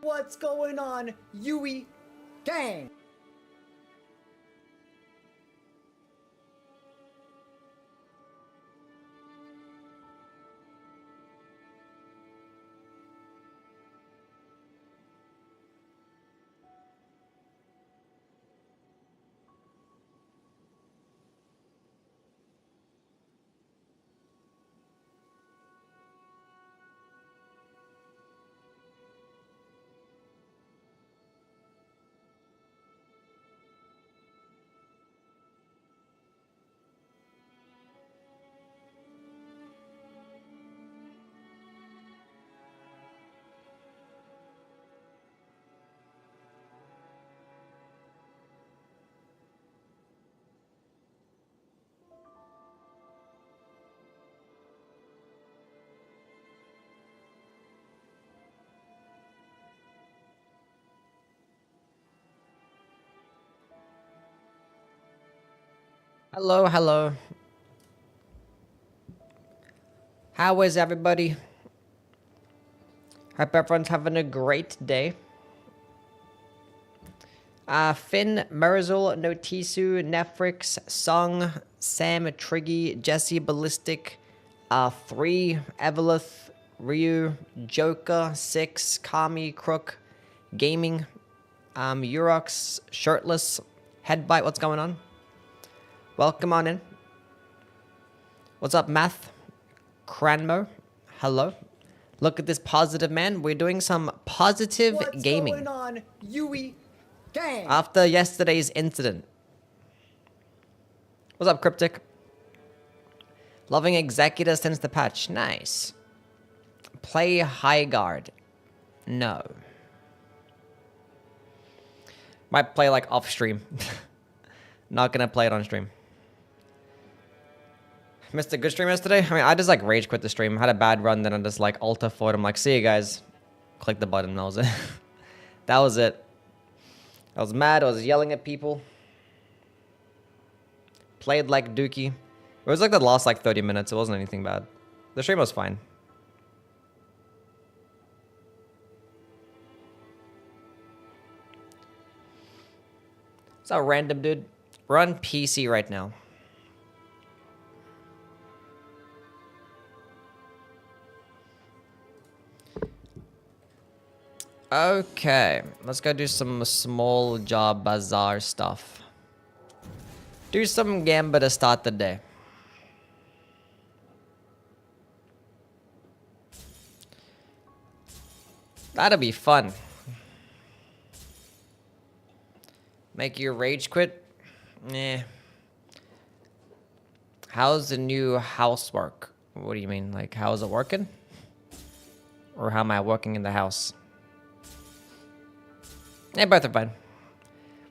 What's going on, Youwy gang? Hello, hello. How is everybody? Hope everyone's having a great day. Finn, Merzel, Notisu, Netflix, Sung, Sam, Triggy, Jesse, Ballistic, 3, Evelith, Ryu, Joker, 6, Kami, Crook, Gaming, Urox, Shirtless, Headbite, what's going on? Welcome on in. What's up, Math? Cranmo, hello. Look at this positive man. We're doing some positive gaming. What's going on, Youwy gang? After yesterday's incident. What's up, Cryptic? Loving Executor since the patch. Nice. Play High Guard. No. Might play like off stream. Not gonna play it on stream. Missed a good stream yesterday. I mean, I just like rage quit the stream. Had a bad run, then I just like alter forward. I'm like, see you guys. Click the button. That was it. That was it. I was mad. I was yelling at people. Played like Dookie. It was like the last like 30 minutes. It wasn't anything bad. The stream was fine. It's a random dude. We're on PC right now. Okay, let's go do some small job bazaar stuff. Do some gamba to start the day. That'll be fun. Make you rage quit? Nah. How's the new housework? What do you mean? Like, how's it working? Or how am I working in the house? Yeah, both are fine.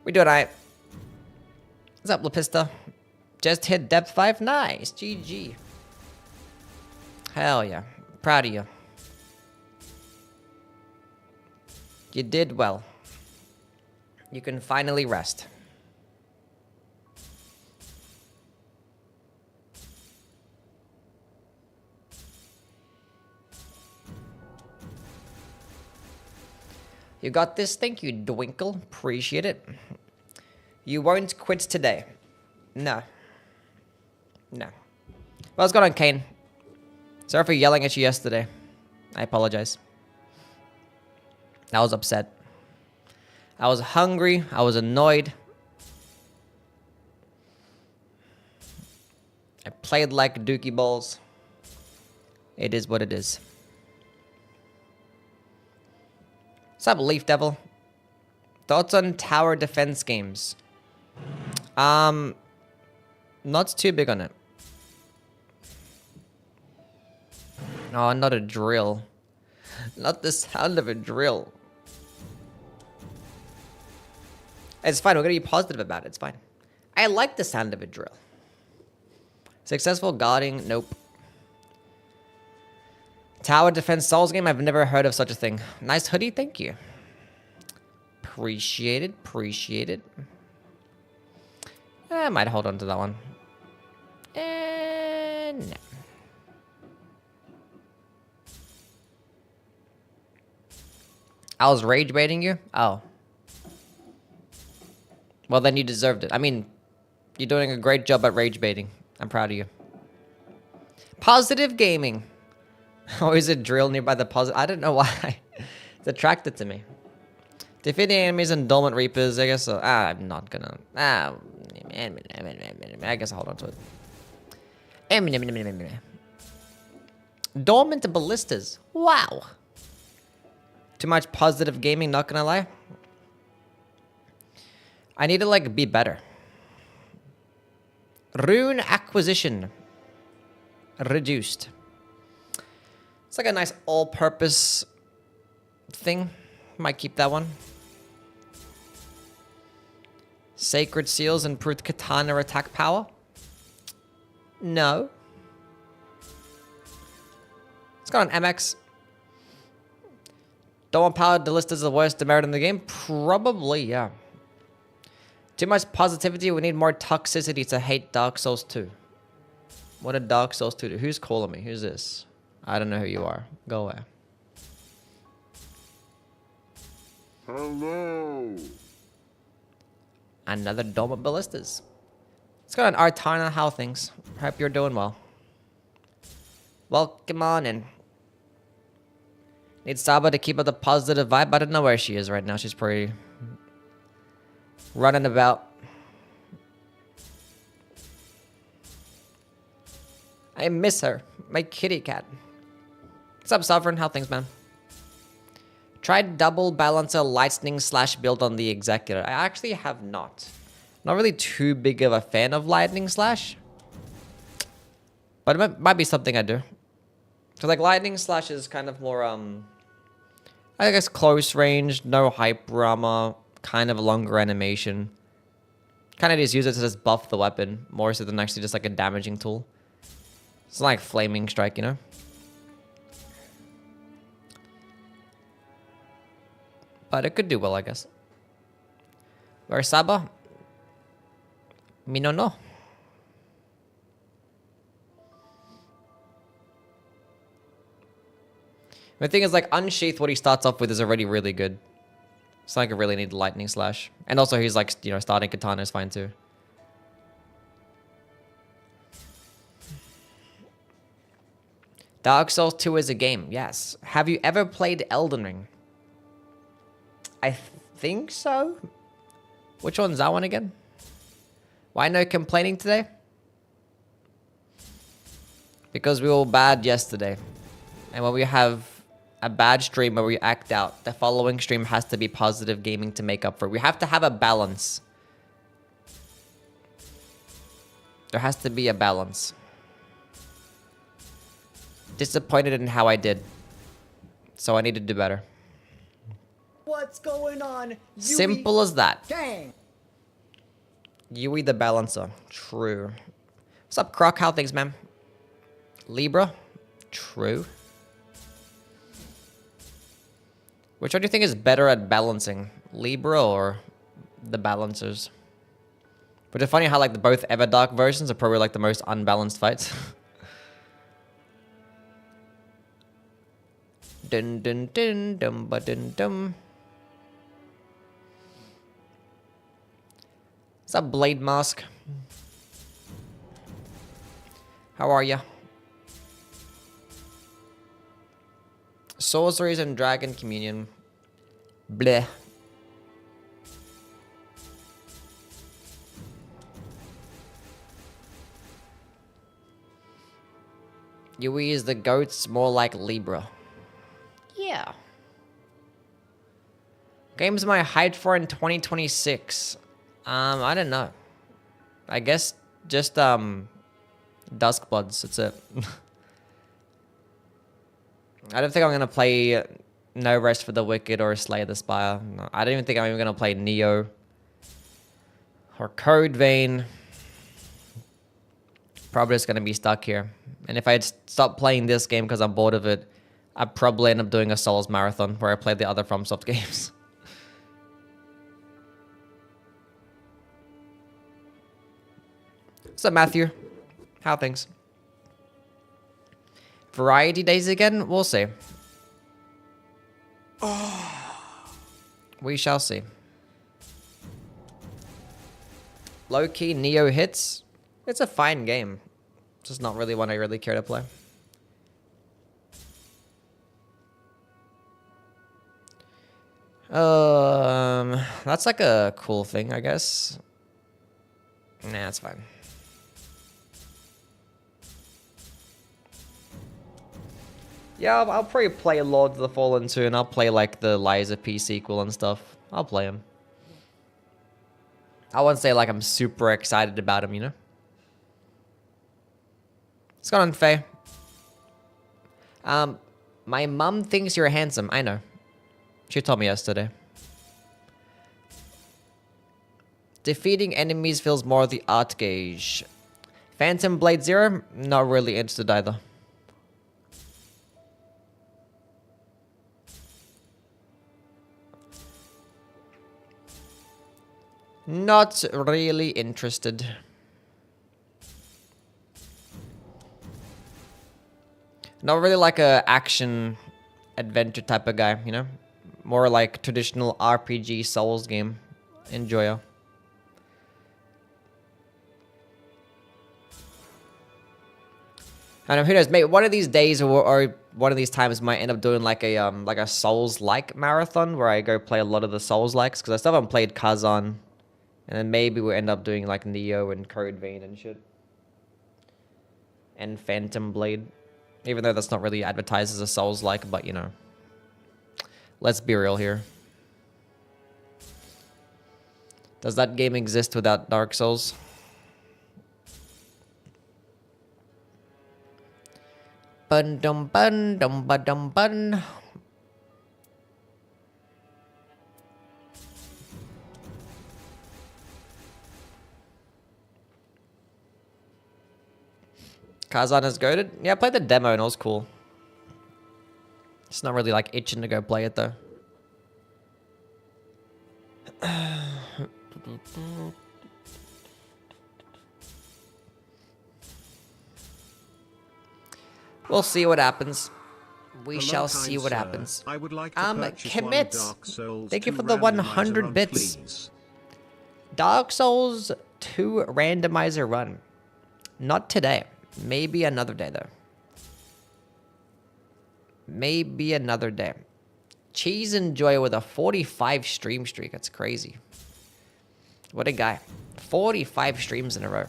We do it alright. What's up, Lapista? Just hit depth 5? Nice. GG. Hell yeah. Proud of you. You did well. You can finally rest. You got this? Thank you, Dwinkle. Appreciate it. You won't quit today. No. No. What's going on, Kane? Sorry for yelling at you yesterday. I apologize. I was upset. I was hungry. I was annoyed. I played like Dookie Balls. It is what it is. What's up, Leaf Devil? Thoughts on tower defense games? Not too big on it. Oh, not a drill. Not the sound of a drill. It's fine. We're gonna be positive about it. It's fine. I like the sound of a drill. Successful guarding? Nope. Tower defense Souls game? I've never heard of such a thing. Nice hoodie, thank you. Appreciate it, appreciate it. I might hold on to that one. No. I was rage baiting you? Oh. Well, then you deserved it. I mean, you're doing a great job at rage baiting. I'm proud of you. Positive gaming. Always a drill nearby the positive. I don't know why. It's attracted to me. Defeating enemies and dormant reapers. I guess I'm not gonna. I guess I'll hold on to it. Dormant ballistas. Wow. Too much positive gaming, not gonna lie. I need to like be better. Rune acquisition. Reduced. It's like a nice all-purpose thing. Might keep that one. Sacred seals improved katana attack power. No. It's got an MX. Dawn Power Delist is the worst demerit in the game? Probably, yeah. Too much positivity, we need more toxicity to hate Dark Souls 2. What did Dark Souls 2 do? Who's calling me? Who's this? I don't know who you are. Go away. Hello. Another Dormant Ballistas. It's got an Artana. How things? Hope you're doing well. Welcome on in. Need Saba to keep up the positive vibe. I don't know where she is right now. She's pretty running about. I miss her. My kitty cat. What's up, Sovereign? How things, man? Tried double balancer lightning slash build on the Executor. I actually have not. Not really too big of a fan of lightning slash. But it might be something I do. So like lightning slash is kind of more, I guess close range, no hyper armor, kind of a longer animation. Kind of just use it to just buff the weapon more so than actually just like a damaging tool. It's like flaming strike, you know? But it could do well, I guess. Where's Saba? Me no know. The thing is, like, Unsheath, what he starts off with is already really good. It's like I really need lightning slash. And also he's like, you know, starting katana is fine too. Dark Souls 2 is a game, yes. Have you ever played Elden Ring? I think so. Which one's that one again? Why no complaining today? Because we were bad yesterday. And when we have a bad stream where we act out, the following stream has to be positive gaming to make up for it. We have to have a balance. There has to be a balance. Disappointed in how I did. So I need to do better. What's going on, Youwy Simple as that. Gang? Youwy the balancer. True. What's up, Croc? How things, man? Libra. True. Which one do you think is better at balancing? Libra or the balancers? But it's funny how like the both Everdark versions are probably like the most unbalanced fights. Dun dun dun dum ba dun dum. What's up, Blade Mask? How are ya? Sorceries and Dragon Communion. Bleh. Youwy is the goats, more like Libra. Yeah. Games am I hyped for in 2026? I don't know. I guess just Duskbloods, that's it. I don't think I'm gonna play No Rest for the Wicked or Slay the Spire. No, I don't even think I'm even gonna play Neo or Code Vein. Probably just gonna be stuck here. And if I stop playing this game because I'm bored of it, I'd probably end up doing a Souls marathon where I play the other FromSoft games. What's up, Matthew? How things? Variety days again? We'll see. We shall see. Low-key Neo hits. It's a fine game. Just not really one I really care to play. That's like a cool thing, I guess. Nah, it's fine. Yeah, I'll probably play Lord of the Fallen soon. I'll play like the Lies of P sequel and stuff. I'll play him. I wouldn't say like I'm super excited about him, you know? What's going on, Faye? My mum thinks you're handsome. I know. She told me yesterday. Defeating enemies feels more the art gauge. Phantom Blade Zero? Not really interested either. Not really interested. Not really like a action adventure type of guy, you know? More like traditional RPG Souls game enjoyer. I don't know, who knows, mate, one of these days or one of these times might end up doing like a Souls-like marathon where I go play a lot of the Souls-likes, because I still haven't played Kazan. And then maybe we'll end up doing like Neo and Code Vein and shit. And Phantom Blade. Even though that's not really advertised as a Souls-like, but you know. Let's be real here. Does that game exist without Dark Souls? Bun dum bun dum ba dum bun. Kazan is goated? Yeah, I played the demo and it was cool. It's not really like itching to go play it though. We'll see what happens. We shall see what happens. I would like to purchase Commit. one Dark Souls Thank you 2 for the 100 randomizer bits. run, please. Dark Souls 2 randomizer run. Not today. Maybe another day, though. Maybe another day. Cheese and Joy with a 45 stream streak. That's crazy. What a guy. 45 streams in a row.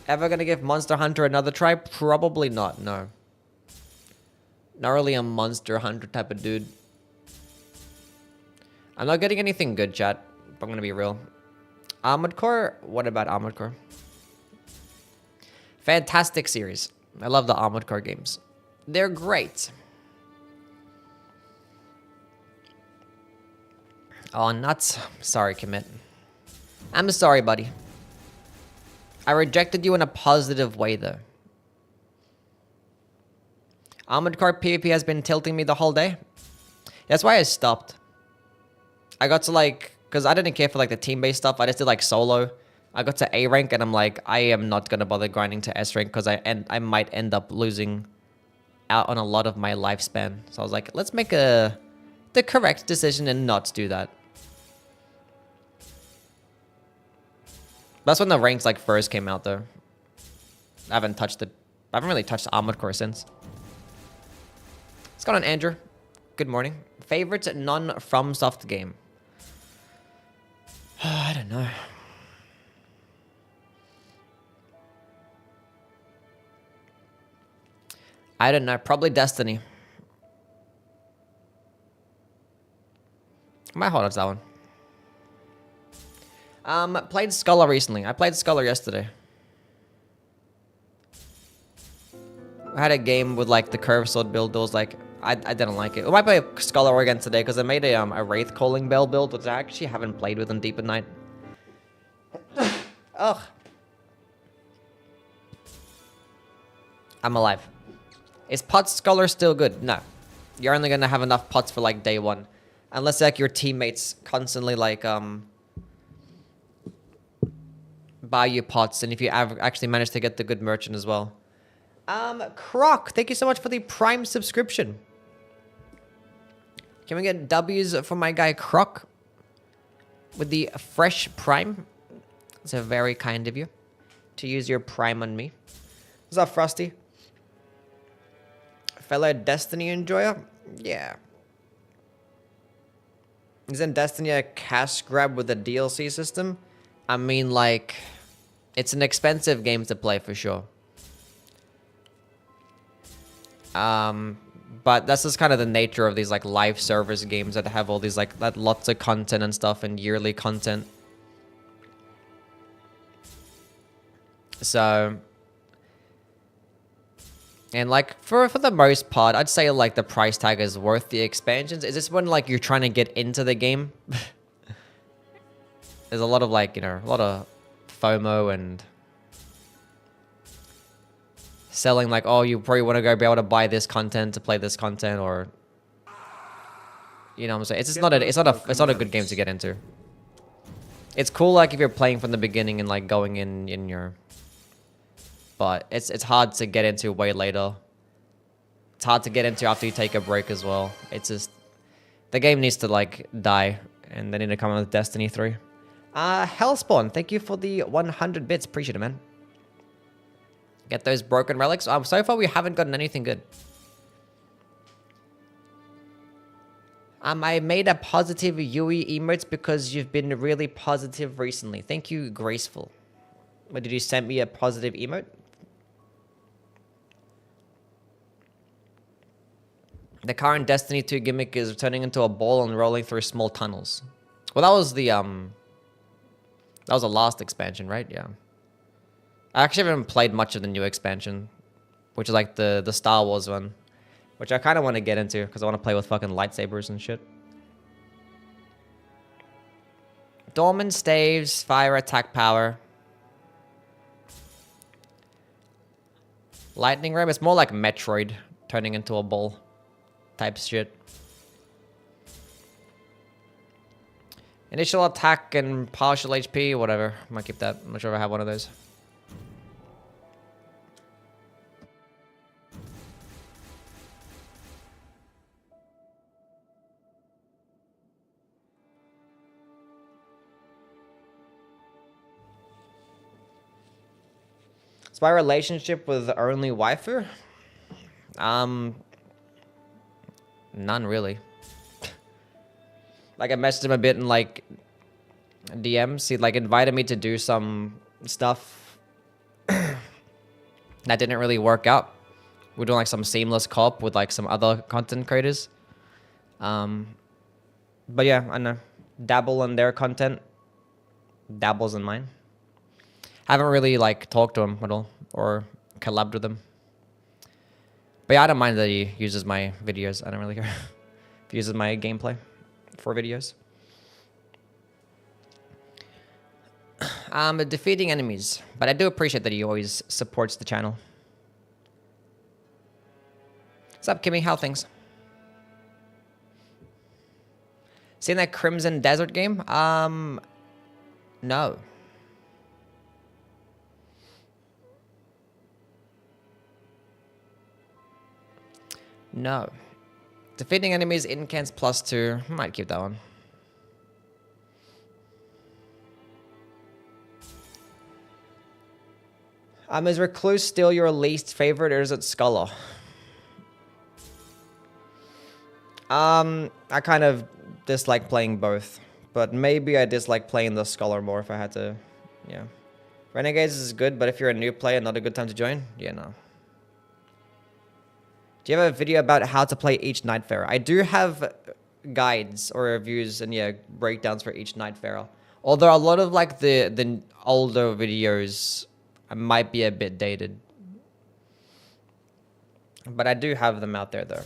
Ever gonna give Monster Hunter another try? Probably not, no. Not really a Monster Hunter type of dude. I'm not getting anything good, chat. If I'm gonna be real. Armored Core? What about Armored Core? Fantastic series. I love the Armored Core games. They're great. Oh, nuts. Sorry, Commit. I'm sorry, buddy. I rejected you in a positive way, though. Armored Core PvP has been tilting me the whole day. That's why I stopped. I got to like... Because I didn't care for like the team-based stuff. I just did like solo. I got to A rank and I'm like, I am not going to bother grinding to S rank because I might end up losing out on a lot of my lifespan. So I was like, let's make the correct decision and not do that. That's when the ranks like first came out though. I haven't really touched Armored Core since. What's going on, Andrew? Good morning. Favorite non-FromSoft game? I don't know. I don't know. Probably Destiny. I might hold on to that one. Played Scholar recently. I played Scholar yesterday. I had a game with like the curved sword build. It was like I didn't like it. We might play Scholar again today because I made a Wraith Calling Bell build, which I actually haven't played with in Deep at Night. Ugh. I'm alive. Is Pot Scholar still good? No. You're only gonna have enough pots for like day one. Unless like your teammates constantly like buy you pots, and if you actually manage to get the good merchant as well. Croc, thank you so much for the Prime subscription. Can we get W's for my guy Croc? with the fresh prime. It's a very kind of you to use your prime on me. What's up, Frosty? Fellow Destiny enjoyer? Yeah. Isn't Destiny a cash grab with a DLC system? I mean, like, it's an expensive game to play for sure. But that's just kind of the nature of these like live service games that have all these like lots of content and stuff and yearly content. So, and like for the most part, I'd say like the price tag is worth the expansions. Is this when like you're trying to get into the game? There's a lot of like, you know, a lot of FOMO and selling like, oh, you probably want to go be able to buy this content to play this content, or you know what I'm saying? It's just not a good game to get into. It's cool like if you're playing from the beginning and like going in your, but it's hard to get into way later. It's hard to get into after you take a break as well. It's just the game needs to like die, and they need to come out with Destiny 3. Hellspawn, thank you for the 100 bits. Appreciate it, man. Get those broken relics. So far we haven't gotten anything good. I made a positive Youwy emotes because you've been really positive recently. Thank you, Graceful. But did you send me a positive emote? The current Destiny 2 gimmick is turning into a ball and rolling through small tunnels. Well, that was the last expansion, right? Yeah. I actually haven't played much of the new expansion, which is like the Star Wars one, which I kind of want to get into because I want to play with fucking lightsabers and shit. Dormant staves, fire attack power. Lightning ram, it's more like Metroid turning into a ball type shit. Initial attack and partial HP, whatever. I might keep that. I'm not sure if I have one of those. It's my relationship with only waifu? None really. Like I messaged him a bit in like DMs. He like invited me to do some stuff that didn't really work out. We're doing like some seamless co-op with like some other content creators. But yeah, I know. Dabble in their content. Dabbles in mine. Haven't really like talked to him at all or collabed with him. But yeah, I don't mind that he uses my videos. I don't really care if he uses my gameplay for videos. Defeating enemies. But I do appreciate that he always supports the channel. What's up, Kimmy? How things? Seen that Crimson Desert game? No. No. Defeating enemies incants +2. Might keep that one. Is Recluse still your least favorite, or is it Scholar? I kind of dislike playing both, but maybe I dislike playing the Scholar more if I had to. Yeah. Renegades is good, but if you're a new player, not a good time to join? Yeah, no. Do you have a video about how to play each Nightfarer? I do have guides or reviews and yeah, breakdowns for each Nightfarer. Although a lot of like the older videos might be a bit dated. But I do have them out there though.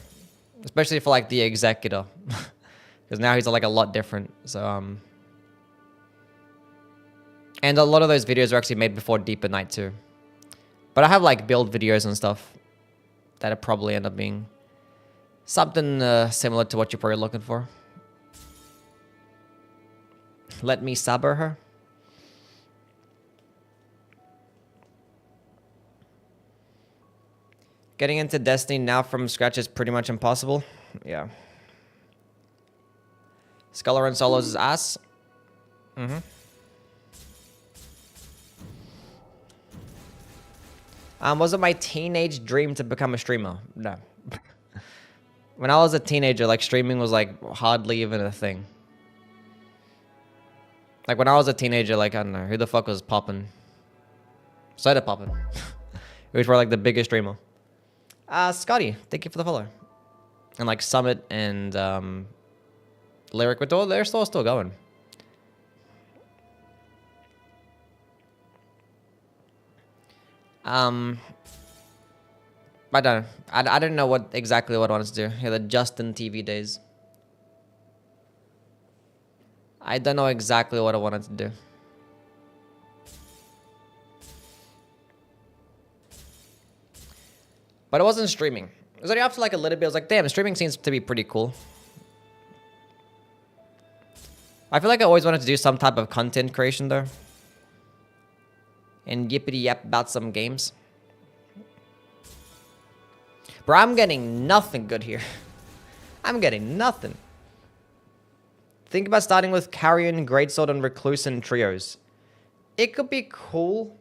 Especially for like the Executor. Because now he's like a lot different. So and a lot of those videos are actually made before Deeper Night too. But I have like build videos and stuff that'll probably end up being something similar to what you're probably looking for. Let me saber her. Getting into Destiny now from scratch is pretty much impossible. Yeah. Scholar and Solos is ass. Was it my teenage dream to become a streamer? No. When I was a teenager, like, streaming was, like, hardly even a thing. Like, when I was a teenager, like, I don't know, who the fuck was popping? Soda popping. Which were, like, the biggest streamer. Scotty, thank you for the follow. And, like, Summit and, Lyric, but they're still going. I don't know. I didn't know exactly what I wanted to do. Yeah, the Justin TV days. I don't know exactly what I wanted to do. But it wasn't streaming. It was only after like a little bit. I was like, damn, streaming seems to be pretty cool. I feel like I always wanted to do some type of content creation though. And yippity yap about some games. Bro, I'm getting nothing good here. I'm getting nothing. Think about starting with Carrion, Greatsword, and Recluse and trios. It could be cool.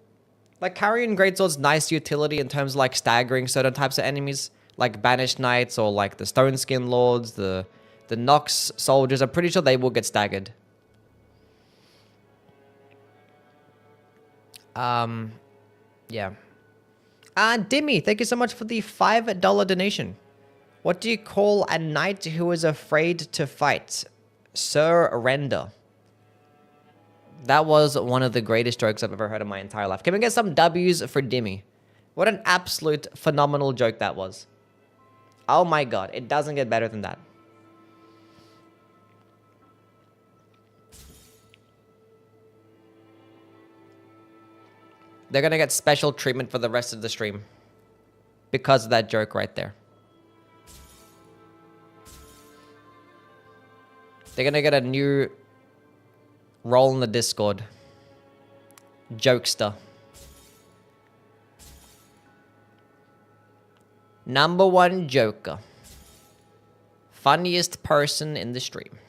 Like, Carrion Greatsword's nice utility in terms of, like, staggering certain types of enemies. Like Banished Knights or, like, the Stone Skin Lords, the Nox soldiers. I'm pretty sure they will get staggered. Yeah. Dimmy, thank you so much for the $5 donation. What do you call a knight who is afraid to fight? Surrender. That was one of the greatest jokes I've ever heard in my entire life. Can we get some W's for Dimmy? What an absolute phenomenal joke that was. Oh my god, it doesn't get better than that. They're gonna get special treatment for the rest of the stream. Because of that joke right there. They're gonna get a new role in the Discord. Jokester. #1 joker. Funniest person in the stream.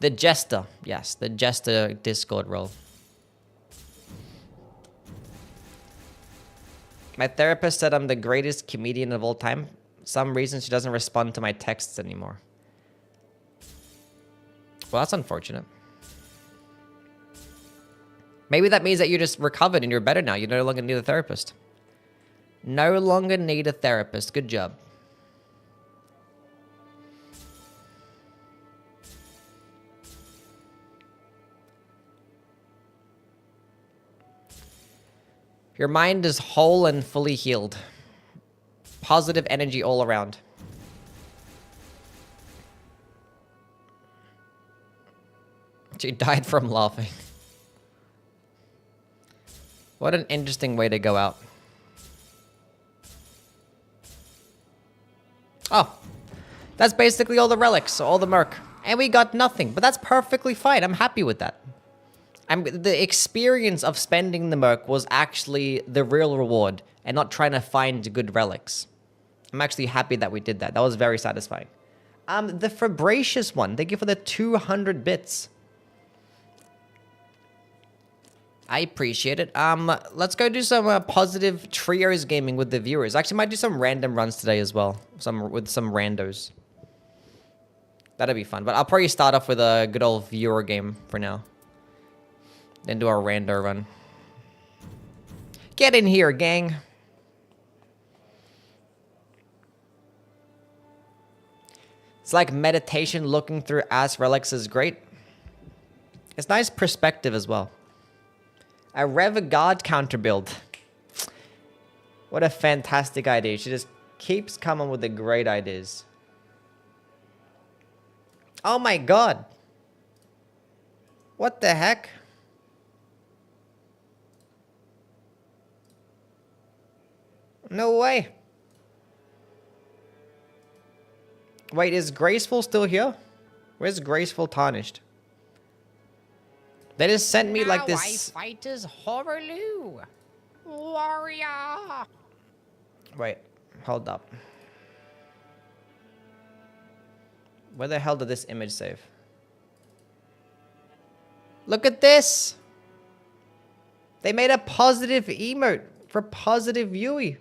The Jester. Yes, the Jester Discord role. My therapist said I'm the greatest comedian of all time. Some reason she doesn't respond to my texts anymore. Well, that's unfortunate. Maybe that means that you just recovered and you're better now. You no longer need a therapist. No longer need a therapist. Good job. Your mind is whole and fully healed. Positive energy all around. She died from laughing. What an interesting way to go out. Oh. That's basically all the relics, all the merc. And we got nothing, but that's perfectly fine. I'm happy with that. The experience of spending the merc was actually the real reward and not trying to find good relics. I'm actually happy that we did that. That was very satisfying. The Fabracious one. Thank you for the 200 bits. I appreciate it. Let's go do some positive trios gaming with the viewers. Actually, might do some random runs today as well. With some randos. That'll be fun. But I'll probably start off with a good old viewer game for now. Then do our rando run. Get in here, gang. It's like meditation. Looking through ass relics is great. It's nice perspective as well. A Rev God counter build. What a fantastic idea. She just keeps coming with the great ideas. Oh my god. What the heck? No way. Wait, is Graceful still here? Where's Graceful Tarnished? They just sent me like this. I fight as Horaloo. Warrior. Wait, hold up. Where the hell did this image save? Look at this. They made a positive emote for positive Youwy.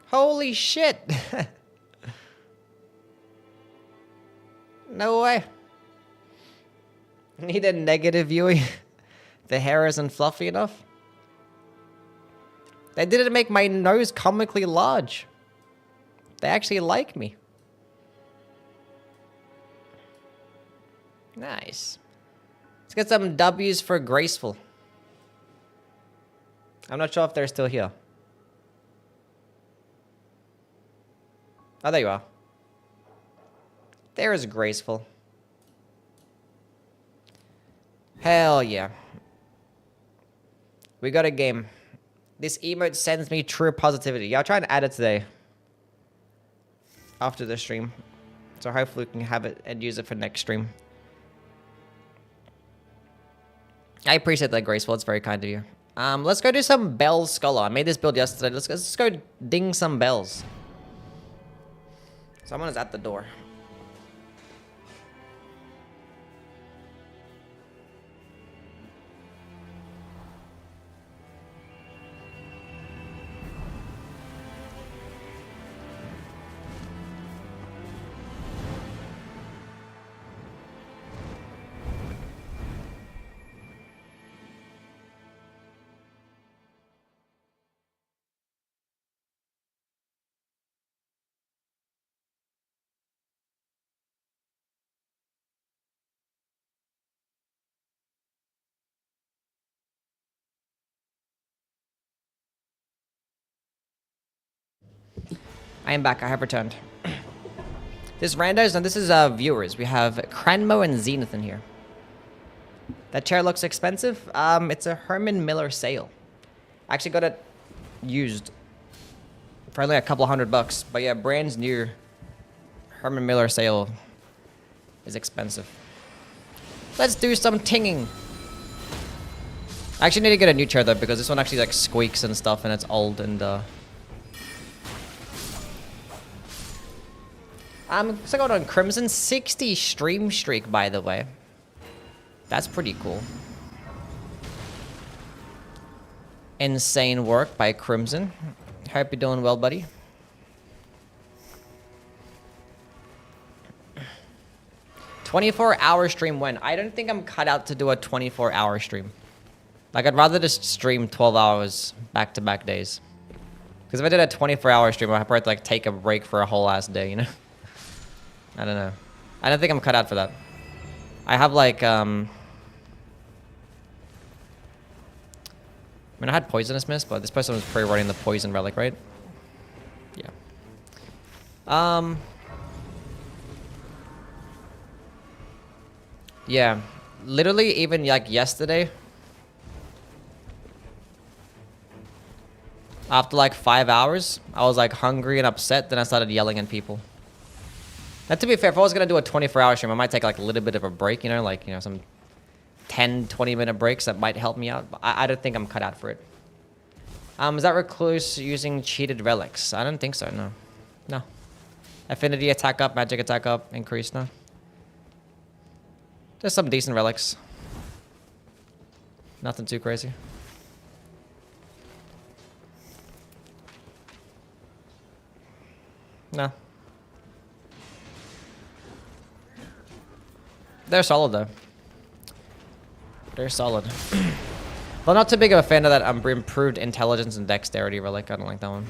Holy shit. No way. Need a negative Youwy. The hair isn't fluffy enough. They didn't make my nose comically large. They actually like me. Nice. Let's get some W's for graceful. I'm not sure if they're still here. Oh, there you are. There is graceful. Hell yeah. We got a game. This emote sends me true positivity. Yeah, I'll try and add it today. After the stream. So hopefully we can have it and use it for next stream. I appreciate that, graceful. It's very kind of you. Let's go do some bells scholar. I made this build yesterday. Let's go ding some bells. Someone is at the door. I am back. I have returned. This randos, and this is viewers. We have Cranmo and Zenith in here. That chair looks expensive. It's a Herman Miller sale. I actually got it used for only a couple $100. But yeah, brand new Herman Miller sale is expensive. Let's do some tinging. I actually need to get a new chair though, because this one actually like squeaks and stuff, and it's old and so going on Crimson 60 stream streak, by the way. That's pretty cool. Insane work by Crimson. Hope you're doing well, buddy. "24-hour stream when?" I don't think I'm cut out to do a 24-hour stream. Like, I'd rather just stream 12 hours back-to-back days. Because if I did a 24-hour stream, I'd probably like take a break for a whole ass day, you know? I don't know. I don't think I'm cut out for that. I have like, I mean, I had Poisonous Mist, but this person was pre-running the Poison Relic, right? Yeah. Yeah. Literally, even like yesterday, after like 5 hours, I was like hungry and upset, then I started yelling at people. Now, to be fair, if I was going to do a 24-hour stream, I might take like a little bit of a break, you know, like, you know, some 10, 20-minute breaks that might help me out. But I don't think I'm cut out for it. Is that Recluse using cheated relics? I don't think so, no. No. Affinity attack up, magic attack up, increase, no. Just some decent relics. Nothing too crazy. No. They're solid, though. They're solid. Well, not too big of a fan of that improved intelligence and dexterity relic. I don't like that one.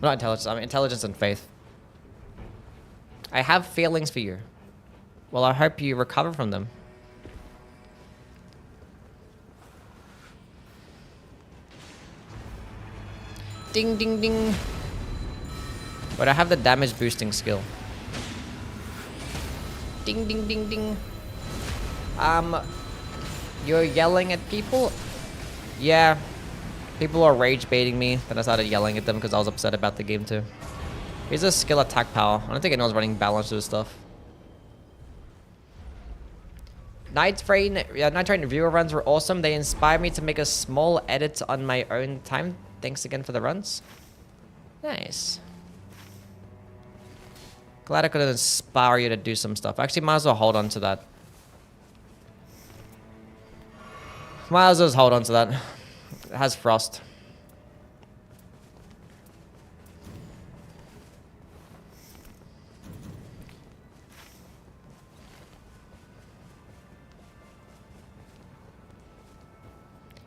Not intelligence, I mean intelligence and faith. I have feelings for you. Well, I hope you recover from them. Ding, ding, ding. But I have the damage boosting skill. Ding, ding, ding, ding. You're yelling at people? Yeah. People are rage baiting me. Then I started yelling at them because I was upset about the game too. Here's a skill attack power. I don't think anyone's running balance to this stuff. Nightreign viewer runs were awesome. They inspired me to make a small edit on my own time. Thanks again for the runs. Nice. Glad I could inspire you to do some stuff. Actually, might as well hold on to that. Might as well just hold on to that. It has frost.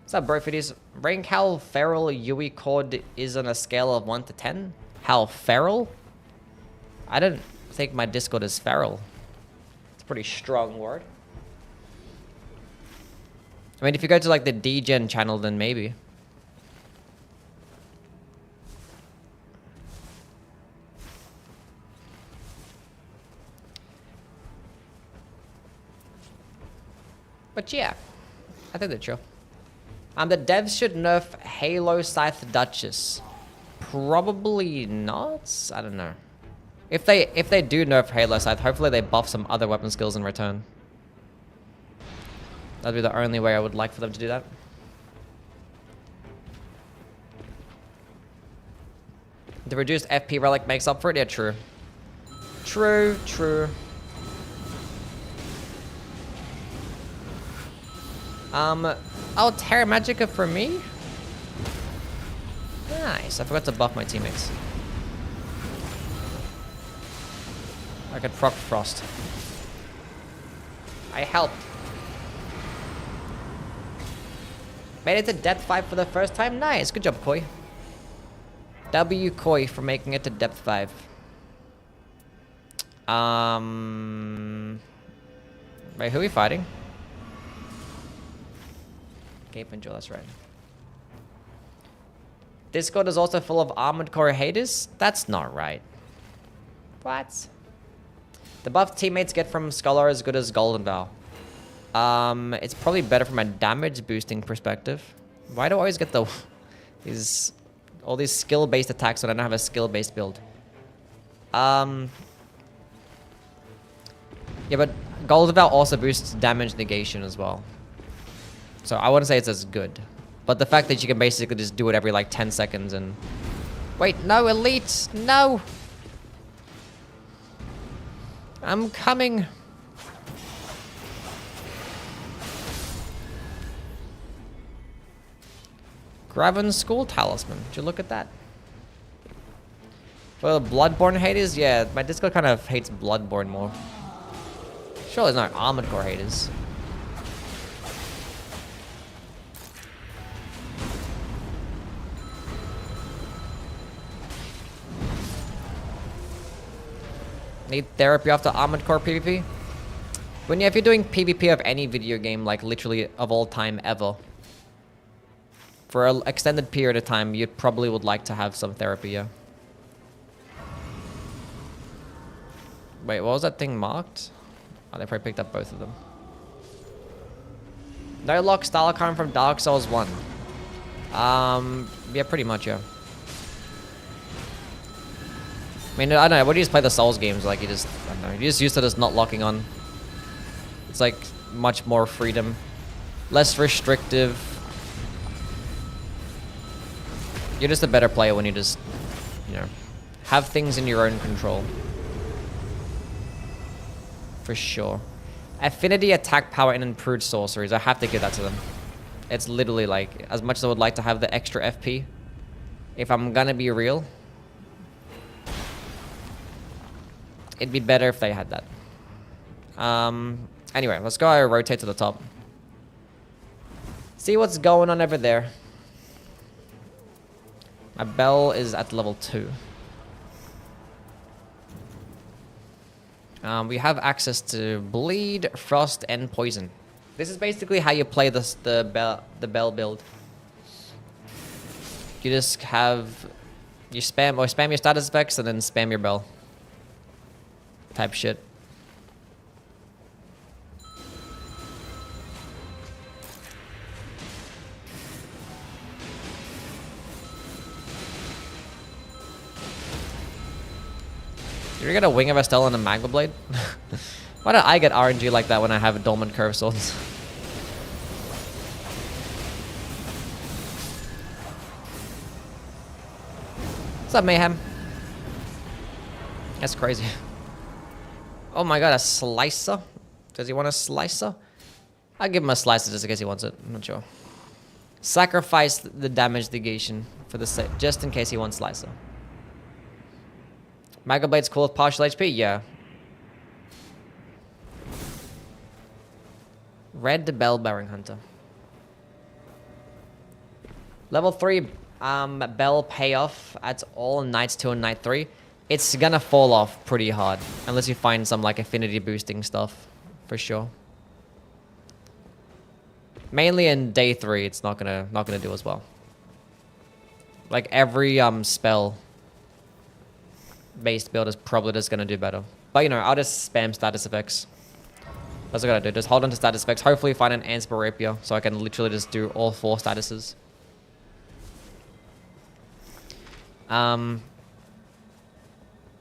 What's up, bro? Fitties? Rank how feral Youwy chord is on a scale of 1 to 10? How feral? I don't think my Discord is feral. It's a pretty strong word. I mean, if you go to like the D-Gen channel, then maybe. But yeah, I think they're true. The devs should nerf Halo Scythe Duchess. Probably not. I don't know. If they do nerf Halo Scythe, hopefully they buff some other weapon skills in return. That'd be the only way I would like for them to do that. The reduced FP relic makes up for it. Yeah, true. True. True. Oh, Terra Magica for me? Nice. I forgot to buff my teammates. I could proc Frost. I helped. Made it to depth 5 for the first time. Nice. Good job, Koi. W Koi for making it to depth 5. Wait, who are we fighting? Cape and Joe, that's right. Discord is also full of Armored Core haters? That's not right. What? The buff teammates get from Scholar as good as Golden Vow. It's probably better from a damage boosting perspective. Why do I always get all these skill-based attacks when I don't have a skill-based build? Yeah, but Golden Vow also boosts damage negation as well. So I wouldn't say it's as good. But the fact that you can basically just do it every like 10 seconds and... Wait, no, Elite! No! I'm coming! Graven's School Talisman. Would you look at that? For the Bloodborne haters, yeah, my Discord kind of hates Bloodborne more. Sure, there's no Armored Core haters. Need therapy after Armored Core PvP? When if you're doing PvP of any video game, like literally of all time ever, for an extended period of time, you probably would like to have some therapy, yeah. Wait, what was that thing marked? Oh, they probably picked up both of them. No lock style coming from Dark Souls 1. Yeah, pretty much, yeah. I mean, I don't know, what do you just play the Souls games? Like, you just, I don't know, you just used to just not locking on. It's like, much more freedom. Less restrictive. You're just a better player when you just, you know, have things in your own control. For sure. Affinity, attack power, and improved sorceries. I have to give that to them. It's literally like, as much as I would like to have the extra FP, if I'm gonna be real, it'd be better if they had that. Anyway, let's go rotate to the top. See what's going on over there. My bell is at level 2. We have access to bleed, frost, and poison. This is basically how you play the bell build. You just have spam your status effects and then spam your bell. Type shit. You're gonna wing of Estelle and a Magma Blade? Why don't I get RNG like that when I have Dormant Curve Swords? What's up, Mayhem? That's crazy. Oh my god, a slicer? Does he want a slicer? I'll give him a slicer just in case he wants it. I'm not sure. Sacrifice the damage negation for the sake, just in case he wants slicer. Mega Blade's cool with partial HP? Yeah. Red Bell Bearing Hunter. Level 3 Bell payoff at all Nights 2 and Night 3. It's gonna fall off pretty hard. Unless you find some like affinity boosting stuff. For sure. Mainly in day 3, it's not gonna do as well. Like every spell based build is probably just gonna do better. But you know, I'll just spam status effects. That's what I gotta do. Just hold on to status effects. Hopefully find an Anspor Rapier so I can literally just do all 4 statuses. And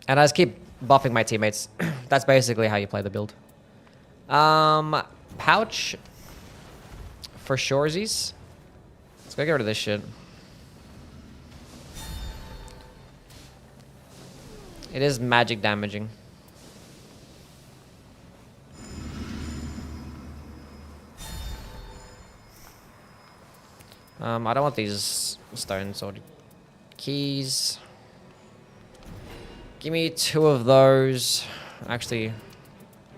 I just keep buffing my teammates. That's basically how you play the build. Pouch for shoresies. Let's go get rid of this shit. It is magic damaging. I don't want these stones or keys. Give me 2 of those. Actually,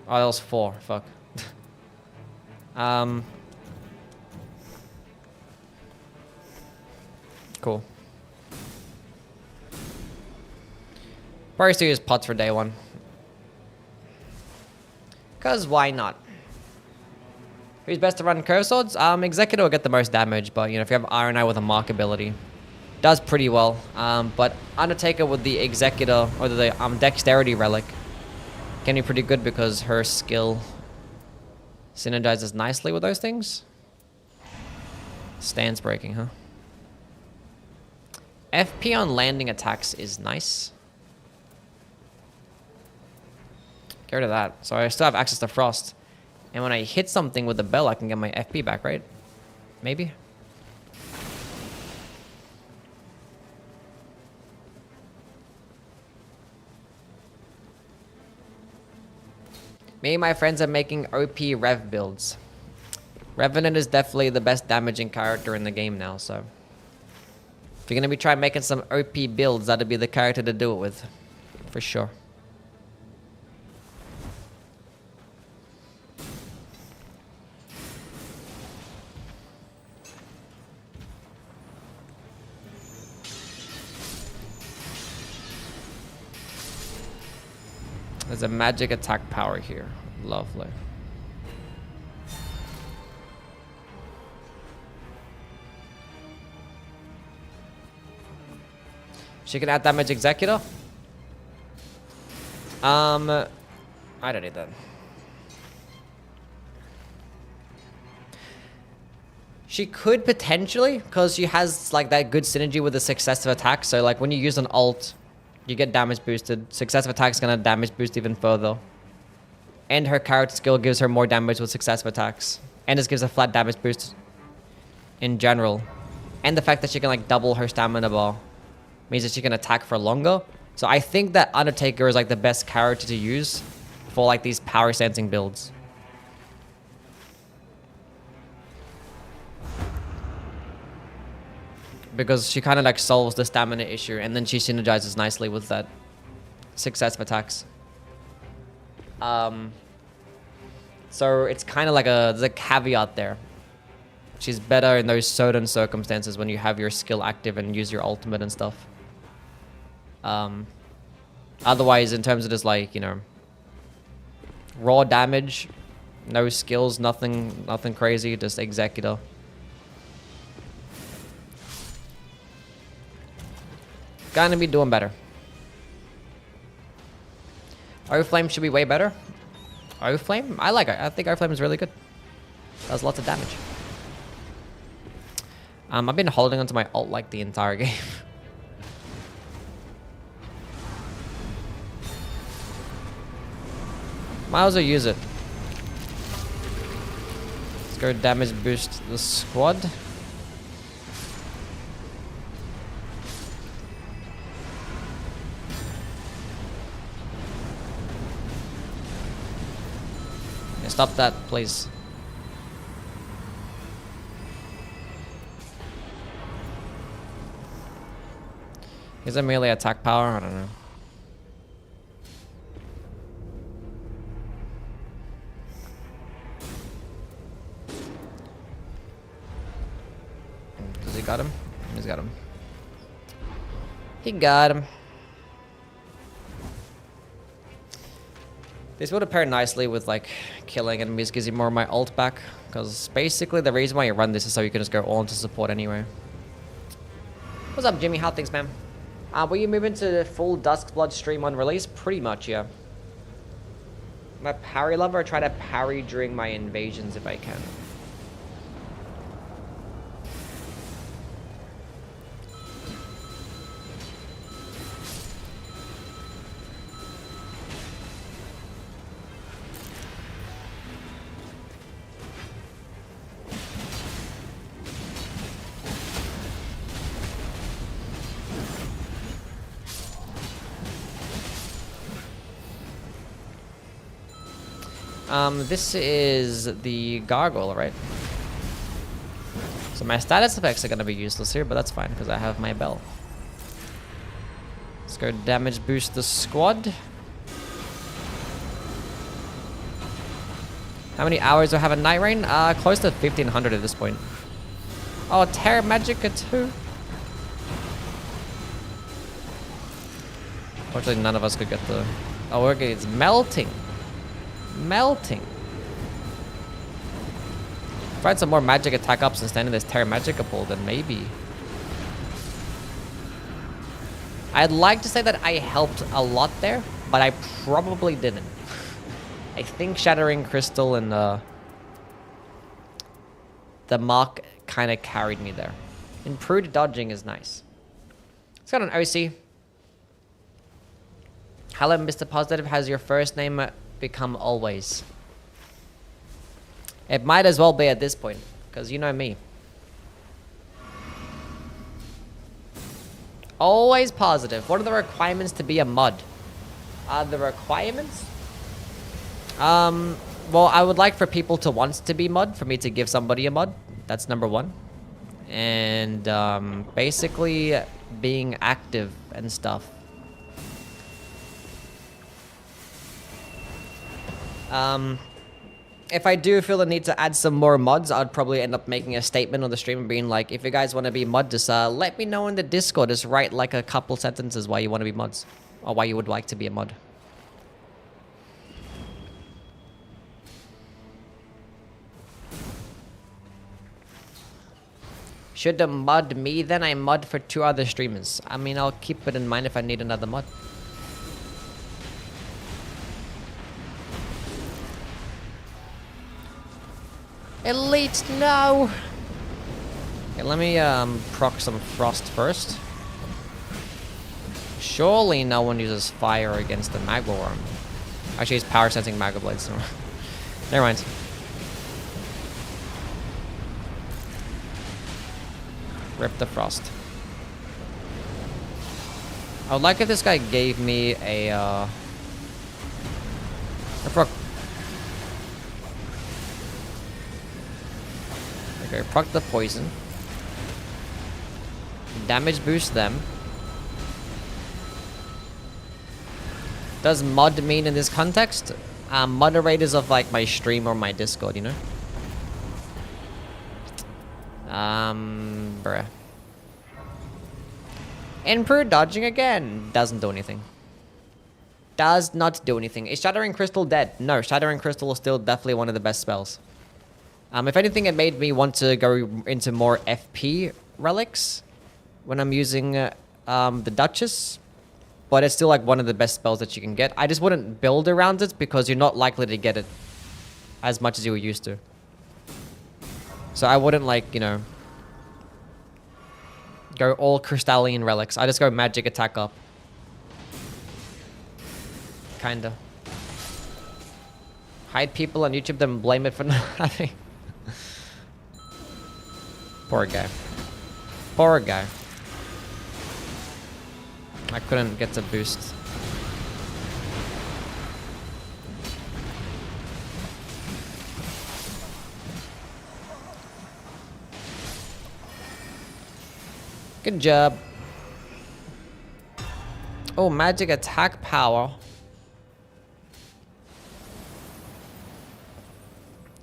oh, that was 4. Fuck. Cool. Probably still use pots for day 1. Cause why not? Who's best to run curve swords? Executor will get the most damage, but you know if you have Iron Eye with a mark ability, does pretty well. But Undertaker with the Executor or the Dexterity Relic can be pretty good because her skill synergizes nicely with those things. Stance breaking, huh? FP on landing attacks is nice. Get rid of that. So I still have access to Frost. And when I hit something with the bell, I can get my FP back, right? Maybe? Me and my friends are making OP Rev builds. Revenant is definitely the best damaging character in the game now, so... if you're gonna be trying making some OP builds, that'd be the character to do it with. For sure. There's a magic attack power here. Lovely. She can add damage Executor. I don't need that. She could potentially, because she has like that good synergy with the successive attack. So like when you use an ult, you get damage boosted. Successive attack is gonna damage boost even further. And her character skill gives her more damage with successive attacks. And this gives a flat damage boost in general. And the fact that she can like double her stamina bar means that she can attack for longer. So I think that Undertaker is like the best character to use for like these power sensing builds. Because she kind of like solves the stamina issue and then she synergizes nicely with that successive attacks. So it's kind of like there's a caveat there. She's better in those certain circumstances when you have your skill active and use your ultimate and stuff. Otherwise, in terms of just like, you know, raw damage, no skills, nothing crazy, just Executor. Gonna be doing better. O-Flame should be way better. O-Flame? I like it. I think O-Flame is really good. Does lots of damage. I've been holding onto my ult like the entire game. Might as well use it. Let's go damage boost the squad. Yeah, stop that, please. Is it melee attack power? I don't know. Does he got him? He's got him. He got him. This would have paired nicely with like killing enemies, gives you more of my ult back. Because basically the reason why you run this is so you can just go all into support anyway. What's up, Jimmy? How things, man? Will you move into the full Duskblood stream on release? Pretty much, yeah. I'm a parry lover. I try to parry during my invasions if I can. This is the gargoyle, right? So my status effects are going to be useless here, but that's fine because I have my bell. Let's go damage boost the squad. How many hours do I have in Nightreign? Close to 1500 at this point. Oh, Terra Magica too. Fortunately, none of us could get the... Oh, okay, it's melting. Melting. If I had some more magic attack ups instead of this Terra Magica pull, then maybe. I'd like to say that I helped a lot there, but I probably didn't. I think Shattering Crystal and the Mark kind of carried me there. Improved dodging is nice. It's got an OC. Hello, Mr. Positive. Has your first name become always? It might as well be at this point, because you know me. Always positive. What are the requirements to be a mod? The requirements? Well, I would like for people to want to be mod, for me to give somebody a mod. That's number one. And basically being active and stuff. If I do feel the need to add some more mods, I'd probably end up making a statement on the stream and being like, if you guys want to be mod, just let me know in the Discord. Just write like a couple sentences why you want to be mods. Or why you would like to be a mod. Should the mod me, then I mod for 2 other streamers. I mean, I'll keep it in mind if I need another mod. Elite, no! Okay, let me proc some frost first. Surely no one uses fire against the Magma Worm. Actually, it's power sensing Magma Blades. So never mind. Rip the frost. I would like if this guy gave me a proc. Okay, proc the poison. Damage boost them. Does mod mean in this context? Moderators of like my stream or my Discord, you know? Bruh. Improved dodging again. Doesn't do anything. Does not do anything. Is Shattering Crystal dead? No, Shattering Crystal is still definitely one of the best spells. If anything, it made me want to go into more FP relics when I'm using the Duchess. But it's still like one of the best spells that you can get. I just wouldn't build around it because you're not likely to get it as much as you were used to. So I wouldn't like, you know, go all crystalline relics. I just go magic attack up. Kinda. Hide people on YouTube, then blame it for nothing. Poor guy. Poor guy. I couldn't get the boost. Good job. Oh, magic attack power.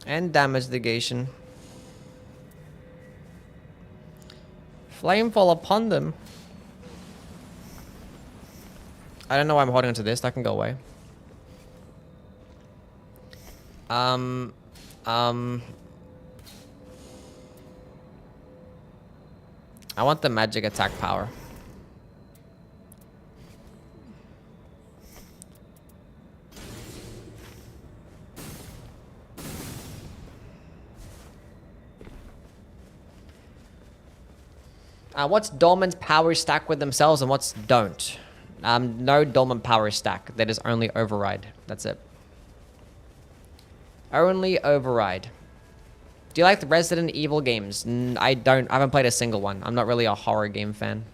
And damage negation. Flame fall upon them. I don't know why I'm holding onto this. That can go away. I want the magic attack power. What's dormant power stack with themselves and what's don't? No dormant power stack. That is only override. That's it. Only override. Do you like the Resident Evil games? I don't. I haven't played a single one. I'm not really a horror game fan.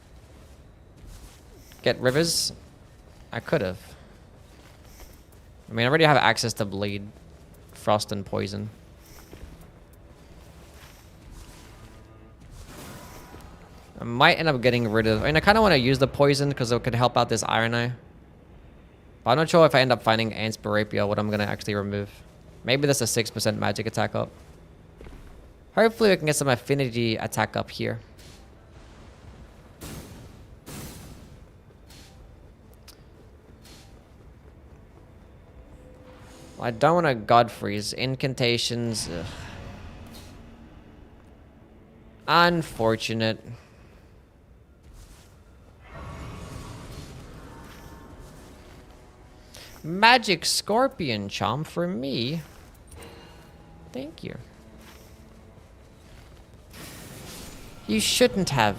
Get Rivers? I could have. I mean, I already have access to Bleed, Frost, and Poison. I might end up getting rid of... I mean, I kind of want to use the Poison because it could help out this Iron Eye. But I'm not sure if I end up finding Anspirapia, what I'm going to actually remove. Maybe that's a 6% magic attack up. Hopefully we can get some affinity attack up here. I don't want to God Freeze. Incantations. Ugh. Unfortunate. Magic Scorpion Charm for me. Thank you. You shouldn't have.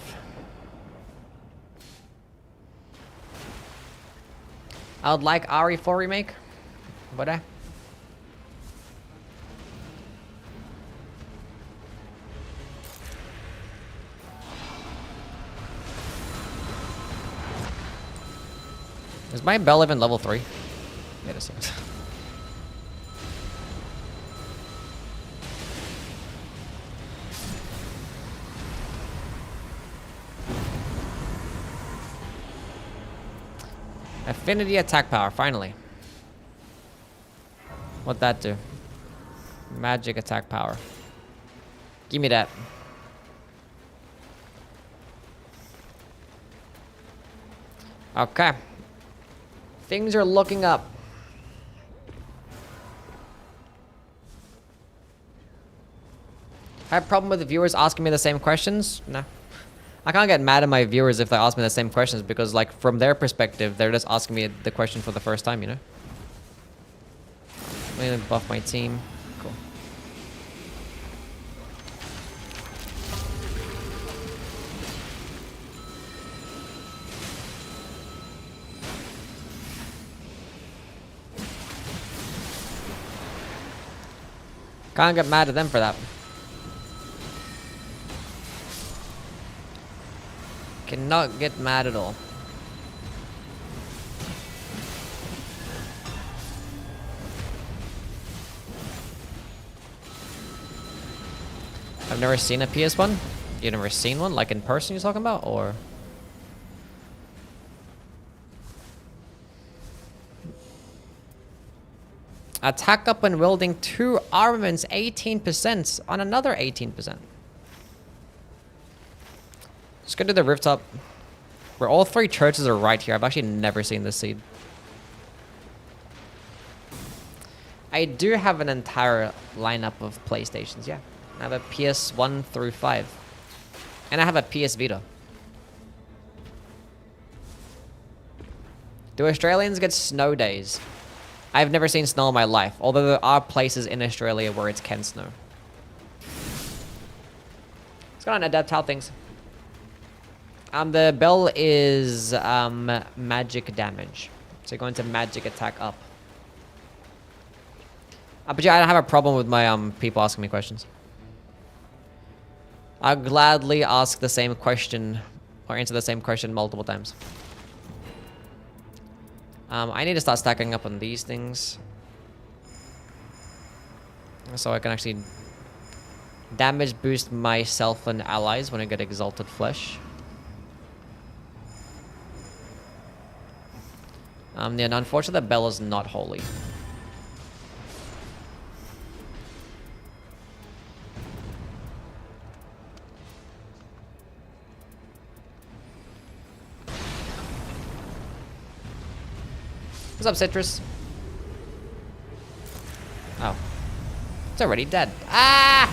I would like RE4 remake. Would I? Is my bell even level 3? Wait a second. Affinity attack power, finally. What'd that do? Magic attack power. Give me that. Okay. Things are looking up. I have a problem with the viewers asking me the same questions? No. I can't get mad at my viewers if they ask me the same questions because, like, from their perspective, they're just asking me the question for the first time, you know? Let me buff my team. Cool. Can't get mad at them for that. Cannot get mad at all. I've never seen a PS1. You never seen one, like in person you're talking about, or? Attack up when wielding 2 armaments, 18% on another 18%. Let's go to the rooftop. Where all 3 churches are right here. I've actually never seen this seed. I do have an entire lineup of PlayStations, yeah. I have a PS1 through 5. And I have a PS Vita. Do Australians get snow days? I've never seen snow in my life, although there are places in Australia where it can snow. Let's go on and adapt how things. The bell is magic damage. So you're going to magic attack up. But yeah, I don't have a problem with my people asking me questions. I'll gladly ask the same question or answer the same question multiple times. I need to start stacking up on these things. So I can actually damage boost myself and allies when I get Exalted Flesh. Yeah, no, unfortunately, the bell is not holy. What's up, Citrus? Oh. It's already dead. Ah!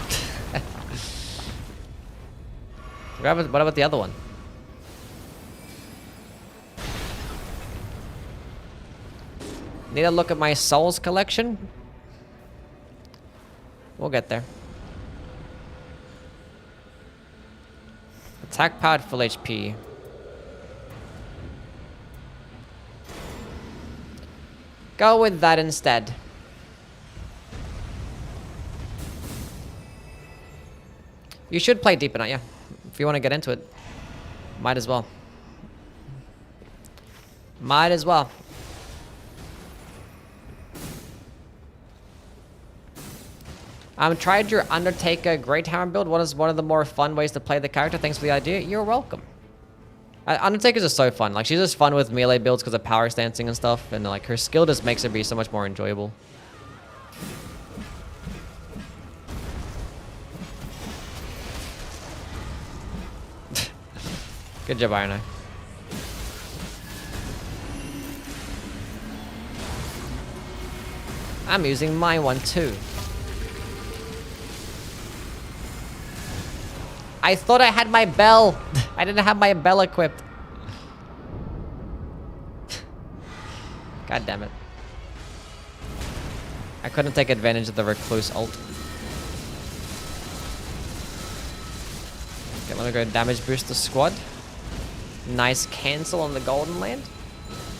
What about the other one? Need a look at my souls collection? We'll get there. Attack powered full HP. Go with that instead. You should play Deep Night, yeah. If you want to get into it. Might as well. Might as well. Tried your Undertaker Great Hammer build. What is one of the more fun ways to play the character? Thanks for the idea. You're welcome. Undertakers are so fun. Like, she's just fun with melee builds because of power stancing and stuff. And, like, her skill just makes her be so much more enjoyable. Good job, Iron Eye. I'm using my one, too. I thought I had my bell. I didn't have my bell equipped. God damn it. I couldn't take advantage of the Recluse ult. Okay, let me go damage boost the squad. Nice cancel on the Golden Land.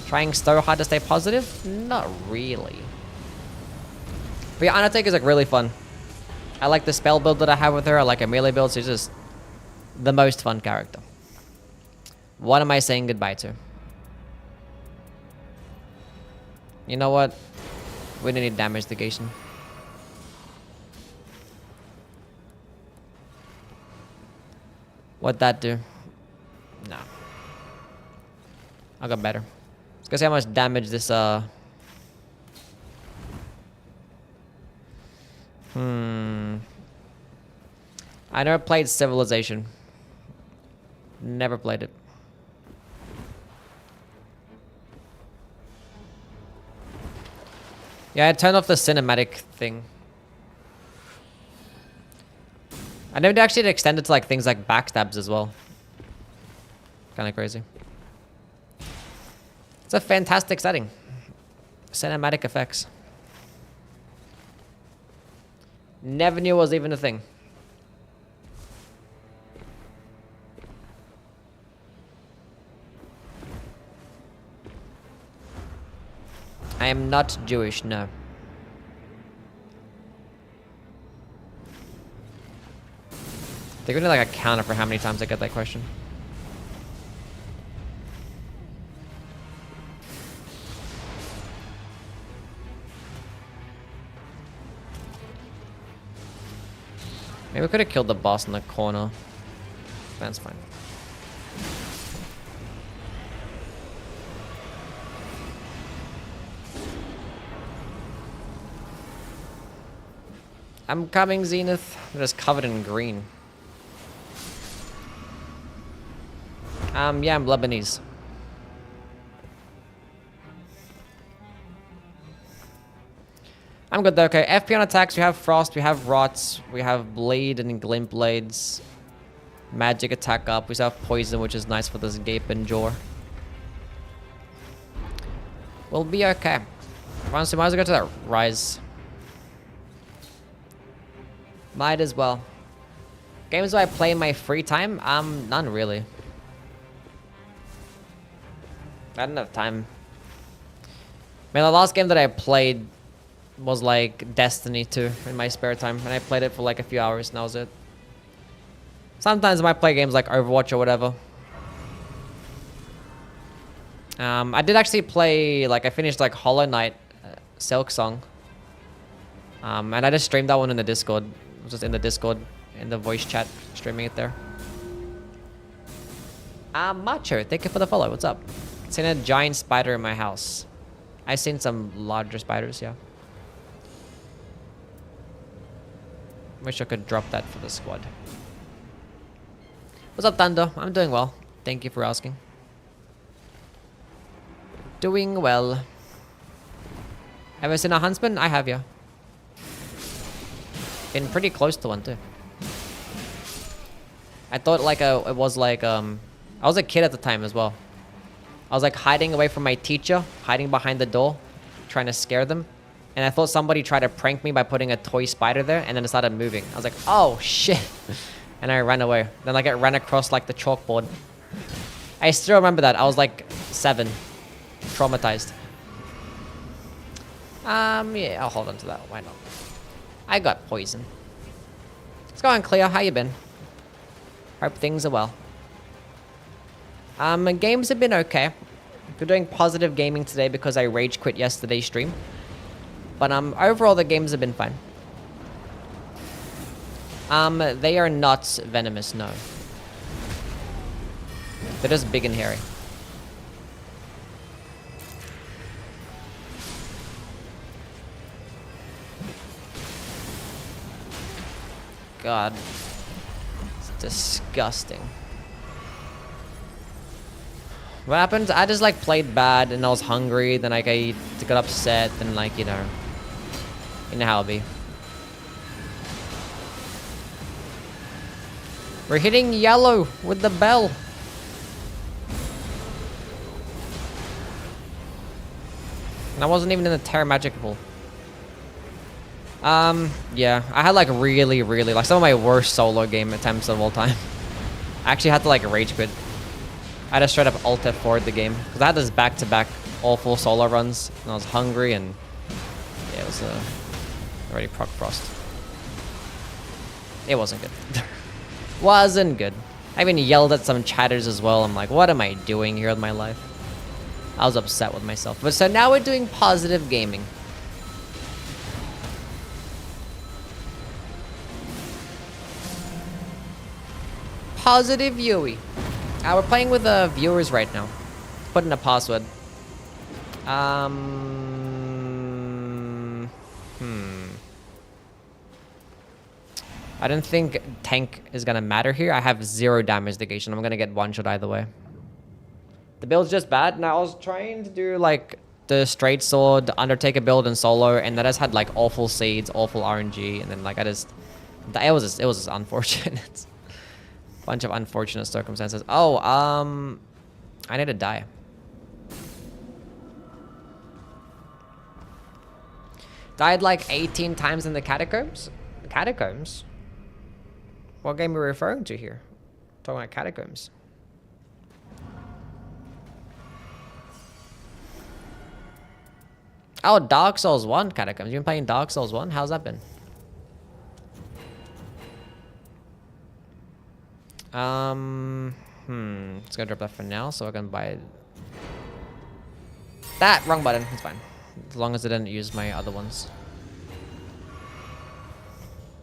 Trying so hard to stay positive? Not really. But yeah, Undertaker is like really fun. I like the spell build that I have with her. I like her melee build. She's just the most fun character. What am I saying goodbye to? You know what? We don't need damage negation. What'd that do? No. I got better. Let's go see how much damage this I never played Civilization. Never played it. Yeah, I turned off the cinematic thing. I never actually extended to like things like backstabs as well. Kind of crazy. It's a fantastic setting. Cinematic effects. Never knew it was even a thing. I am not Jewish, no. They're gonna like a counter for how many times I get that question. Maybe we could have killed the boss in the corner. That's fine. I'm coming, Zenith. I'm just covered in green. Yeah, I'm Lebanese. I'm good though. Okay, FP on attacks. We have Frost, we have Rots, we have Blade and Glint Blades. Magic attack up. We still have Poison, which is nice for this Gape and Jaw. We'll be okay. Honestly, might as well go to that Rise. Might as well. Games do I play in my free time? None really. I don't have time. Man, the last game that I played was like Destiny 2 in my spare time, and I played it for like a few hours, and that was it. Sometimes I might play games like Overwatch or whatever. I did actually play, like, I finished like Hollow Knight, Silk Song. And I just streamed that one in the Discord. I was just in the Discord, in the voice chat, streaming it there. Macho, thank you for the follow. What's up? Seen a giant spider in my house. I've seen some larger spiders, yeah. Wish I could drop that for the squad. What's up, Tando? I'm doing well. Thank you for asking. Doing well. Have you seen a huntsman? I have, yeah. Been pretty close to one, too. I thought like it was like I was a kid at the time as well. I was like hiding away from my teacher, hiding behind the door, trying to scare them. And I thought somebody tried to prank me by putting a toy spider there, and then it started moving. I was like, oh shit. And I ran away. Then like I ran across like the chalkboard. I still remember that. I was like 7. Traumatized. Yeah, I'll hold on to that. Why not? I got poison. It's going clear. How you been? Hope things are well. Games have been okay. We're doing positive gaming today because I rage quit yesterday's stream. But overall the games have been fine. They are not venomous, no. They're just big and hairy. God. It's disgusting. What happened? I just like played bad and I was hungry, then like I got upset and like, you know how it be. We're hitting yellow with the bell. And I wasn't even in the Terra Magic pool. Yeah, I had like really like some of my worst solo game attempts of all time. I actually had to like rage quit. I just straight up alt F4'd the game because I had this back-to-back awful solo runs and I was hungry and yeah, it was already proc frost. It wasn't good. Wasn't good. I even yelled at some chatters as well. I'm like, what am I doing here with my life? I was upset with myself. But so now we're doing positive gaming. Positive Youwy. We're playing with the viewers right now. Put in a password. I don't think tank is gonna matter here. I have 0 damage negation. I'm gonna get one shot either way. The build's just bad. Now I was trying to do like the straight sword, Undertaker build in solo, and that just had like awful seeds, awful RNG, and then like it was just unfortunate. Bunch of unfortunate circumstances. Oh, I need to die. Died like 18 times in the catacombs? Catacombs? What game are we referring to here? Talking about catacombs. Oh, Dark Souls 1 catacombs. You been playing Dark Souls 1? How's that been? It's gonna drop that for now, so I can buy that. Wrong button. It's fine, as long as I didn't use my other ones.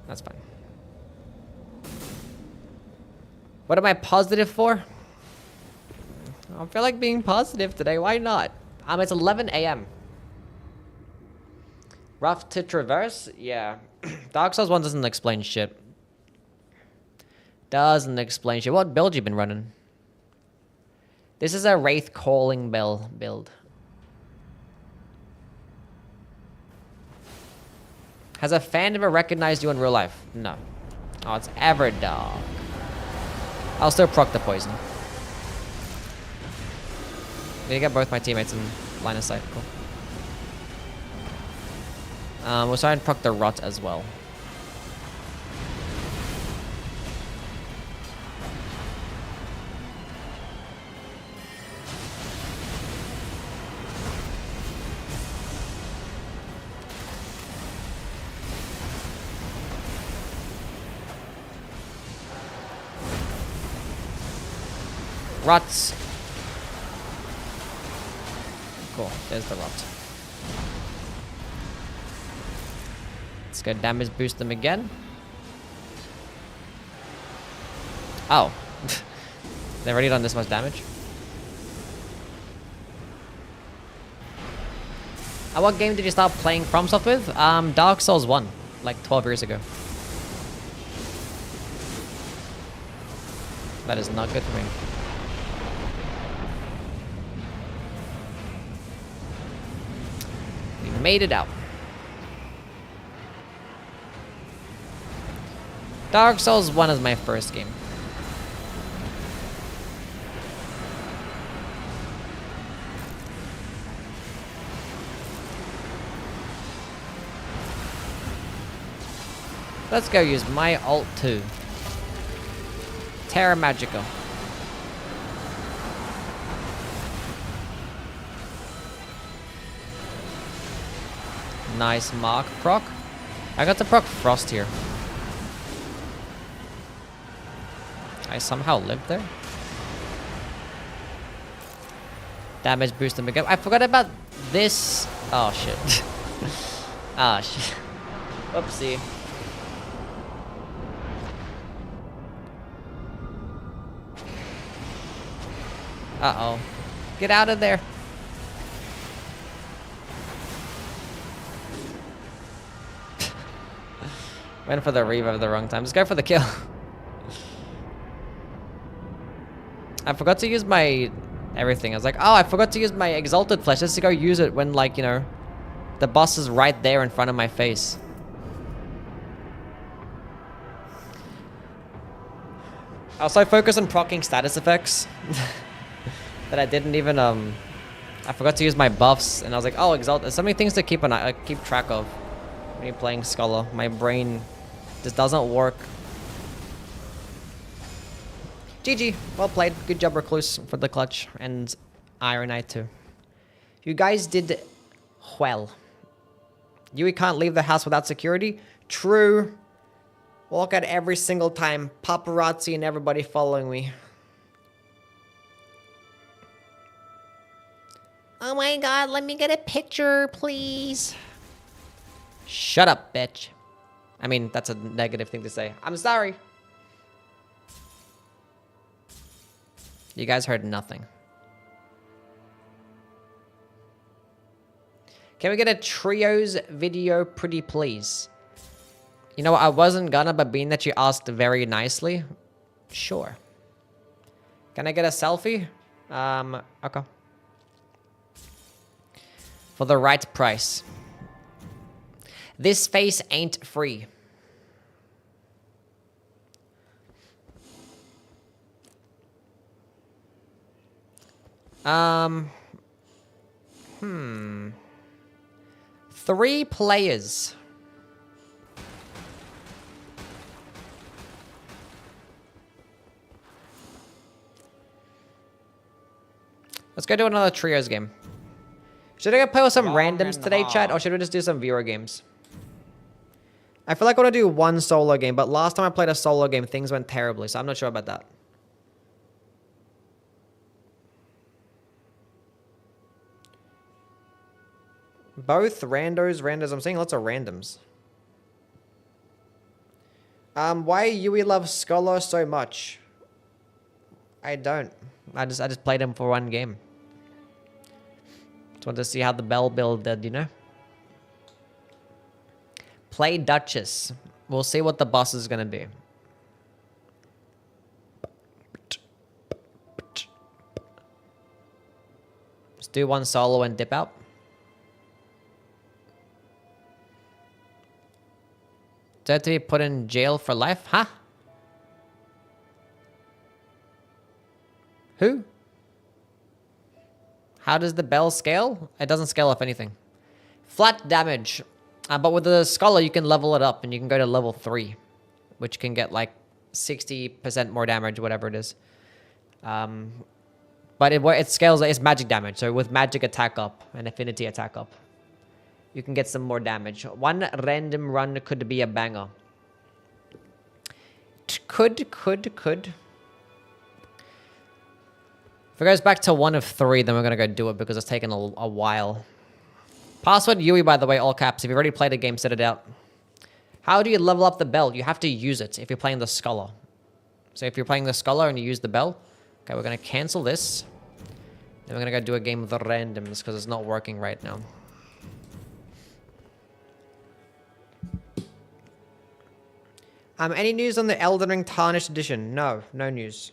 That's fine. What am I positive for? I feel like being positive today. Why not? It's 11 a.m. Rough to traverse? Yeah. Dark Souls 1 doesn't explain shit. Doesn't explain shit. What build you been running? This is a Wraith Calling Bell build. Has a fan ever recognized you in real life? No. Oh, it's Everdog. I'll still proc the poison. Did I get both my teammates in line of sight? Cool. We'll try and proc the rot as well. Rots. Cool, there's the rot. Let's go damage boost them again. Oh. They've already done this much damage. What game did you start playing FromSoft with? Dark Souls 1, like 12 years ago. That is not good for me. We made it out. Dark Souls 1 is my first game. Let's go use my alt 2. Terra Magica. Nice mark proc. I got to proc Frost here. I somehow lived there. Damage boost and again. I forgot about this. Oh shit. Ah shit. Oopsie. Uh-oh. Get out of there. Went for the revive at the wrong time. Let's go for the kill. I forgot to use my everything. I was like, oh, I forgot to use my exalted flesh. Let's go use it when, like, you know, the boss is right there in front of my face. I was so focused on proccing status effects that I didn't even I forgot to use my buffs, and I was like, oh, exalt. There's so many things to keep track of when you're playing Scholar. My brain just doesn't work. GG, well played. Good job, Recluse, for the clutch, and Iron Knight too. You guys did well. Youwy can't leave the house without security. True. Walk out every single time. Paparazzi and everybody following me. Oh my god, let me get a picture, please. Shut up, bitch. I mean, that's a negative thing to say. I'm sorry. You guys heard nothing. Can we get a trios video, pretty please? You know what, I wasn't gonna, but being that you asked very nicely, sure. Can I get a selfie? Okay. For the right price. This face ain't free. Three players. Let's go do another trios game. Should I go play with some randoms today, chat, or should we just do some viewer games? I feel like I want to do one solo game, but last time I played a solo game, things went terribly, so I'm not sure about that. Both randos. I'm seeing lots of randoms. Why Youwy loves Scholar so much? I don't. I just played him for one game. Just wanted to see how the bell build did, you know? Play Duchess. We'll see what the boss is gonna be. Just do one solo and dip out. Do I have to be put in jail for life? Huh? Who? How does the bell scale? It doesn't scale off anything. Flat damage. But with the Scholar, you can level it up, and you can go to level 3, which can get like 60% more damage, whatever it is. But it scales, it's magic damage. So with magic attack up and affinity attack up, you can get some more damage. One random run could be a banger. Could. If it goes back to 1 of 3, then we're going to go do it because it's taken a while. Password Youwy, by the way, all caps. If you've already played a game, set it out. How do you level up the bell? You have to use it if you're playing the Scholar. So if you're playing the Scholar and you use the bell, okay, we're going to cancel this. Then we're going to go do a game with the randoms because it's not working right now. Any news on the Elden Ring Tarnished Edition? No, no news.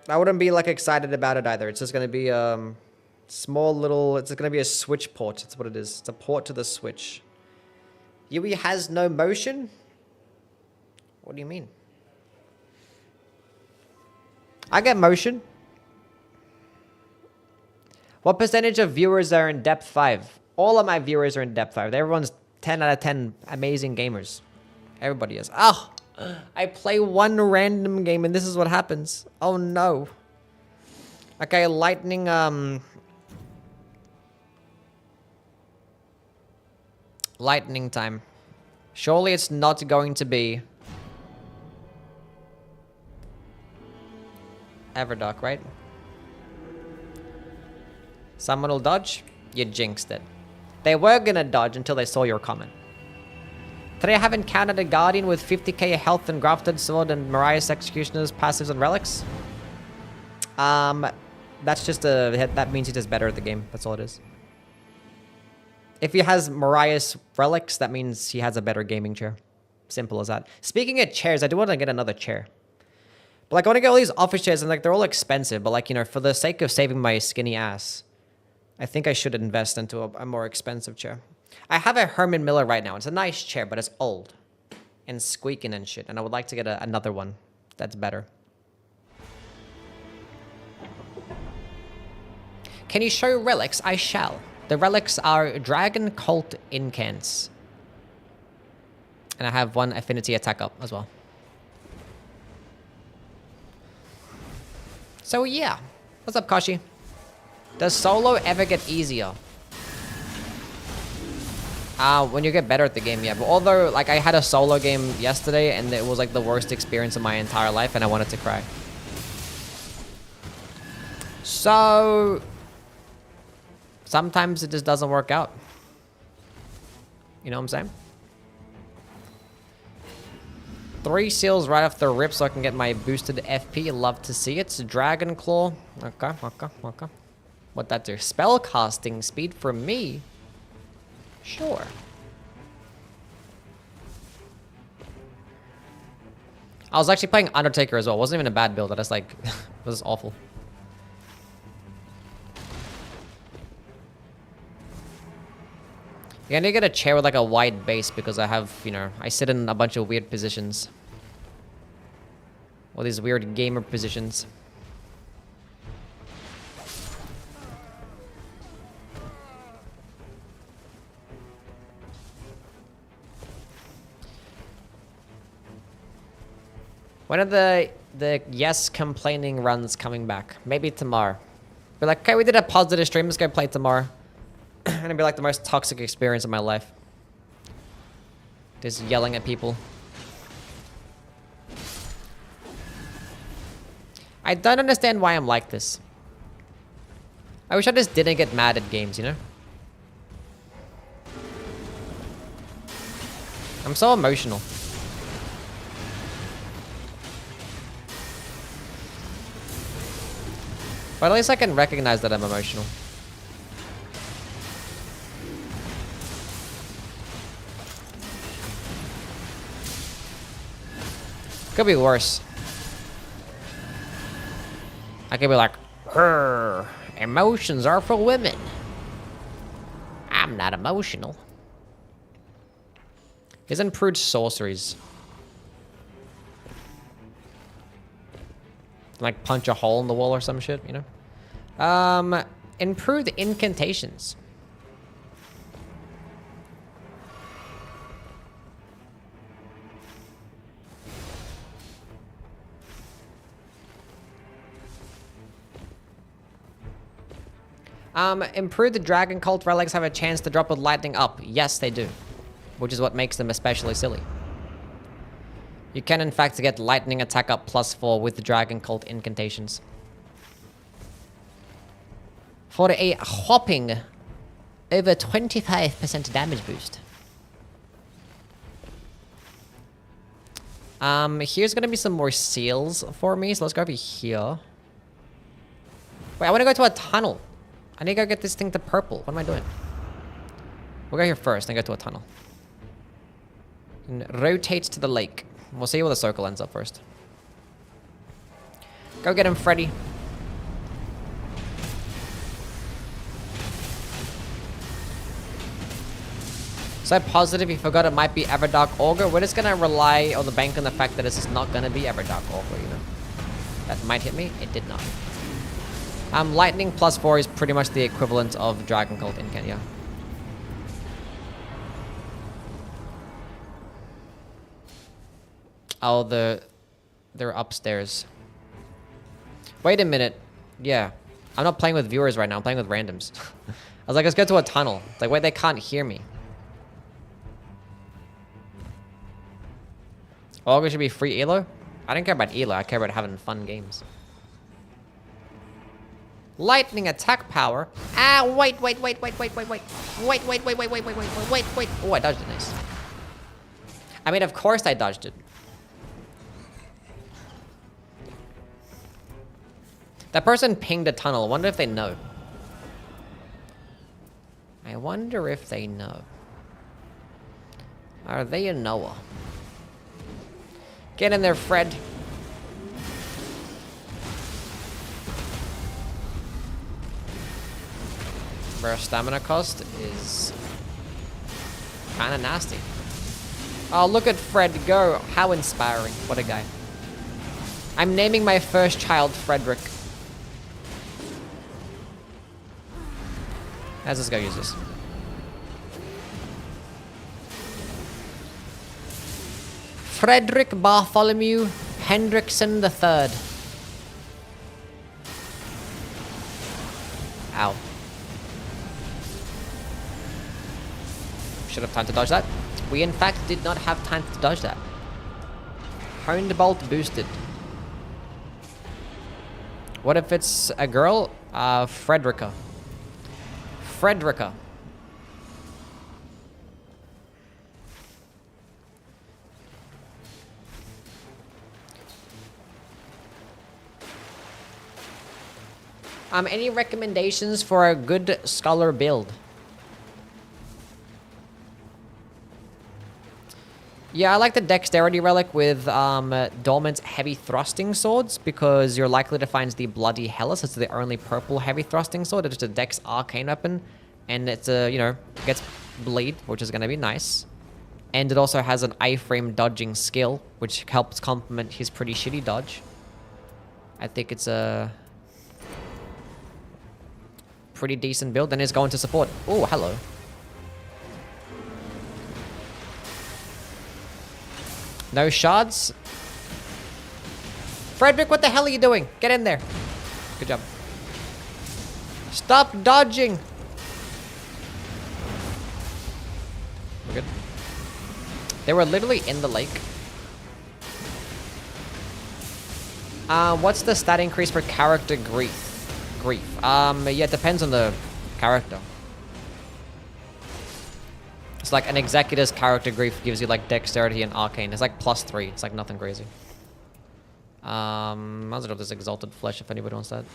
I wouldn't be like excited about it either. It's just gonna be small little. It's gonna be a Switch port. That's what it is. It's a port to the Switch. Youwy has no motion. What do you mean? I get motion. What percentage of viewers are in depth 5? All of my viewers are in depth 5. Everyone's 10 out of 10 amazing gamers. Everybody is. Oh, I play one random game and this is what happens. Oh no. Okay, lightning time. Surely it's not going to be Everdark, right? Someone will dodge. You jinxed it. They were gonna dodge until they saw your comment. Today I have encountered a guardian with 50k health and grafted sword and Mariah's executioner's passives and relics. That's just that means he does better at the game. That's all it is. If he has Mariah's relics, that means he has a better gaming chair. Simple as that. Speaking of chairs, I do want to get another chair. But like I want to get all these office chairs and like they're all expensive, but like, you know, for the sake of saving my skinny ass, I think I should invest into a more expensive chair. I have a Herman Miller right now. It's a nice chair, but it's old and squeaking and shit. And I would like to get another one that's better. Can you show relics? I shall. The relics are Dragon Cult Incants. And I have one affinity attack up as well. So yeah. What's up, Kashi? Does solo ever get easier? When you get better at the game, yeah. But although, like, I had a solo game yesterday and it was like the worst experience of my entire life and I wanted to cry. So sometimes it just doesn't work out. You know what I'm saying? 3 seals right off the rip so I can get my boosted FP. Love to see it. Dragon Claw. Okay. What that do? Spell casting speed for me? Sure. I was actually playing Undertaker as well. It wasn't even a bad build. I just like, it was awful. Yeah, I need to get a chair with like a wide base because I have, you know, I sit in a bunch of weird positions. All these weird gamer positions. When are the yes complaining runs coming back? Maybe tomorrow. Be like, okay, we did a positive stream. Let's go play tomorrow. And it'd be like the most toxic experience of my life. Just yelling at people. I don't understand why I'm like this. I wish I just didn't get mad at games, you know? I'm so emotional. But at least I can recognize that I'm emotional. Could be worse. I could be like, emotions are for women. I'm not emotional. Isn't prude sorceries? Like punch a hole in the wall or some shit, you know? Improved incantations. Improve the Dragon Cult relics have a chance to drop with lightning up. Yes, they do. Which is what makes them especially silly. You can in fact get lightning attack up +4 with the Dragon Cult incantations. For a whopping over 25% damage boost. Here's gonna be some more seals for me, so let's go over here. Wait, I wanna go to a tunnel. I need to go get this thing to purple. What am I doing? We'll go here first and go to a tunnel. And rotate to the lake. We'll see where the circle ends up first. Go get him, Freddy. So positive, you forgot it might be Everdark Augur. We're just gonna rely on the bank on the fact that this is not gonna be Everdark Augur, you know. That might hit me. It did not. Lightning +4 is pretty much the equivalent of Dragon Cult in Kenya. Oh, they're upstairs. Wait a minute. Yeah. I'm not playing with viewers right now. I'm playing with randoms. I was like, let's go to a tunnel. It's like, wait, they can't hear me. Augur should be free elo? I don't care about elo. I care about having fun games. Lightning attack power. Ah, wait. Oh, I dodged it. Nice. I mean, of course I dodged it. That person pinged a tunnel. I wonder if they know. I wonder if they know. Are they a knower? Get in there, Fred. Their stamina cost is kind of nasty. Oh, look at Fred go. How inspiring. What a guy. I'm naming my first child Frederick. How's this guy use this? Frederick Bartholomew Hendrickson III. Ow. Should have time to dodge that. We in fact did not have time to dodge that. Honed bolt boosted. What if it's a girl? Frederica. Frederica. Any recommendations for a good scholar build? Yeah, I like the dexterity relic with Dormant's heavy thrusting swords because you're likely to find the Bloody Hellas. It's the only purple heavy thrusting sword. It's a dex arcane weapon, and it's a, you know, gets bleed, which is going to be nice. And it also has an iframe dodging skill, which helps complement his pretty shitty dodge. I think it's a pretty decent build, and it's going to support. Oh, hello. No shards. Frederick, what the hell are you doing? Get in there. Good job. Stop dodging. We're good. They were literally in the lake. What's the stat increase for character grief? Yeah, it depends on the character. It's like an executive's character grief gives you like dexterity and arcane. It's like +3. It's like nothing crazy. Might as well this exalted flesh if anybody wants that.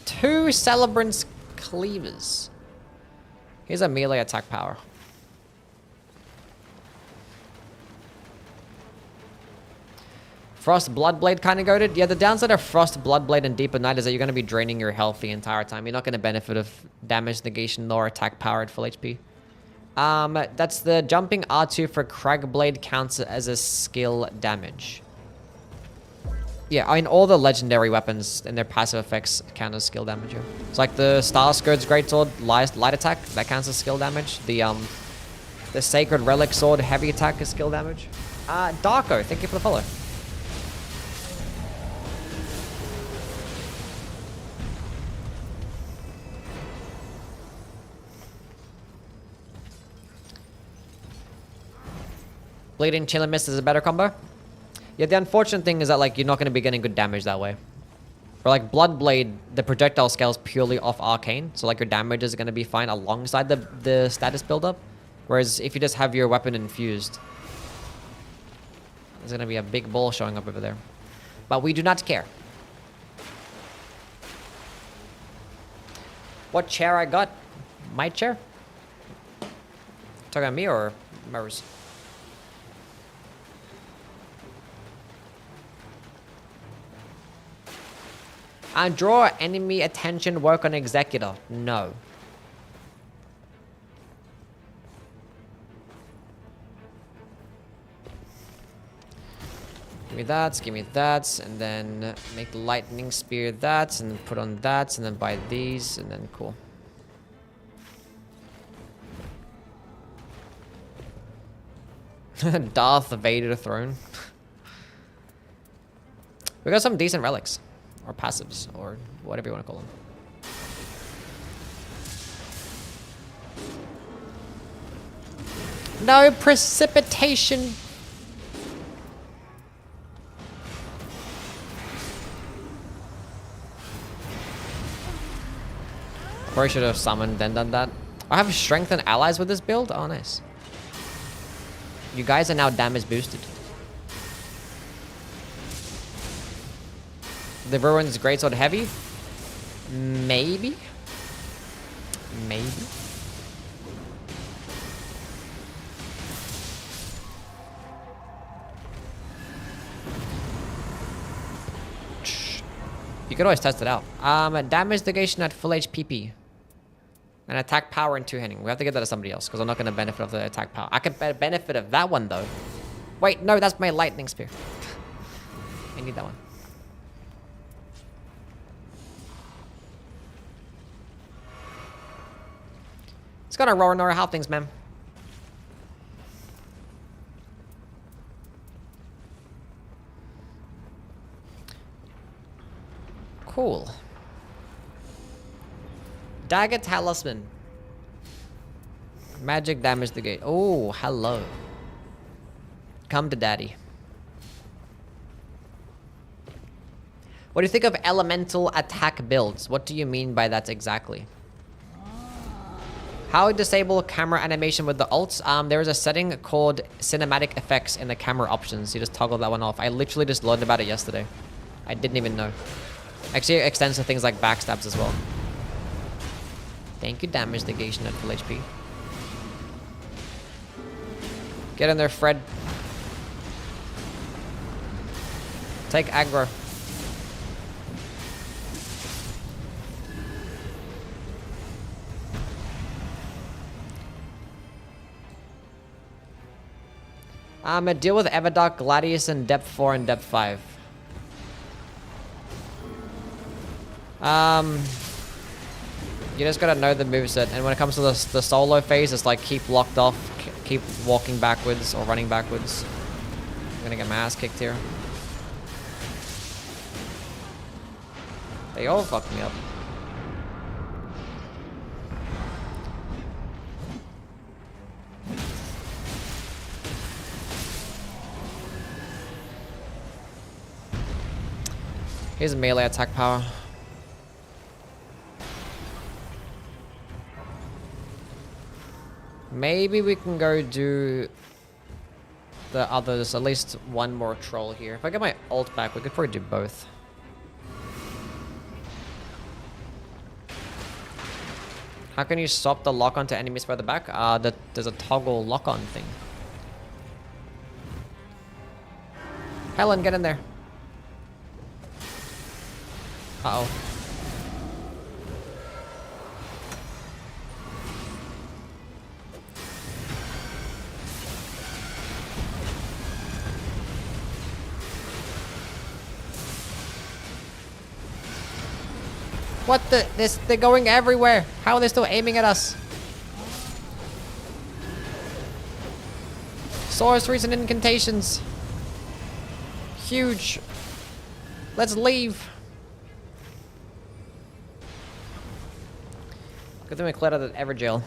2 celebrants cleavers. Here's a melee attack power. Frost Bloodblade kind of goated. Yeah, the downside of Frost Bloodblade and Deeper Night is that you're going to be draining your health the entire time. You're not going to benefit of damage negation nor attack power at full HP. That's the jumping R2 for Cragblade counts as a skill damage. Yeah, I mean, all the legendary weapons and their passive effects count as skill damage. Yeah. It's like the Star Scourge Greatsword light attack, that counts as skill damage. The Sacred Relic Sword heavy attack is skill damage. Darko, thank you for the follow. Bleeding Chill and Mist is a better combo. Yeah, the unfortunate thing is that like you're not going to be getting good damage that way. For like Bloodblade, the projectile scales purely off arcane, so like your damage is going to be fine alongside the status buildup. Whereas if you just have your weapon infused, there's going to be a big bull showing up over there. But we do not care. What chair I got? My chair? Talking about me or Murs? Draw enemy attention, work on executor. No. Give me that, and then make the lightning spear that, and then put on that, and then buy these, and then cool. Darth Vader throne. We got some decent relics, or passives, or whatever you want to call them. No precipitation. Probably should have summoned then done that. I have strengthened allies with this build. Oh, nice. You guys are now damage boosted. The Ruins Greatsword heavy? Maybe. Maybe. You could always test it out. Damage negation at full HPP. And attack power and two-handing. We have to get that to somebody else because I'm not going to benefit of the attack power. I can benefit of that one though. Wait, no, that's my lightning spear. I need that one. It's gonna roar and how things, man. Cool. Dagger Talisman. Magic damage the gate. Oh, hello. Come to daddy. What do you think of elemental attack builds? What do you mean by that exactly? How to disable camera animation with the ults? There is a setting called cinematic effects in the camera options. You just toggle that one off. I literally just learned about it yesterday. I didn't even know. Actually, it extends to things like backstabs as well. Thank you, damage negation at full HP. Get in there, Fred. Take aggro. Deal with Everdark, Gladius, and Depth 4 and Depth 5. You just gotta know the moveset, and when it comes to the solo phase, it's like keep locked off, keep walking backwards or running backwards. I'm gonna get my ass kicked here. They all fucked me up. Here's melee attack power. Maybe we can go do the others, at least one more troll here. If I get my ult back, we could probably do both. How can you stop the lock onto enemies further back? There's a toggle lock-on thing. Helen, get in there. Uh-oh. What the? They're going everywhere. How are they still aiming at us? Sorceries and incantations. Huge. Let's leave. Good thing we cleared out that ever jail.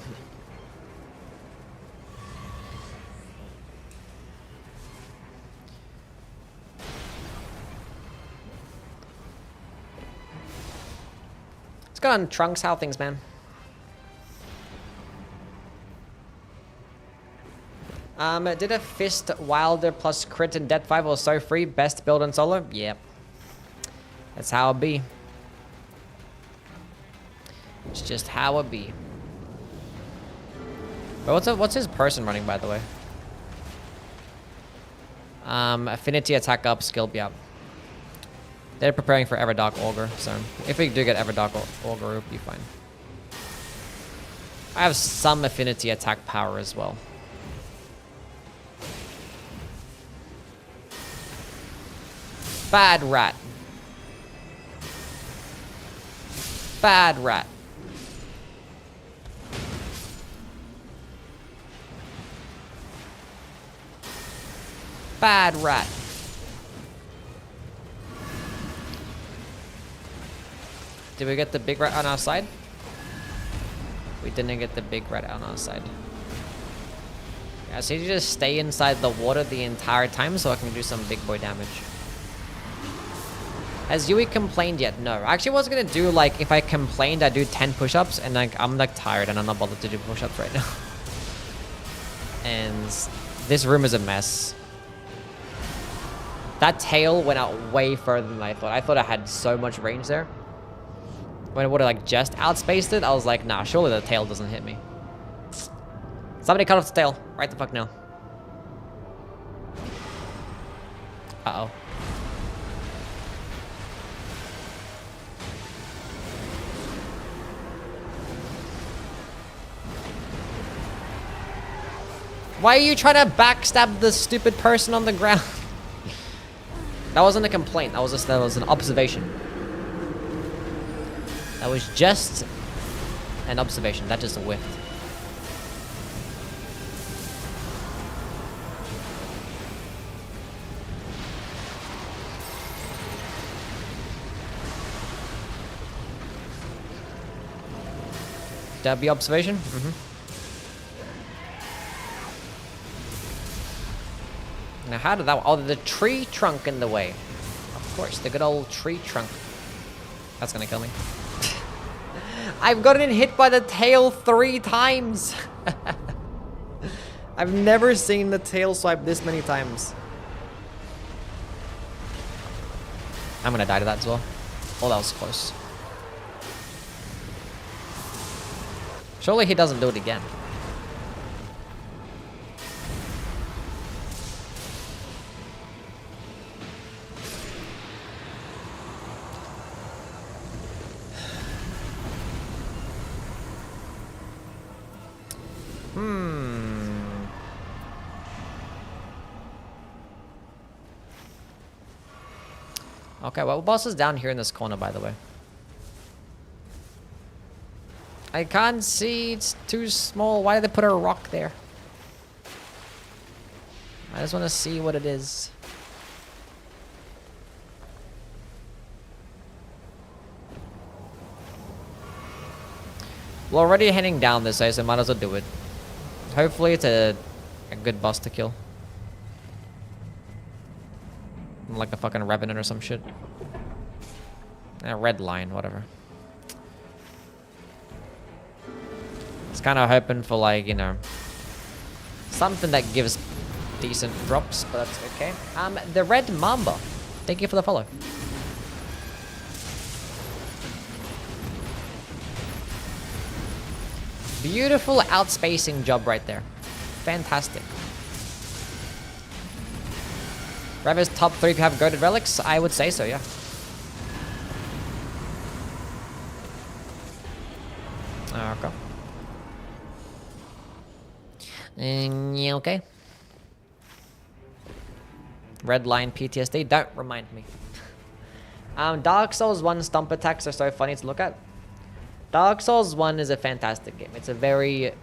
Let's go on Trunks. How things, man? Did a Fist Wilder plus crit and Death 5 was so free? Best build on solo? Yep. That's how it be. It's just how it be. But what's his person running, by the way? Affinity attack up, skill be up. They're preparing for Everdark Augur, so if we do get Everdark Augur, it'll be fine. I have some affinity attack power as well. Bad rat. Bad rat. Bad rat. Did we get the big rat on our side? We didn't get the big rat on our side. Yeah, so you just stay inside the water the entire time so I can do some big boy damage. Has Youwy complained yet? No. I actually was gonna do, like, if I complained, I'd do 10 push-ups, and like I'm like tired and I'm not bothered to do push-ups right now. And this room is a mess. That tail went out way further than I thought. I thought I had so much range there. When it would have like just outspaced it, I was like, nah, surely the tail doesn't hit me. Somebody cut off the tail. Right the fuck now. Uh-oh. Why are you trying to backstab the stupid person on the ground? That wasn't a complaint. That was an observation. That was just an observation. That just whiffed. That be observation? Mm-hmm. Now how did that... Oh, the tree trunk in the way. Of course, the good old tree trunk. That's gonna kill me. I've gotten hit by the tail 3 times. I've never seen the tail swipe this many times. I'm gonna die to that as well. Oh, that was close. Surely he doesn't do it again. Okay, well, boss is down here in this corner, by the way. I can't see. It's too small. Why did they put a rock there? I just want to see what it is. We're already heading down this way, so might as well do it. Hopefully it's a good boss to kill. Like a fucking revenant or some shit. A red line, whatever. It's kind of hoping for, like, you know, something that gives decent drops, but that's okay. The red mamba. Thank you for the follow. Beautiful outspacing job right there. Fantastic. Reva's top 3 if you have goated relics? I would say so, yeah. Okay. Yeah, okay. Red line PTSD, don't remind me. Dark Souls 1 stomp attacks are so funny to look at. Dark Souls 1 is a fantastic game. It's a very,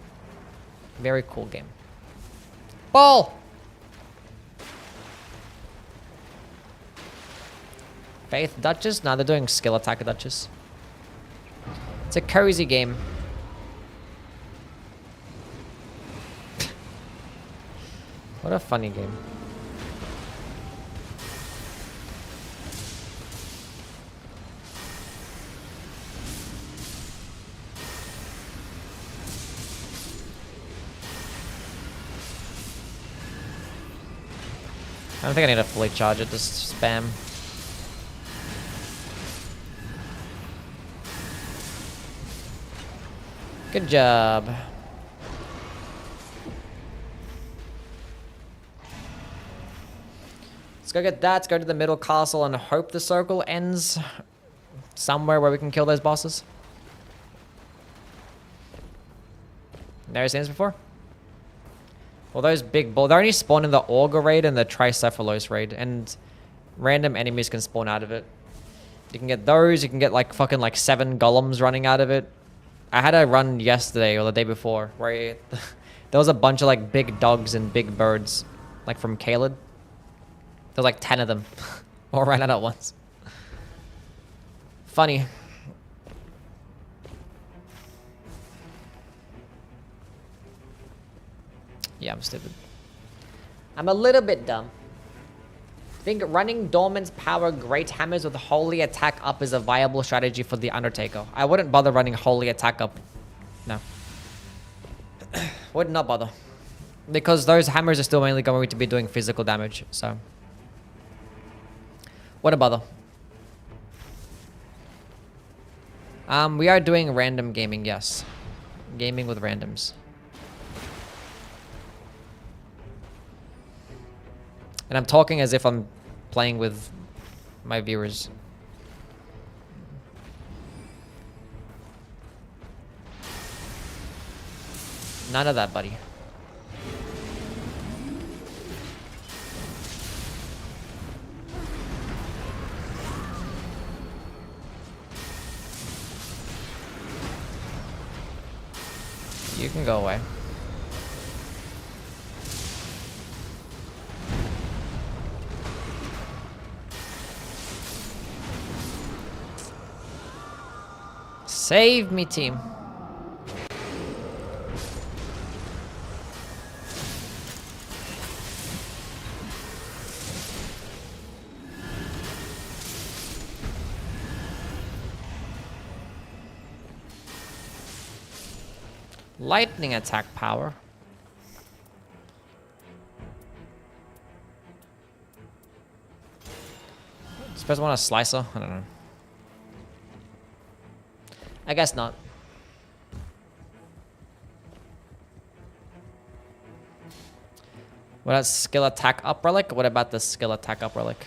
very cool game. Ball! Faith Duchess? No, they're doing skill attack Duchess. It's a cozy game. What a funny game. I don't think I need to fully charge it, just spam. Good job. Let's go get that. Let's go to the middle castle and hope the circle ends somewhere where we can kill those bosses. Never seen this before? Well, those big balls, they're only spawn in the Augur raid and the Tricephalos raid, and random enemies can spawn out of it. You can get those, you can get like fucking like 7 golems running out of it. I had a run yesterday or the day before where there was a bunch of like big dogs and big birds, like from Caelid. There was like 10 of them, all ran out at once. Funny. Yeah, I'm stupid. I'm a little bit dumb. Think running Dormant's power great hammers with holy attack up is a viable strategy for the Undertaker. I wouldn't bother running holy attack up. No. Would not bother. Because those hammers are still mainly going to be doing physical damage, so. Wouldn't bother. We are doing random gaming, yes. Gaming with randoms. And I'm talking as if I'm playing with my viewers. None of that, buddy. You can go away. Save me, team. Lightning attack power. Suppose I want a slicer? I don't know. I guess not. What about skill attack up relic? What about the skill attack up relic?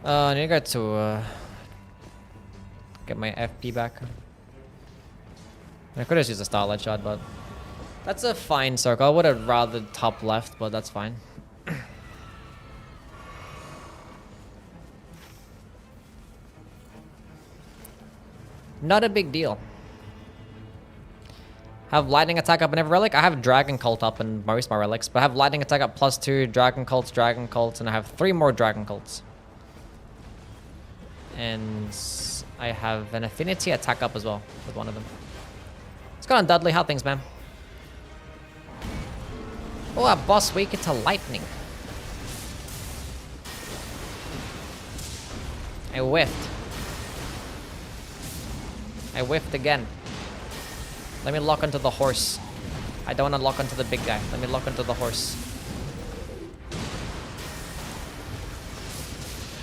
I need to go to get my FP back. I could have used a starlight shot, but that's a fine circle. I would have rather top left, but that's fine. Not a big deal. Have lightning attack up in every relic? I have dragon cult up in most of my relics, but I have lightning attack up +2, dragon cults, and I have 3 more dragon cults. And I have an affinity attack up as well with one of them. Let's go on, Dudley. How things, man? Oh, our boss weak to lightning. I whiffed. I whiffed again. Let me lock onto the horse. I don't want to lock onto the big guy. Let me lock onto the horse.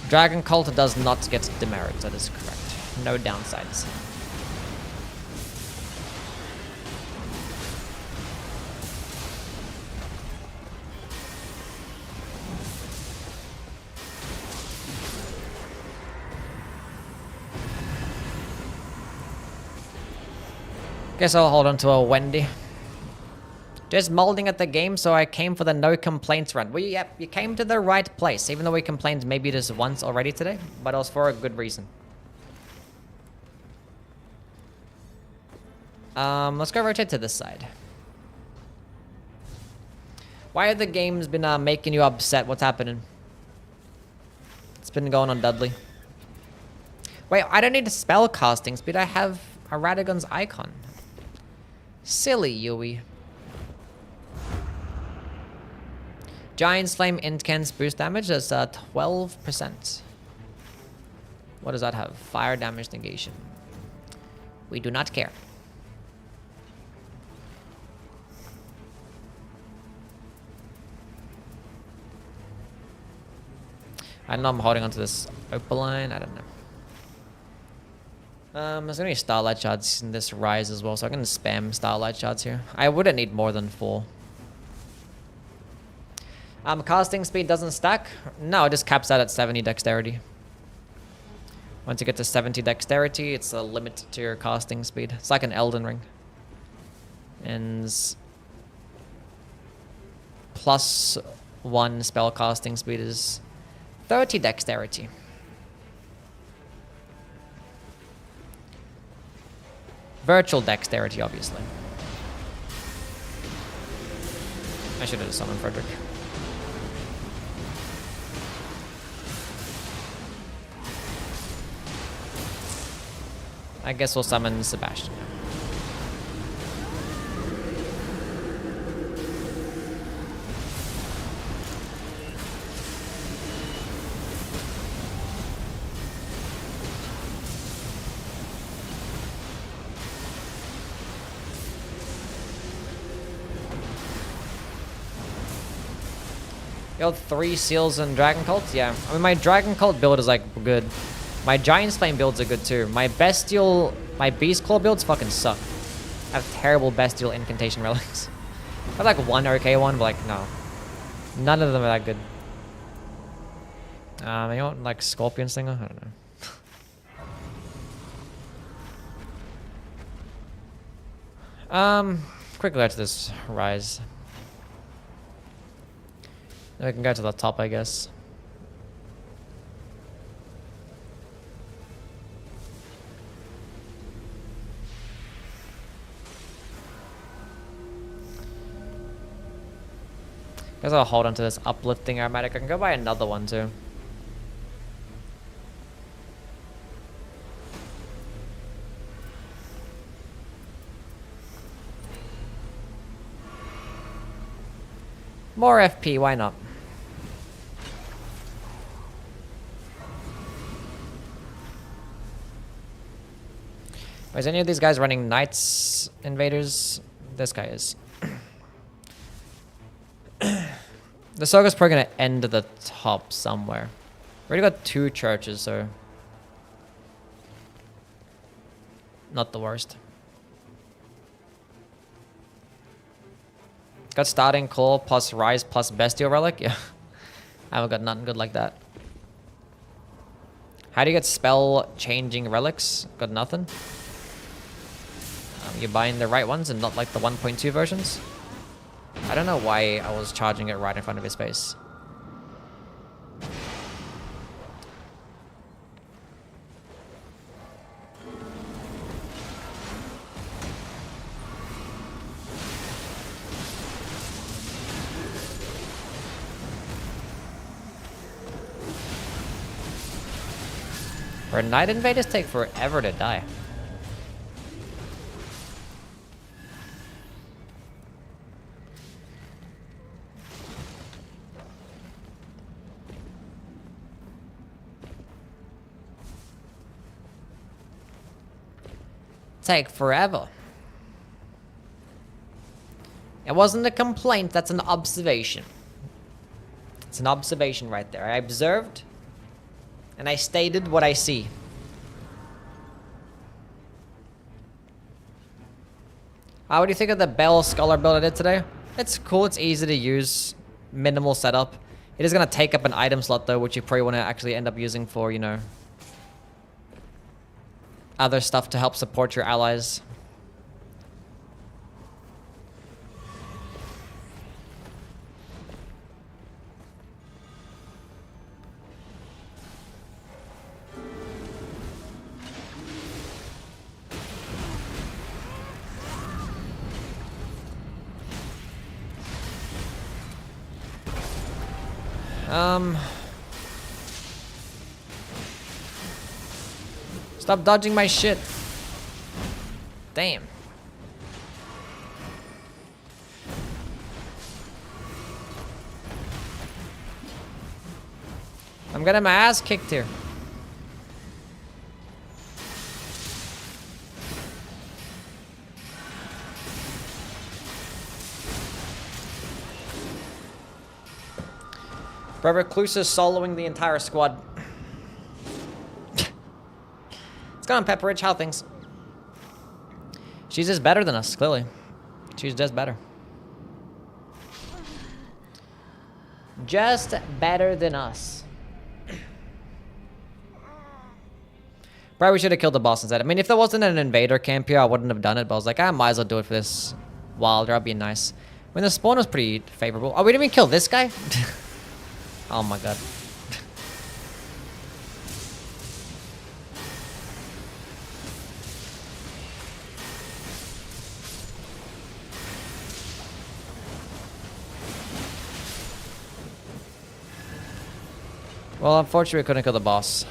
Dragon Cult does not get demerits, that is correct. No downsides. Guess I'll hold on to a Wendy. Just molding at the game, so I came for the no complaints run. Well, yep, you came to the right place, even though we complained maybe just once already today, but it was for a good reason. Let's go rotate to this side. Why have the games been making you upset? What's happening? It's been going on, Dudley. Wait, I don't need a spell casting speed. I have a Radagon's icon. Silly Youwy. Giant's Flame intense boost damage. That's 12%. What does that have? Fire damage negation. We do not care. I don't know. I'm holding onto this opaline. I don't know. There's gonna be starlight shards in this rise as well, so I'm gonna spam starlight shards here. I wouldn't need more than 4. Casting speed doesn't stack? No, it just caps out at 70 dexterity. Once you get to 70 dexterity, it's a limit to your casting speed. It's like an Elden ring. And +1 spell casting speed is 30 dexterity. Virtual dexterity, obviously. I should have summoned Frederick. I guess we'll summon Sebastian. You got 3 seals and Dragon Cult? Yeah. I mean, my Dragon Cult build is, like, good. My Giant's Flame builds are good, too. My Bestial... My Beast Claw builds fucking suck. I have terrible Bestial Incantation Relics. I have, like, one okay one, but, like, no. None of them are that good. You want, like, Scorpion Stinger? I don't know. Quickly go to this Rise. Then we can go to the top, I guess. Guess I'll hold on to this uplifting aromatic. I can go buy another one too. More FP, why not? Is any of these guys running Knights Invaders? This guy is. The Soga's probably gonna end at the top somewhere. We already got 2 churches, so not the worst. Got Starting Claw plus Rise plus Bestial Relic. Yeah, I haven't got nothing good like that. How do you get spell changing relics? Got nothing. You're buying the right ones and not like the 1.2 versions. I don't know why I was charging it right in front of his face. For Night Invaders take forever to die. Take forever. It wasn't a complaint, that's an observation. It's an observation right there. I observed, and I stated what I see. What do you think of the Bell Scholar build I did today? It's cool, it's easy to use, minimal setup. It is going to take up an item slot though, which you probably want to actually end up using for, you know, other stuff to help support your allies. Stop dodging my shit. Damn. I'm getting my ass kicked here. Bro, Recluse is soloing the entire squad. What's going on, Pepper Rich? How things? She's just better than us, clearly. She's just better. Just better than us. Probably we should have killed the boss instead. I mean, if there wasn't an invader camp here, I wouldn't have done it. But I was like, I might as well do it for this wilder. That'd be nice. I mean, the spawn was pretty favorable. Oh, we didn't even kill this guy? Oh my god. Well, unfortunately, we couldn't kill the boss.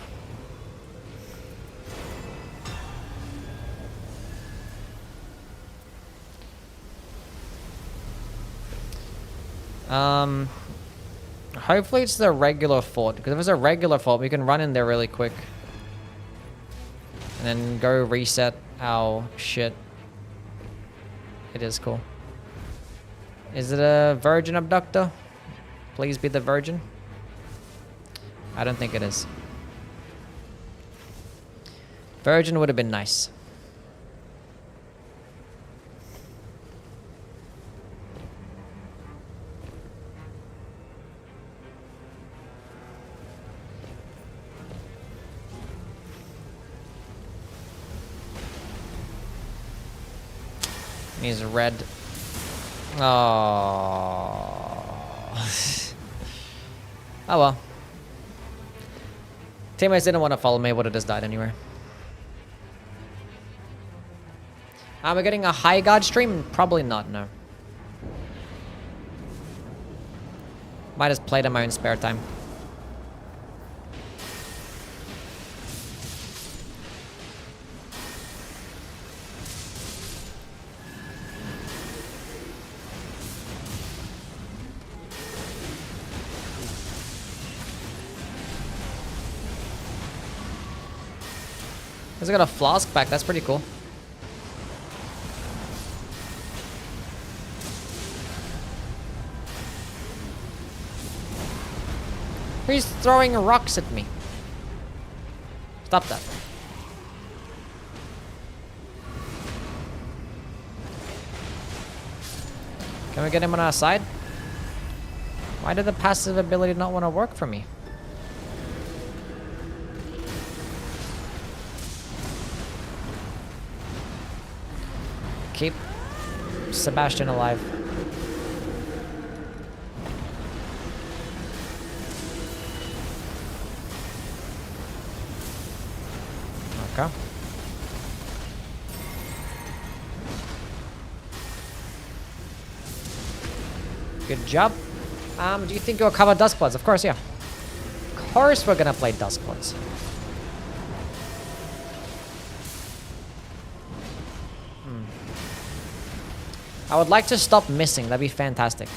Hopefully it's the regular fort, because if it's a regular fort, we can run in there really quick. And then go reset our shit. It is cool. Is it a virgin abductor? Please be the virgin. I don't think it is. Virgin would have been nice. He's red. Oh. Oh well. Teammates didn't want to follow me, would have just died anyway. Am I getting a high guard stream? Probably not, no. Might just play it in my own spare time. He's got a flask back, that's pretty cool. He's throwing rocks at me. Stop that. Can we get him on our side? Why did the passive ability not want to work for me? Keep Sebastian alive. Okay. Good job. Do you think you'll cover Duskbloods? Of course, yeah. Of course we're gonna play Duskbloods. I would like to stop missing. That'd be fantastic.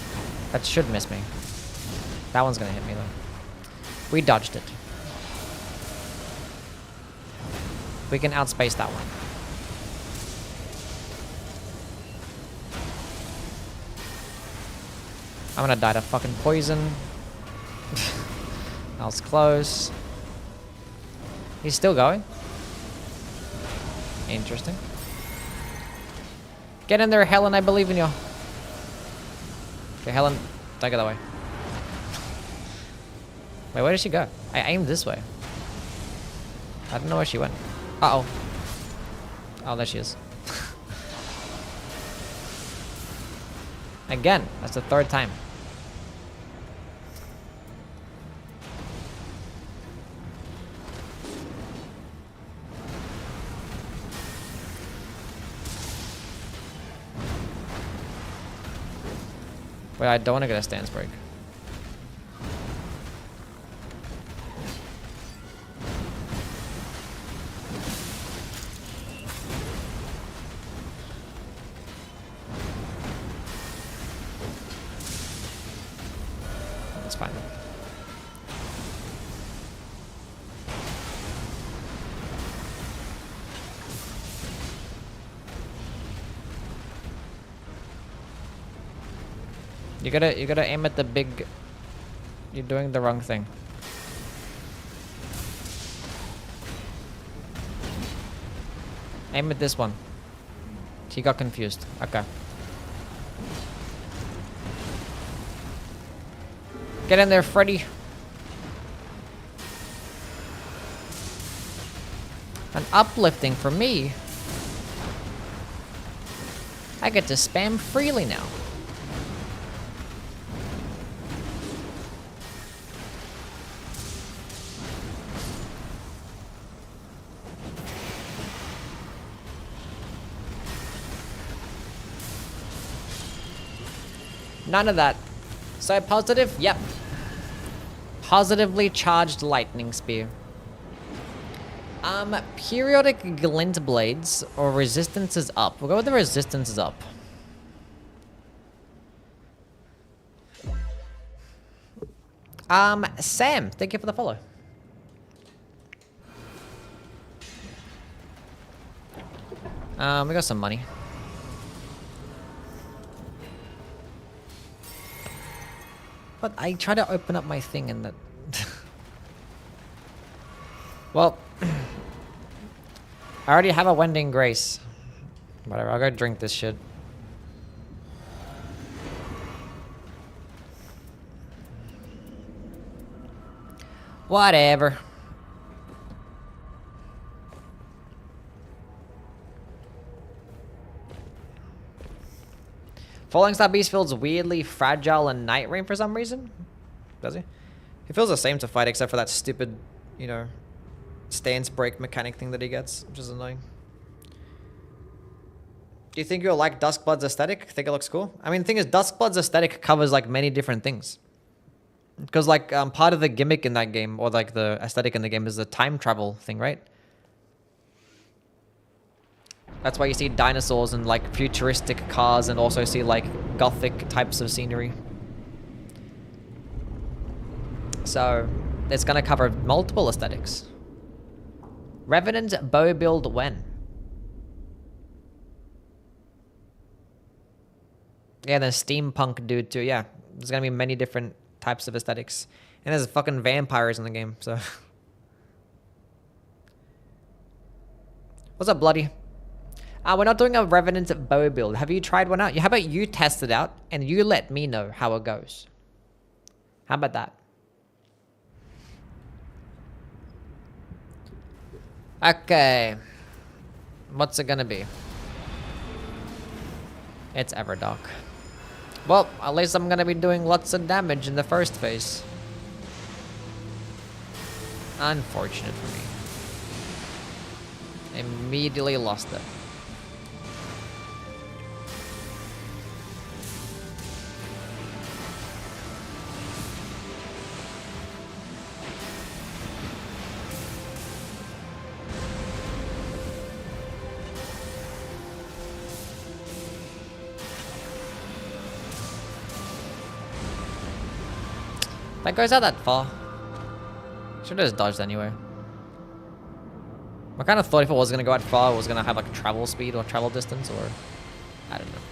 That should miss me. That one's gonna hit me though. We dodged it. We can outspace that one. I'm gonna die to fucking poison. That was close. He's still going. Interesting. Get in there, Helen. I believe in you. Okay, Helen, take it away. Wait, where did she go? I aimed this way. I don't know where she went. Uh-oh. Oh, there she is. Again, that's the third time. Wait, I don't want to get a stance break. That's fine. You gotta aim at the big. You're doing the wrong thing. Aim at this one. He got confused. Okay. Get in there, Freddy. An uplifting for me. I get to spam freely now. None of that. So positive? Yep. Positively charged lightning spear. Periodic glint blades or resistance is up. We'll go with the resistance is up. Sam, thank you for the follow. We got some money. But I try to open up my thing and that... Well... I already have a Wending Grace. Whatever, I'll go drink this shit. Whatever. Falling Star Beast feels weirdly fragile and Nightreign for some reason. Does he? He feels the same to fight except for that stupid, you know, stance break mechanic thing that he gets, which is annoying. Do you think you'll like Duskblood's aesthetic? Think it looks cool? I mean, the thing is, Duskblood's aesthetic covers like many different things. Because like part of the gimmick in that game, or like the aesthetic in the game, is the time travel thing, right? That's why you see dinosaurs and like futuristic cars, and also see like gothic types of scenery. So it's gonna cover multiple aesthetics. Revenant bow build when? Yeah, the steampunk dude too. Yeah, there's gonna be many different types of aesthetics, and there's fucking vampires in the game. So, what's up, Bloody? We're not doing a Revenant bow build. Have you tried one out? How about you test it out and you let me know how it goes? How about that? Okay. What's it gonna be? It's Everdark. Well, at least I'm gonna be doing lots of damage in the first phase. Unfortunate for me. Immediately lost it. That goes out that far. Should have just dodged anyway. I kind of thought if it was going to go out far, it was going to have like travel speed or travel distance, or I don't know.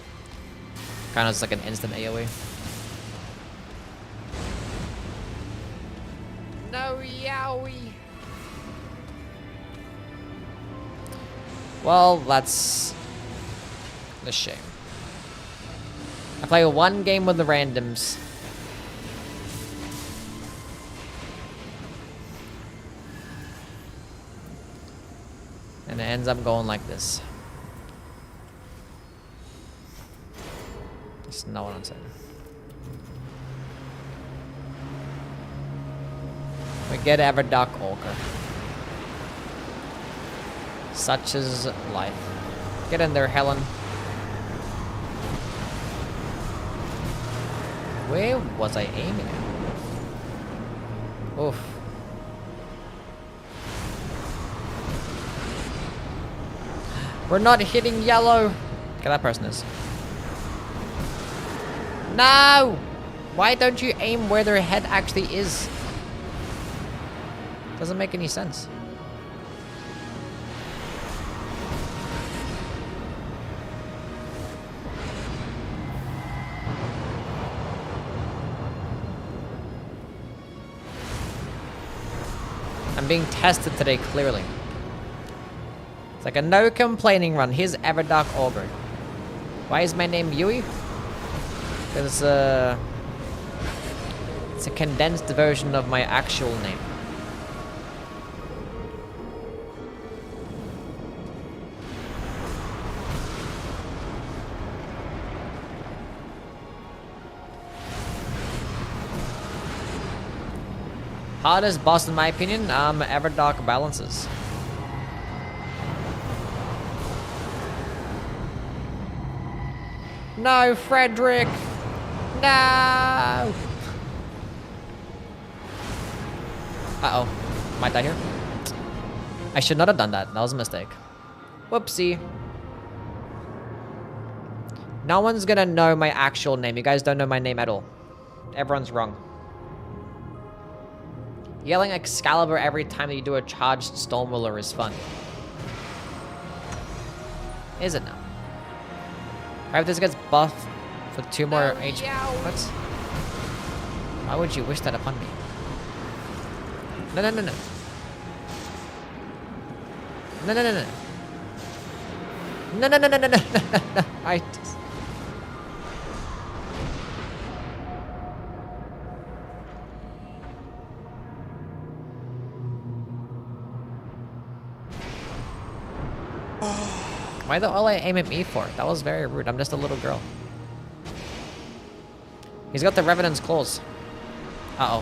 Kind of just like an instant AoE. No, Yowy. Well, that's a shame. I play one game with the randoms. And it ends up going like this. That's not what I'm saying. We get Everdark Orca. Such is life. Get in there, Helen. Where was I aiming at? Oof. We're not hitting yellow. Okay, that person is. No! Why don't you aim where their head actually is? Doesn't make any sense. I'm being tested today, clearly. It's like a no complaining run. Here's Everdark Augur. Why is my name Youwy? Because it's a condensed version of my actual name. Hardest boss in my opinion, Everdark Balances. No, Frederick! No! Uh-oh. Might die here? I should not have done that. That was a mistake. Whoopsie. No one's gonna know my actual name. You guys don't know my name at all. Everyone's wrong. Yelling Excalibur every time that you do a charged Stormwiller is fun. Is it now? Alright, if this gets buffed for 2 more HP. What? Why would you wish that upon me? No, no, no, no. No, no, no, no. No, no, no, no, no, no, no. I just... Why the all I aim at me for? That was very rude. I'm just a little girl. He's got the Revenant's claws. Uh-oh.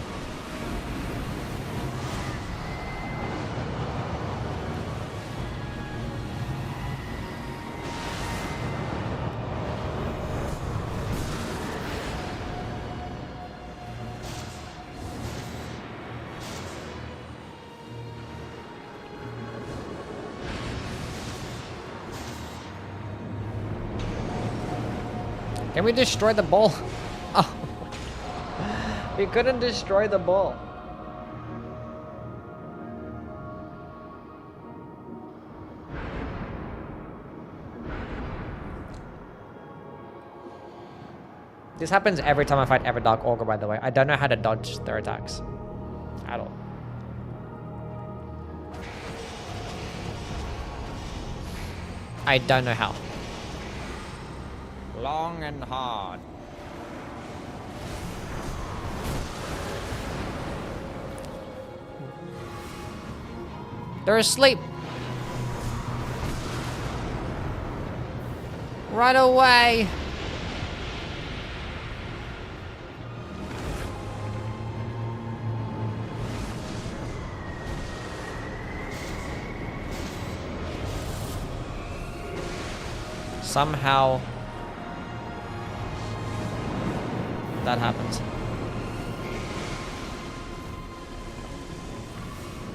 Can we destroy the ball? Oh. We couldn't destroy the ball. This happens every time I fight Everdark Augur, by the way. I don't know how to dodge their attacks. At all. I don't know how. Long and hard. They're asleep. Right away. Somehow that happens.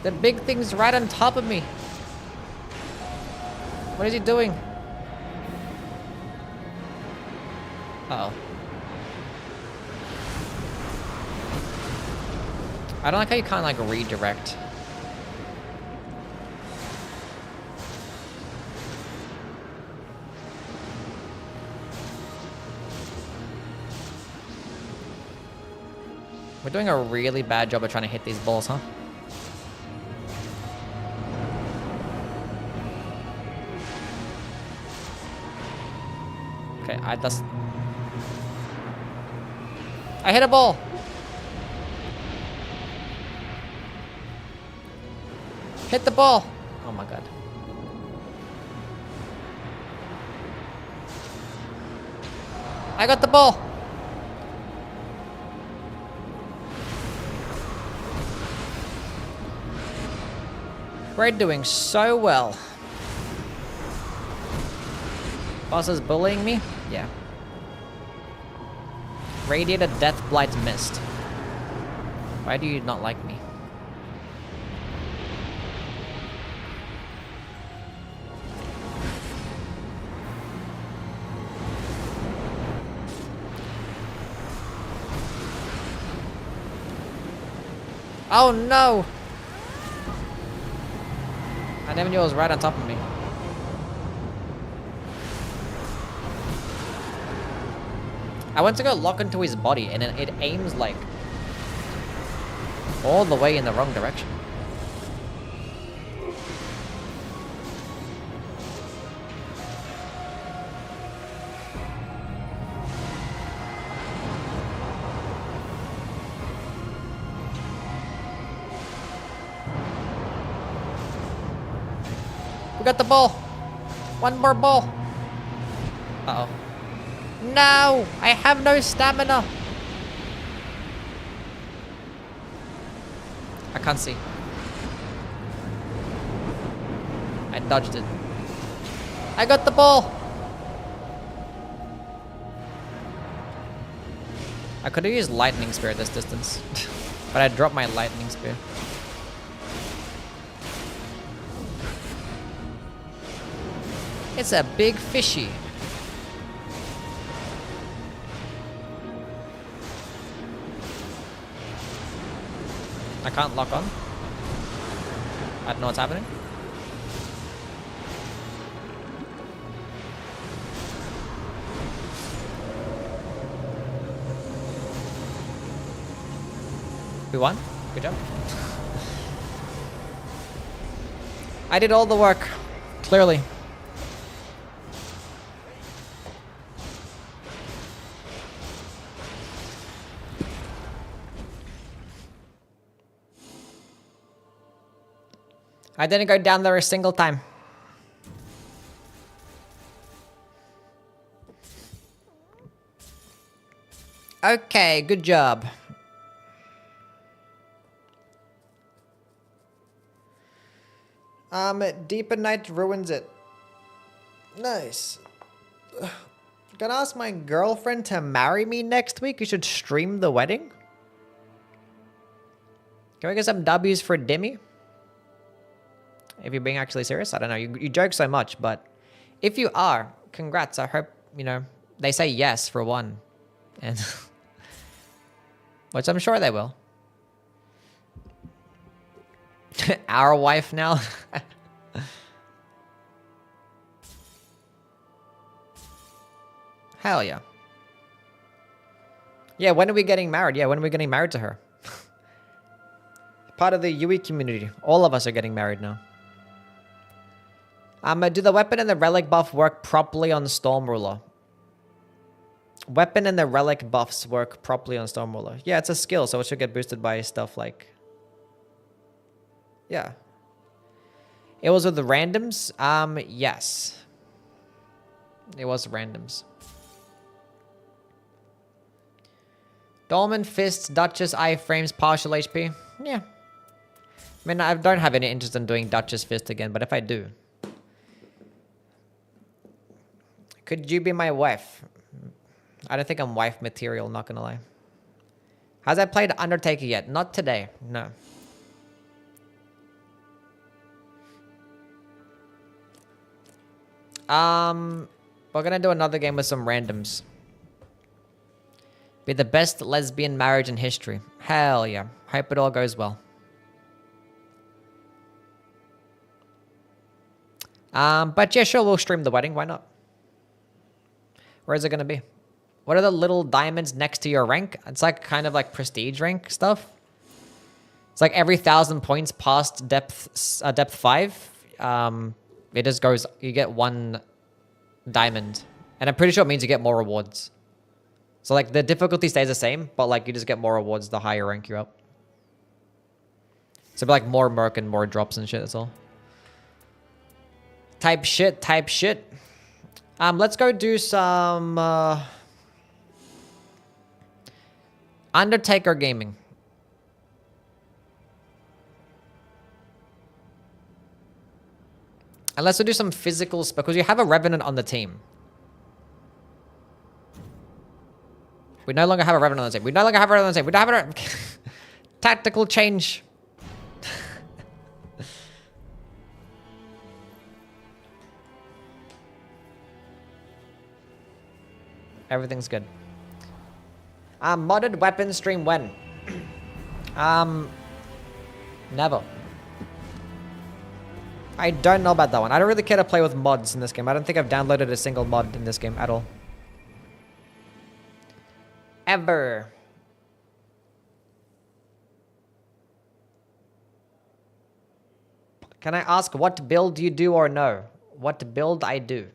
The big thing's right on top of me. What is he doing? Uh-oh. I don't like how you can't like redirect. We're doing a really bad job of trying to hit these balls, huh? Okay, I hit a ball! Hit the ball! Oh my god. I got the ball! We're doing so well. Boss is bullying me? Yeah. Radiated Death Blight Mist. Why do you not like me? Oh no! I never knew it was right on top of me. I went to go lock into his body and it aims like all the way in the wrong direction. We got the ball. One more ball. Uh-oh. No! I have no stamina. I can't see. I dodged it. I got the ball. I could have used lightning spear at this distance. But I dropped my lightning spear. It's a big fishy. I can't lock on. I don't know what's happening. We won. Good job. I did all the work. Clearly. I didn't go down there a single time. Okay, good job. Deeper night ruins it. Nice. Gonna ask my girlfriend to marry me next week. You should stream the wedding. Can we get some W's for Demi? If you're being actually serious, I don't know. You joke so much, but if you are, congrats. I hope, you know, they say yes for one. And which I'm sure they will. Our wife now. Hell yeah. Yeah, when are we getting married? Yeah, when are we getting married to her? Part of the Youwy community. All of us are getting married now. Do the weapon and the relic buff work properly on Storm Ruler? Weapon and the relic buffs work properly on Storm Ruler. Yeah, it's a skill, so it should get boosted by stuff like... Yeah. It was with the randoms? Yes. It was randoms. Dolmen, Fists, Duchess, iframes, partial HP. Yeah. I mean, I don't have any interest in doing Duchess Fist again, but if I do... Could you be my wife? I don't think I'm wife material, not gonna lie. Has I played Undertaker yet? Not today, no. We're gonna do another game with some randoms. Be the best lesbian marriage in history. Hell yeah. Hope it all goes well. But yeah, sure, we'll stream the wedding. Why not? Where is it gonna be? What are the little diamonds next to your rank? It's like kind of like prestige rank stuff. It's like every 1,000 points past depth 5, it just goes, you get 1 diamond. And I'm pretty sure it means you get more rewards. So like the difficulty stays the same, but like you just get more rewards the higher rank you're up. So like more merc and more drops and shit, that's all. Type shit, type shit. Let's go do some Undertaker gaming. And let's do some physicals because you have a Revenant on the team. We no longer have a Revenant on the team. We no longer have a Revenant on the team. We don't have a tactical change. Everything's good. Modded weapon stream when? Never. I don't know about that one. I don't really care to play with mods in this game. I don't think I've downloaded a single mod in this game at all. Ever. Can I ask what build you do or no? What build I do?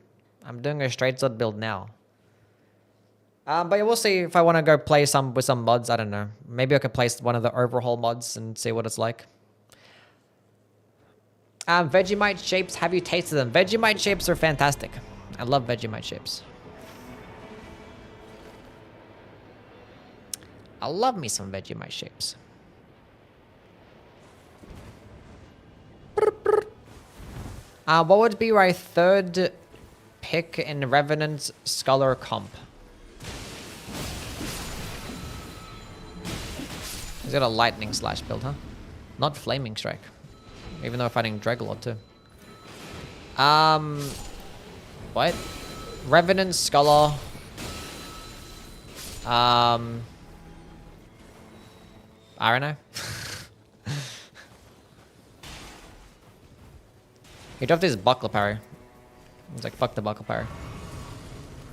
I'm doing a straight sword build now. But we'll see if I want to go play with some mods. I don't know. Maybe I could play one of the overhaul mods and see what it's like. Vegemite shapes, have you tasted them? Vegemite shapes are fantastic. I love Vegemite shapes. I love me some Vegemite shapes. What would be my third pick in Revenant Scholar comp? He's got a lightning slash build, huh? Not flaming strike. Even though we're fighting Dreadlord too. What? Revenant Scholar. I don't know. He dropped his buckler parry. He's like, fuck the buckler parry.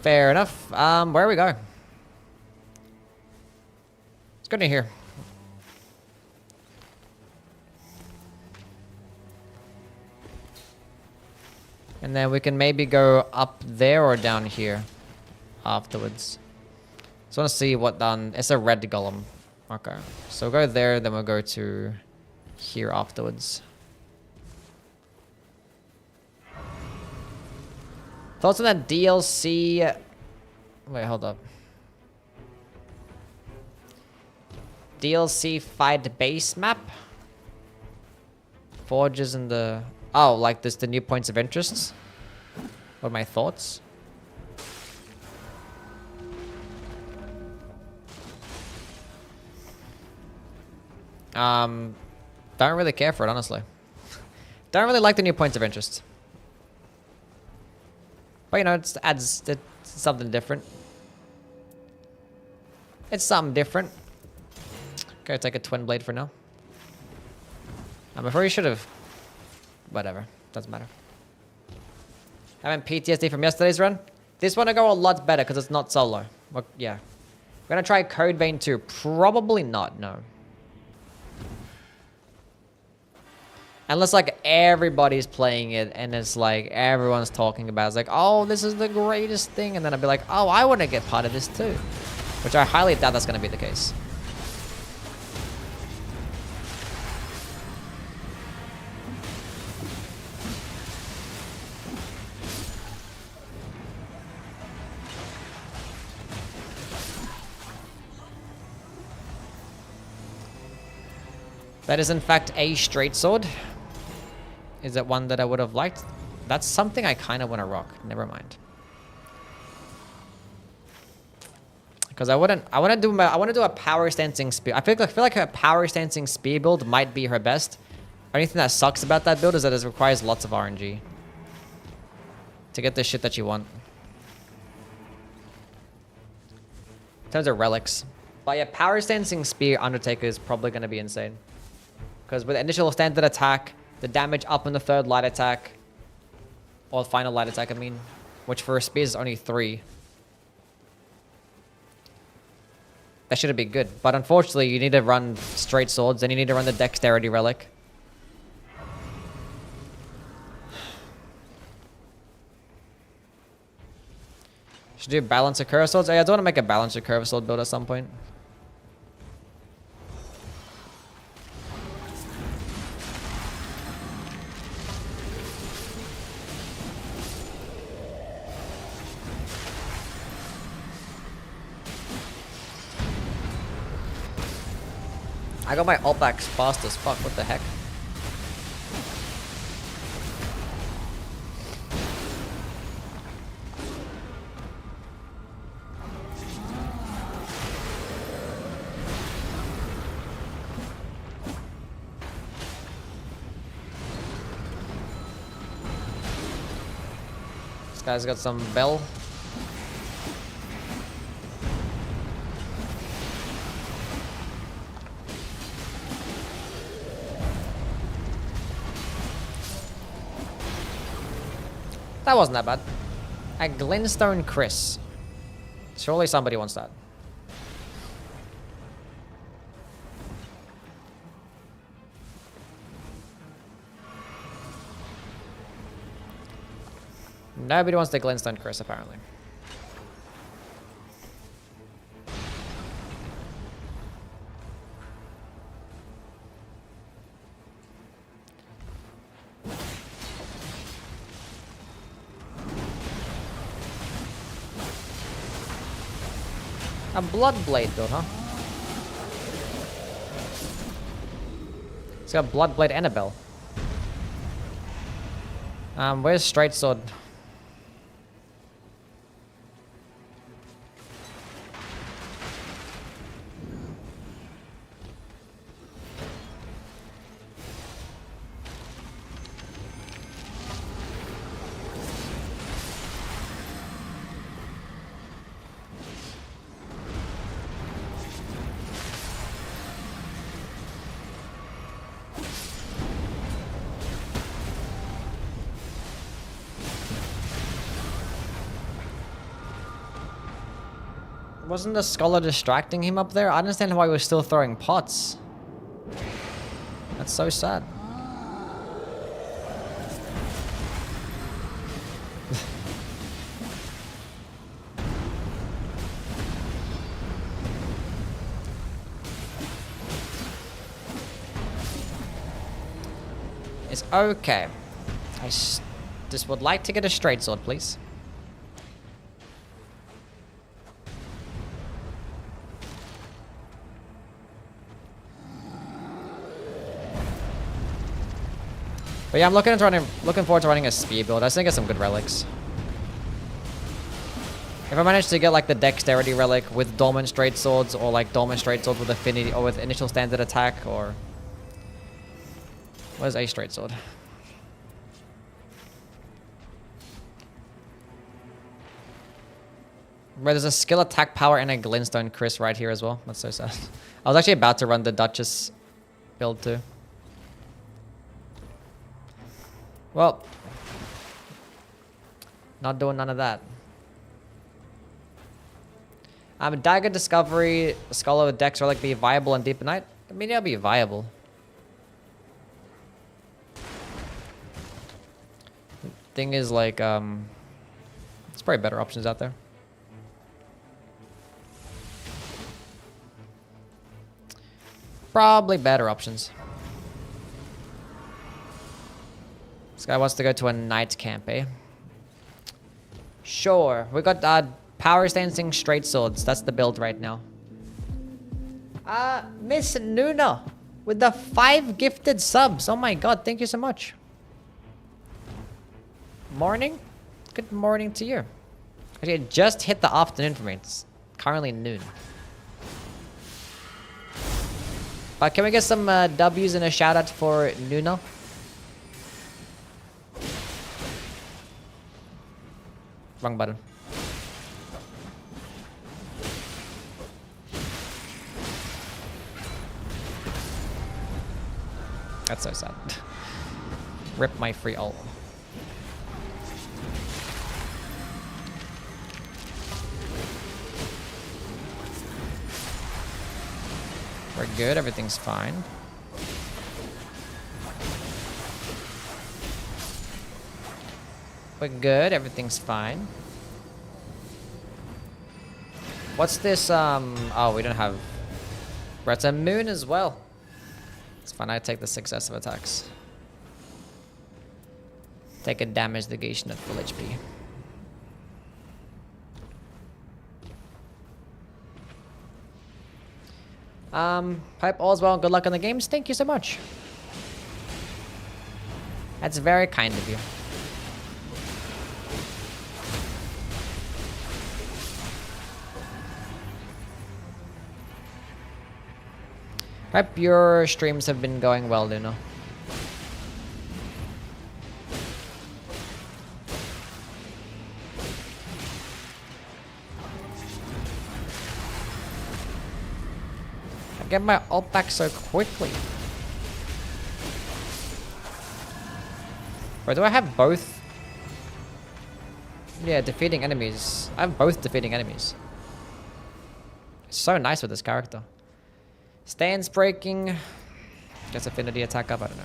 Fair enough. Where we go? Let's go to here. And then we can maybe go up there or down here afterwards. So I want to see what done. It's a red golem. Okay. So we'll go there, then we'll go to here afterwards. Thoughts on that DLC? Wait, hold up. DLC fight base map? Forges in the... Oh, like this, the new points of interest? What are my thoughts? Don't really care for it, honestly. Don't really like the new points of interest. But, you know, it adds something different. It's something different. Okay, take a twin blade for now. Before you should have... Whatever. Doesn't matter. Having PTSD from yesterday's run? This one will go a lot better because it's not solo. Well, yeah. We're going to try Code Vein 2. Probably not, no. Unless, like, everybody's playing it and it's, like, everyone's talking about it. It's like, oh, this is the greatest thing. And then I'd be like, oh, I want to get part of this too. Which I highly doubt that's going to be the case. That is, in fact, a straight sword. Is it one that I would have liked? That's something I kind of want to rock. Never mind. Because I want to do a power stancing spear. I feel like her power stancing spear build might be her best. Only thing that sucks about that build is that it requires lots of RNG to get the shit that you want. In terms of relics. But yeah, power stancing spear Undertaker is probably going to be insane. Because with initial standard attack, the damage up in the third light attack, or final light attack, I mean, which for a spear is only 3. That should be good. But unfortunately, you need to run straight swords, and you need to run the dexterity relic. Should do balancer curve swords. Oh, yeah, I do want to make a balancer curve sword build at some point. I got my ult back fast as fuck, what the heck? This guy's got some bell. That wasn't that bad. A Glintstone Chris. Surely somebody wants that. Nobody wants the Glintstone Chris, apparently. A blood blade though, huh? It's got blood blade and a bell. Where's straight sword? Wasn't the scholar distracting him up there? I understand why he was still throwing pots. That's so sad. It's okay. I just would like to get a straight sword, please. But yeah, I'm looking forward to running a speed build. I just think it's some good relics. If I manage to get like the dexterity relic with dormant straight swords, or like dormant straight swords with affinity or with initial standard attack, or where's a straight sword? Where there's a skill attack power and a glintstone Chris right here as well. That's so sad. I was actually about to run the Duchess build too. Well, not doing none of that. Dagger Discovery, Scholar with Dex Relic be viable on Deeper Night? I mean, it'll be viable. Thing is, like, there's probably better options out there. Probably better options. This guy wants to go to a night camp, eh? Sure. We got power stancing straight swords. That's the build right now. Miss Nuna with the 5 gifted subs. Oh my god, thank you so much. Morning? Good morning to you. Actually, it just hit the afternoon for me. It's currently noon. But can we get some W's and a shout out for Nuna? Wrong button. That's so sad. Rip my free ult. We're good, everything's fine. We're good, everything's fine. What's this, oh, we don't have... It's a moon as well. It's fine, I take the successive attacks. Take a damage negation at full HP. Hope all's well and good luck on the games. Thank you so much. That's very kind of you. Hope your streams have been going well, Luna. I get my ult back so quickly. Or do I have both? Yeah, defeating enemies. I have both defeating enemies. It's so nice with this character. Stance breaking. Gets affinity attack up, I don't know.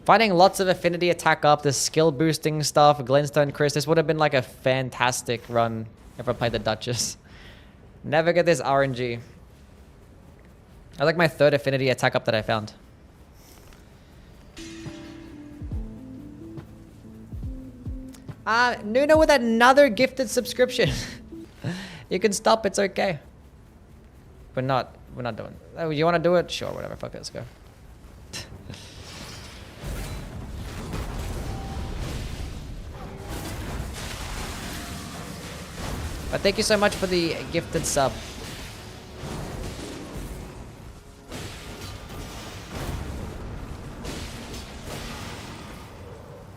Finding lots of affinity attack up, the skill boosting stuff, Glintstone Chris. This would have been like a fantastic run if I played the Duchess. Never get this RNG. I like my 3rd affinity attack up that I found. Nuna with another gifted subscription. You can stop, it's okay. We're not doing it. Oh, you want to do it? Sure, whatever. Fuck it, let's go. But thank you so much for the gifted sub.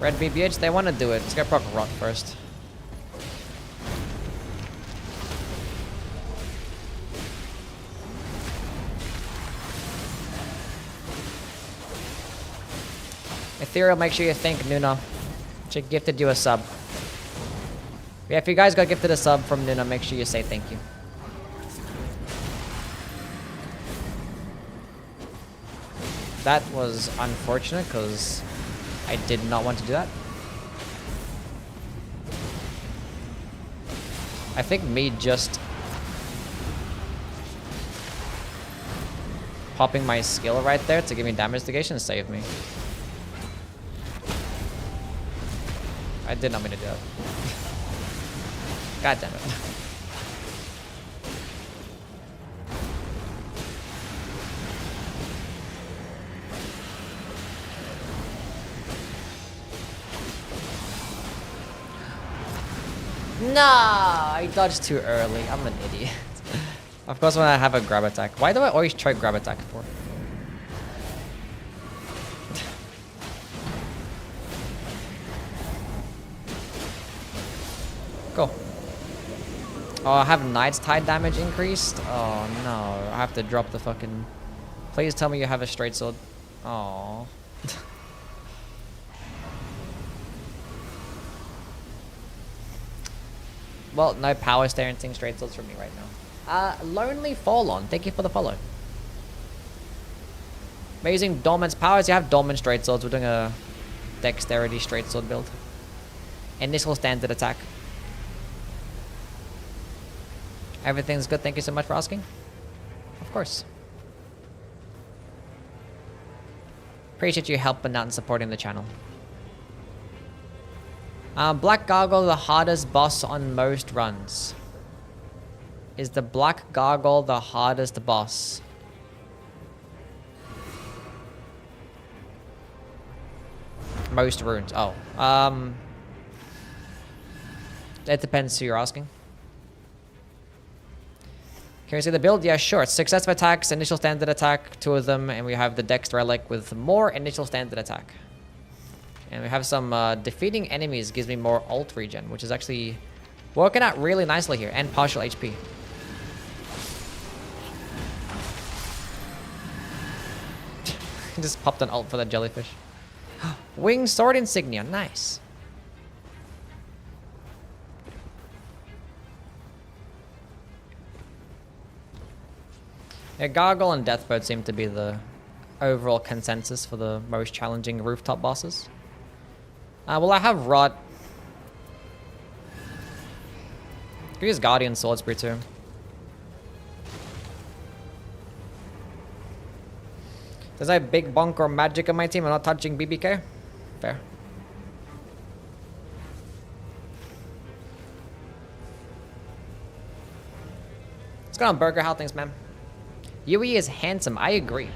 Red BBH, they want to do it. Let's go proc rot first. Ethereal, make sure you thank Nuna. She gifted you a sub. Yeah, if you guys got gifted a sub from Nuna, make sure you say thank you. That was unfortunate because I did not want to do that. I think me just popping my skill right there to give me damage negation saved me. I did not mean to do that. God damn it. Nah, I dodged too early. I'm an idiot. Of course when I have a grab attack. Why do I always try grab attack for? Cool. Oh, I have Knight's Tide damage increased? Oh no, I have to drop the fucking... Please tell me you have a straight sword. Oh. Well, no power stancing straight swords for me right now. Lonely Fallen, thank you for the follow. Amazing Dormant's powers. You have Dormant straight swords. We're doing a dexterity straight sword build. Initial standard attack. Everything's good. Thank you so much for asking. Of course. Appreciate your help and not supporting the channel. Black Gargoyle, the hardest boss on most runs. Is the Black Gargoyle the hardest boss? Most runes. Oh. It depends who you're asking. Can we see the build? Yeah, sure. It's successive attacks, initial standard attack, 2 of them, and we have the Dex Relic with more initial standard attack. And we have some defeating enemies gives me more ult regen, which is actually working out really nicely here, and partial HP. Just popped an ult for the jellyfish. Winged sword insignia, nice. Yeah, Gargoyle and Deathbird seem to be the overall consensus for the most challenging rooftop bosses. Well, I have Rot. Could use Guardian Sword Spear too. There's a big bonk or magic on my team. I'm not touching BBK. Fair. What's going on, Burger? How things, man? Youwy is handsome. I agree.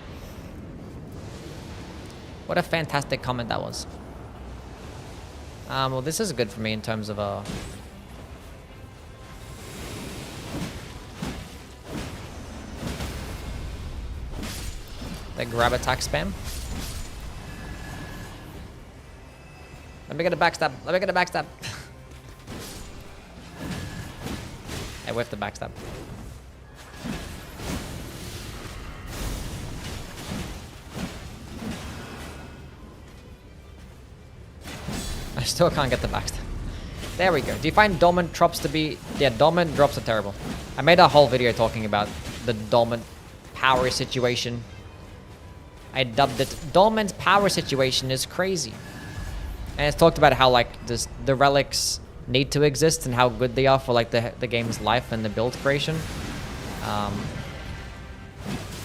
What a fantastic comment that was. Well, this is good for me in terms of the grab attack spam. Let me get a backstab. Let me get a backstab. I whiffed the backstab. I still can't get the backstab. There we go. Do you find dormant drops to be... Yeah, dormant drops are terrible. I made a whole video talking about the dormant power situation. I dubbed it dormant power situation is crazy. And it's talked about how like the relics need to exist and how good they are for like the game's life and the build creation.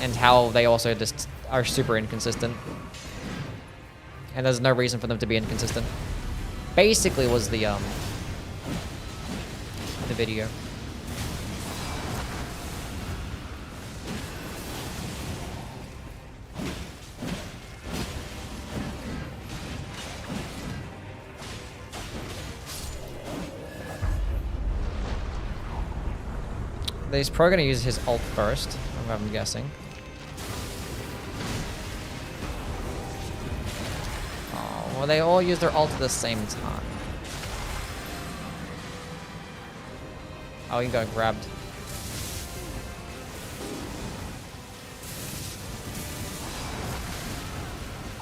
And how they also just are super inconsistent. And there's no reason for them to be inconsistent. Basically was the video. He's probably gonna use his ult first, I'm guessing. Oh, well, they all use their ult at the same time. Oh, he got grabbed.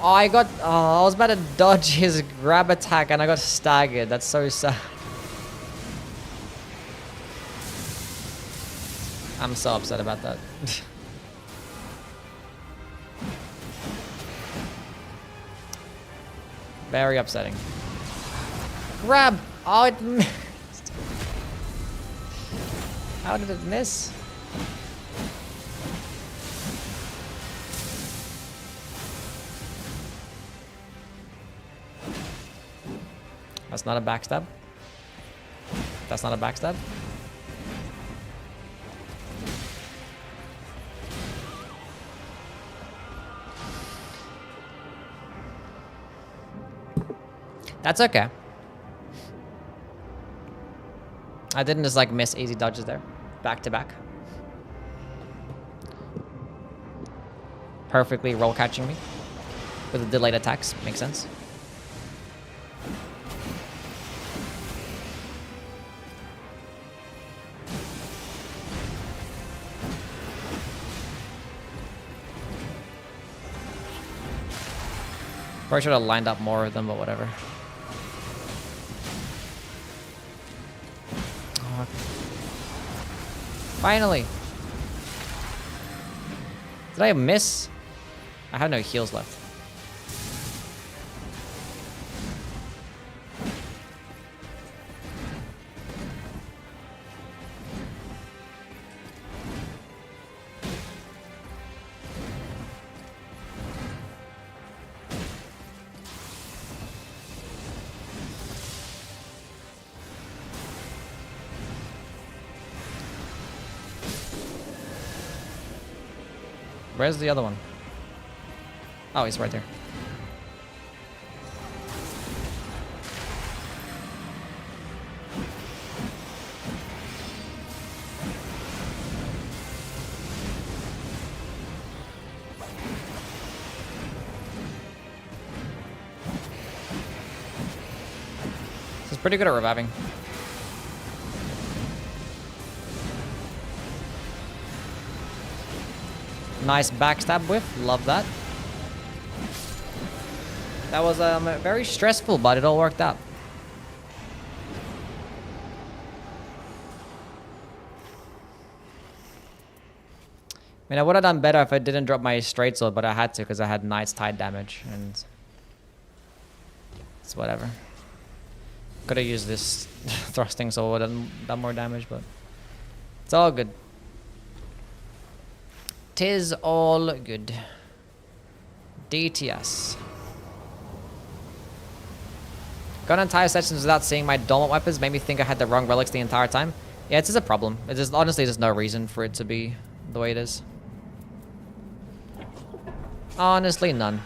Oh, I was about to dodge his grab attack and I got staggered. That's so sad. I'm so upset about that. Very upsetting. Grab! Oh, it missed. How did it miss? That's not a backstab. That's not a backstab. That's okay. I didn't just like miss easy dodges there. Back to back. Perfectly roll catching me with the delayed attacks. Makes sense. Probably should have lined up more of them, but whatever. Oh. Finally! Did I miss? I have no heals left. Where's the other one? Oh, he's right there. This is pretty good at reviving. Nice backstab whiff. Love that. That was very stressful, but it all worked out. I mean, I would have done better if I didn't drop my straight sword, but I had to because I had Knight's Tide damage, and it's whatever. Could have used this thrusting sword and done more damage, but it's all good. 'Tis all good. DTS. Gone entire sessions without seeing my dormant weapons made me think I had the wrong relics the entire time. Yeah, it's just a problem. It's just, honestly, there's no reason for it to be the way it is. Honestly, none.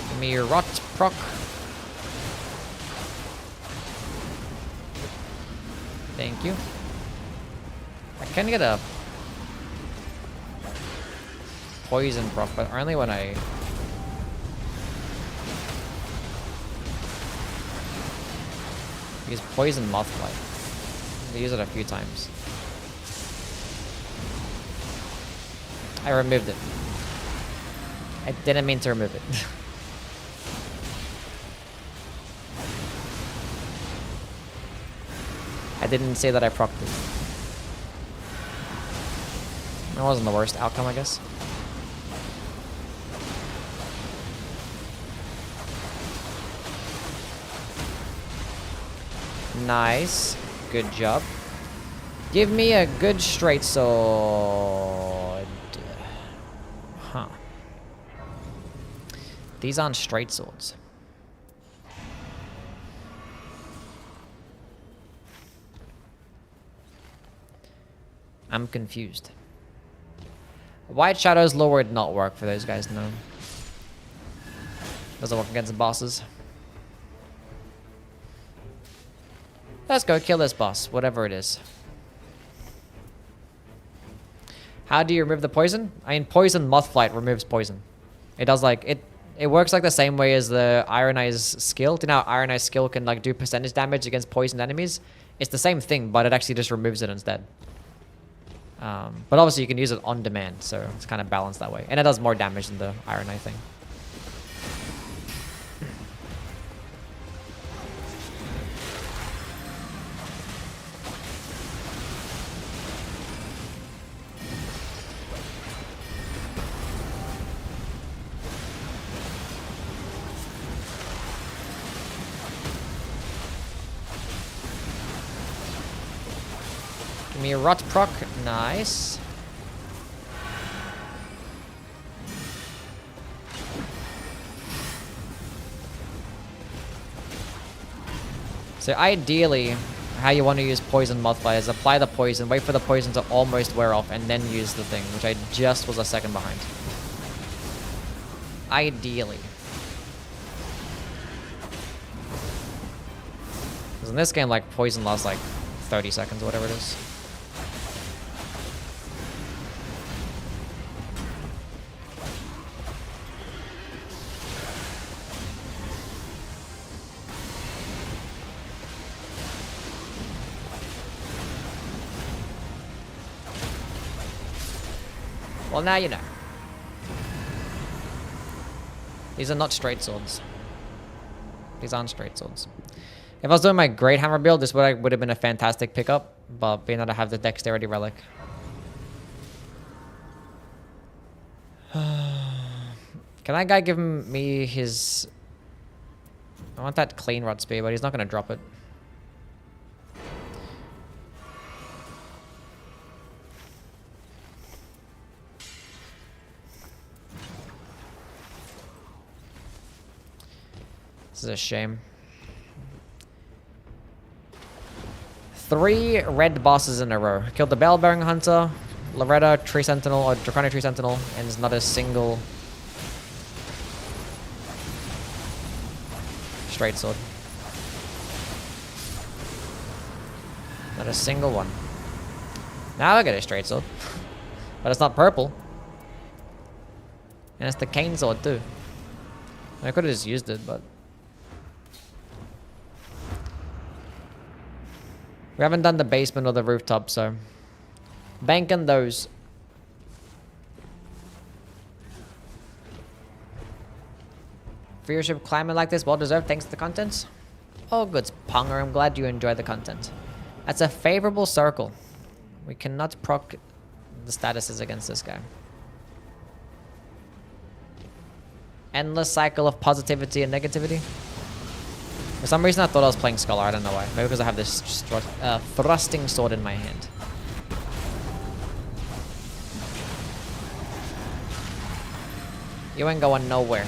Give me your rot proc. Thank you. I can get a poison proc, but only when I use poison mothfly. I use it a few times. I removed it. I didn't mean to remove it. I didn't say that I procced it. That wasn't the worst outcome, I guess. Nice. Good job. Give me a good straight sword. Huh. These aren't straight swords. I'm confused. White Shadow's law would not work for those guys, no. Doesn't work against the bosses. Let's go kill this boss, whatever it is. How do you remove the poison? I mean, poison mothflight removes poison. It does like it works like the same way as the Iron Eyes skill. Do you know how Iron Eyes skill can like do percentage damage against poisoned enemies? It's the same thing, but it actually just removes it instead. But obviously you can use it on demand, so it's kind of balanced that way. And it does more damage than the Iron Eye thing. Give me a rot proc. Nice. So ideally, how you want to use poison mothfly is apply the poison, wait for the poison to almost wear off, and then use the thing, which I just was a second behind. Ideally. Because in this game, like, poison lasts like 30 seconds or whatever it is. Well, now you know. These are not straight swords. These aren't straight swords. If I was doing my Great Hammer build, this would have been a fantastic pickup, but being that I have the Dexterity Relic. Can that guy give me his... I want that clean rod spear, but he's not going to drop it. This is a shame. 3 red bosses in a row. Killed the Bell-Bearing Hunter, Loretta, Tree Sentinel, or Draconic Tree Sentinel, and there's not a single straight sword. Not a single one. Now I get a straight sword. But it's not purple. And it's the cane sword too. I could have just used it, but... We haven't done the basement or the rooftop, so... Banking those. Viewership climbing like this, well deserved, thanks to the contents. Oh good, Ponger, I'm glad you enjoy the content. That's a favorable circle. We cannot proc the statuses against this guy. Endless cycle of positivity and negativity. For some reason, I thought I was playing Scholar. I don't know why. Maybe because I have this thrusting sword in my hand. You ain't going nowhere.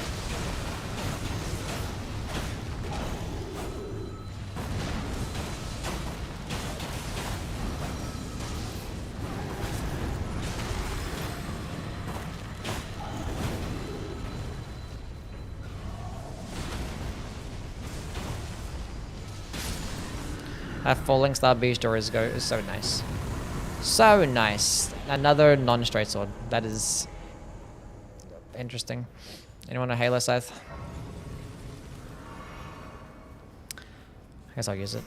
That Falling Star Beach door is so nice. So nice. Another non-straight sword. That is interesting. Anyone a Halo Scythe? I guess I'll use it.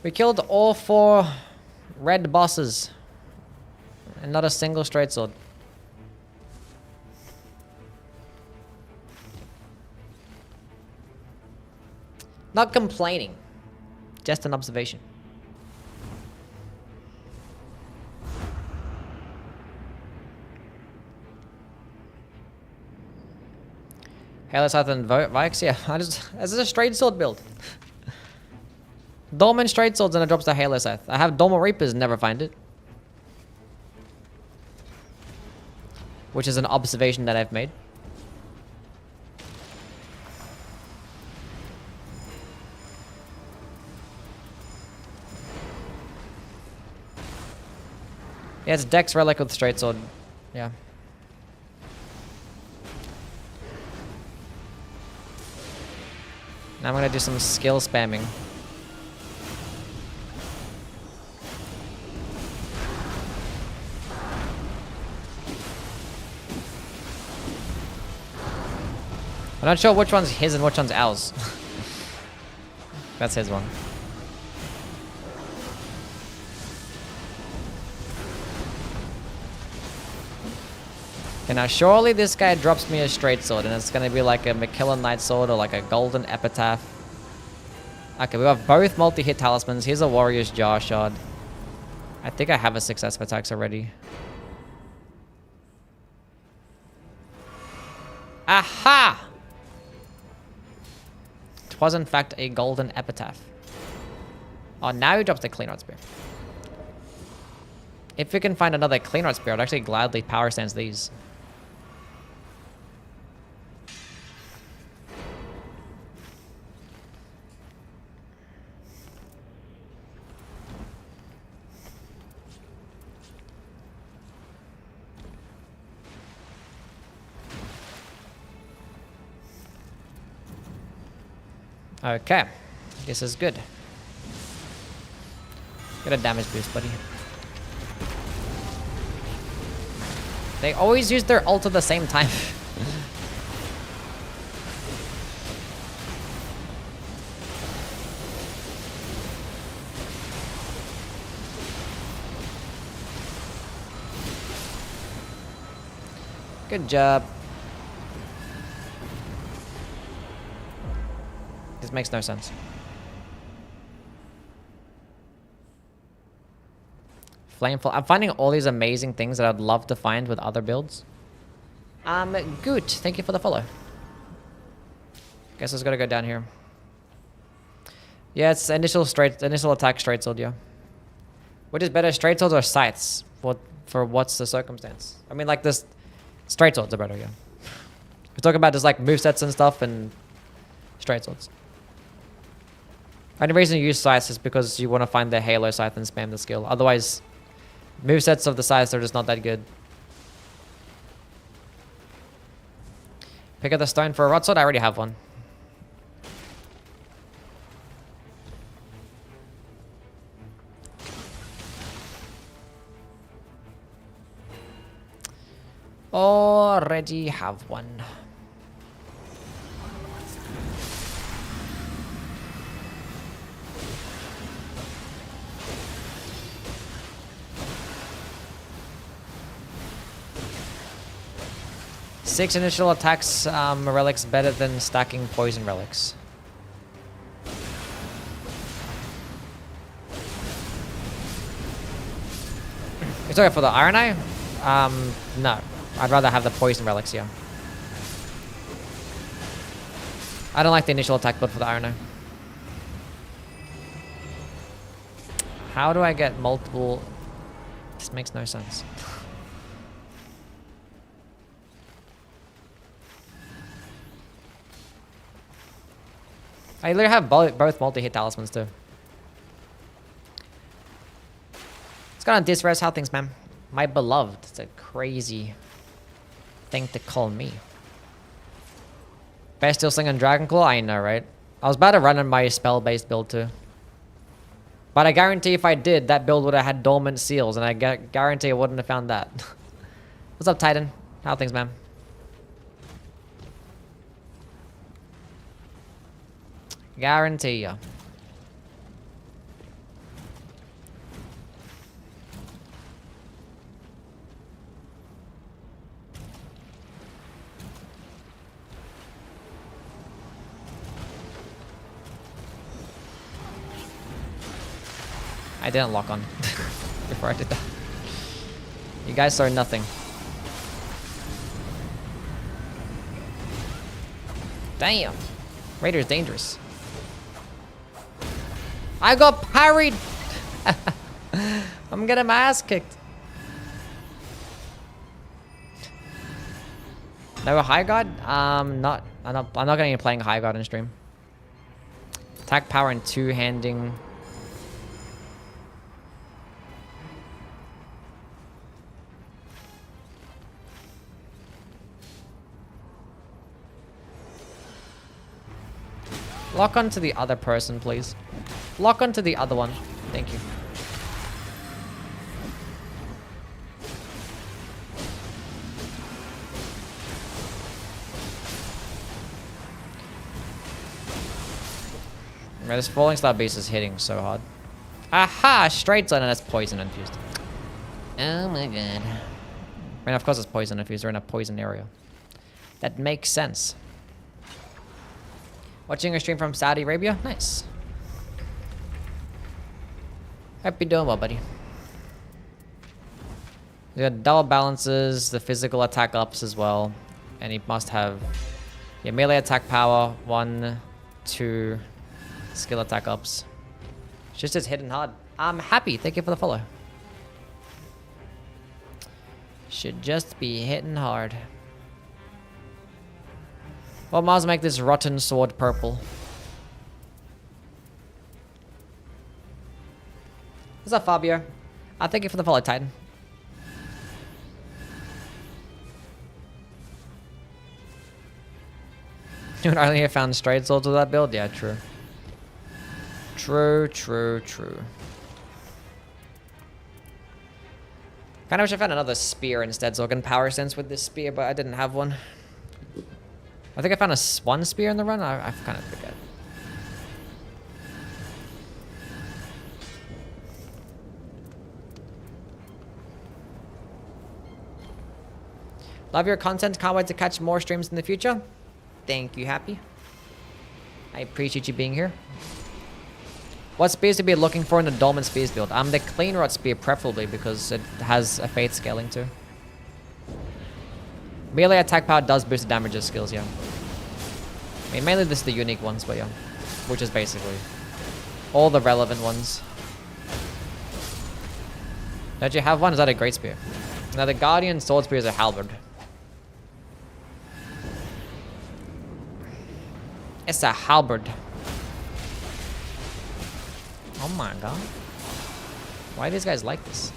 We killed all 4 red bosses. And not a single straight sword. Not complaining. Just an observation. Halo Scythe and Vikes, yeah. This is a straight sword build. Dormant straight swords and it drops the Halo Scythe. I have Dormant Reapers, never find it. Which is an observation that I've made. Yeah, it's Dex Relic with straight sword. Yeah. Now I'm gonna do some skill spamming. I'm not sure which one's his and which one's ours. That's his one. Okay, now surely this guy drops me a straight sword and it's gonna be like a McKillen Knight sword or like a golden epitaph. Okay, we have both multi-hit talismans. Here's a warrior's jar shard. I think I have a success for attacks already. Aha! It was in fact a golden epitaph. Oh, now he drops the clean out spear. If we can find another clean out spear, I'd actually gladly power stance these. Okay, this is good. Get a damage boost, buddy. They always use their ult at the same time. Good job. This makes no sense. Flameful. I'm finding all these amazing things that I'd love to find with other builds. Good. Thank you for the follow. Guess it's gotta go down here. Yeah, it's initial attack straight sword, yeah. Which is better, straight swords or scythes? For what's the circumstance? I mean, like this, straight swords are better, yeah. We're talking about just like movesets and stuff and straight swords. Only reason you use scythes is because you want to find the halo scythe and spam the skill. Otherwise, movesets of the scythes are just not that good. Pick up the stone for a rod sword. I already have one. Already have one. Six initial attacks, relics better than stacking poison relics. You're talking for the Iron Eye? No. I'd rather have the poison relics, yeah. I don't like the initial attack build for the Iron Eye. How do I get multiple... This makes no sense. I literally have both multi-hit talismans too. It's gonna disres how things, man. My beloved. It's a crazy thing to call me. Best Steel Sling and Dragon Claw? I know, right? I was about to run on my spell-based build too. But I guarantee if I did, that build would have had dormant seals, and I guarantee I wouldn't have found that. What's up, Titan? How things, man? Guarantee ya. I didn't lock on before I did that. You guys saw nothing. Damn. Raider's dangerous. I got parried. I'm getting my ass kicked. No high guard? I'm not gonna be playing high guard in stream. Attack power and two-handing. Lock onto the other person, please. Lock onto the other one. Thank you. Man, this falling star beast is hitting so hard. Aha! Straight on, and that's poison infused. Oh my god. I mean, of course it's poison infused. They're in a poison area. That makes sense. Watching a stream from Saudi Arabia? Nice. Hope you're doing well, buddy. You got double balances, the physical attack ups as well. And he must have melee attack power, 1, 2, skill attack ups. Just as hitting hard. I'm happy. Thank you for the follow. Should just be hitting hard. Well, Mars make this rotten sword purple. What's up, Fabio? Thank you for the follow, Titan. You would only have found straight swords with that build? Yeah, true. True. Kinda wish I found another spear instead so I can power sense with this spear, but I didn't have one. I think I found one spear in the run. I kind of forget. Love your content. Can't wait to catch more streams in the future. Thank you, Happy. I appreciate you being here. What spears to be looking for in the Dolmen Spears build? The Clean Rod Spear preferably because it has a Fate scaling too. Melee attack power does boost the damages skills, yeah. I mean, mainly this is the unique ones, but yeah. Which is basically all the relevant ones. Don't you have one? Is that a Great Spear? Now the Guardian Sword Spear is a halberd. It's a halberd. Oh my god. Why do these guys like this?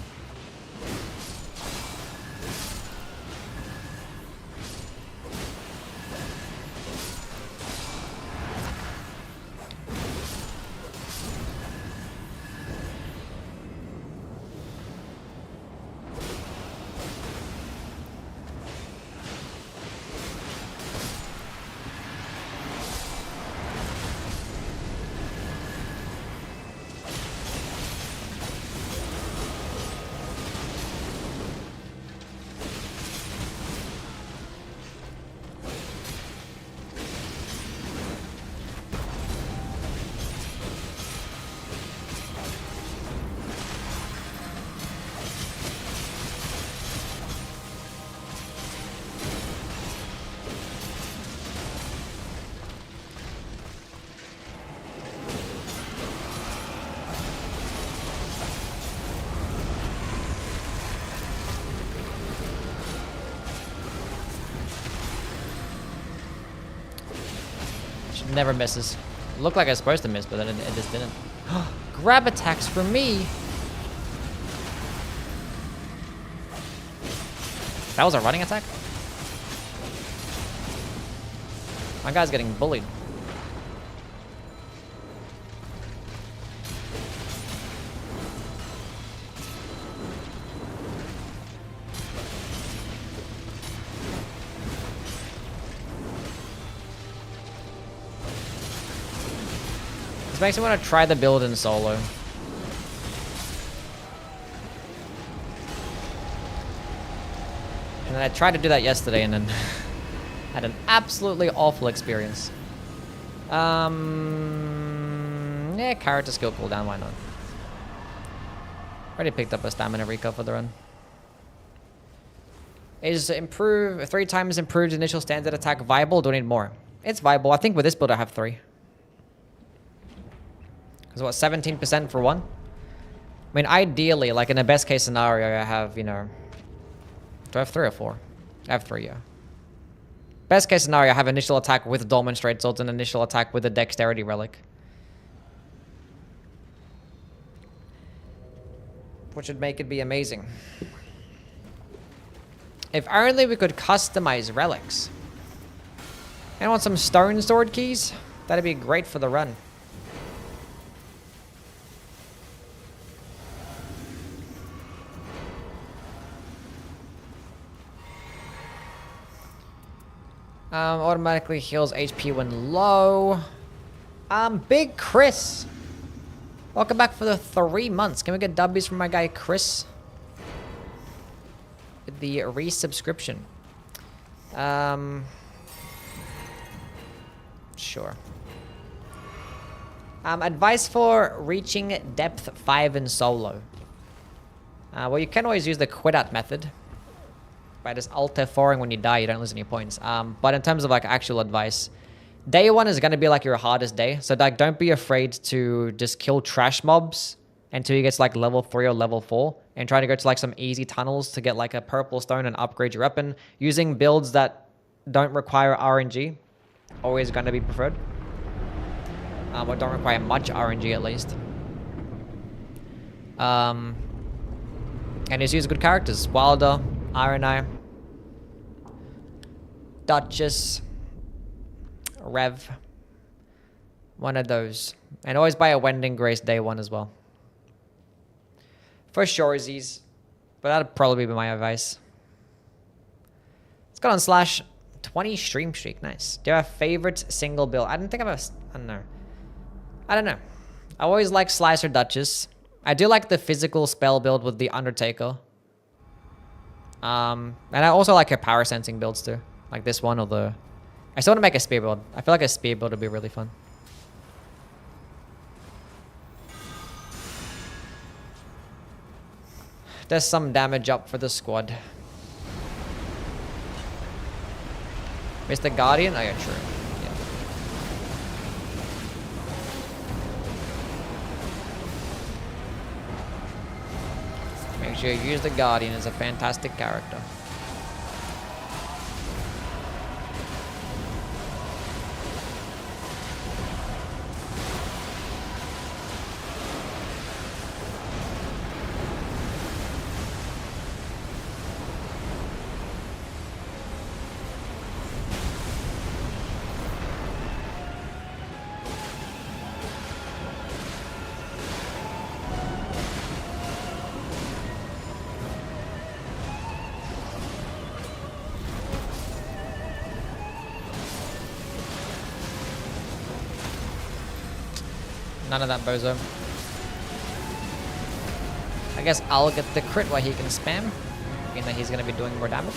Never misses. Looked like I was supposed to miss, but then it just didn't. Grab attacks for me. That was a running attack? My guy's getting bullied. This makes me want to try the build in solo. And I tried to do that yesterday and then had an absolutely awful experience. Yeah, character skill cooldown, why not? Already picked up a stamina recall for the run. Is 3 times improved initial standard attack viable? Do I need more? It's viable. I think with this build I have 3. Because what, 17% for 1? I mean, ideally, like in the best case scenario, I have, you know... Do I have 3 or 4? I have 3, yeah. Best case scenario, I have initial attack with Dolmen Straight Swords and initial attack with a Dexterity Relic. Which would make it be amazing. If only we could customize relics. I want some Stone Sword keys. That'd be great for the run. Automatically heals HP when low. Big Chris. Welcome back for the 3 months. Can we get W's from my guy Chris? With the resubscription. Sure. Advice for reaching depth 5 in solo. Well, you can always use the quit out method. By just alt F4ing when you die, you don't lose any points. But in terms of like actual advice, day 1 is going to be like your hardest day. So like, don't be afraid to just kill trash mobs until you get to like level 3 or level 4. And try to go to like some easy tunnels to get like a purple stone and upgrade your weapon. Using builds that don't require RNG. Always going to be preferred. Or don't require much RNG at least. And just use good characters. Wilder, RNI, Duchess, Rev. One of those. And always buy a Wending Grace day 1 as well. For shoresies. But that'd probably be my advice. Let's go on slash 20 stream streak. Nice. Do you have a favorite single build? I don't think I have a... I don't know. I always like Slicer Duchess. I do like the physical spell build with the Undertaker. And I also like her power sensing builds too. Like this one or the... I still want to make a spear build. I feel like a spear build would be really fun. There's some damage up for the squad. Mr. Guardian? Oh yeah, true. Yeah. Make sure you use the Guardian as a fantastic character. None of that bozo. I guess I'll get the crit while he can spam. Meaning that he's going to be doing more damage.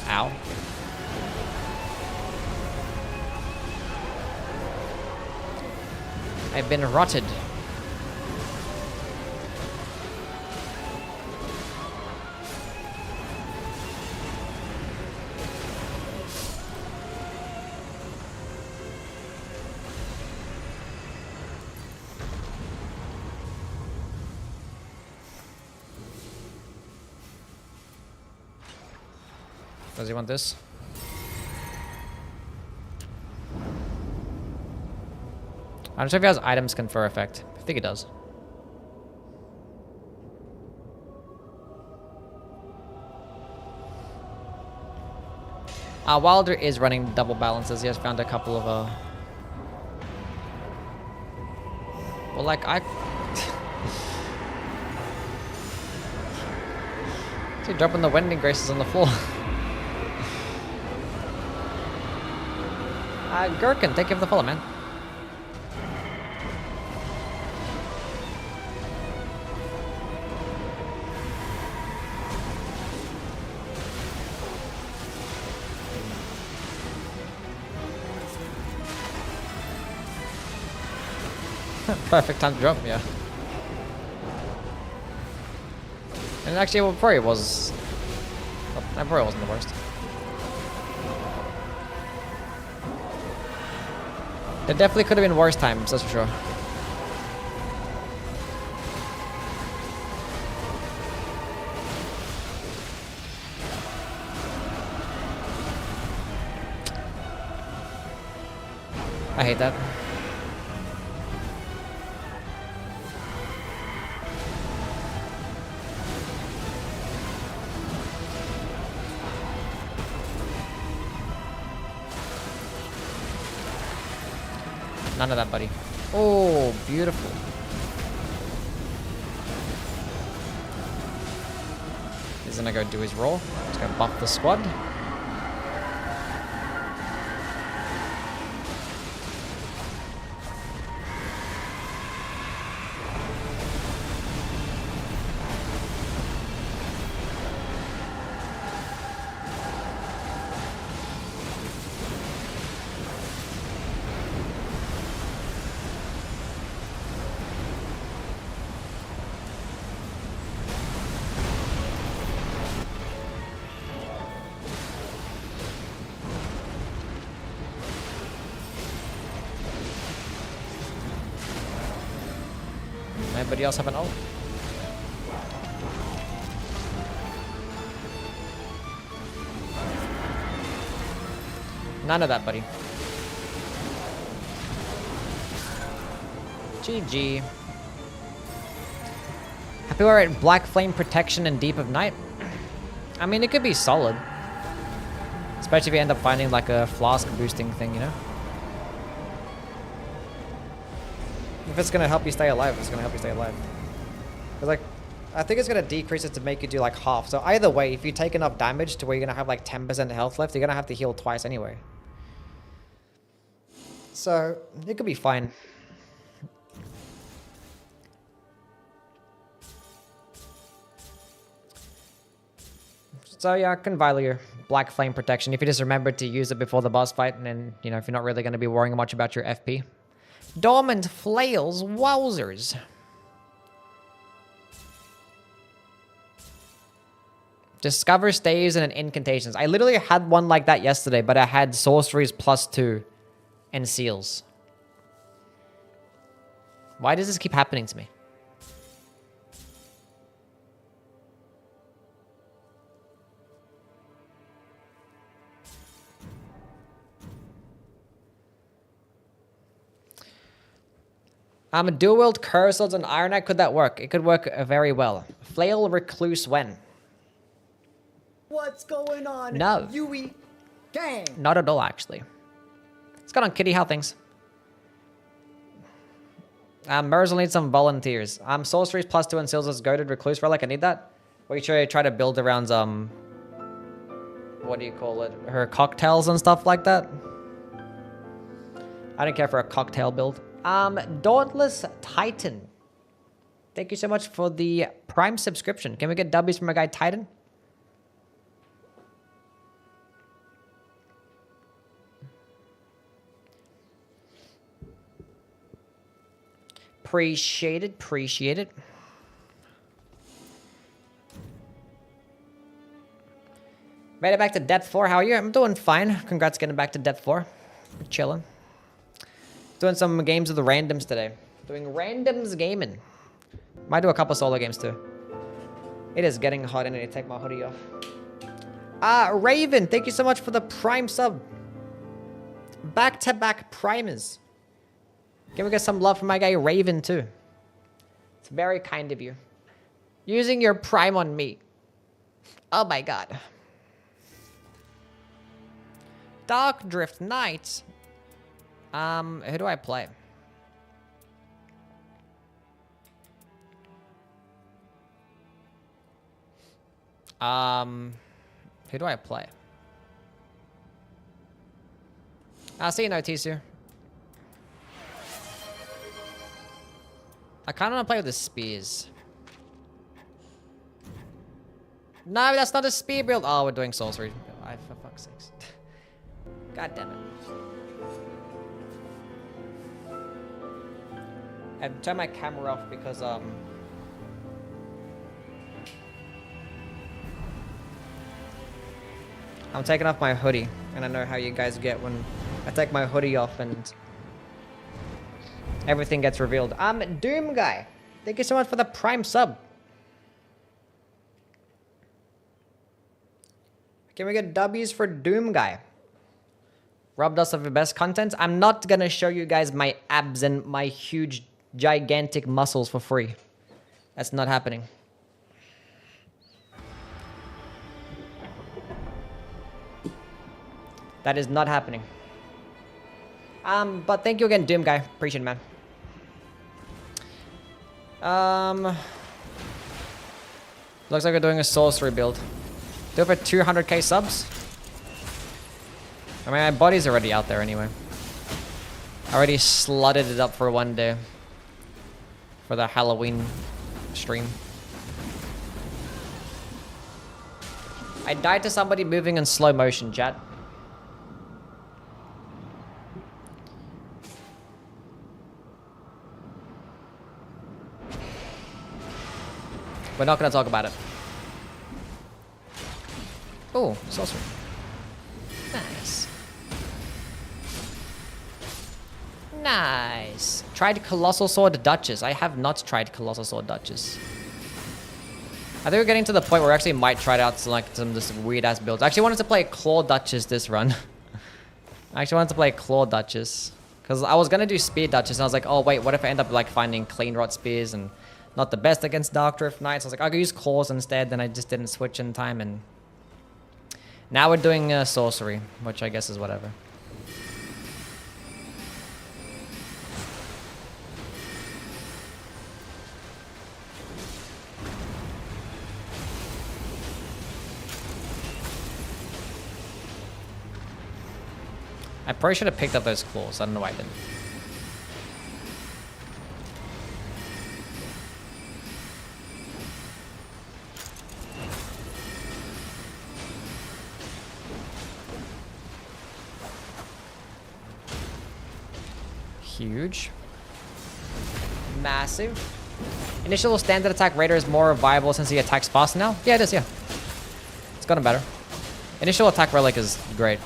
Ow. I've been rotted. Does he want this? I'm not sure if he has items confer effect. I think he does. Wilder is running double balances. He has found a couple of well, like I see dropping the Wending Graces on the floor. Gherkin, thank you for the follow, man. Perfect time to drop, yeah. And actually, well, probably was... Well, that probably wasn't the worst. There definitely could have been worse times, that's for sure. I hate that. None of that, buddy. Oh, beautiful. He's gonna go do his roll. He's gonna buff the squad. Anybody else have an ult? None of that, buddy. GG. Happy we're at Black Flame Protection and Deep of Night. I mean, it could be solid. Especially if you end up finding like a flask boosting thing, you know? If it's gonna help you stay alive, it's gonna help you stay alive. Cause like, I think it's gonna decrease it to make you do like half. So either way, if you take enough damage to where you're gonna have like 10% health left, you're gonna have to heal twice anyway. So it could be fine. So yeah, I can value your Black Flame Protection if you just remember to use it before the boss fight, and then, you know, if you're not really gonna be worrying much about your FP. Dormant Flails, wowzers. Discover staves and incantations. I literally had one like that yesterday, but I had sorceries +2 and seals. Why does this keep happening to me? I'm a dual wield curse swords and iron knight. Could that work? It could work very well. Flail recluse when? What's going on? No. Youwy gang. Not at all, actually. What's going on, Kitty? How things? Mers will need some volunteers. Sorceries +2 and seals as goaded recluse relic. I need that. We should try to build around what do you call it? Her cocktails and stuff like that. I don't care for a cocktail build. Dauntless Titan. Thank you so much for the Prime subscription. Can we get W's from my guy Titan? Appreciate it, appreciate it. Made it back to Depth 4. How are you? I'm doing fine. Congrats getting back to Depth 4. We're chilling. Doing some games of the randoms today. Doing randoms gaming. Might do a couple solo games too. It is getting hot. I need to take my hoodie off. Raven, thank you so much for the Prime sub. Back-to-back primers. Can we get some love from my guy Raven too? It's very kind of you. Using your Prime on me. Oh my god. Dark Drift Knights. Who do I play? Who do I play? I'll see you, no Tisu. I kind of want to play with the spears. No, that's not a spear build. Oh, we're doing sorcery. For fuck's sakes. God damn it. I turned my camera off because I'm taking off my hoodie, and I know how you guys get when I take my hoodie off and everything gets revealed. Doom Guy, thank you so much for the Prime sub. Can we get W's for Doom Guy? Robbed us of the best content. I'm not gonna show you guys my abs and my huge, gigantic muscles for free. That's not happening. That is not happening. But thank you again, Doom guy. Appreciate it, man. Looks like we're doing a sorcery build. Do it for 200k subs. I mean, my body's already out there anyway. I already slutted it up for one day. For the Halloween stream. I died to somebody moving in slow motion, chat. We're not gonna talk about it. Oh, sorcery. Nice. Nice. Tried Colossal Sword Duchess. I have not tried Colossal Sword Duchess. I think we're getting to the point where we actually might try it out some just weird ass builds. I actually wanted to play Claw Duchess this run. I actually wanted to play Claw Duchess. Because I was gonna do Spear Duchess and I was like, oh wait, what if I end up like finding Clean Rot Spears and not the best against Dark Drift Knights. I was like, I could use Claws instead, then I just didn't switch in time and... Now we're doing Sorcery, which I guess is whatever. I probably should have picked up those Claws. I don't know why I didn't. Huge. Massive. Initial standard attack Raider is more viable since he attacks fast now? Yeah, it is, yeah. It's gotten better. Initial attack Relic is great.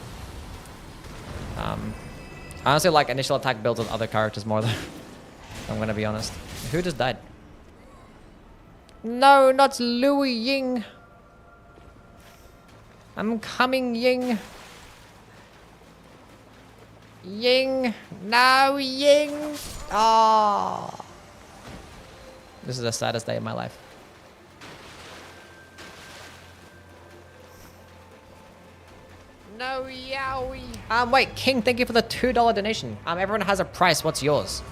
I honestly like initial attack builds with other characters more than... I'm gonna be honest. Who just died? No, not Louis Ying. I'm coming, Ying. Ying. No, Ying. Oh. This is the saddest day of my life. No, Yowie. Wait, King, thank you for the $2 donation. Everyone has a price. What's yours?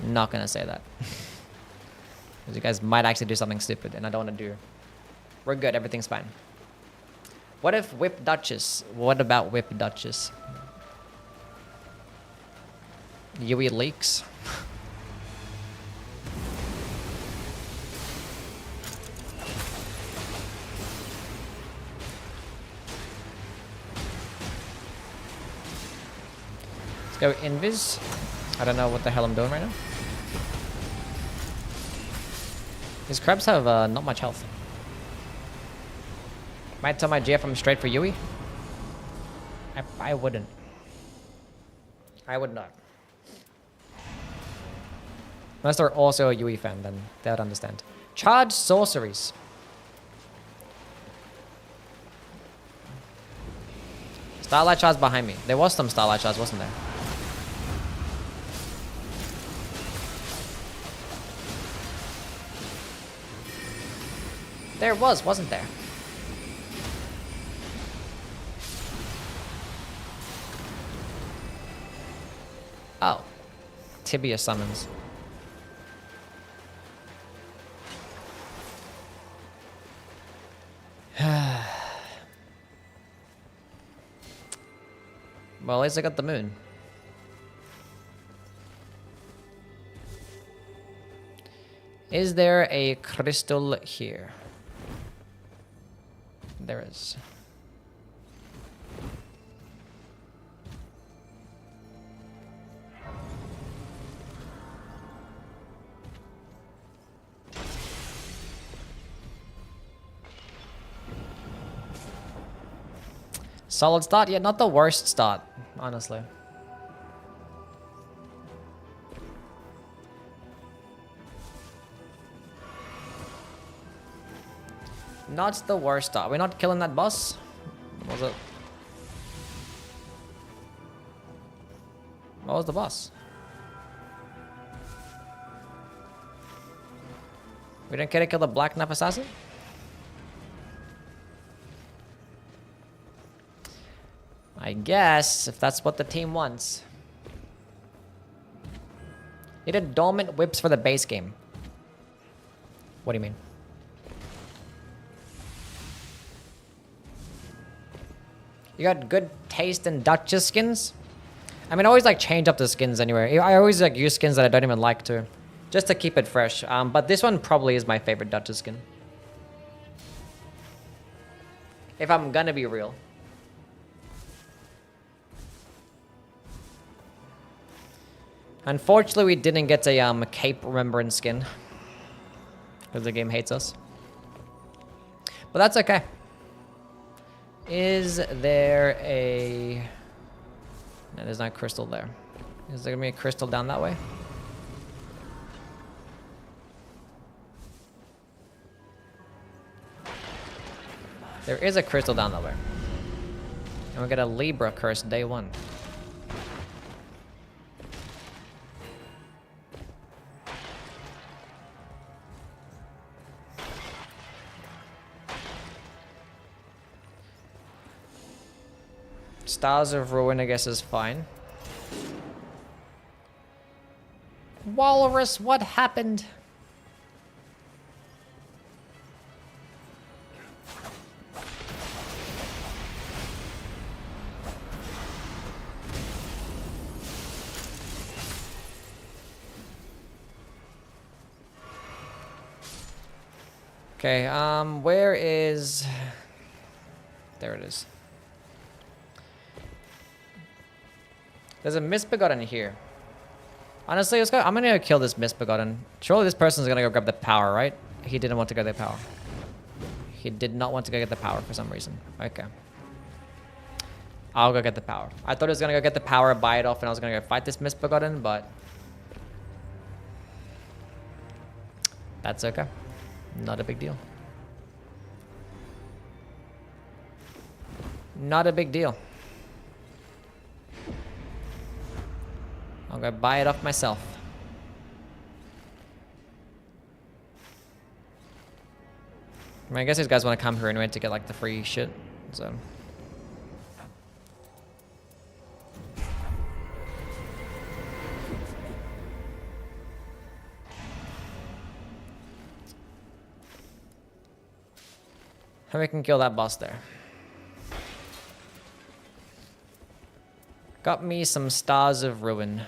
Not gonna say that. Because you guys might actually do something stupid, and I don't want to do. We're good. Everything's fine. What if Whip Duchess? What about Whip Duchess? Youwy leaks. Let's go Invis. I don't know what the hell I'm doing right now. These crabs have not much health. Might tell my GF I'm straight for Youwy. I wouldn't. I would not. Unless they're also a Youwy fan, then they would understand. Charge sorceries. Starlight shards behind me. There was some starlight shards, wasn't there? There was, wasn't there? Oh. Tibia summons. Well, at least I got the moon. Is there a crystal here? There is. Solid start? Yeah, not the worst start, honestly. Not the worst start. We're not killing that boss? What was it? What was the boss? We didn't care to kill the Black Knife Assassin? I guess, if that's what the team wants. Needed dormant whips for the base game. What do you mean? You got good taste in Duchess skins? I mean, I always like change up the skins anyway. I always like use skins that I don't even like to. Just to keep it fresh. But this one probably is my favorite Duchess skin. If I'm gonna be real. Unfortunately, we didn't get a Cape Remembrance skin. Because the game hates us. But that's okay. Is there a... No, there's not crystal there. Is there gonna be a crystal down that way? There is a crystal down that way. And we get a Libra curse day 1. Stars of Ruin, I guess, is fine. Walrus, what happened? Okay, where is... There it is. There's a Misbegotten here. Honestly, I'm gonna go kill this Misbegotten. Surely this person's gonna go grab the power, right? He didn't want to go get the power. He did not want to go get the power for some reason. Okay. I'll go get the power. I thought he was gonna go get the power, buy it off, and I was gonna go fight this Misbegotten, but... That's okay. Not a big deal. Not a big deal. I'll go buy it off myself. I mean, I guess these guys want to come here anyway to get like the free shit, so. And we can kill that boss there. Got me some Stars of Ruin.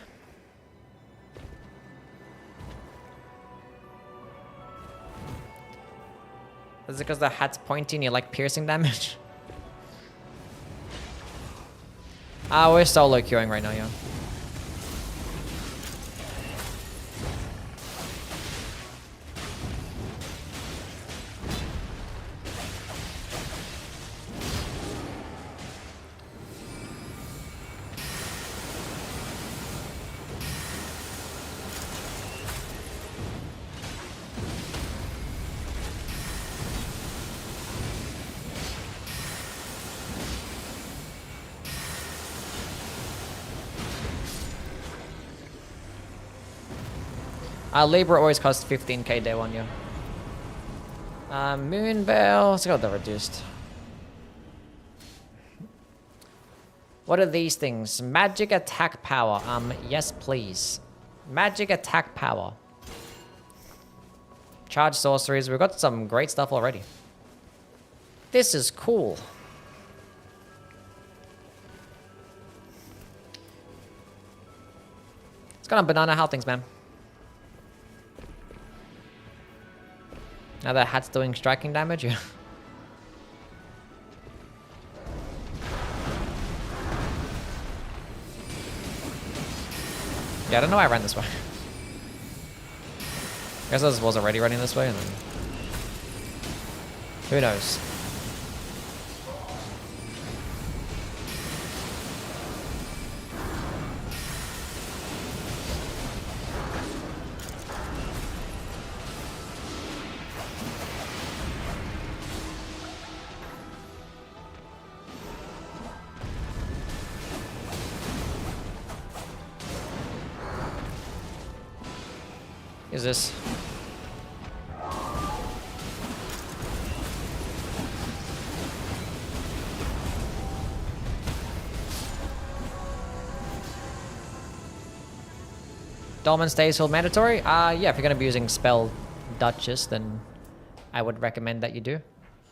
Is it because the hat's pointy and you like piercing damage? Ah, we're solo queuing right now, yeah. Labor always costs 15k day 1, yeah. Moonveil, let's go with the reduced. What are these things? Magic attack power. Yes, please. Magic attack power. Charge sorceries. We've got some great stuff already. This is cool. It's got a banana how things, man. Now that hat's doing striking damage, yeah. Yeah, I don't know why I ran this way. I guess I was already running this way, and then... Who knows? Is this? Dolmen stays hold mandatory? Yeah, if you're gonna be using spell Duchess, then I would recommend that you do.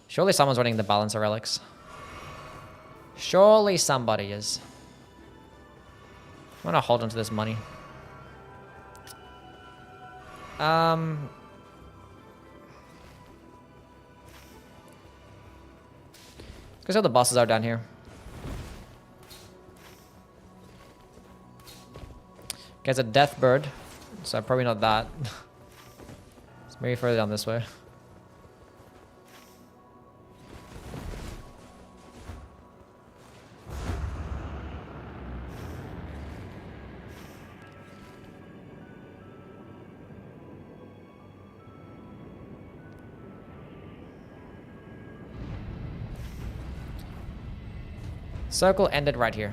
Surely someone's running the balancer relics. Surely somebody is. I'm gonna hold on to this money. Let's go see how the bosses are down here. Okay, it's a death bird, so probably not that. It's maybe further down this way. Circle ended right here.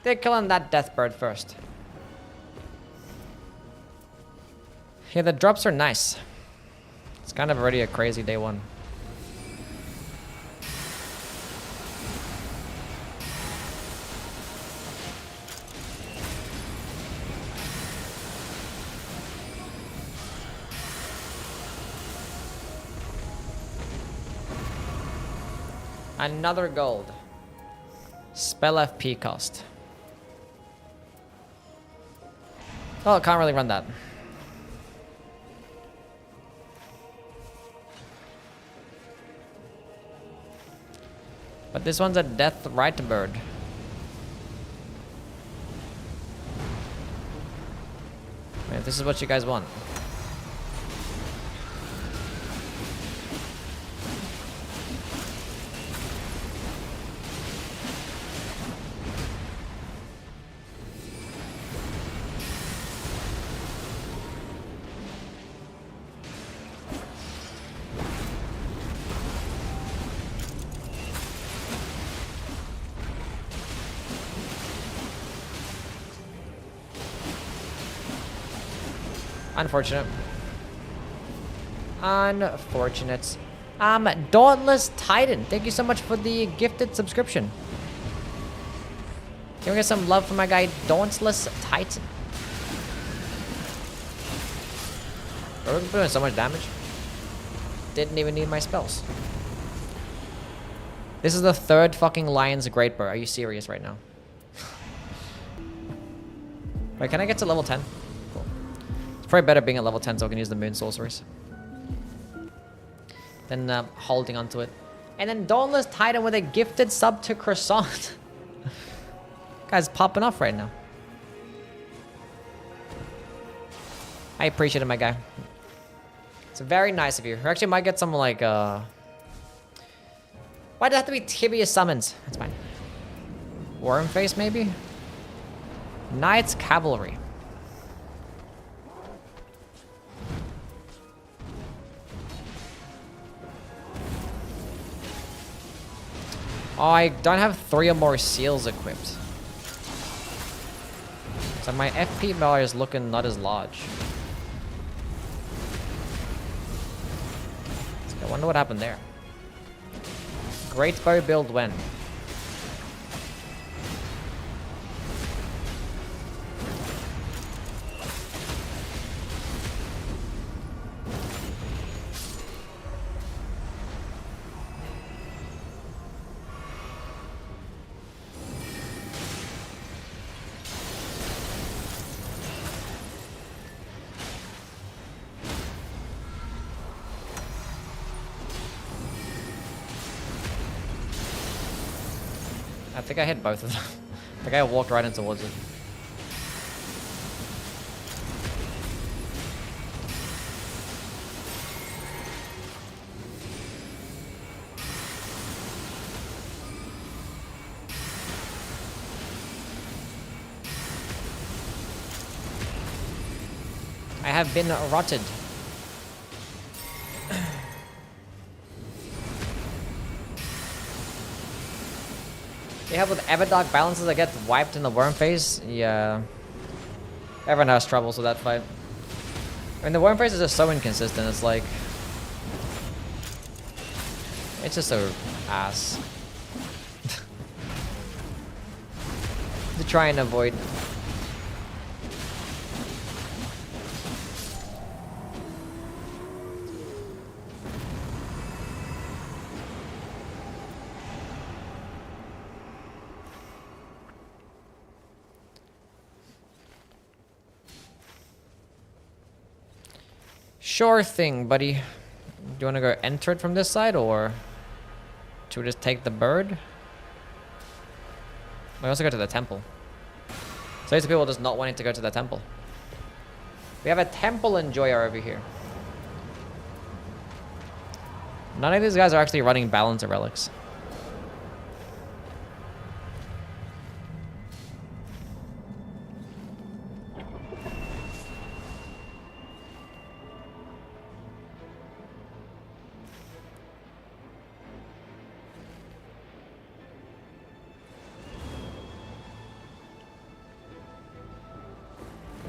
They're killing that death bird first. Yeah, the drops are nice. It's kind of already a crazy day one. Another gold. Spell FP cost. Oh, can't really run that. But this one's a death right bird. Wait, this is what you guys want. Unfortunate. Unfortunate. Dauntless Titan, thank you so much for the gifted subscription. Can we get some love for my guy, Dauntless Titan? We're doing so much damage. Didn't even need my spells. This is the third fucking Lion's Great Bow. Are you serious right now? Wait, can I get to level 10? Probably better being at level 10 so I can use the moon sorceries. Then holding onto it. And then Dauntless Titan with a gifted sub to Croissant. Guy's popping off right now. I appreciate it, my guy. It's very nice of you. We actually might get some like why'd it have to be tibia summons? That's fine. Worm face maybe? Knight's Cavalry. Oh, I don't have 3 or more seals equipped. So my FP bar is looking not as large. I wonder what happened there. Great bow build when? I think I hit both of them. I think I walked right in towards it. I have been rotted. Yeah, with Everdark balances, I get wiped in the worm phase. Yeah. Everyone has troubles with that fight. I mean, the worm phase is just so inconsistent. It's like It's just so ass. To try and avoid. Sure thing, buddy. Do you want to go enter it from this side, or should we just take the bird? We also go to the temple. So these people just not wanting to go to the temple. We have a temple enjoyer over here. None of these guys are actually running balance or relics.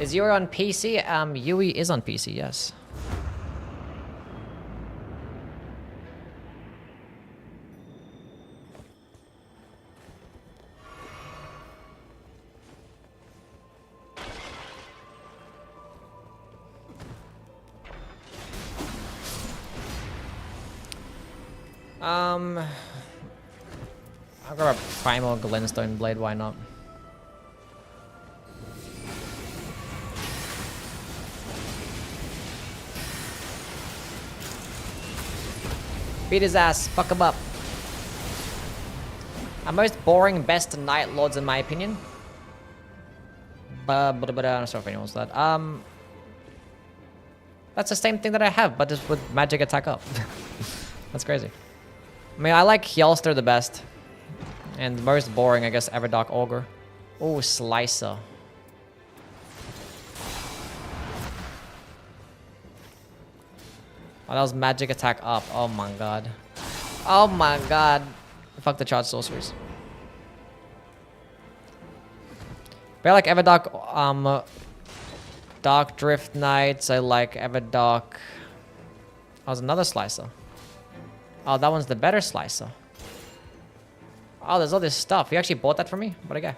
Is Youwy on PC? Youwy is on PC, yes. I'll grab a primal glintstone blade, why not? Beat his ass, fuck him up. Our most boring best Night Lords in my opinion. I'm not sure if anyone wants that. That's the same thing that I have, but just with magic attack up. That's crazy. I mean, I like Hjelster the best. And most boring, I guess, Everdark Ogre. Oh, Slicer. Oh, that was magic attack up. Oh my god. Oh my god. Fuck the charged sorceries. But I like Everdark, Dark Drift Knights. I like Everdark. Oh, there's another Slicer. Oh, that one's the better Slicer. Oh, there's all this stuff. You actually bought that for me? What a guy.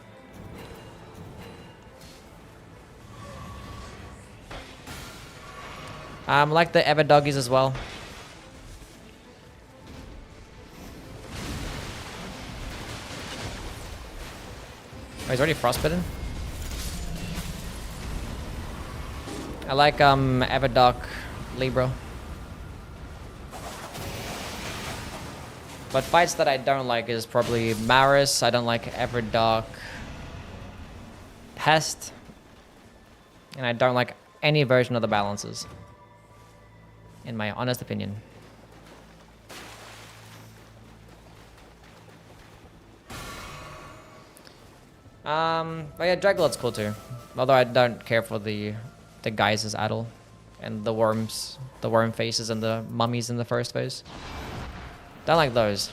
Like the Everdoggies as well. Oh, he's already frostbitten. I like Everdark Libra. But fights that I don't like is probably Maris. I don't like Everdark Pest. And I don't like any version of the balances. In my honest opinion. But yeah, Draglord's cool too. Although I don't care for the guises at all. And the worms, the worm faces and the mummies in the first phase. Don't like those.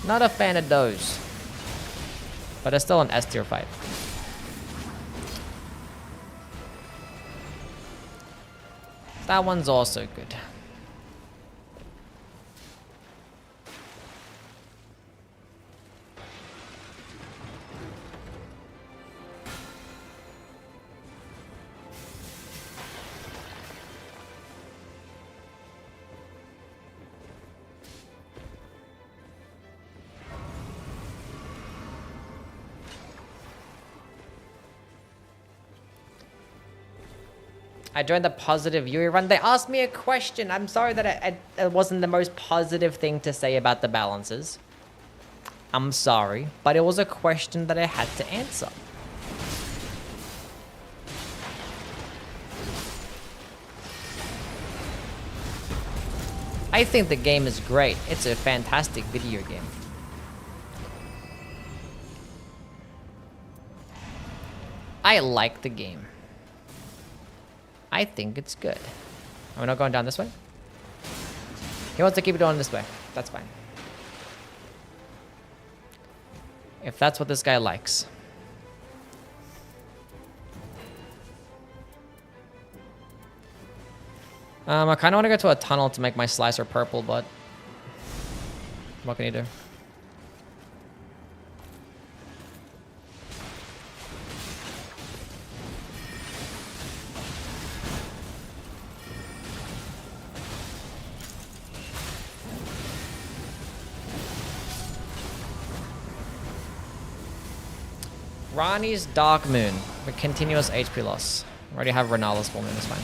Not a fan of those. But it's still an S tier fight. That one's also good. I joined the positive Youwy run. They asked me a question. I'm sorry that it wasn't the most positive thing to say about the balances. I'm sorry, but it was a question that I had to answer. I think the game is great. It's a fantastic video game. I like the game. I think it's good. Are we not going down this way? He wants to keep it going this way. That's fine. If that's what this guy likes. I kind of want to go to a tunnel to make my slicer purple, but what can you do? Ronnie's Dark Moon with continuous HP loss. I already have Renala's Full Moon, it's fine.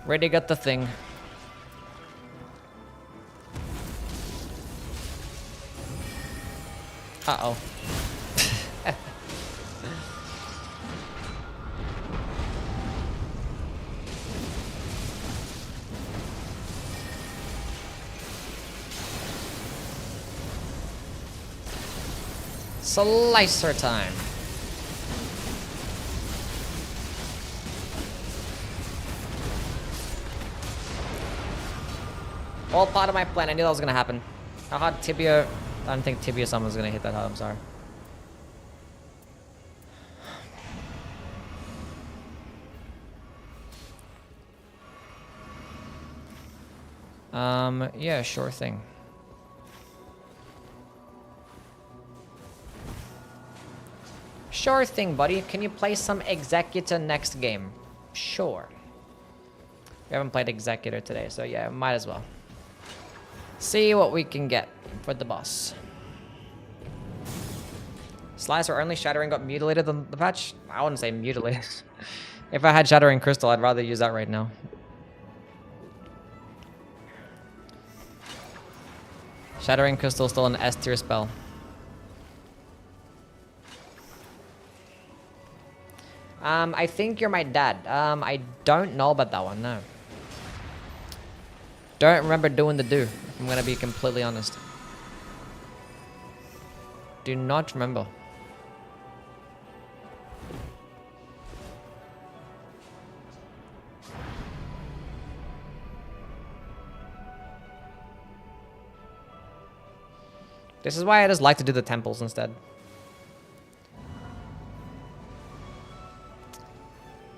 Ready, got the thing. Uh-oh. Slicer time. All part of my plan. I knew that was gonna happen. How hard Tibia? I don't think Tibia summon was gonna hit that hard. I'm sorry. Yeah, sure thing. Sure thing, buddy. Can you play some Executor next game? Sure. We haven't played Executor today, so yeah, might as well. See what we can get for the boss. Slicer only Shattering got mutilated on the patch? I wouldn't say mutilated. If I had Shattering Crystal, I'd rather use that right now. Shattering Crystal is still an S tier spell. I think you're my dad. I don't know about that one, no. Don't remember doing the do. I'm gonna be completely honest. Do not remember. This is why I just like to do the temples instead.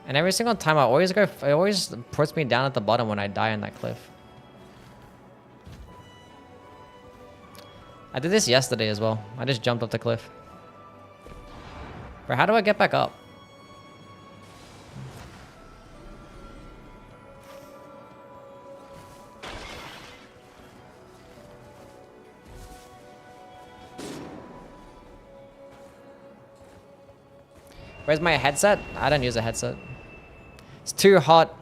And every single time it always puts me down at the bottom when I die on that cliff. I did this yesterday as well. I just jumped off the cliff. But how do I get back up? Where's my headset? I don't use a headset. It's too hot.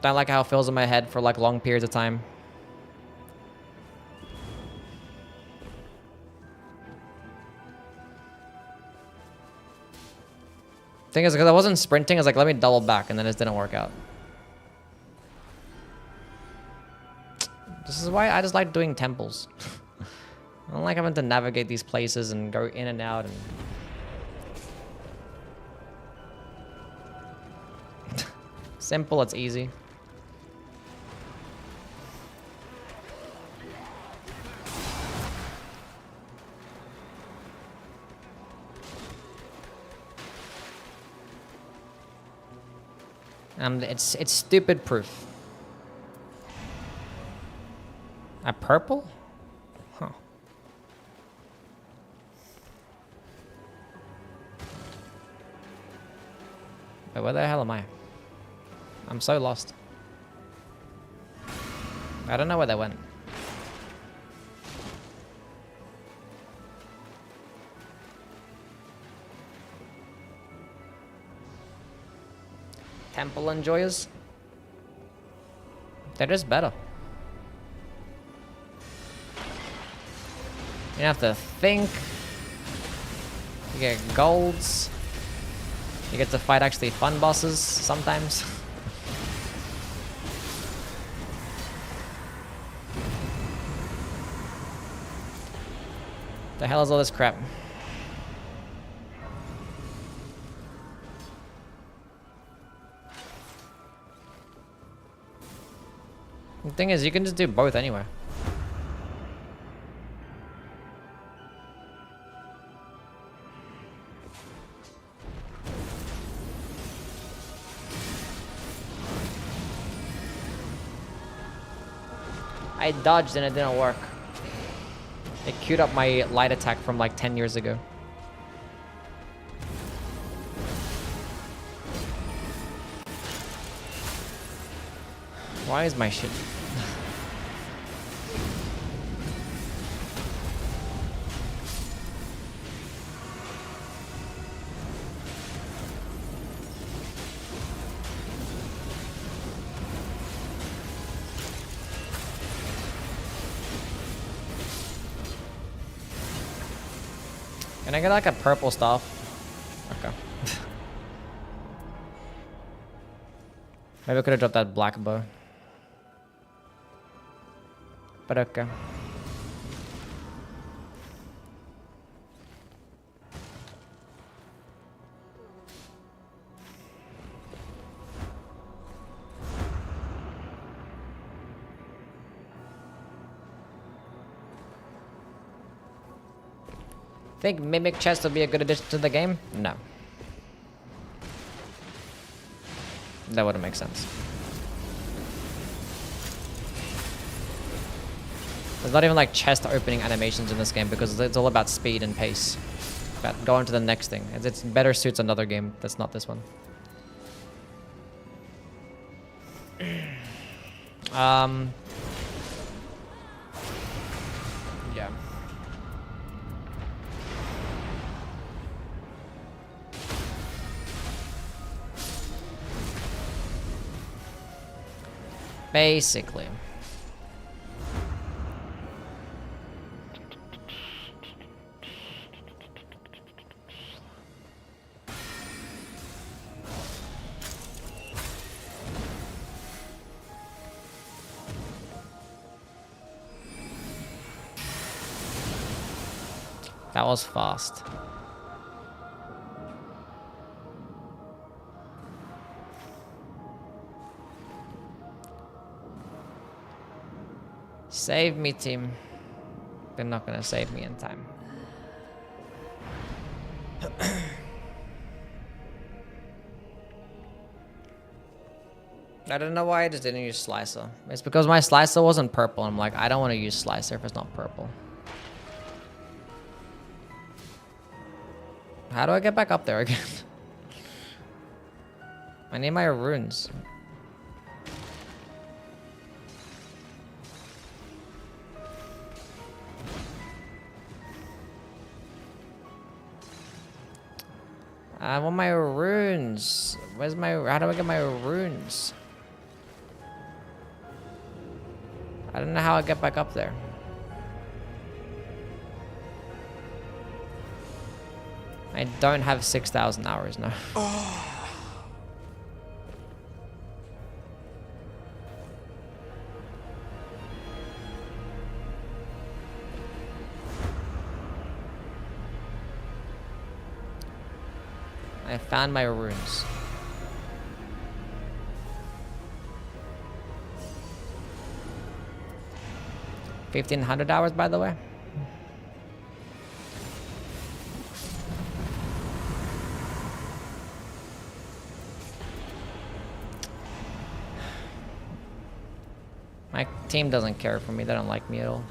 Don't like how it feels in my head for like long periods of time. Thing is, because I wasn't sprinting, I was like, let me double back, and then it didn't work out. This is why I just like doing temples. I don't like having to navigate these places and go in and out and... Simple, it's easy. It's stupid proof. A purple? Huh. Wait, where the hell am I? I'm so lost. I don't know where they went. Temple enjoyers? They're just better. You don't have to think. You get golds. You get to fight actually fun bosses sometimes. The hell is all this crap? The thing is, you can just do both anyway. I dodged and it didn't work. It queued up my light attack from like 10 years ago. Why is my shit? Can I get like a purple stuff? Okay. Maybe I could have dropped that black bow. But okay. Think mimic chest would be a good addition to the game? No. That wouldn't make sense. There's not even like chest opening animations in this game because it's all about speed and pace. About going to the next thing. It's better suits another game that's not this one. Yeah. Basically. That was fast. Save me, team. They're not gonna save me in time. I don't know why I just didn't use Slicer. It's because my Slicer wasn't purple. I'm like, I don't want to use Slicer if it's not purple. How do I get back up there again? I need my runes. I want my runes. Where's my... How do I get my runes? I don't know how I get back up there. I don't have 6,000 hours now. I found my runes. $1,500 hours, by the way. My team doesn't care for me. They don't like me at all.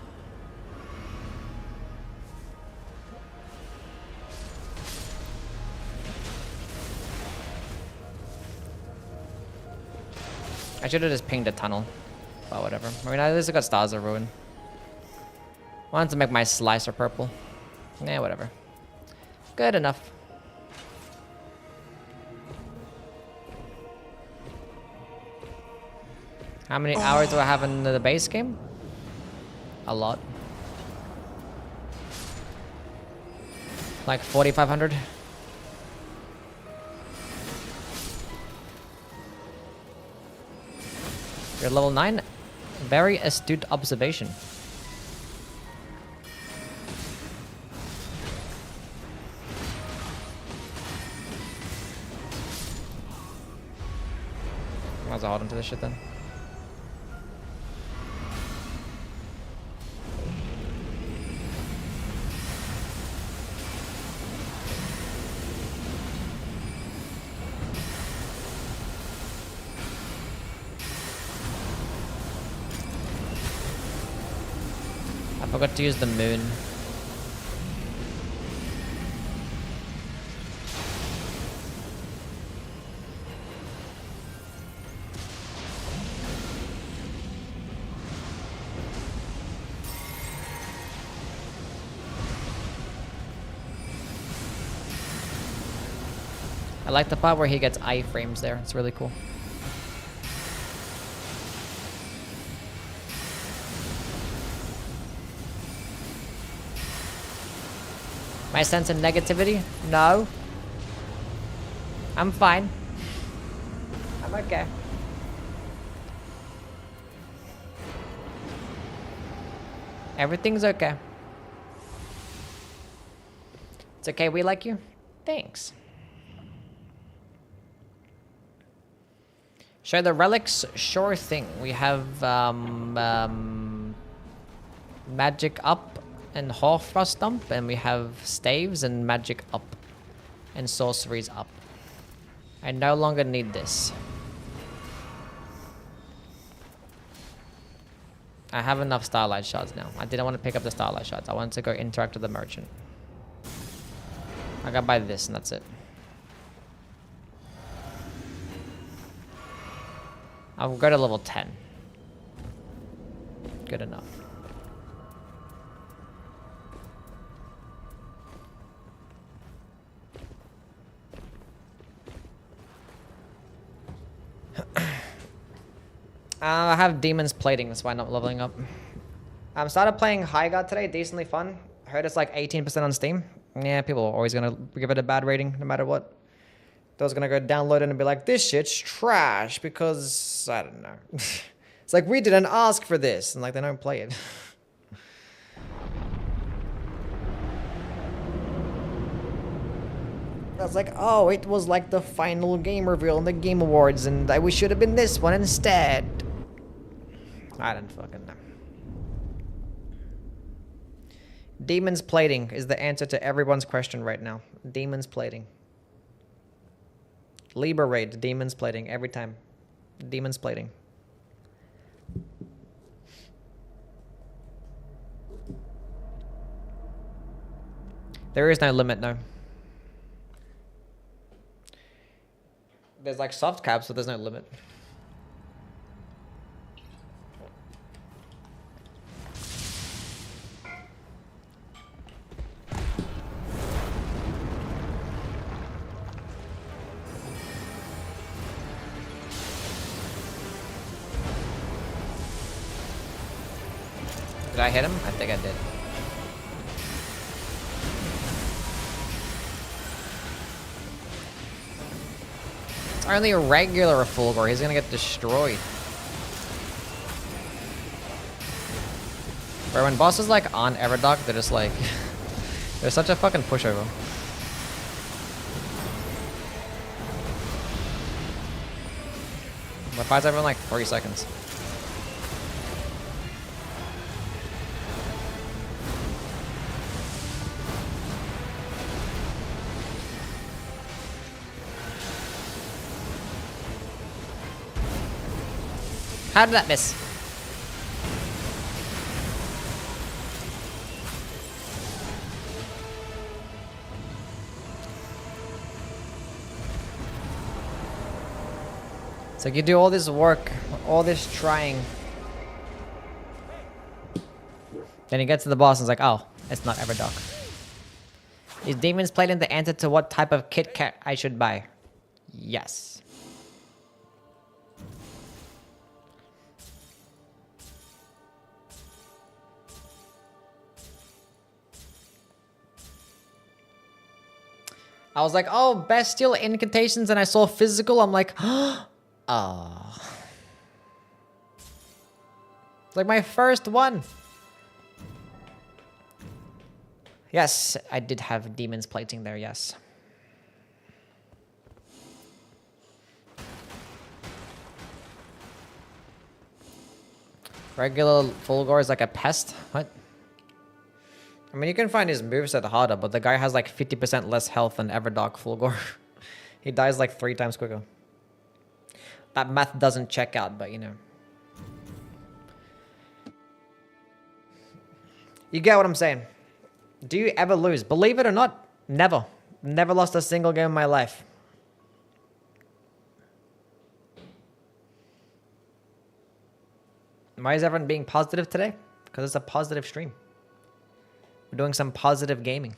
I should have just pinged a tunnel. But whatever. I mean, at least I got Stars of Ruin. Wanted to make my Slicer purple. Yeah, whatever. Good enough. How many hours do I have in the base game? A lot. Like 4,500. You're level 9. Very astute observation. Might as well hold on to this shit then. I forgot to use the moon. I like the part where he gets iframes there. It's really cool. My sense of negativity? No. I'm fine. I'm okay. Everything's okay. It's okay, we like you? Thanks. Share the relics? Sure thing. We have magic up and Hoarfrost dump, and we have staves and magic up and sorceries up. I no longer need this. I have enough starlight shards now. I didn't want to pick up the starlight shards. I wanted to go interact with the merchant. I gotta buy this and that's it. I'll go to level 10. Good enough. I have demons plating, that's why I'm not leveling up. Started playing High God today, decently fun. Heard it's like 18% on Steam. Yeah, people are always gonna give it a bad rating, no matter what. They're gonna go download it and be like, this shit's trash, because, I don't know. It's like, we didn't ask for this, and like, they don't play it. I was like, oh, it was like the final game reveal in the Game Awards, and we should have been this one instead. I don't fucking know. Demons plating is the answer to everyone's question right now. Demons plating. Liberate demons plating every time. Demons plating. There is no limit, no. There's like soft caps, but there's no limit. Did I hit him? I think I did. It's only a regular Fulgor. He's gonna get destroyed. Bro, when bosses like on Everdock, they're just like... they're such a fucking pushover. My fights everyone like 3 seconds. How did that miss? It's like you do all this work, all this trying. Then you get to the boss and it's like, oh, it's not Everdock. Is Demons Plating the answer to what type of Kit Kat I should buy? Yes. I was like, oh, bestial incantations, and I saw physical. I'm like, oh. It's like my first one. Yes, I did have demons plating there, yes. Regular Fulgor is like a pest? What? I mean, you can find his moveset harder, but the guy has like 50% less health than Everdock Fulgor. He dies like 3 times quicker. That math doesn't check out, but you know. You get what I'm saying? Do you ever lose? Believe it or not, never. Never lost a single game in my life. Why is everyone being positive today? Because it's a positive stream. We're doing some positive gaming.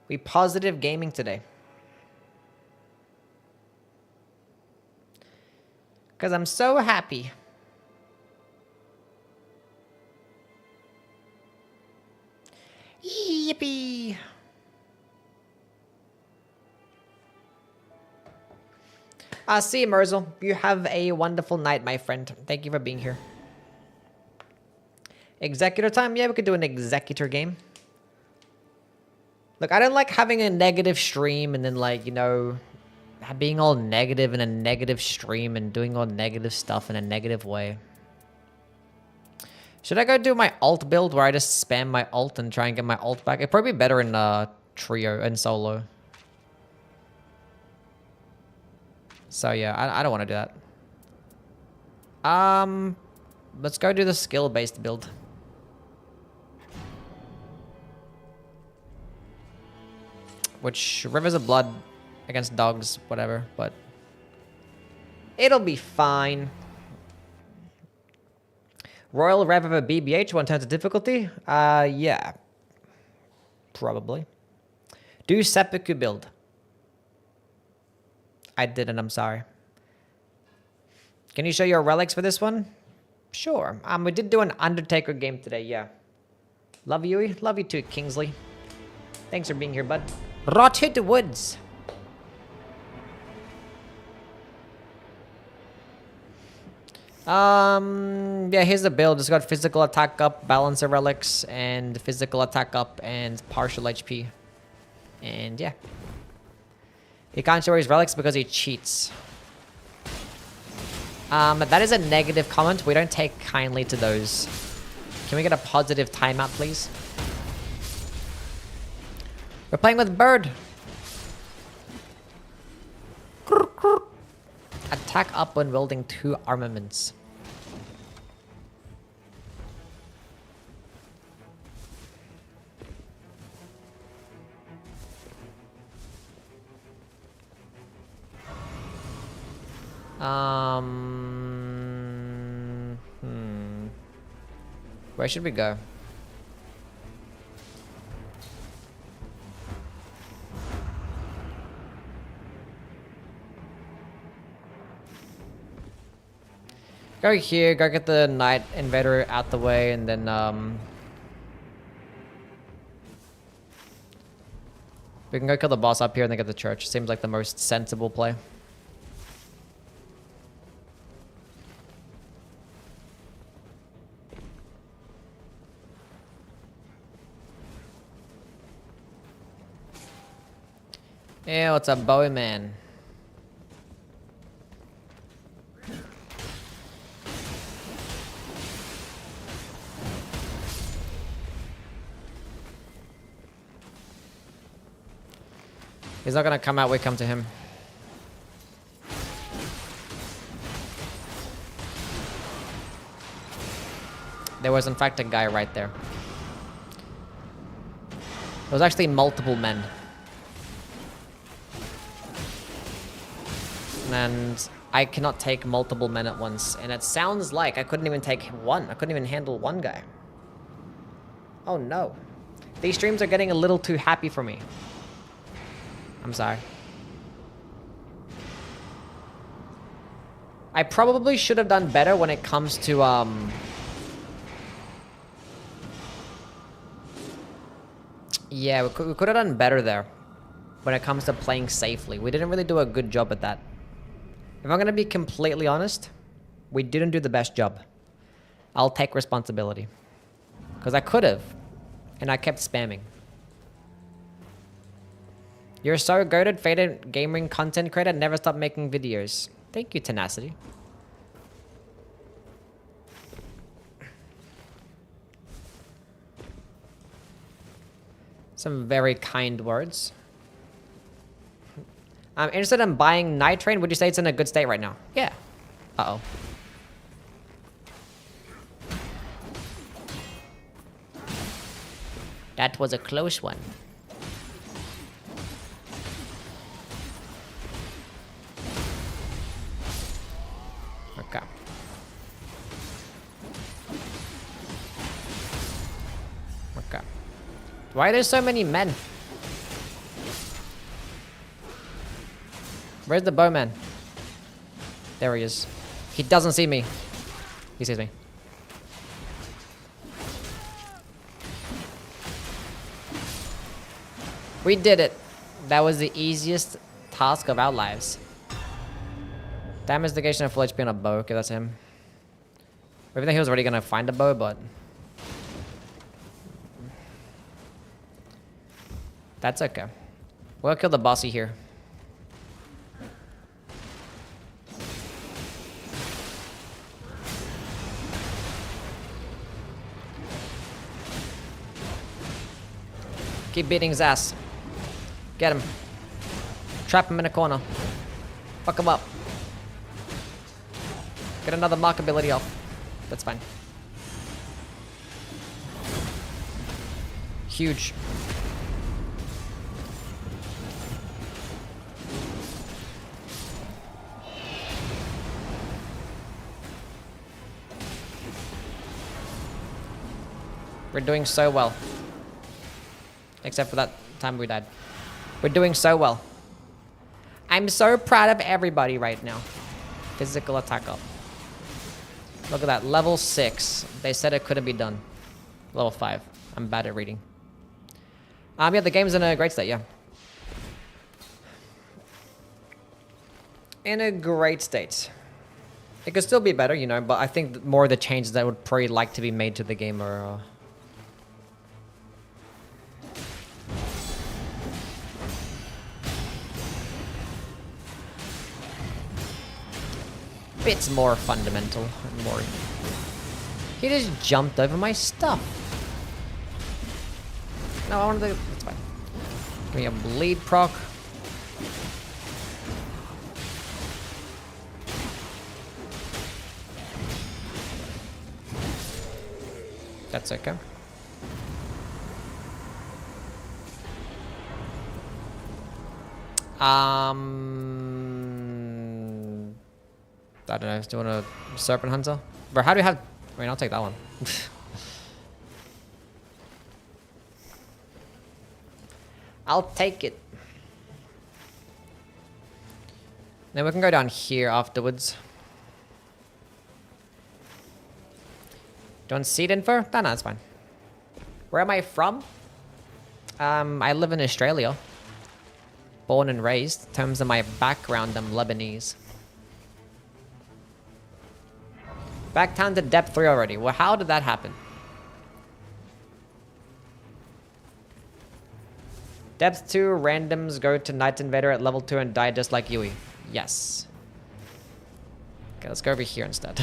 We positive gaming today. Because I'm so happy. Yippee. See you, Merzel. You have a wonderful night, my friend. Thank you for being here. Executor time? Yeah, we could do an executor game. Look, I don't like having a negative stream and then, like, you know, being all negative in a negative stream and doing all negative stuff in a negative way. Should I go do my alt build where I just spam my alt and try and get my alt back? It'd probably be better in trio and solo. So yeah, I don't want to do that. Let's go do the skill-based build. Which, Rivers of Blood against dogs, whatever, but it'll be fine. Royal Rev of a BBH, 1 turn to difficulty? Yeah. Probably. Do Seppuku build. I didn't, I'm sorry. Can you show your relics for this one? Sure. We did do an Undertaker game today, yeah. Love you, Youwy. Love you too, Kingsley. Thanks for being here, bud. Rotted Woods. Yeah, here's the build. It's got physical attack up, balancer relics, and physical attack up, and partial HP. And yeah. He can't show his relics because he cheats. That is a negative comment. We don't take kindly to those. Can we get a positive timeout, please? We're playing with Bird. Attack up when wielding 2 armaments. Where should we go? Go here, go get the Night Invader out the way, and then, we can go kill the boss up here and then get the church. Seems like the most sensible play. Yeah, what's up, Bowie man? He's not gonna come out, we come to him. There was in fact a guy right there. There was actually multiple men. And I cannot take multiple men at once. And it sounds like I couldn't even take one. I couldn't even handle one guy. Oh no. These streams are getting a little too happy for me. I'm sorry. I probably should have done better when it comes to, yeah, we could have done better there when it comes to playing safely. We didn't really do a good job at that. If I'm going to be completely honest, we didn't do the best job. I'll take responsibility. Because I could have, and I kept spamming. You're so goated, faded gaming content creator, never stop making videos. Thank you, Tenacity. Some very kind words. I'm interested in buying Nightreign. Would you say it's in a good state right now? Yeah. Uh-oh. That was a close one. Okay. Okay. Why are there so many men? Where's the bowman? There he is. He doesn't see me. He sees me. We did it. That was the easiest task of our lives. Damage negation and full HP on a bow. Okay, that's him. I think he was already gonna find a bow, but that's okay. We'll kill the bossy here. Keep beating his ass. Get him. Trap him in a corner. Fuck him up. Get another mark ability off. That's fine. Huge. We're doing so well. Except for that time we died. We're doing so well. I'm so proud of everybody right now. Physical attack up. Look at that. Level 6. They said it couldn't be done. Level 5. I'm bad at reading. Yeah, the game's in a great state, yeah. In a great state. It could still be better, you know, but I think more of the changes that would probably like to be made to the game are... bits more fundamental and more... He just jumped over my stuff. No, I wanted to... That's fine. Give me a bleed proc. That's okay. I don't know. Do you want a serpent hunter? Bro, how do you have... I mean, I'll take that one. I'll take it. Then we can go down here afterwards. Do you want seed info? No, no, it's fine. Where am I from? I live in Australia. Born and raised. In terms of my background, I'm Lebanese. Back down to depth 3 already. Well, how did that happen? Depth 2 randoms go to Night Invader at level 2 and die just like Youwy. Yes. Okay, let's go over here instead.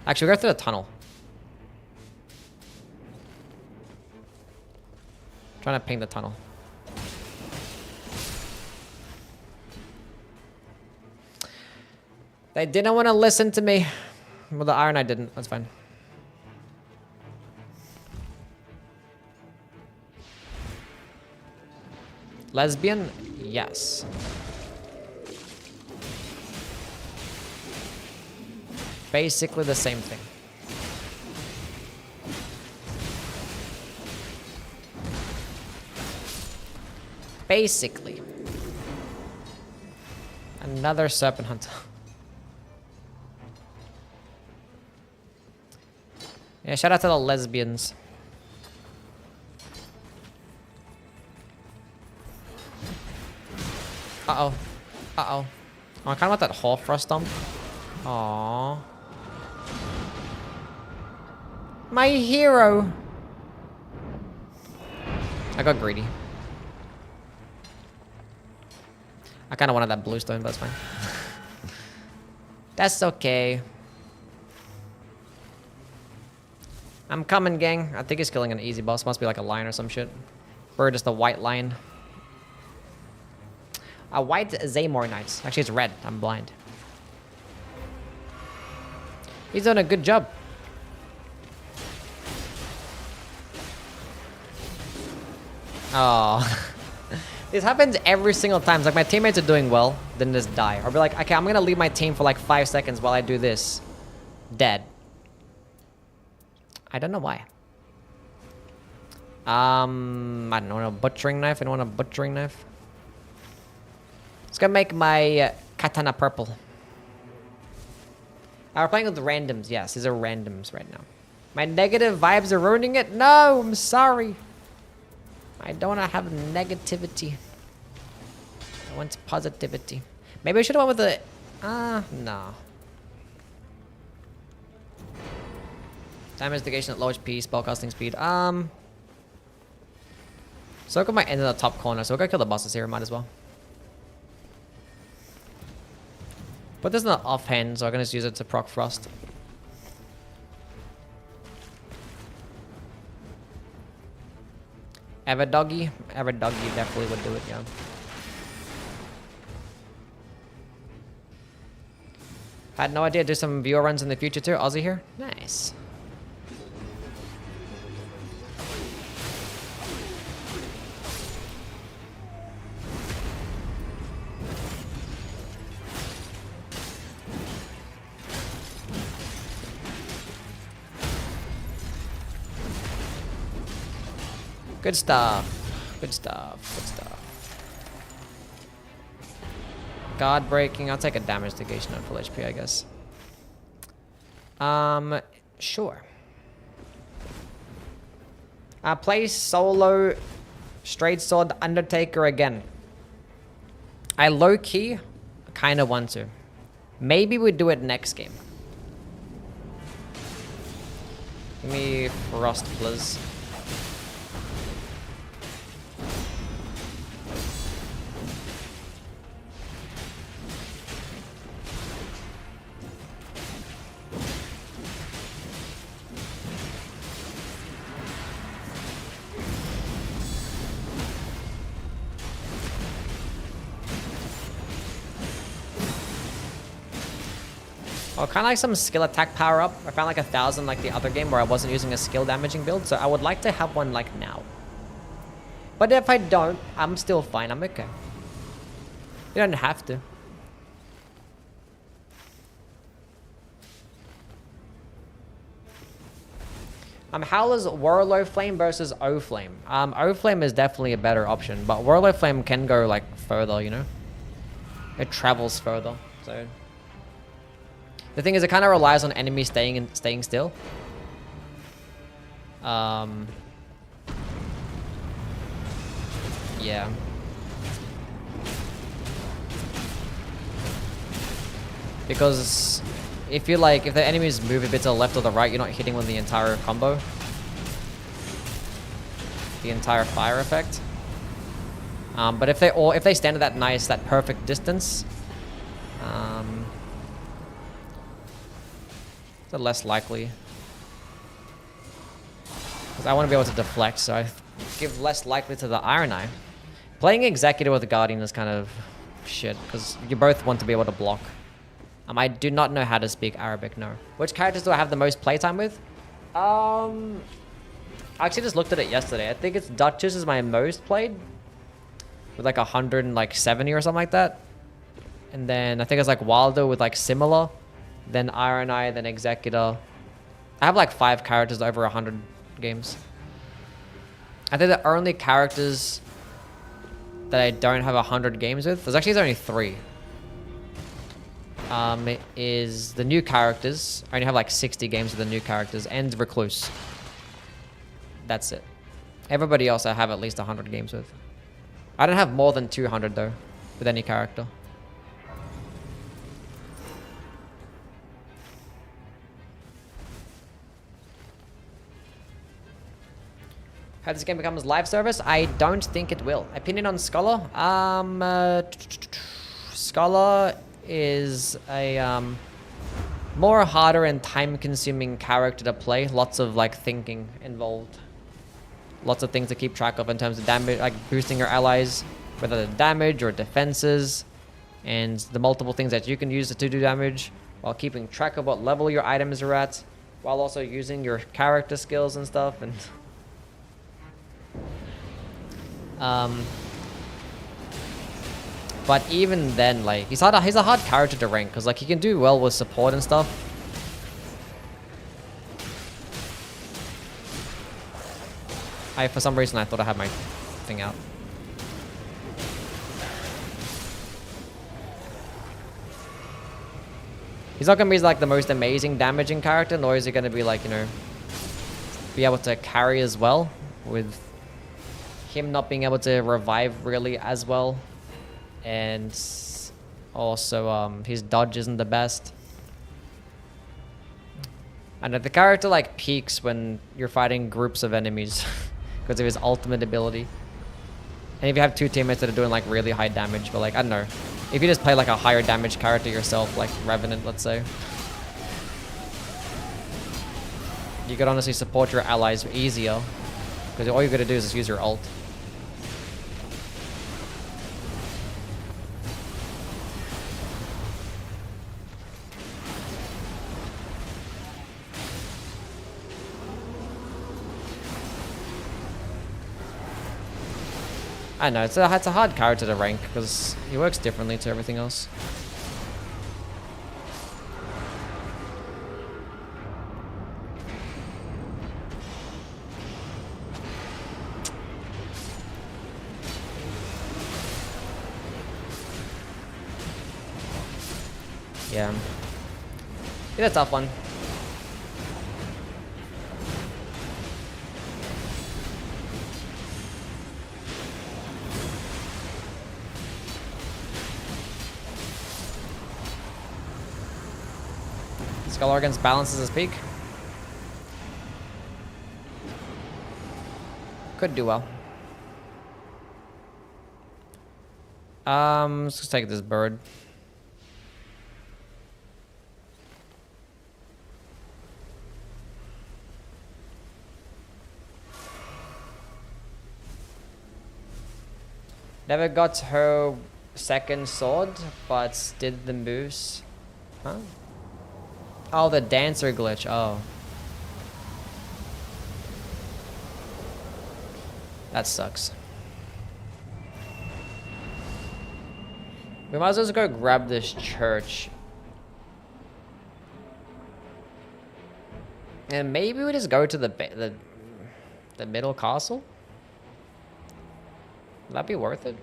Actually, we'll go through the tunnel. Trying to ping the tunnel. They didn't want to listen to me. Well, the iron I didn't. That's fine. Lesbian? Yes. Basically the same thing. Basically. Another serpent hunter. Yeah, shout out to the lesbians. Uh-oh. Uh-oh. Oh, I kind of want that Hall Frost dump. Aww. My hero. I got greedy. I kind of wanted that blue stone, but that's fine. That's okay. I'm coming, gang. I think he's killing an easy boss. Must be like a lion or some shit. Or just a white lion. A white Zaymore Knight. Actually, it's red. I'm blind. He's done a good job. Oh. This happens every single time. It's like my teammates are doing well, then just die. Or be like, okay, I'm gonna leave my team for like 5 seconds while I do this. Dead. I don't know why. I don't know, a butchering knife? Anyone want a butchering knife? It's gonna make my katana purple. We're playing with randoms. Yes, these are randoms right now. My negative vibes are ruining it. No, I'm sorry. I don't want to have negativity. I want positivity. Maybe I should have went with the... no. Damage negation at low HP, spellcasting speed. Circle might end in the top corner, so we're gonna kill the bosses here, might as well. But this is not offhand, so I'm gonna just use it to proc frost. Everdoggy definitely would do it, yeah. Had no idea. Do some viewer runs in the future too. Aussie here. Nice. Good stuff. Good stuff. Good stuff. Guard breaking. I'll take a damage negation on full HP, I guess. Sure. Play solo straight sword Undertaker again. I low-key kind of want to. Maybe we do it next game. Give me Frost, please. Oh, kind of like some skill attack power up. I found like 1,000 like the other game where I wasn't using a skill damaging build, so I would like to have one like now. But if I don't, I'm still fine. I'm okay. You don't have to. How is Warlow Flame versus O Flame? O Flame is definitely a better option, but Warlow Flame can go like further, you know? It travels further, so... The thing is, it kind of relies on enemies staying still. Yeah. Because if you like, if the enemies move a bit to the left or the right, you're not hitting with the entire combo. The entire fire effect. But if they stand at that perfect distance, it's less likely. Because I want to be able to deflect, so I give less likely to the Iron Eye. Playing Executor with the Guardian is kind of shit, because you both want to be able to block. I do not know how to speak Arabic, no. Which characters do I have the most playtime with? I actually just looked at it yesterday. I think it's Duchess is my most played. With like 170 or something like that. And then I think it's like Wilder with like similar. Then Iron Eye, then Executor. I have like 5 characters over 100 games. I think the only characters that I don't have 100 games with, there's only 3. It is the new characters. I only have like 60 games with the new characters and Recluse. That's it. Everybody else I have at least 100 games with. I don't have more than 200 though, with any character. How this game becomes live service? I don't think it will. Opinion on Scholar? Scholar is a more harder and time-consuming character to play. Lots of like thinking involved. Lots of things to keep track of in terms of damage, like boosting your allies, whether they're damage or defenses, and the multiple things that you can use to do damage, while keeping track of what level your items are at, while also using your character skills and stuff. And but even then, like, he's a hard character to rank, because like he can do well with support and stuff. For some reason I thought I had my thing out. He's not gonna be like the most amazing damaging character, nor is he gonna be like, you know, be able to carry as well, with him not being able to revive really as well. And also his dodge isn't the best. And the character like peaks when you're fighting groups of enemies because of his ultimate ability. And if you have two teammates that are doing like really high damage, but like, I don't know, if you just play like a higher damage character yourself, like Revenant, let's say, you could honestly support your allies easier, because all you gotta do is just use your ult. I know, it's a hard character to rank, because he works differently to everything else. Yeah. It's a tough one. Skull against balances his peak. Could do well. Let's just take this bird. Never got her second sword, but did the moves. Huh? Oh, the dancer glitch. Oh. That sucks. We might as well just go grab this church. And maybe we just go to the middle castle? Would that be worth it?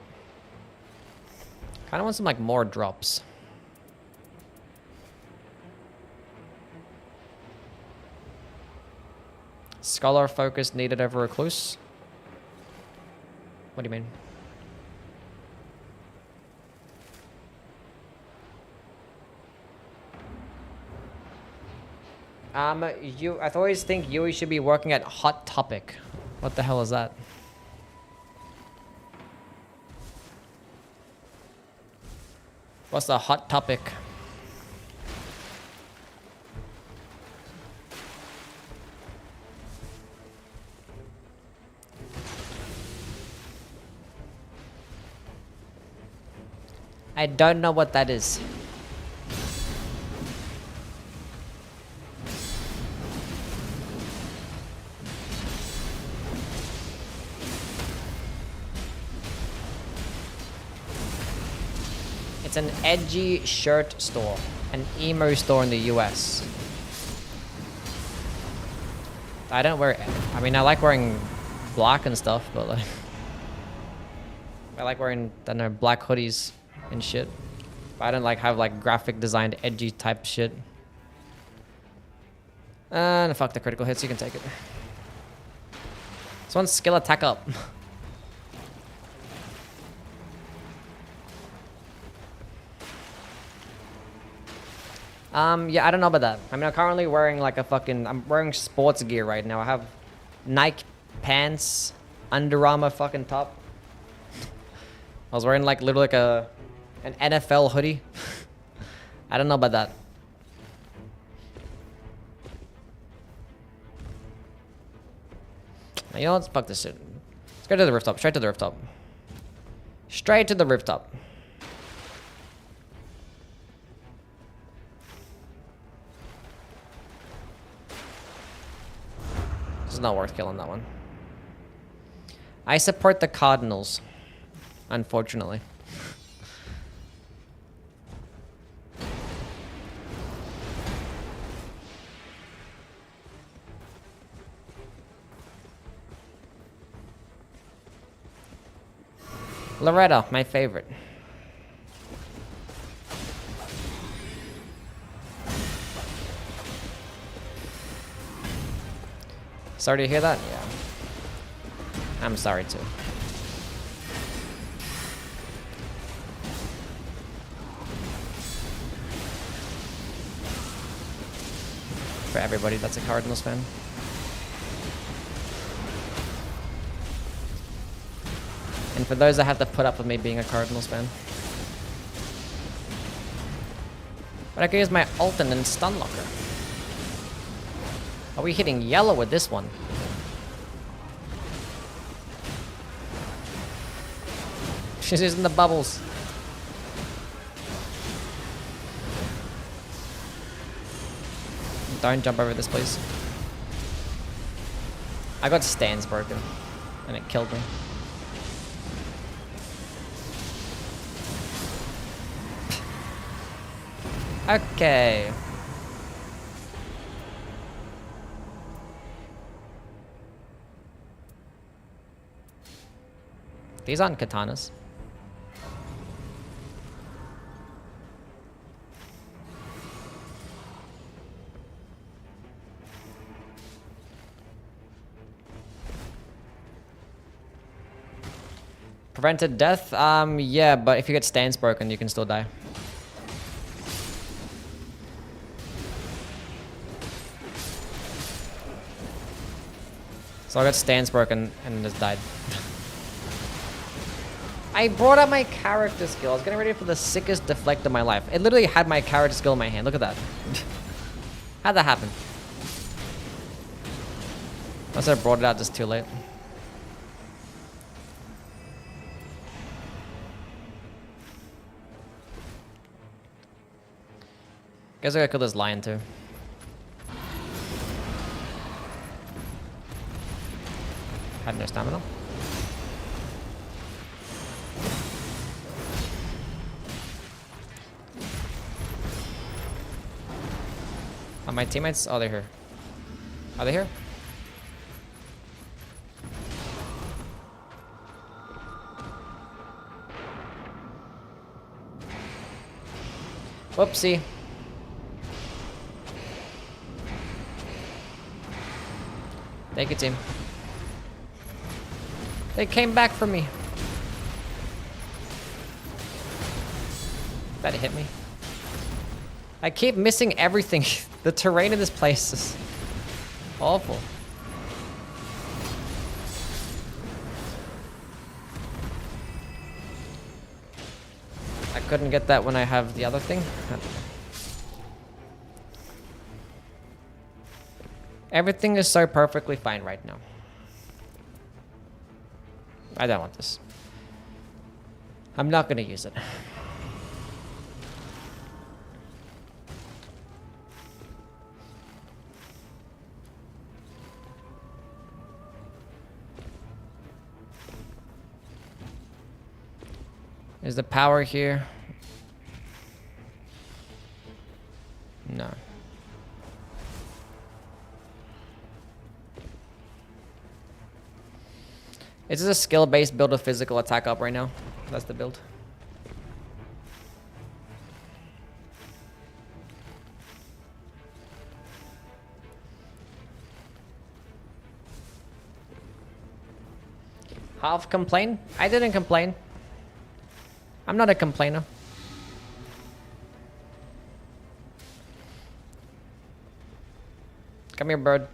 Kinda want some like more drops. Scholar focus needed over recluse. What do you mean? I always think Youwy should be working at Hot Topic. What the hell is that? What's the Hot Topic? I don't know what that is. It's an edgy shirt store, an emo store in the US. I don't wear, I mean, I like wearing black and stuff, but like, I like wearing, I don't know, black hoodies and shit. But I don't like have like graphic designed edgy type shit. And fuck the critical hits, you can take it. This one's skill attack up. Yeah, I don't know about that. I mean, I'm currently wearing like I'm wearing sports gear right now. I have Nike pants, Under Armour fucking top. I was wearing like literally like an NFL hoodie. I don't know about that. You know, let's fuck this shit. Let's go to the rooftop. Straight to the rooftop. Straight to the rooftop. It's not worth killing that one. I support the Cardinals. Unfortunately. Loretta, my favorite. Sorry to hear that? Yeah. I'm sorry too. For everybody that's a Cardinals fan. And for those that have to put up with me being a Cardinals fan. But I can use my ult and then stun locker. Are we hitting yellow with this one? She's using the bubbles. Don't jump over this, please. I got stands broken. And it killed me. Okay. These aren't katanas. Prevented death? Yeah, but if you get stands broken, you can still die. So I got stands broken and just died. I brought up my character skill. I was getting ready for the sickest deflect of my life. It literally had my character skill in my hand. Look at that. How'd that happen? Unless I brought it out just too late. Guess I gotta kill this lion too. Had no stamina. Are my teammates? Oh, they're here. Are they here? Whoopsie. Thank you, team. They came back for me. That hit me. I keep missing everything. The terrain in this place is awful. I couldn't get that when I have the other thing. Everything is so perfectly fine right now. I don't want this. I'm not gonna use it. Is the power here? No. Is this a skill-based build of physical attack up right now? That's the build. Half complain? I didn't complain. I'm not a complainer. Come here, bird.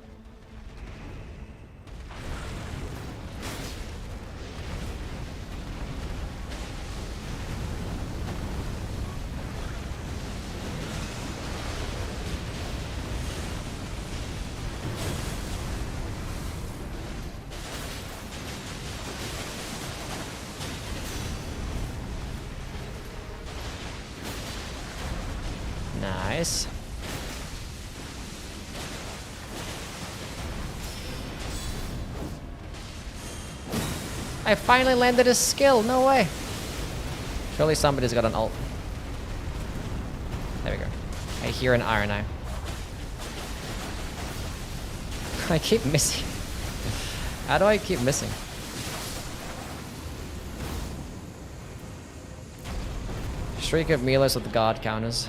Nice. I finally landed a skill. No way. Surely somebody's got an ult. There we go. I hear an iron eye. I keep missing. How do I keep missing? Streak of melees with the god counters.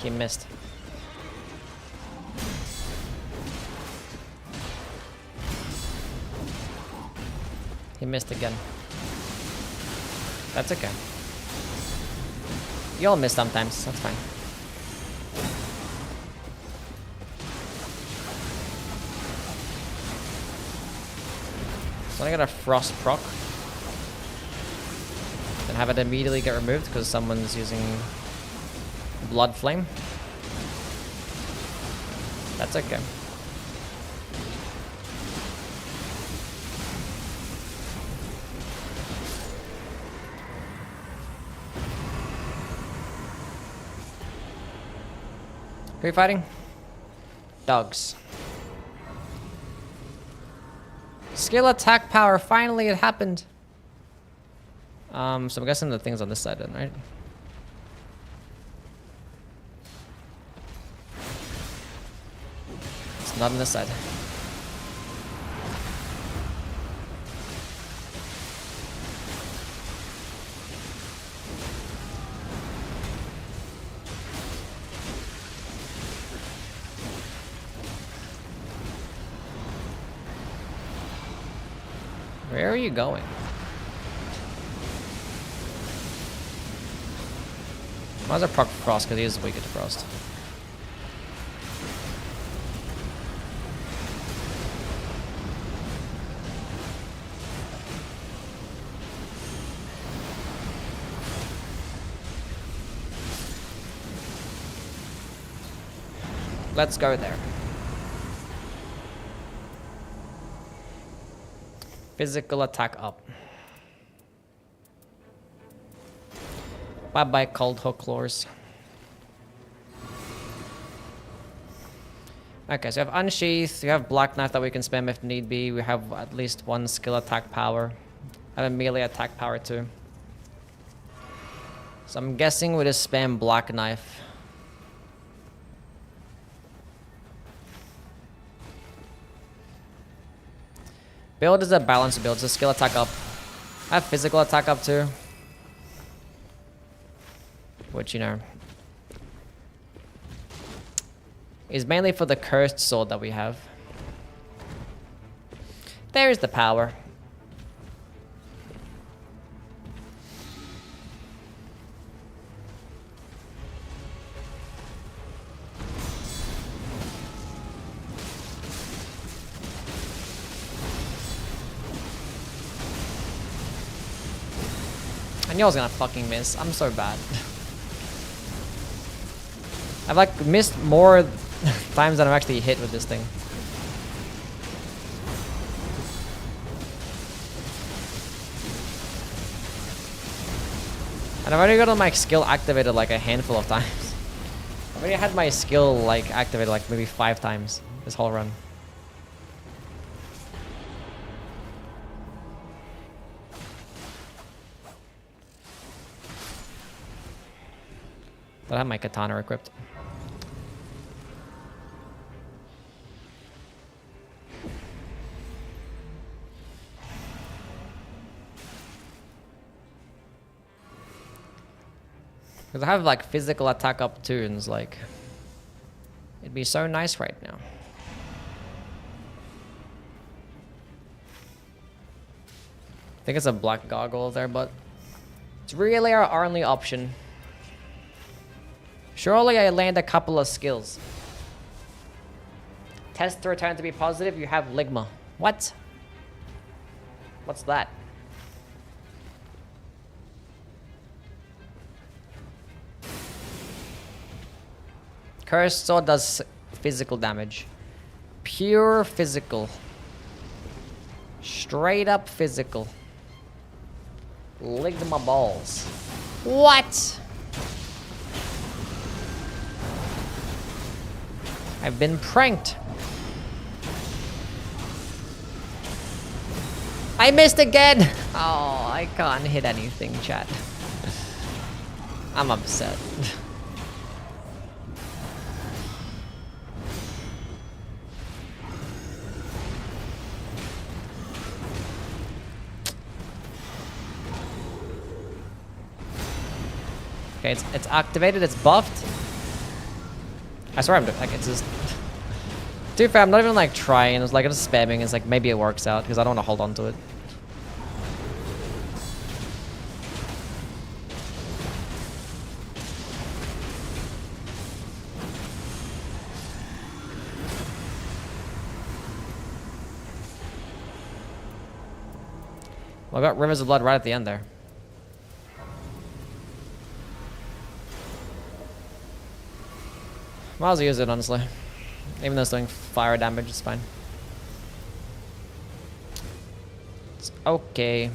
He missed. He missed again. That's okay. You all miss sometimes. That's fine. So I got a frost proc. Then have it immediately get removed because someone's using blood flame. That's okay. Who are you fighting? Dogs. Skill attack power. Finally, it happened. So I'm guessing the thing's on this side then, right? It's not on this side. Where are you going? Why is it proc frost? Because he is weak to frost. Let's go there. Physical attack up. Bye bye cold hook claws. Okay, so we have unsheath, we have black knife that we can spam if need be. We have at least one skill attack power. I have a melee attack power too. So I'm guessing we just spam black knife. Build is a balanced build, so skill attack up. I have physical attack up too. Which, you know, is mainly for the cursed sword that we have. There's the power. I knew I was gonna fucking miss. I'm so bad. I've like missed more times than I've actually hit with this thing. And I've already got my skill activated like a handful of times. I've already had my skill like activated like maybe 5 times this whole run. But I have my katana equipped. Because I have like physical attack up too, and it's like, it'd be so nice right now. I think it's a black goggle there, but it's really our only option. Surely I land a couple of skills. Test to return to be positive, you have Ligma. What? What's that? Cursed sword does physical damage. Pure physical. Straight up physical. Licked my balls. What? I've been pranked. I missed again! Oh, I can't hit anything, chat. I'm upset. Okay, it's activated, it's buffed. I swear I'm doing, like, it's just... To be fair, I'm not even, like, trying. It's like, I'm just spamming. It's like, maybe it works out, because I don't want to hold on to it. Well, I got Rivers of Blood right at the end there. Might as well use it, honestly. Even though it's doing fire damage, it's fine. It's okay.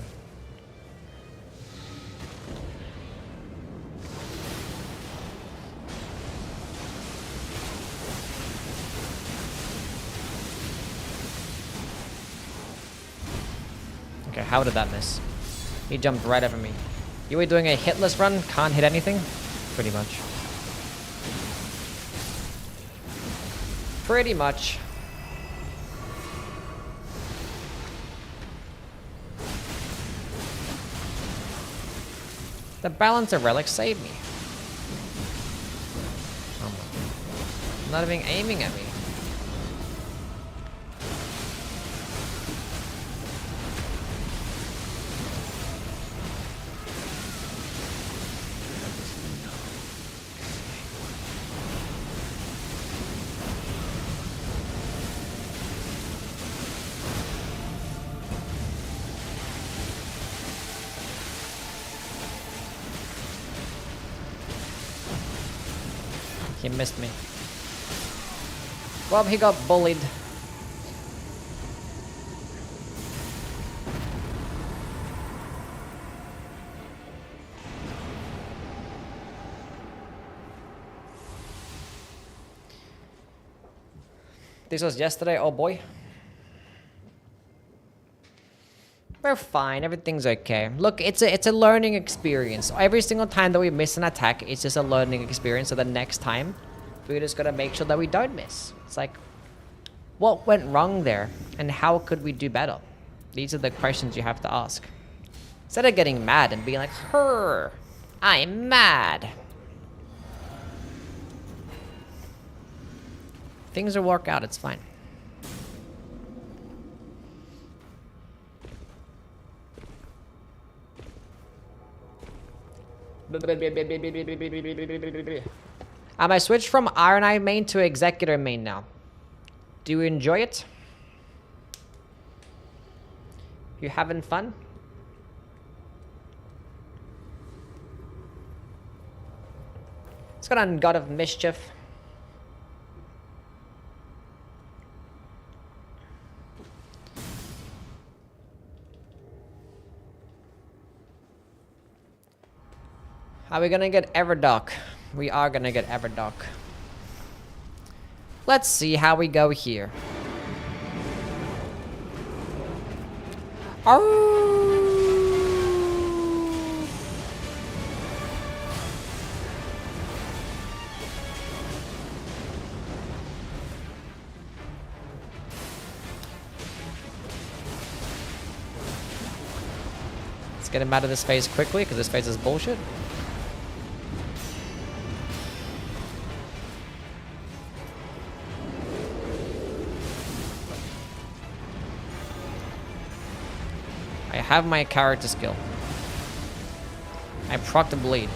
Okay, how did that miss? He jumped right over me. You were doing a hitless run? Can't hit anything? Pretty much. Pretty much. The balancer relic saved me. Oh my. Not even aiming at me. He missed me. Well, he got bullied. This was yesterday, oh boy. We're fine, everything's okay. Look, it's a learning experience. Every single time that we miss an attack, it's just a learning experience. So the next time, we just gotta make sure that we don't miss. It's like, what went wrong there? And how could we do better? These are the questions you have to ask. Instead of getting mad and being like, "Her, I'm mad." Things will work out, it's fine. I switched from Iron Eye main to Executor main now. Do you enjoy it? You having fun? Let's go on God of Mischief. Are we gonna get Everdark? We are gonna get Everdark. Let's see how we go here. Let's get him out of this phase quickly, because this phase is bullshit. I have my character skill. I proc the bleed.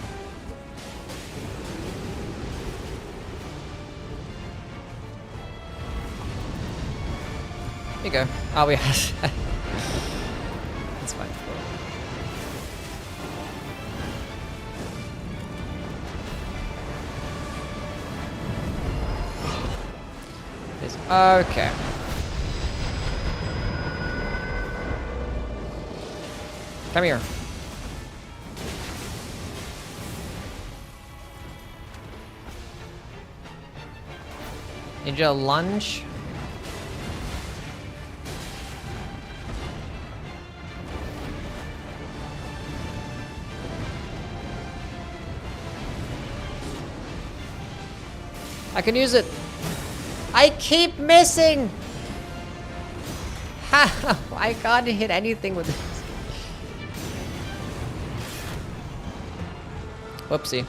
Here you go. Oh, we have. That's fine. is. Okay. Come here. Need you to lunge? I can use it. I keep missing. How? I can't hit anything with this. Whoopsie.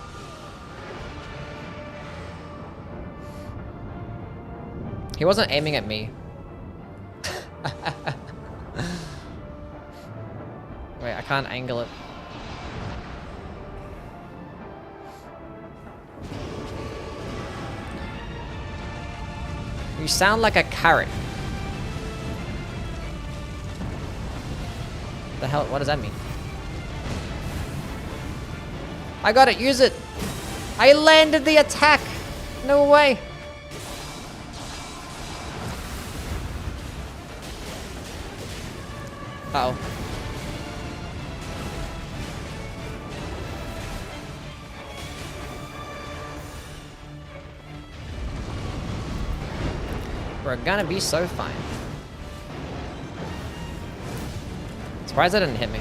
He wasn't aiming at me. Wait, I can't angle it. You sound like a carrot. The hell? What does that mean? I got it. Use it. I landed the attack. No way. Uh-oh. We're gonna be so fine. Surprised that didn't hit me.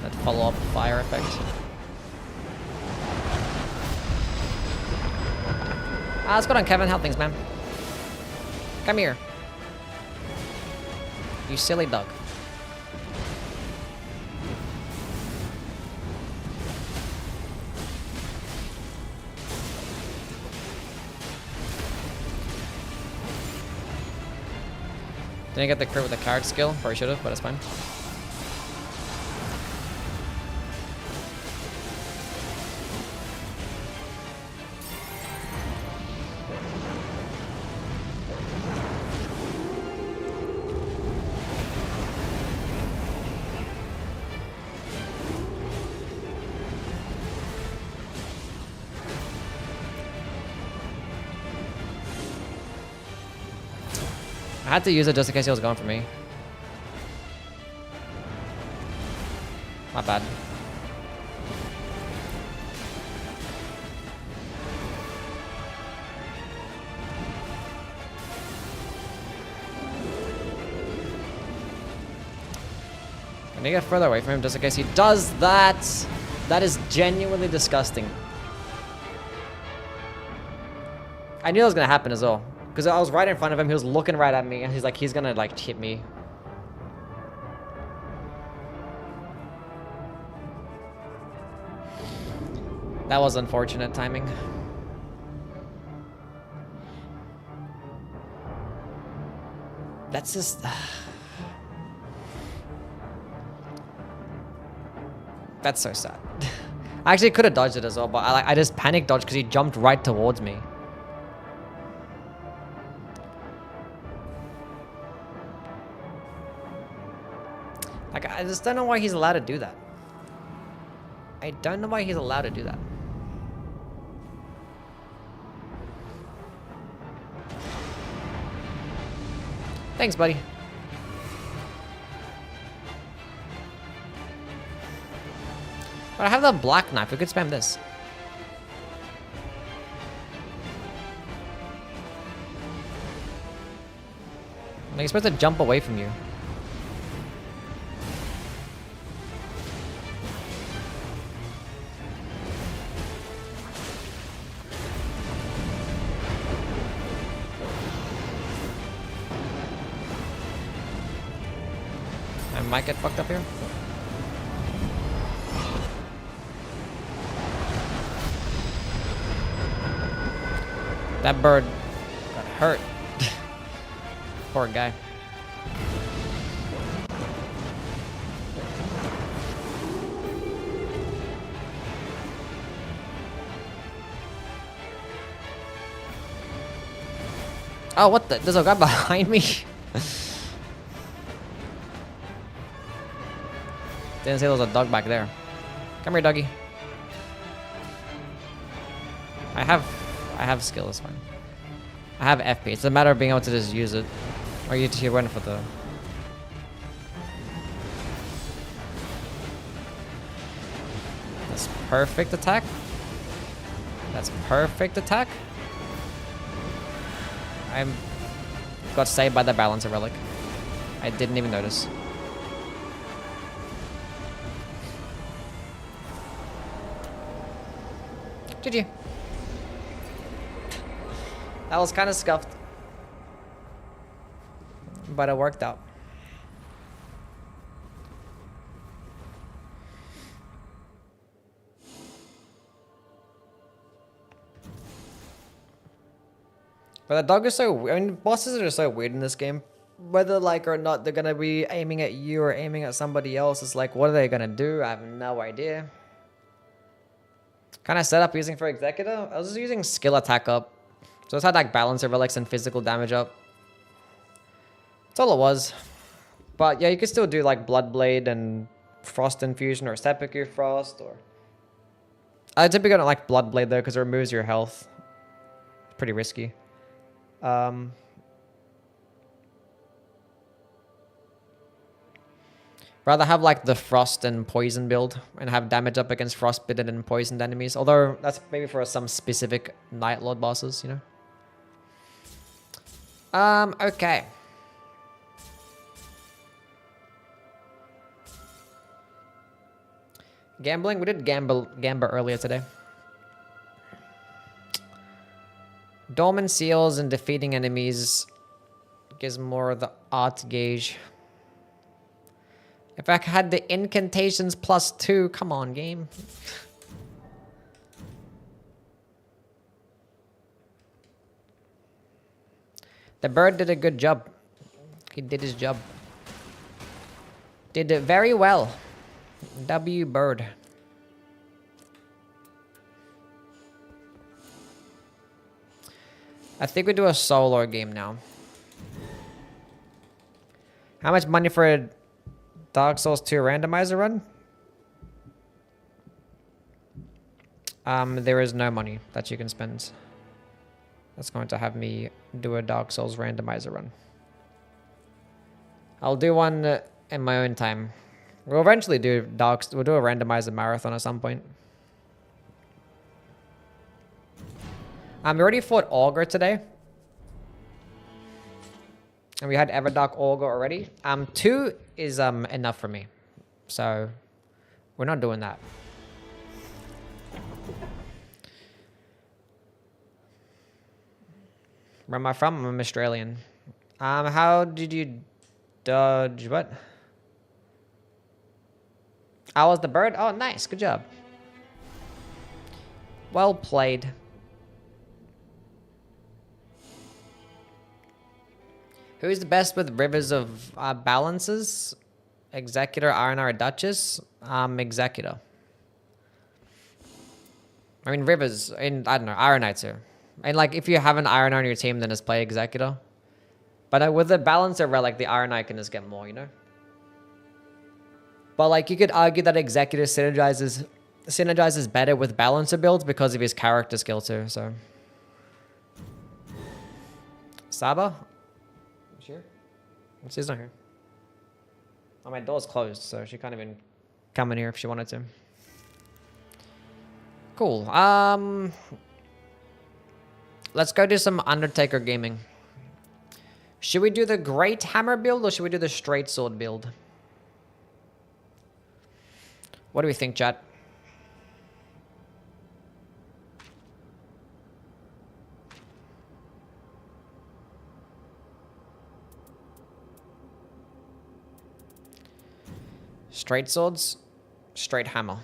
That follow-up fire effect. Ah, let's go on, Kevin. How things, man? Come here. You silly dog. Didn't get the crit with the card skill. Probably should have, but it's fine. I had to use it just in case he was going for me. Not bad. I need to get further away from him just in case he does that. That is genuinely disgusting. I knew that was gonna happen as well. Because I was right in front of him, he was looking right at me, and he's like, he's gonna like hit me. That was unfortunate timing. That's just... That's so sad. I actually could have dodged it as well, but I just panic dodged because he jumped right towards me. Like, I just don't know why he's allowed to do that. I don't know why he's allowed to do that. Thanks, buddy. But I have the black knife. We could spam this. Like, he's supposed to jump away from you. I might get fucked up here. That bird got hurt. Poor guy. Oh, what the? There's a guy behind me. Didn't say there was a dog back there. Come here, doggy. I have skill, it's fine. I have FP. It's a matter of being able to just use it. Or you're waiting for the... That's perfect attack. That's perfect attack. I'm... Got saved by the balancer relic. I didn't even notice. GG. That was kind of scuffed. But it worked out. But the dog is so... I mean, bosses are so weird in this game. Whether, like, or not they're gonna be aiming at you or aiming at somebody else, it's like, what are they gonna do? I have no idea. Kind of set up using for Executor. I was just using skill attack up. So it's had, like, balancer relics and physical damage up. That's all it was. But, yeah, you could still do, like, Bloodblade and Frost Infusion or Seppuku Frost or... I typically don't like Bloodblade, though, because it removes your health. It's pretty risky. Rather have like the frost and poison build and have damage up against frostbitten and poisoned enemies. Although that's maybe for some specific Night Lord bosses, you know. Okay. Gambling. We did gamble earlier today. Dormant seals and defeating enemies gives more of the art gauge. If I had the incantations +2, come on, game. The bird did a good job. He did his job. Did it very well. W bird. I think we do a solo game now. How much money for a Dark Souls 2 randomizer run? There is no money that you can spend. That's going to have me do a Dark Souls randomizer run. I'll do one in my own time. We'll eventually do we'll do a randomizer marathon at some point. We already fought Augur today. And we had Everdark Augur already. 2 is enough for me. So we're not doing that. Where am I from? I'm Australian. How did you dodge what? I was the bird? Oh, nice. Good job. Well played. Who's the best with rivers of balances? Executor, Ironar, or Duchess? Executor. I mean, rivers, and I don't know, Iron Knight too. And like, if you have an Iron on your team, then just play Executor. But with the balancer relic, the Iron Knight can just get more, you know? But like, you could argue that Executor synergizes better with balancer builds because of his character skill too, so. Saba? Here? She's not here. Oh, my door's closed, so she can't even come in here if she wanted to. Cool. Let's go do some Undertaker gaming. Should we do the Great Hammer build or should we do the Straight Sword build? What do we think, chat? Straight swords, straight hammer.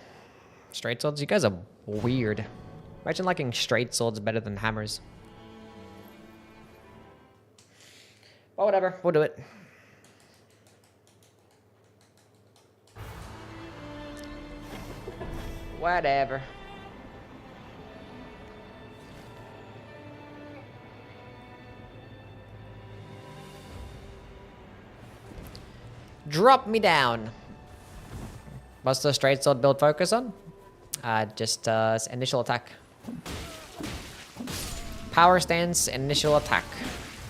Straight swords? You guys are weird. Imagine liking straight swords better than hammers. Well, whatever. We'll do it. Whatever. Drop me down. What's the straight sword build focus on? Just initial attack. Power stance, initial attack.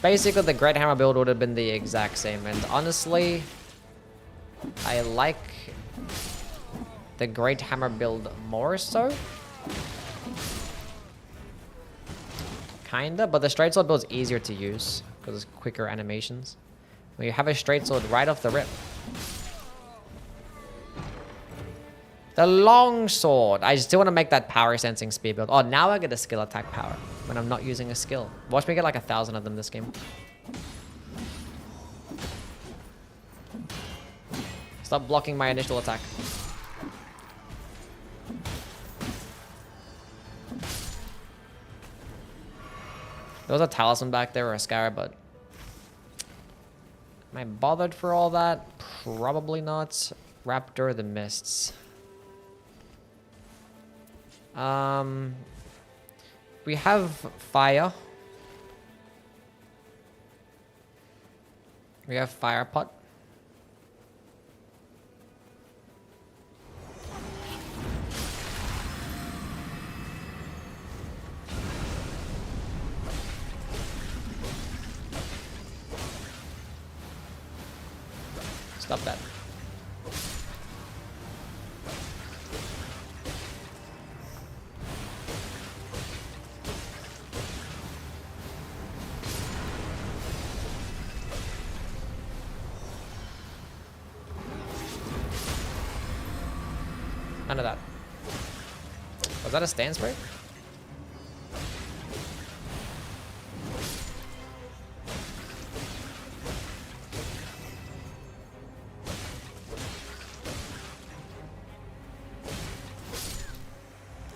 Basically, the Great Hammer build would have been the exact same. And honestly, I like the Great Hammer build more so. Kinda, but the straight sword build is easier to use because it's quicker animations. When you have a straight sword right off the rip. The long sword. I still want to make that power sensing speed build. Oh, now I get a skill attack power when I'm not using a skill. Watch me get like 1,000 of them this game. Stop blocking my initial attack. There was a talisman back there or a scarab, but am I bothered for all that? Probably not. Raptor of the Mists. We have fire. We have fire pot. Stop that. None of that. Was that a stand spray?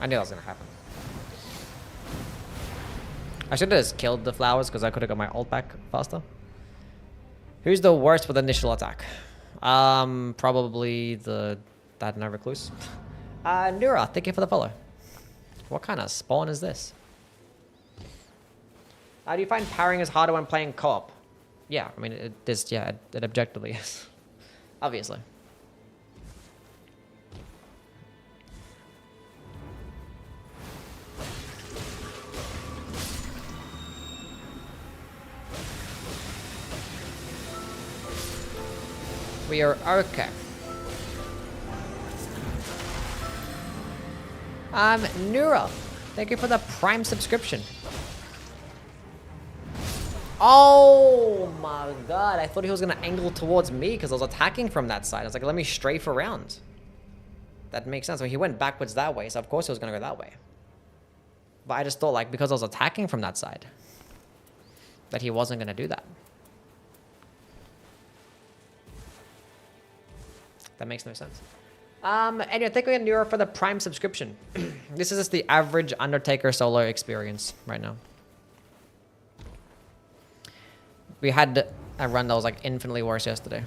I knew that was gonna happen. I should have just killed the flowers because I could have got my ult back faster. Who's the worst with initial attack? Probably that no recluse. Nura, thank you for the follow. What kind of spawn is this? Do you find powering is harder when playing co-op? Yeah, I mean it objectively is. Obviously. We are okay. Nura, thank you for the Prime subscription. Oh my god, I thought he was gonna angle towards me because I was attacking from that side. I was like, let me strafe around. That makes sense. Well, he went backwards that way, so of course he was gonna go that way. But I just thought, like, because I was attacking from that side, that he wasn't gonna do that. That makes no sense. Anyway, thank you again, Nura, for the Prime subscription. This is just the average Undertaker solo experience right now. We had a run that was like infinitely worse yesterday.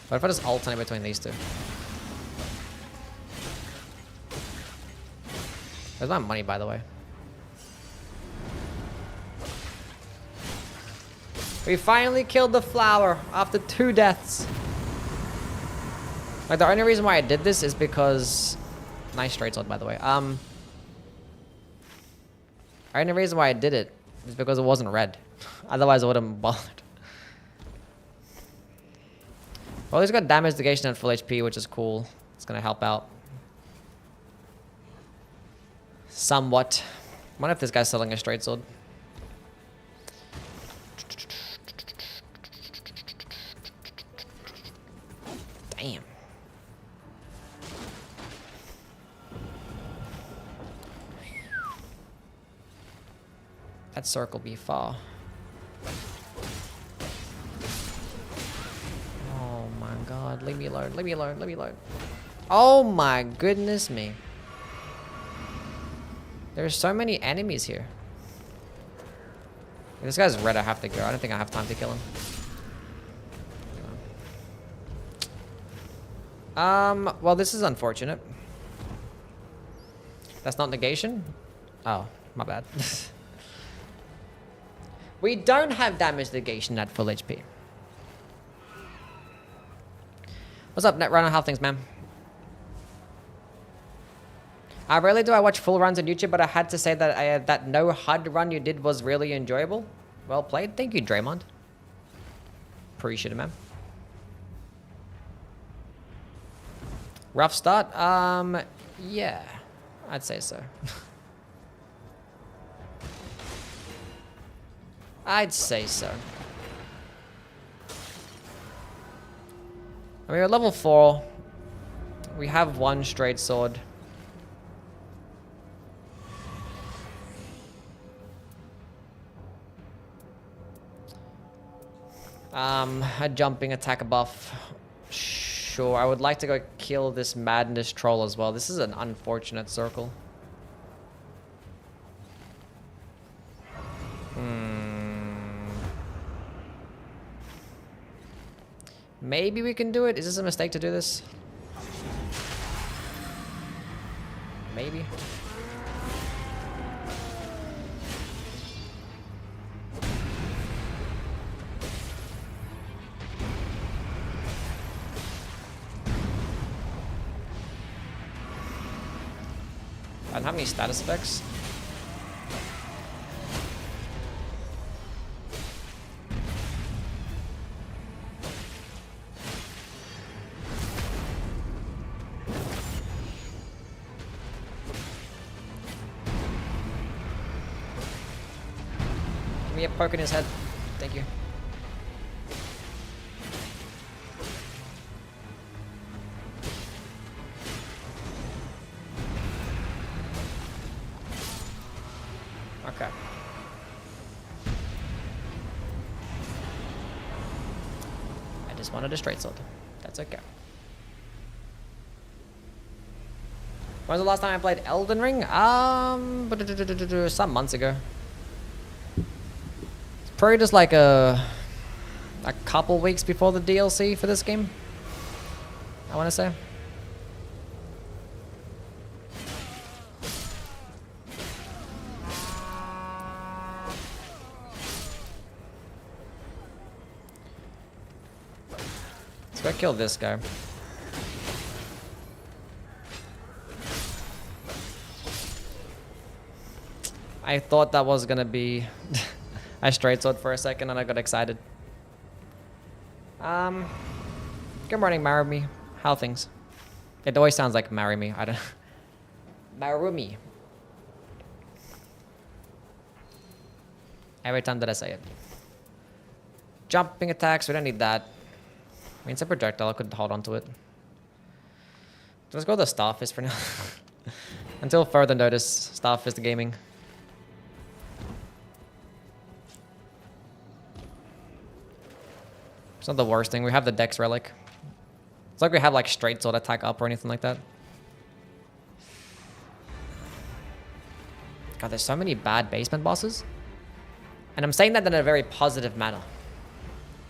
What if I just alternate between these two? Where's my money, by the way? We finally killed the flower after 2 deaths. Like, the only reason why I did this is because... Nice straight sword, by the way. The only reason why I did it is because it wasn't red. Otherwise, I wouldn't bothered. Well, he's got damage negation at full HP, which is cool. It's gonna help out. Somewhat. I wonder if this guy's selling a straight sword. Damn. That circle be far. Oh my god, leave me alone, leave me alone, leave me alone. Oh my goodness me. There's so many enemies here. If this guy's red, I have to go. I don't think I have time to kill him. Well, this is unfortunate. That's not negation? Oh, my bad. We don't have damage negation at full HP. What's up, Netrunner? How things, man? Rarely do I watch full runs on YouTube, but I had to say that that no HUD run you did was really enjoyable. Well played. Thank you, Draymond. Appreciate it, man. Rough start? Yeah. I'd say so. I'd say so. I mean, we're level 4. We have one straight sword. A jumping attack buff. Sure, I would like to go kill this madness troll as well. This is an unfortunate circle. Maybe we can do it. Is this a mistake to do this? Maybe. I don't have any status effects. Give me a poke in his head. Thank you. Okay. I just wanted a straight sword. That's okay. When was the last time I played Elden Ring? Some months ago. It's probably just like a couple weeks before the DLC for this game, I want to say. Let's go kill this guy. I thought that was gonna be a straight sword for a second and I got excited. Good morning, Marumi. How are things? It always sounds like marry me. I don't Marumi. Every time that I say it. Jumping attacks, we don't need that. I mean, it's a projectile, I could hold on to it. Let's go with the Starfist for now. Until further notice, Starfist gaming. It's not the worst thing. We have the Dex Relic. It's like we have like straight sword attack up or anything like that. God, there's so many bad basement bosses. And I'm saying that in a very positive manner.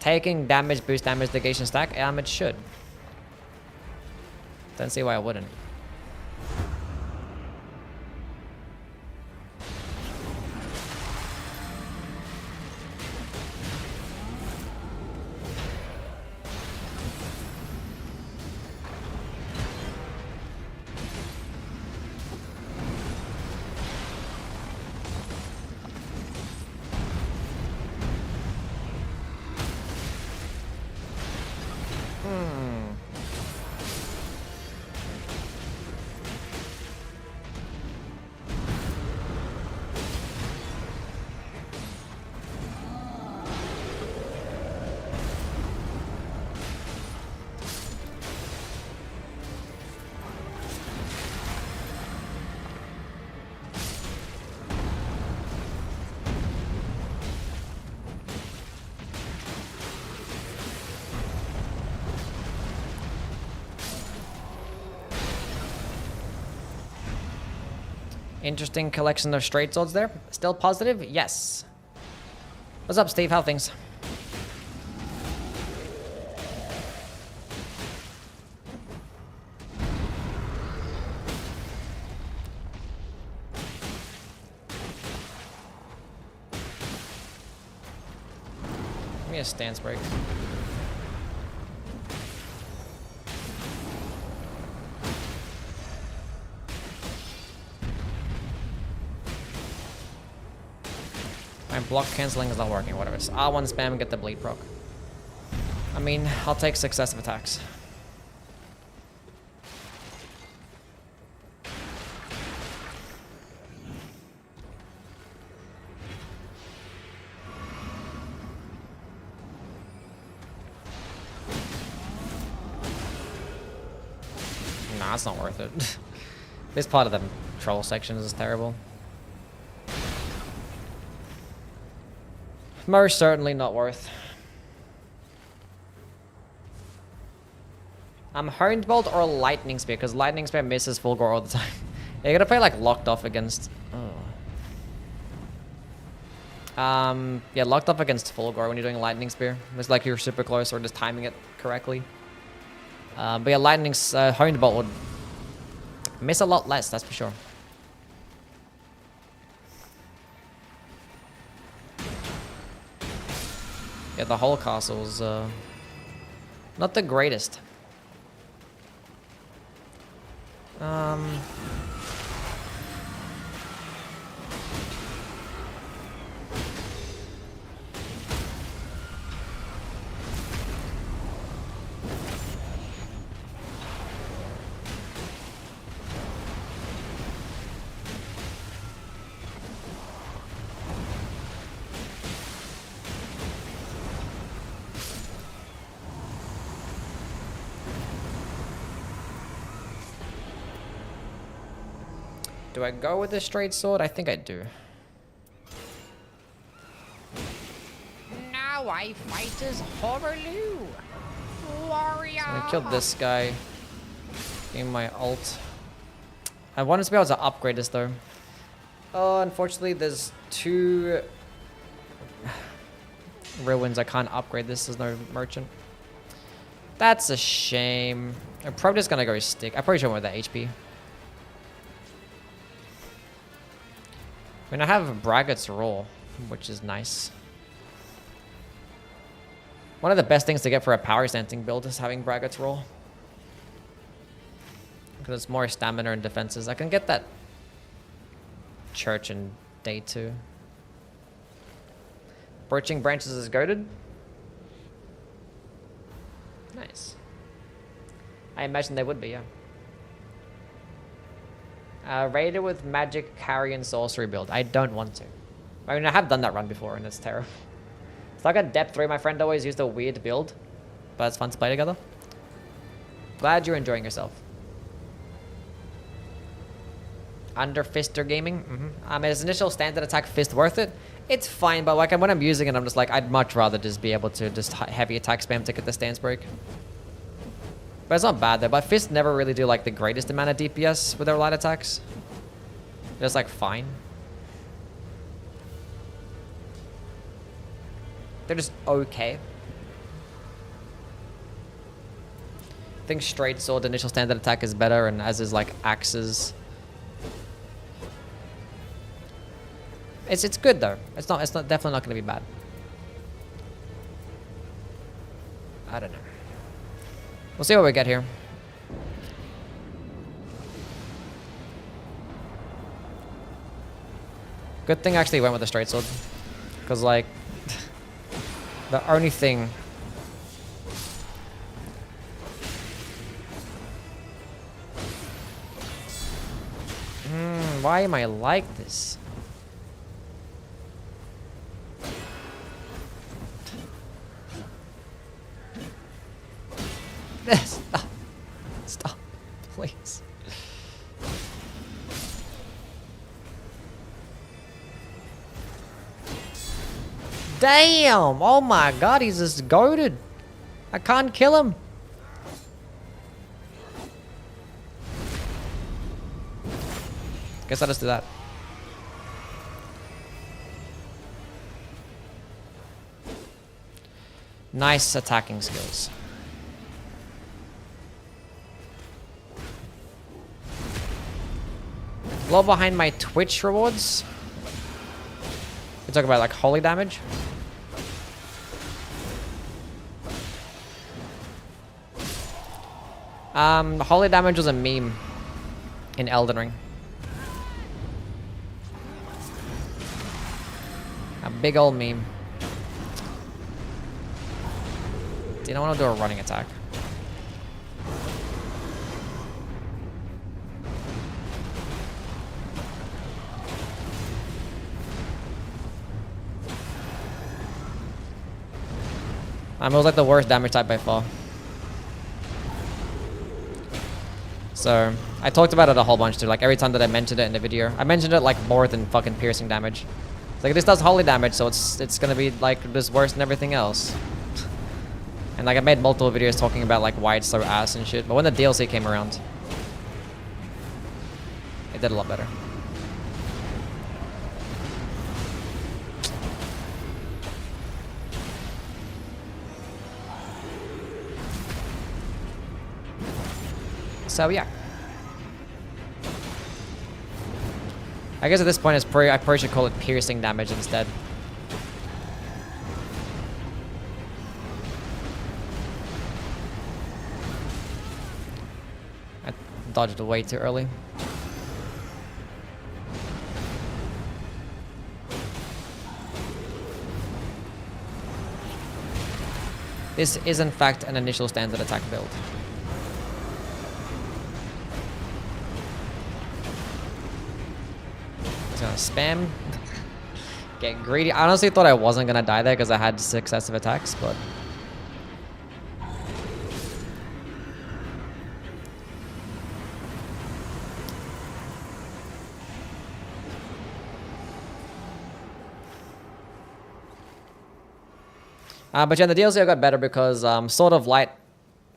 Taking damage, boost damage, negation stack, it should. Don't see why I wouldn't. Interesting collection of straight swords there. Still positive? Yes. What's up, Steve? How are things? Give me a stance break. My block cancelling is not working, whatever. So R1 spam and get the bleed proc. I mean, I'll take successive attacks. Nah, it's not worth it. This part of the troll section is terrible. Most certainly not worth. Horned Bolt or Lightning Spear, because Lightning Spear misses Fulgor all the time. Yeah, you gotta play like locked off against... Oh. Yeah, locked off against Fulgor when you're doing Lightning Spear. It's like you're super close or just timing it correctly. But yeah, Horned Bolt would miss a lot less, that's for sure. Yeah, the whole castle's not the greatest. Do I go with the straight sword? I think I do. Now I fight as Horrorloo. Warrior. So I killed this guy. Getting my ult. I wanted to be able to upgrade this though. Oh, unfortunately, there's 2 ruins. I can't upgrade this. There's no merchant. That's a shame. I'm probably just gonna go stick. I probably should have went with the HP. I mean, I have Braggart's roll, which is nice. One of the best things to get for a power stancing build is having Braggart's roll. Because it's more stamina and defenses. I can get that church in day 2. Birching branches is goated. Nice. I imagine they would be, yeah. Raider with magic, carry, and sorcery build. I don't want to. I mean, I have done that run before, and it's terrible. It's like a depth 3. My friend always used a weird build, but it's fun to play together. Glad you're enjoying yourself. Under Fister Gaming. Is initial standard attack Fist worth it? It's fine, but like when I'm using it, I'm just like, I'd much rather just be able to just heavy attack spam to get the stance break. But it's not bad though. But Fist never really do like the greatest amount of DPS with their light attacks. It's like fine. They're just okay. I think straight sword initial standard attack is better, and as is like axes. It's good though. It's not definitely not gonna be bad. I don't know. We'll see what we get here. Good thing I actually went with the straight sword. Because, like, the only thing... why am I like this? Stop. Stop. Please. Damn! Oh my god, he's just goated. I can't kill him. Guess I'll just do that. Nice attacking skills. Low behind my Twitch rewards. We talk about like holy damage. Holy damage was a meme in Elden Ring. A big old meme. Do you not want to do a running attack? It was like the worst damage type by far. So, I talked about it a whole bunch too. Like every time that I mentioned it in the video, I mentioned it like more than fucking piercing damage. It's like this does holy damage, so it's gonna be like this worse than everything else. And like I made multiple videos talking about like why it's so ass and shit. But when the DLC came around, it did a lot better. So yeah, I guess at this point I probably should call it piercing damage instead. I dodged way too early. This is in fact an initial standard attack build. Spam, get greedy. I honestly thought I wasn't gonna die there because I had successive attacks, but yeah, in the DLC I got better because Sword of Light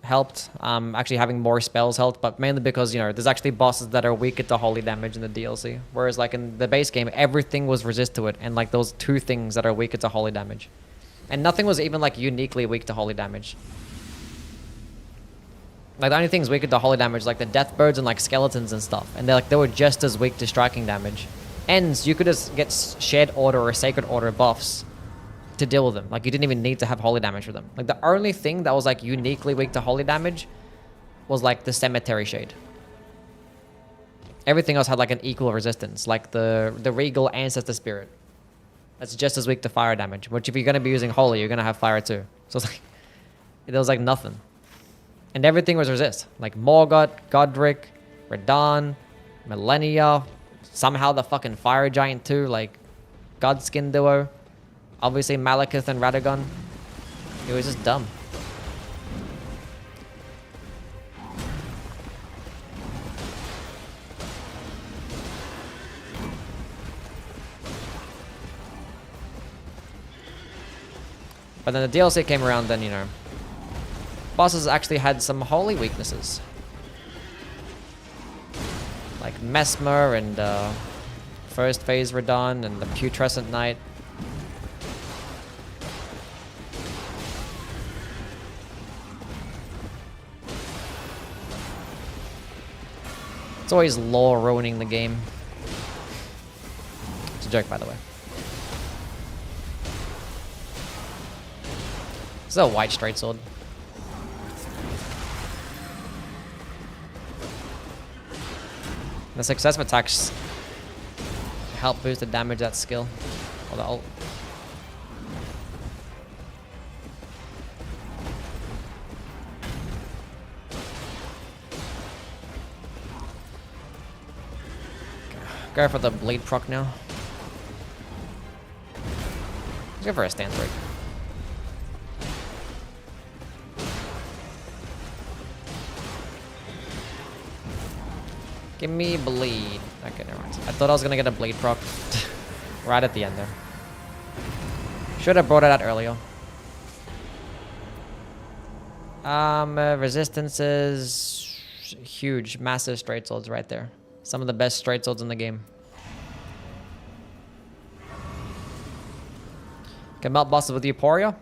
helped. Actually having more spells helped, but mainly because, you know, there's actually bosses that are weaker to holy damage in the DLC. Whereas like in the base game, everything was resist to it, and like those two things that are weaker to holy damage. And nothing was even like uniquely weak to holy damage. Like the only things weaker to holy damage, like the death birds and like skeletons and stuff. And they were just as weak to striking damage. Ends, you could just get shared order or sacred order buffs to deal with them. Like you didn't even need to have holy damage for them. Like the only thing that was like uniquely weak to holy damage was like the cemetery shade. Everything else had like an equal resistance, like the regal ancestor spirit. That's just as weak to fire damage. Which if you're gonna be using holy, you're gonna have fire too. So it's like there was like nothing. And everything was resist. Like Morgoth, Godric, Radahn, Millennia, somehow the fucking fire giant too, like Godskin duo. Obviously Malekith and Radagon. It was just dumb. But then the DLC came around, then, you know, bosses actually had some holy weaknesses. Like Mesmer and first phase Radahn and the Putrescent Knight. It's always lore ruining the game. It's a joke, by the way. This is a white straight sword. The successive attacks help boost the damage of that skill. Or the ult. Go for the bleed proc now. Let's go for a stance break. Give me bleed. Okay, never mind. I thought I was gonna get a bleed proc right at the end there. Should have brought it out earlier. Resistances huge, massive straight swords right there. Some of the best straight swords in the game. Can melt bosses with Euphoria?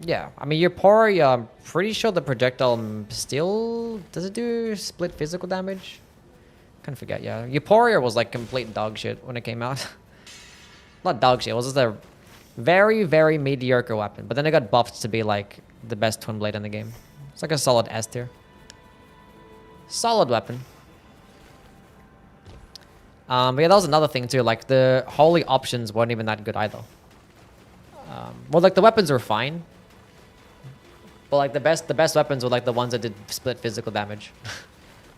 Yeah, I mean Euphoria, I'm pretty sure the projectile still... Does it do split physical damage? Can't forget, yeah. Euphoria was like complete dog shit when it came out. Not dog shit, it was just a very, very mediocre weapon. But then it got buffed to be like the best twin blade in the game. It's like a solid S tier. Solid weapon. But yeah, that was another thing too. Like the holy options weren't even that good either. Well, like the weapons are fine, but like the best weapons were like the ones that did split physical damage,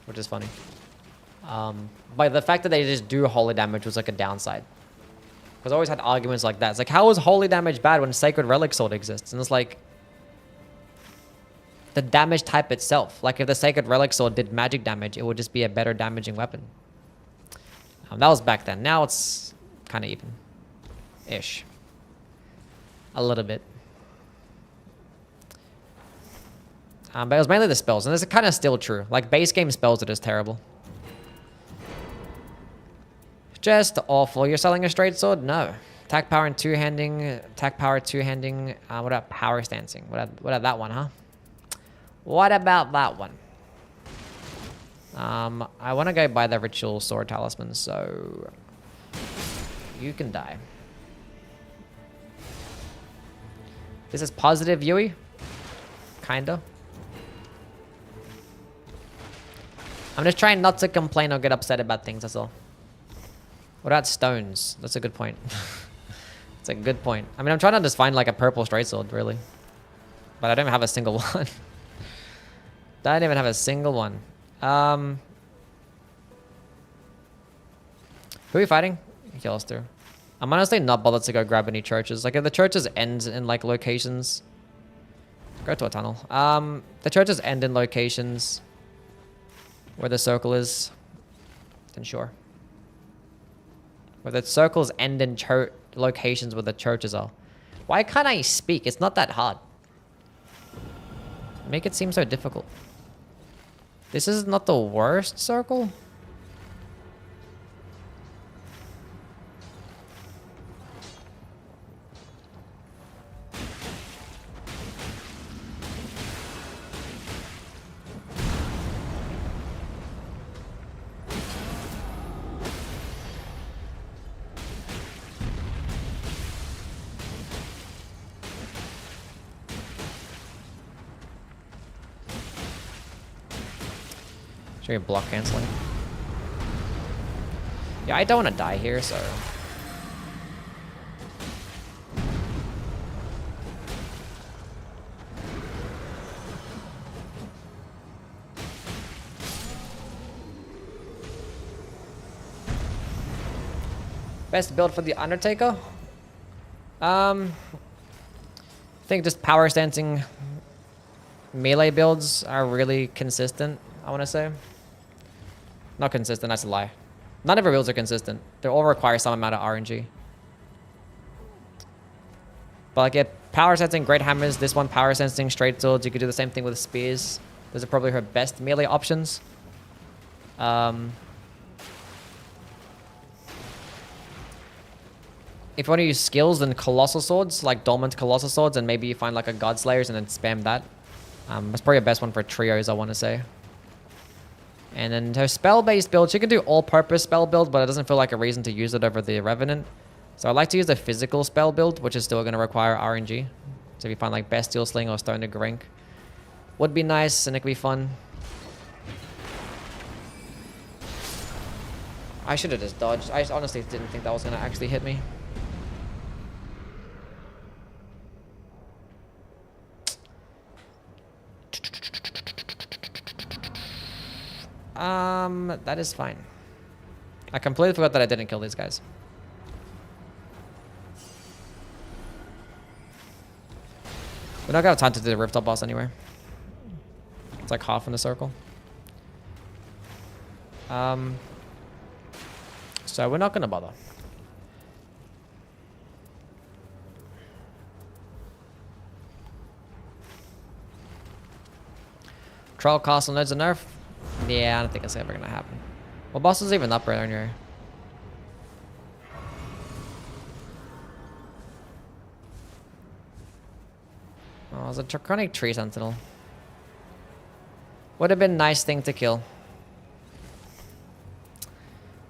which is funny. But the fact that they just do holy damage was like a downside. Because I always had arguments like that. It's like, how is holy damage bad when Sacred Relic Sword exists? And it's like the damage type itself. Like if the Sacred Relic Sword did magic damage, it would just be a better damaging weapon. That was back then. Now it's kind of even-ish. A little bit. But it was mainly the spells. And this is kind of still true. Like base game spells are just terrible. Just awful. You're selling a straight sword? No. Attack power and two-handing. Attack power, two-handing. What about power stancing? What about that one, huh? What about that one? I want to go buy the ritual sword talisman, so you can die. This is positive, Youwy? Kinda. I'm just trying not to complain or get upset about things, that's all. What about stones? That's a good point. That's a good point. I mean, I'm trying to just find like a purple straight sword, really. But I don't have a single one. Don't even have a single one. Who are we fighting? Kill us through. I'm honestly not bothered to go grab any churches. Like if the churches end in like locations, go to a tunnel. The churches end in locations where the circle is, then sure. Where the circles end in locations where the churches are. Why can't I speak? It's not that hard. Make it seem so difficult. This is not the worst circle. Should we block canceling? Yeah, I don't want to die here, so. Best build for the Undertaker? I think just power stancing melee builds are really consistent, I want to say. Not consistent, that's a lie. None of our builds are consistent. They all require some amount of RNG. But like, yeah, power sensing, great hammers. This one, power sensing, straight swords. You could do the same thing with spears. Those are probably her best melee options. If you want to use skills, then colossal swords, like dormant colossal swords, and maybe you find like a god slayers and then spam that. That's probably the best one for trios, I want to say. And then her spell-based build, she can do all-purpose spell build, but it doesn't feel like a reason to use it over the Revenant. So I like to use the physical spell build, which is still going to require RNG. So if you find like Bestial Sling or Stone to Grink, would be nice and it could be fun. I should have just dodged. I honestly didn't think that was going to actually hit me. That is fine. I completely forgot that I didn't kill these guys. We're not gonna have time to do the rooftop boss anyway. It's like half in the circle. So we're not gonna bother. Troll Castle nodes a nerf? Yeah, I don't think it's ever gonna happen. Well, boss is even up right on your. Oh, it's a Draconic Tree Sentinel. Would have been a nice thing to kill.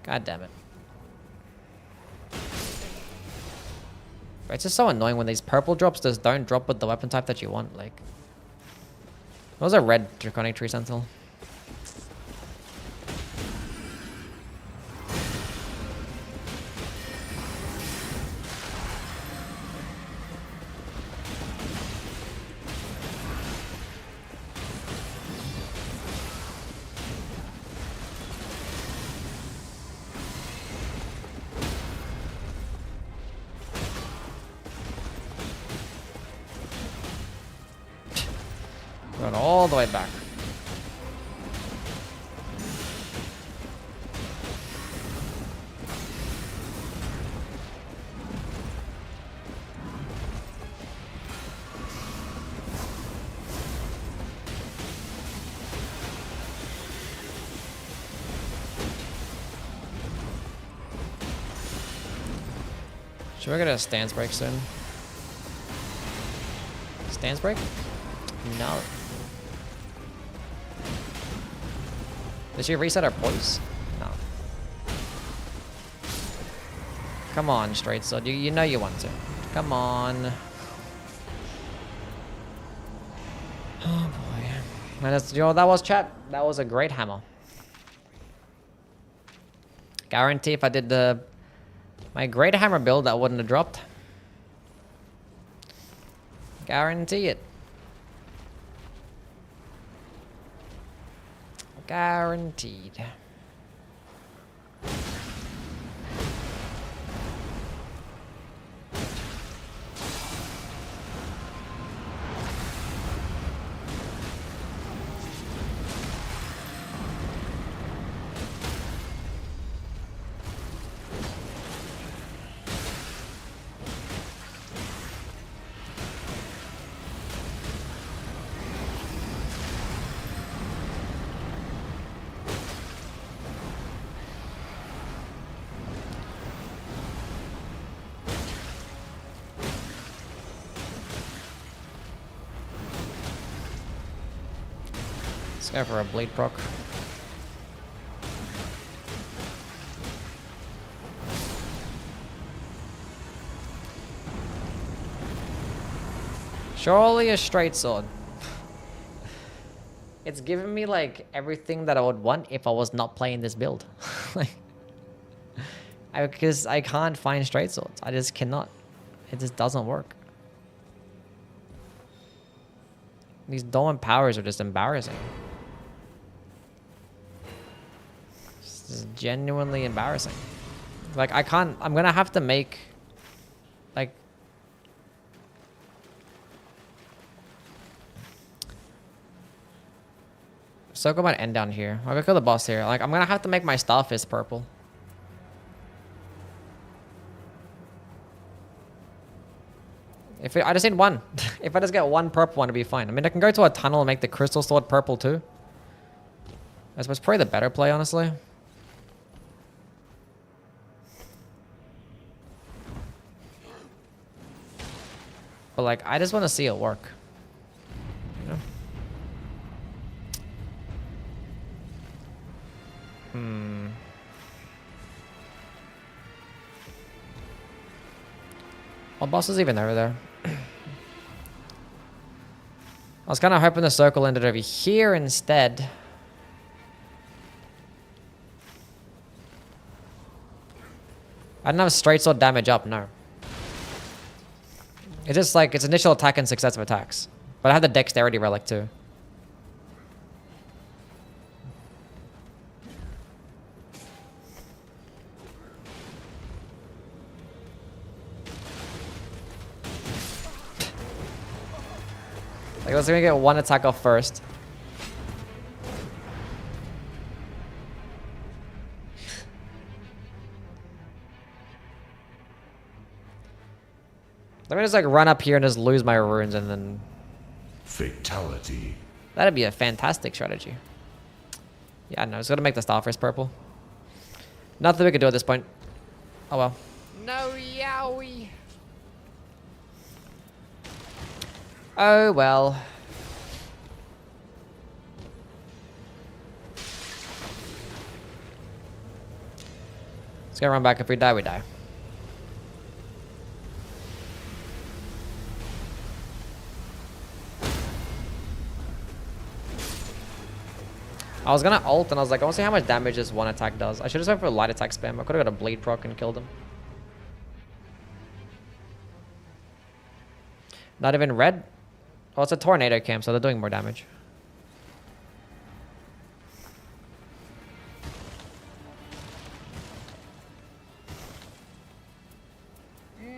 God damn it. It's just so annoying when these purple drops just don't drop with the weapon type that you want. Like, what was a red Draconic Tree Sentinel? Should we get a stance break soon? Stance break? No. Did she reset her poise? No. Come on, straight sword. You know you want to. Come on. Oh boy. And that's, you know what that was, chat? That was a great hammer. Guarantee if I did my great hammer build, that wouldn't have dropped. Guarantee it. Guaranteed. Let's go for a bleed proc. Surely a straight sword. It's giving me like everything that I would want if I was not playing this build. Like, because I can't find straight swords. I just cannot. It just doesn't work. These dormant powers are just embarrassing. This is genuinely embarrassing. Like, I can't... I'm gonna have to make... Like... Circle might end down here. I'll go kill the boss here. Like, I'm gonna have to make my Starfist purple. I just need one. If I just get one purple one, it'll be fine. I mean, I can go to a tunnel and make the crystal sword purple too. I suppose probably the better play, honestly. But like, I just want to see it work. You know? What boss is even over there? I was kind of hoping the circle ended over here instead. I don't have straight sword damage up, no. It's just like, it's initial attack and successive attacks. But I have the dexterity relic too. Like, let's get one attack off first. Let me just like run up here and just lose my runes and then... Fatality. That'd be a fantastic strategy. Yeah, no, it's gonna make the Starfist purple. Nothing we could do at this point. Oh well. No, Yowy. Oh well. Let's go run back. If we die, we die. I was gonna ult and I was like, I want to see how much damage this one attack does. I should have went for a light attack spam. I could have got a bleed proc and killed him. Not even red? Oh, it's a tornado camp, so they're doing more damage.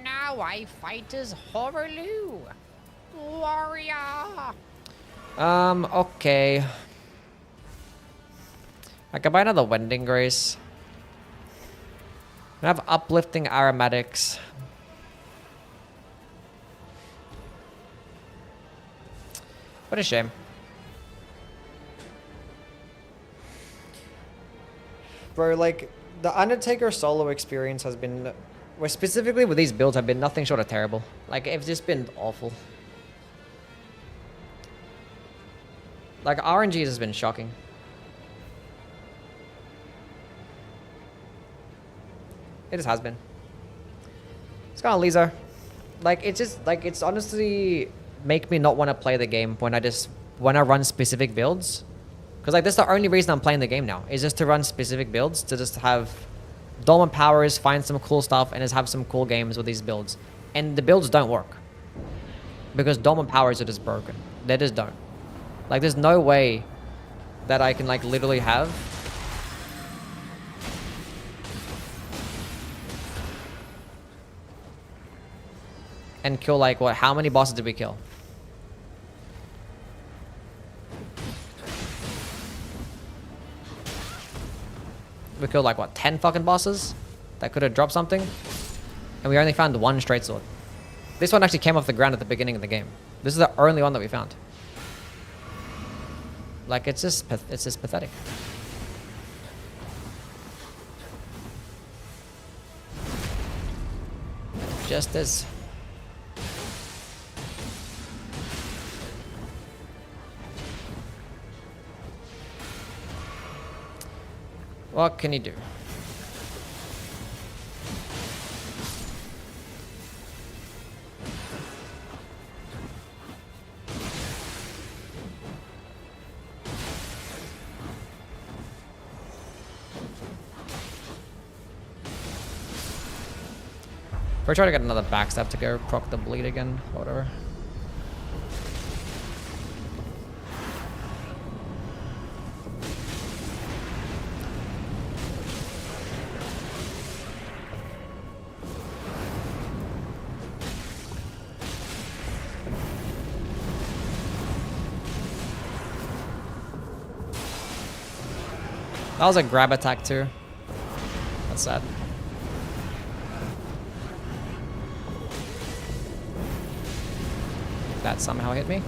Now I fight as Horaloo. Warrior. Okay. I can buy another Wending Grace. I have uplifting aromatics. What a shame. Bro, like, the Undertaker solo experience has been Where specifically with these builds have been nothing short of terrible. Like, it's just been awful. Like, RNG has been shocking. It just has been. It's got Lisa. Like, it's just, like, it's honestly make me not want to play the game when I run specific builds. Because, like, that's the only reason I'm playing the game now, is just to run specific builds, to just have dormant powers, find some cool stuff, and just have some cool games with these builds. And the builds don't work. Because dormant powers are just broken. They just don't. Like, there's no way that I can, like, literally have... and kill, like, what? How many bosses did we kill? We killed, like, what? 10 fucking bosses? That could have dropped something? And we only found one straight sword. This one actually came off the ground at the beginning of the game. This is the only one that we found. Like, it's just pathetic. Just as... what can you do? We're trying to get another backstab to go proc the bleed again, whatever. That was a grab attack too. That's sad. That somehow hit me.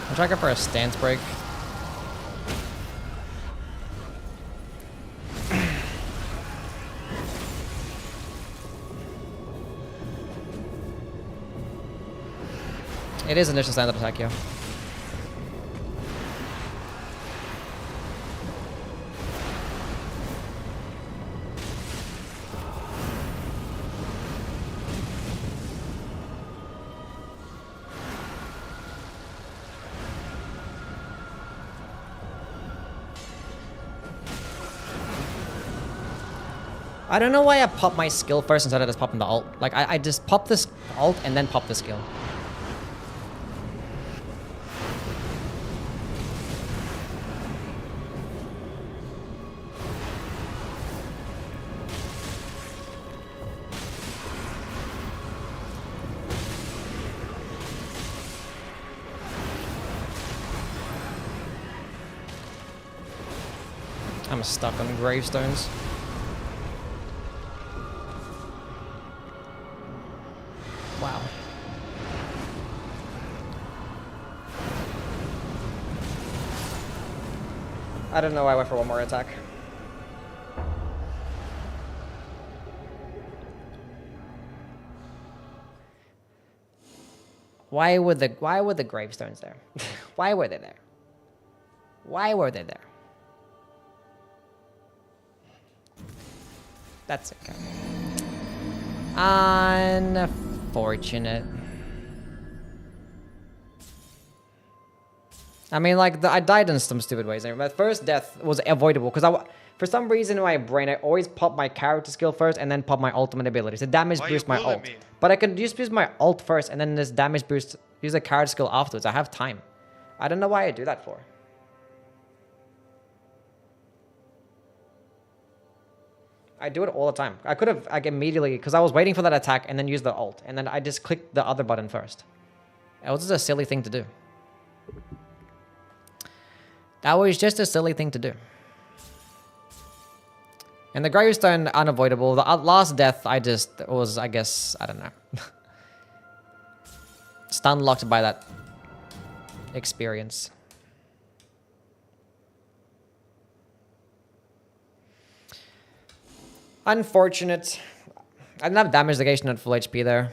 I'm trying to go for a stance break. It is initial stand-up attack, yeah. I don't know why I popped my skill first instead of just popping the ult. Like, I just popped this ult and then popped the skill. I'm stuck on gravestones. Wow. I don't know why I went for one more attack. Why were the gravestones there? Why were they there? Why were they there? That's okay. Unfortunate. I mean, like, I died in some stupid ways. My first death was avoidable because for some reason in my brain, I always pop my character skill first and then pop my ultimate ability to damage boost my ult. But I could just use my ult first and then this damage boost, use a character skill afterwards. I have time. I don't know why I do that for. I do it all the time. I could have, like, immediately, because I was waiting for that attack and then use the ult. And then I just clicked the other button first. It was just a silly thing to do. That was just a silly thing to do. And the gravestone, unavoidable. The last death, I guess, I don't know. Stun locked by that experience. Unfortunate. I didn't have damage negation at full HP there.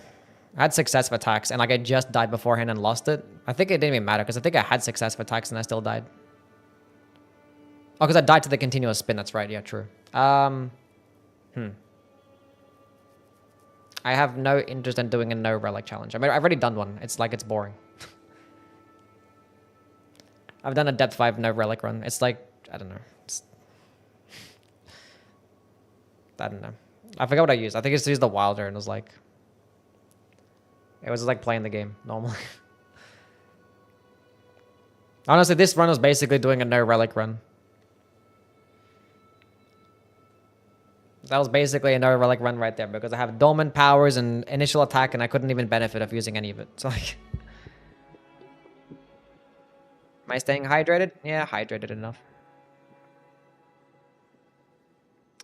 I had successive attacks, and like I just died beforehand and lost it. I think it didn't even matter, because I think I had successive attacks and I still died. Oh, because I died to the continuous spin. That's right. Yeah, true. I have no interest in doing a no relic challenge. I mean, I've already done one. It's like, it's boring. I've done a depth 5 no relic run. It's like, I don't know. I don't know. I forgot what I used. I think I just used the wilder, and it was like playing the game normally. Honestly, this run was basically doing a no relic run. That was basically a no relic run right there, because I have dormant powers and initial attack, and I couldn't even benefit of using any of it. So like, am I staying hydrated? Yeah, hydrated enough.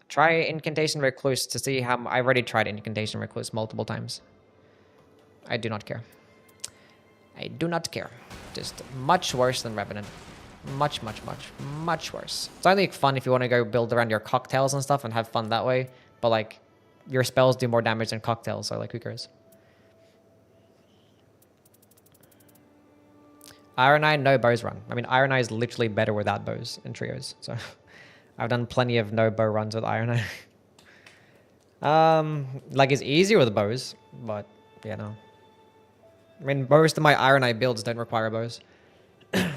Try Incantation Recluse to see how... I've already tried Incantation Recluse multiple times. I do not care. I do not care. Just much worse than Revenant. Much worse. It's only fun if you want to go build around your cocktails and stuff and have fun that way. But like, your spells do more damage than cocktails, so like, who cares? Iron Eye, no bows run. I mean, Iron Eye is literally better without bows in trios, so... I've done plenty of no bow runs with Iron Eye. Like, it's easier with bows, but, you know. I mean, most of my Iron Eye builds don't require bows. I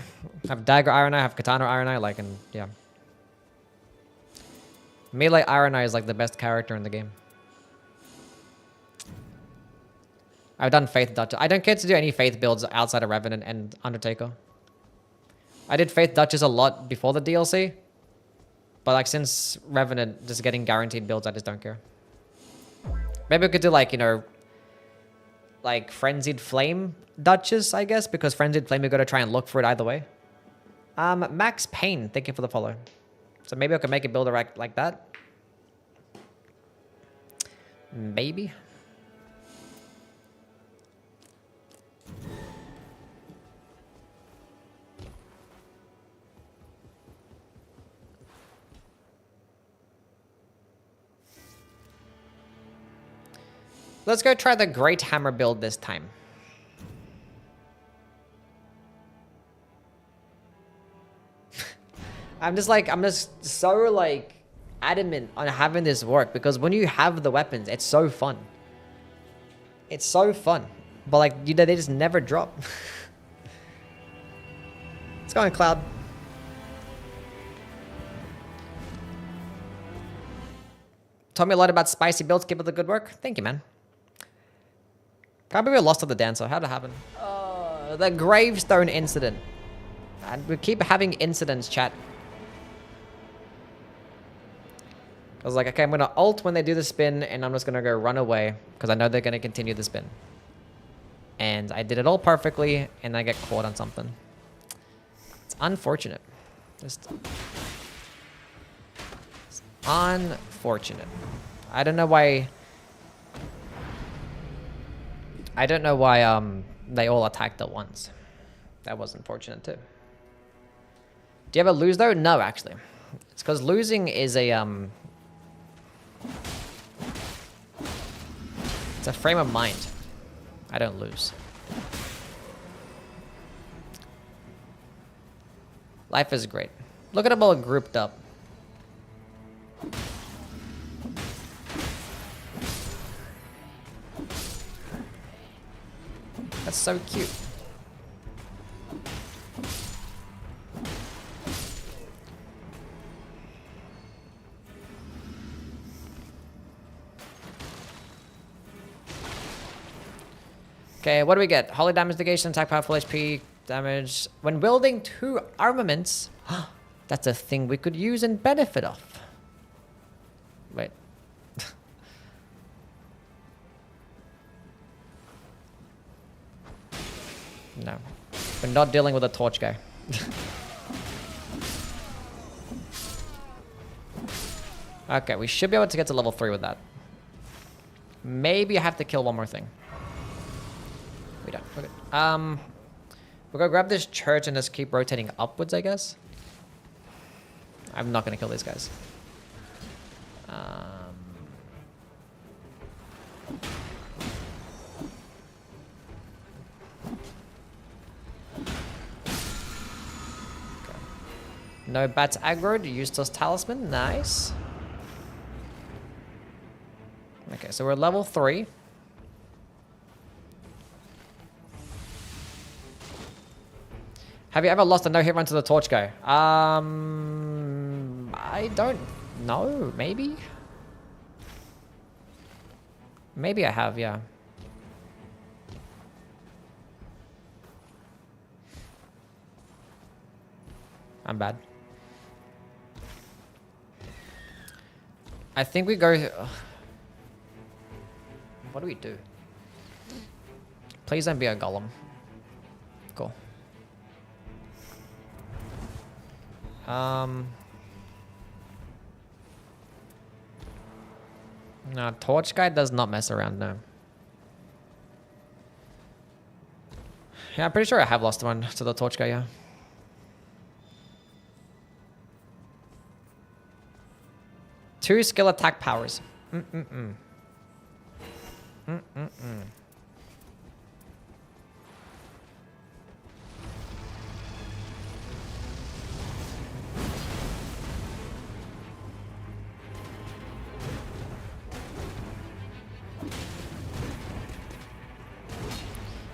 have Dagger Iron Eye, I have Katana Iron Eye, like, and, yeah. Melee Iron Eye is, like, the best character in the game. I've done Faith Duchess. I don't care to do any Faith builds outside of Revenant and Undertaker. I did Faith Duchess a lot before the DLC. But like, since Revenant just getting guaranteed builds, I just don't care. Maybe we could do like, you know, like Frenzied Flame Duchess, I guess, because Frenzied Flame, we got to try and look for it either way. Max Payne, thank you for the follow. So maybe I could make a builder like that. Maybe. Let's go try the Great Hammer build this time. I'm just so like adamant on having this work, because when you have the weapons, it's so fun. It's so fun. But like, you know, they just never drop. Let's go on, Cloud. Told me a lot about spicy builds. Keep up the good work. Thank you, man. Can't believe we lost to the dancer. How'd it happen? The gravestone incident. And we keep having incidents, chat. I was like, okay, I'm going to ult when they do the spin, and I'm just going to go run away, because I know they're going to continue the spin. And I did it all perfectly, and I get caught on something. It's unfortunate. Just... it's unfortunate. I don't know why they all attacked at once. That was unfortunate too. Do you ever lose though? No, actually. It's because losing is a it's a frame of mind. I don't lose. Life is great. Look at them all grouped up. That's so cute. Okay, what do we get? Holy damage negation, attack power, full HP, damage. When building 2 armaments, that's a thing we could use and benefit of. Wait. No. We're not dealing with a torch guy. Okay, we should be able to get to level 3 with that. Maybe I have to kill one more thing. We don't. Okay. We'll go grab this church and just keep rotating upwards, I guess. I'm not gonna kill these guys. No bats aggroed, useless talisman, nice. Okay, so we're level 3. Have you ever lost a no-hit run to the torch guy? I don't know, maybe? Maybe I have, yeah. I'm bad. I think we go... Ugh. What do we do? Please don't be a golem. Cool. No, torch guy does not mess around, no. Yeah, I'm pretty sure I have lost one to the torch guy, yeah. Two skill attack powers.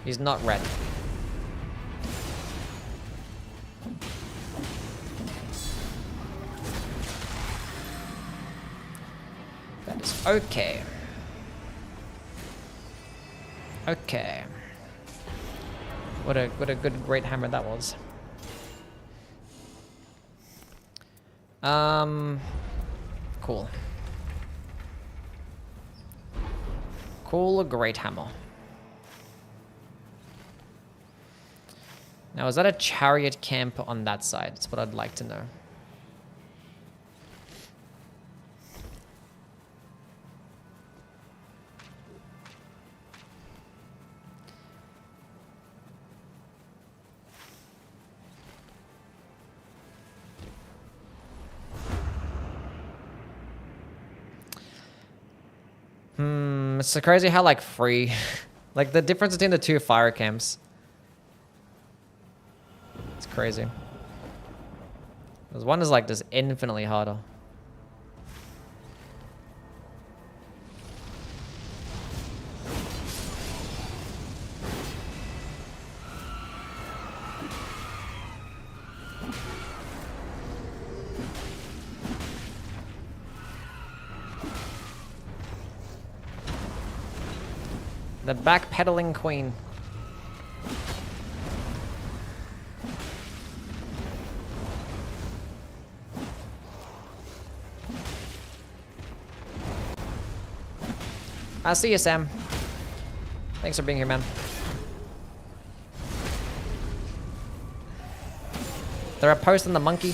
He's not red. That is okay. Okay. What a good great hammer that was. Cool. Cool, great hammer. Now, is that a chariot camp on that side? That's what I'd like to know. It's so crazy how, like, free... like, the difference between the two fire camps. It's crazy. Because one is, like, just infinitely harder. The backpedaling queen. I'll see you, Sam. Thanks for being here, man. They're a post on the monkey.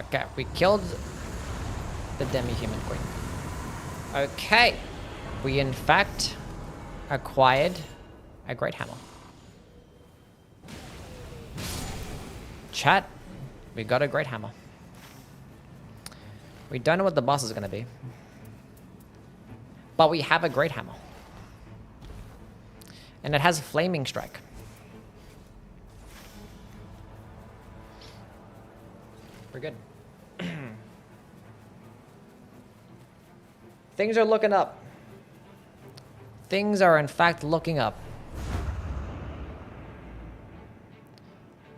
Okay, we killed the demi-human queen. Okay, we in fact acquired a great hammer. Chat, we got a great hammer. We don't know what the boss is going to be, but we have a great hammer. And it has flaming strike. We're good. Things are looking up. Things are in fact looking up.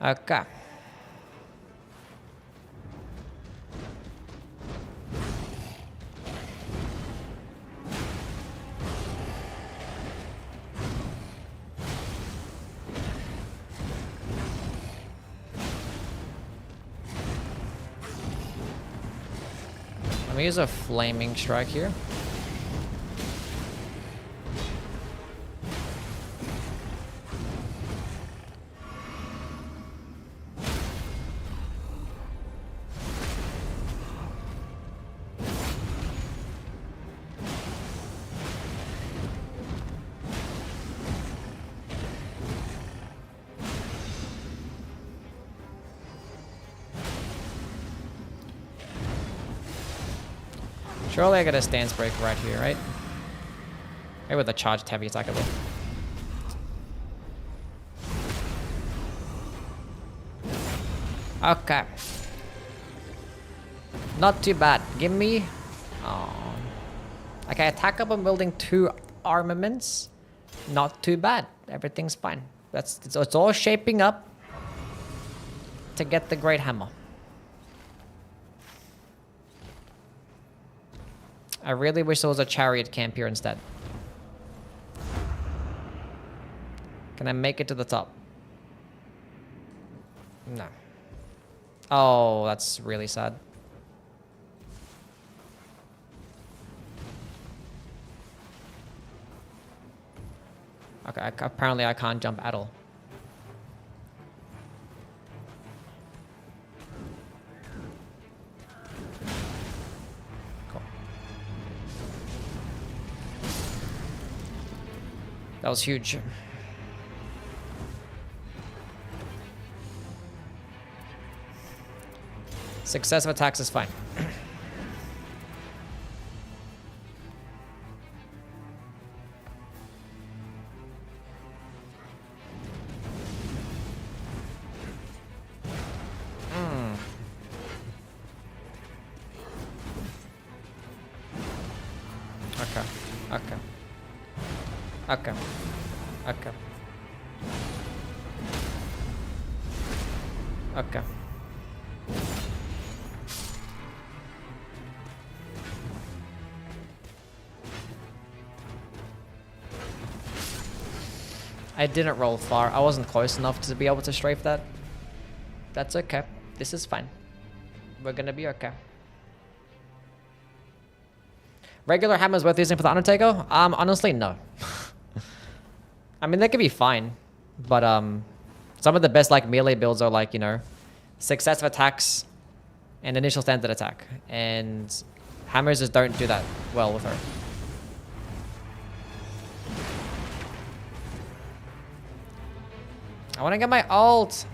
Okay. me use a flaming strike here. Surely I get a stance break right here, right? Maybe with a charged heavy attackable. Okay. Not too bad. Give me... Oh. Okay, attack up. I'm building 2 armaments. Not too bad. Everything's fine. It's all shaping up to get the Great Hammer. I really wish there was a chariot camp here instead. Can I make it to the top? No. Oh, that's really sad. Okay, apparently I can't jump at all. Cool. That was huge. Successive attacks is fine. Okay. Okay. Okay. Okay. Okay. I didn't roll far. I wasn't close enough to be able to strafe that. That's okay. This is fine. We're gonna be okay. Regular hammers worth using for the Undertaker? Honestly, no. I mean, they could be fine. But, some of the best, like, melee builds are, like, you know, successive attacks and initial standard attack. And hammers just don't do that well with her. I want to get my ult.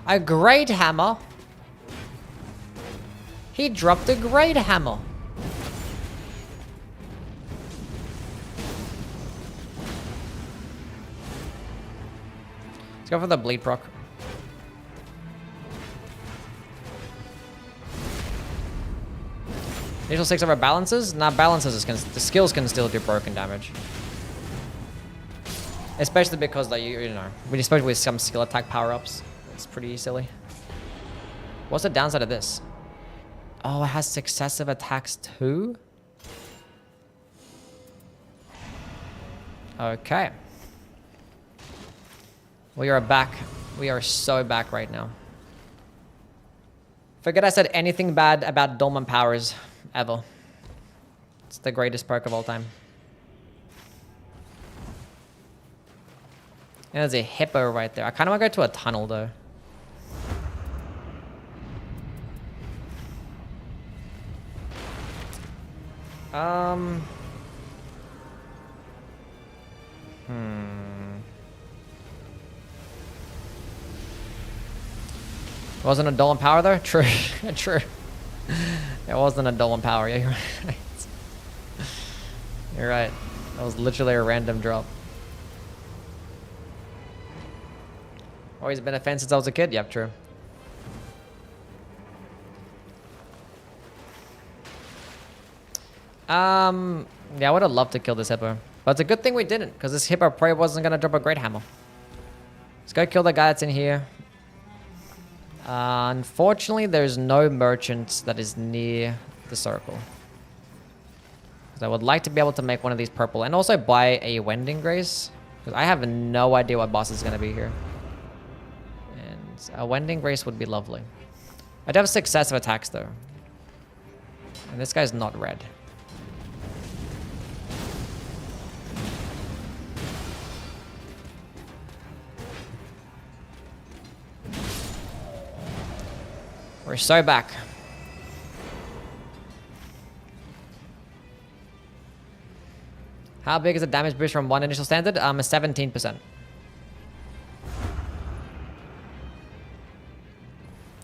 A great hammer. He dropped a great hammer. Let's go for the bleed proc. Initial 6 over balances? Nah, balances the skills can still do broken damage. Especially because, like, you know, especially with some skill attack power-ups. It's pretty silly. What's the downside of this? Oh, it has successive attacks too? Okay. We are back. We are so back right now. Forget I said anything bad about Dolmen powers ever. It's the greatest perk of all time. And there's a hippo right there. I kind of want to go to a tunnel though. Wasn't a Dolan power though? True. True. It wasn't a Dolan power. Yeah, you're right. You're right. That was literally a random drop. Always been a fan since I was a kid? Yep, true. Yeah, I would have loved to kill this hippo. But it's a good thing we didn't, because this hippo probably wasn't going to drop a great hammer. Let's go kill the guy that's in here. Unfortunately, there's no merchant that is near the circle. Because I would like to be able to make one of these purple. And also buy a Wending Grace. Because I have no idea what boss is going to be here. And a Wending Grace would be lovely. I do have successive attacks though. And this guy's not red. We're so back. How big is the damage boost from one initial standard? 17%.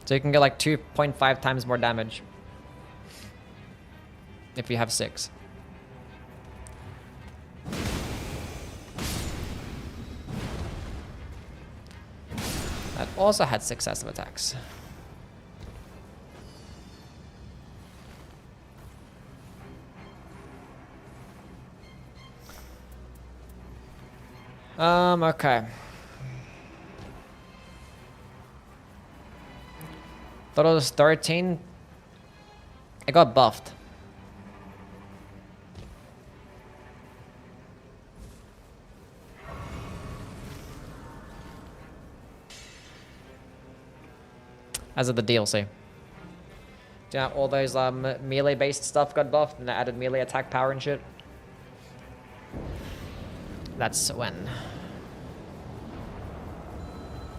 So you can get like 2.5 times more damage if you have 6. That also had successive attacks. Okay. Thought it was 13. It got buffed. As of the DLC. Do you know all those melee based stuff got buffed and they added melee attack power and shit? That's when.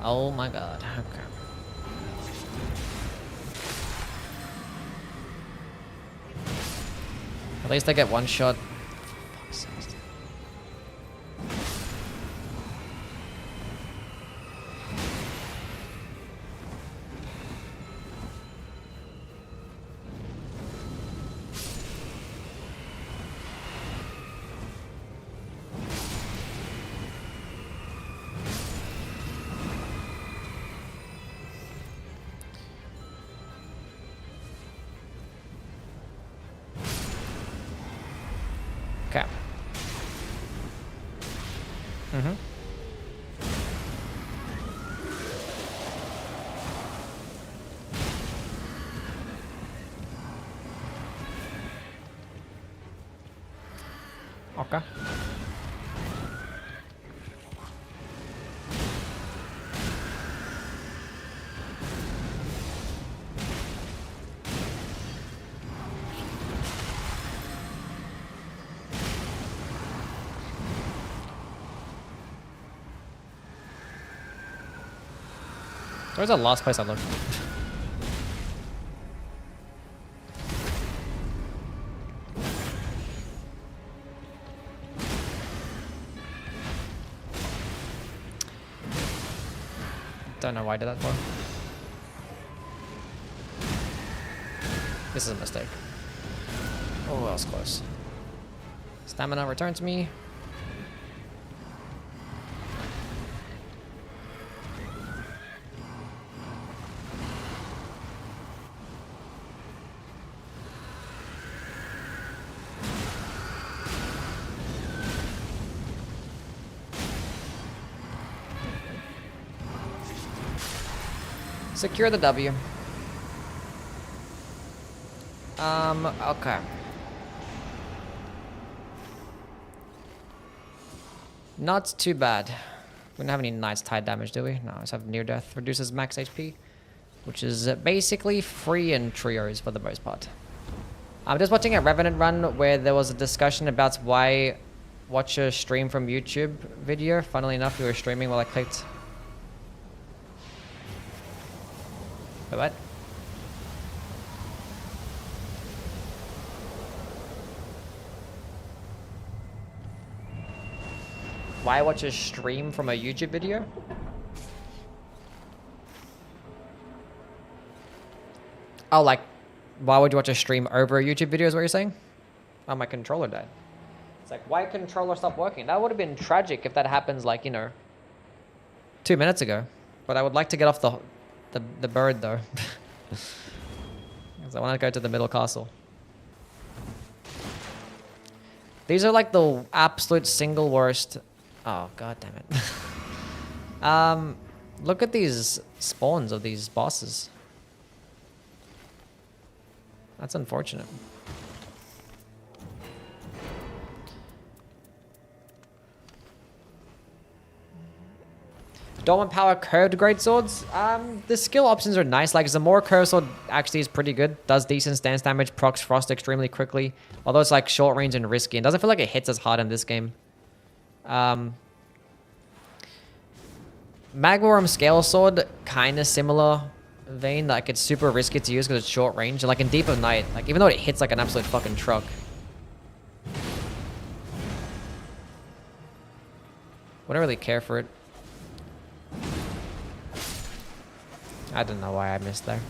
Oh my god. Okay. At least I get one shot. Fuck's sake. Okay. Okay. Where's the last place I looked? Don't know why I did that for. This is a mistake. Oh, that was close. Stamina returned to me. Secure the W. Okay. Not too bad. We don't have any nice tide damage, do we? No, we just have near death. Reduces max HP, which is basically free in trios for the most part. I'm just watching a Revenant run where there was a discussion about why watch a stream from YouTube video. Funnily enough, we were streaming while I clicked. Wait, what? Why watch a stream from a YouTube video? Oh, like, why would you watch a stream over a YouTube video is what you're saying? Oh, my controller died. It's like, why controller stopped working? That would have been tragic if that happens, like, you know, 2 minutes ago. But I would like to get off the bird, though. Because I want to go to the middle castle. These are like the absolute single worst... Oh, god damn it. Look at these spawns of these bosses. That's unfortunate. Dormant power curved greatswords. The skill options are nice. Like the more curved sword actually is pretty good. Does decent stance damage, procs frost extremely quickly. Although it's like short range and risky, and doesn't feel like it hits as hard in this game. Magmaworm scale sword, kind of similar vein. Like it's super risky to use because it's short range. And like in Deep of Night, like even though it hits like an absolute fucking truck. Wouldn't really care for it. I don't know why I missed there.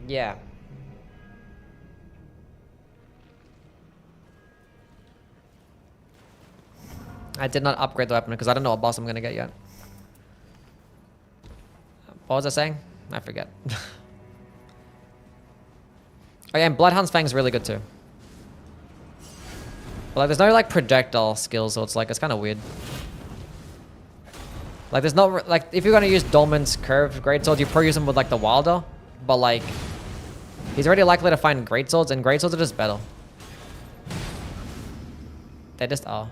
Yeah. I did not upgrade the weapon because I don't know what boss I'm gonna get yet. What was I saying? I forget. Oh yeah, and Bloodhound's Fang's really good too. But like, there's no like projectile skills, so it's like, it's kind of weird. Like, there's not, like, if you're gonna use Dolman's curved greatsword, you probably use them with like the Wilder. But like, he's already likely to find greatswords, and greatswords are just better. They just are.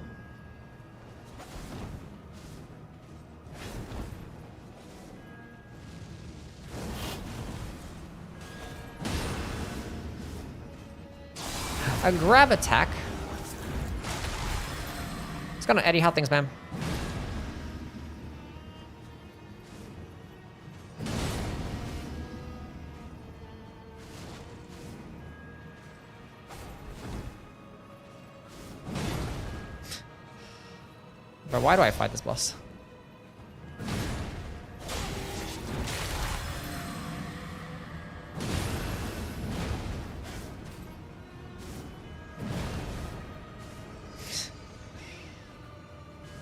A grab attack. It's gonna Eddie how things, man. But why do I fight this boss?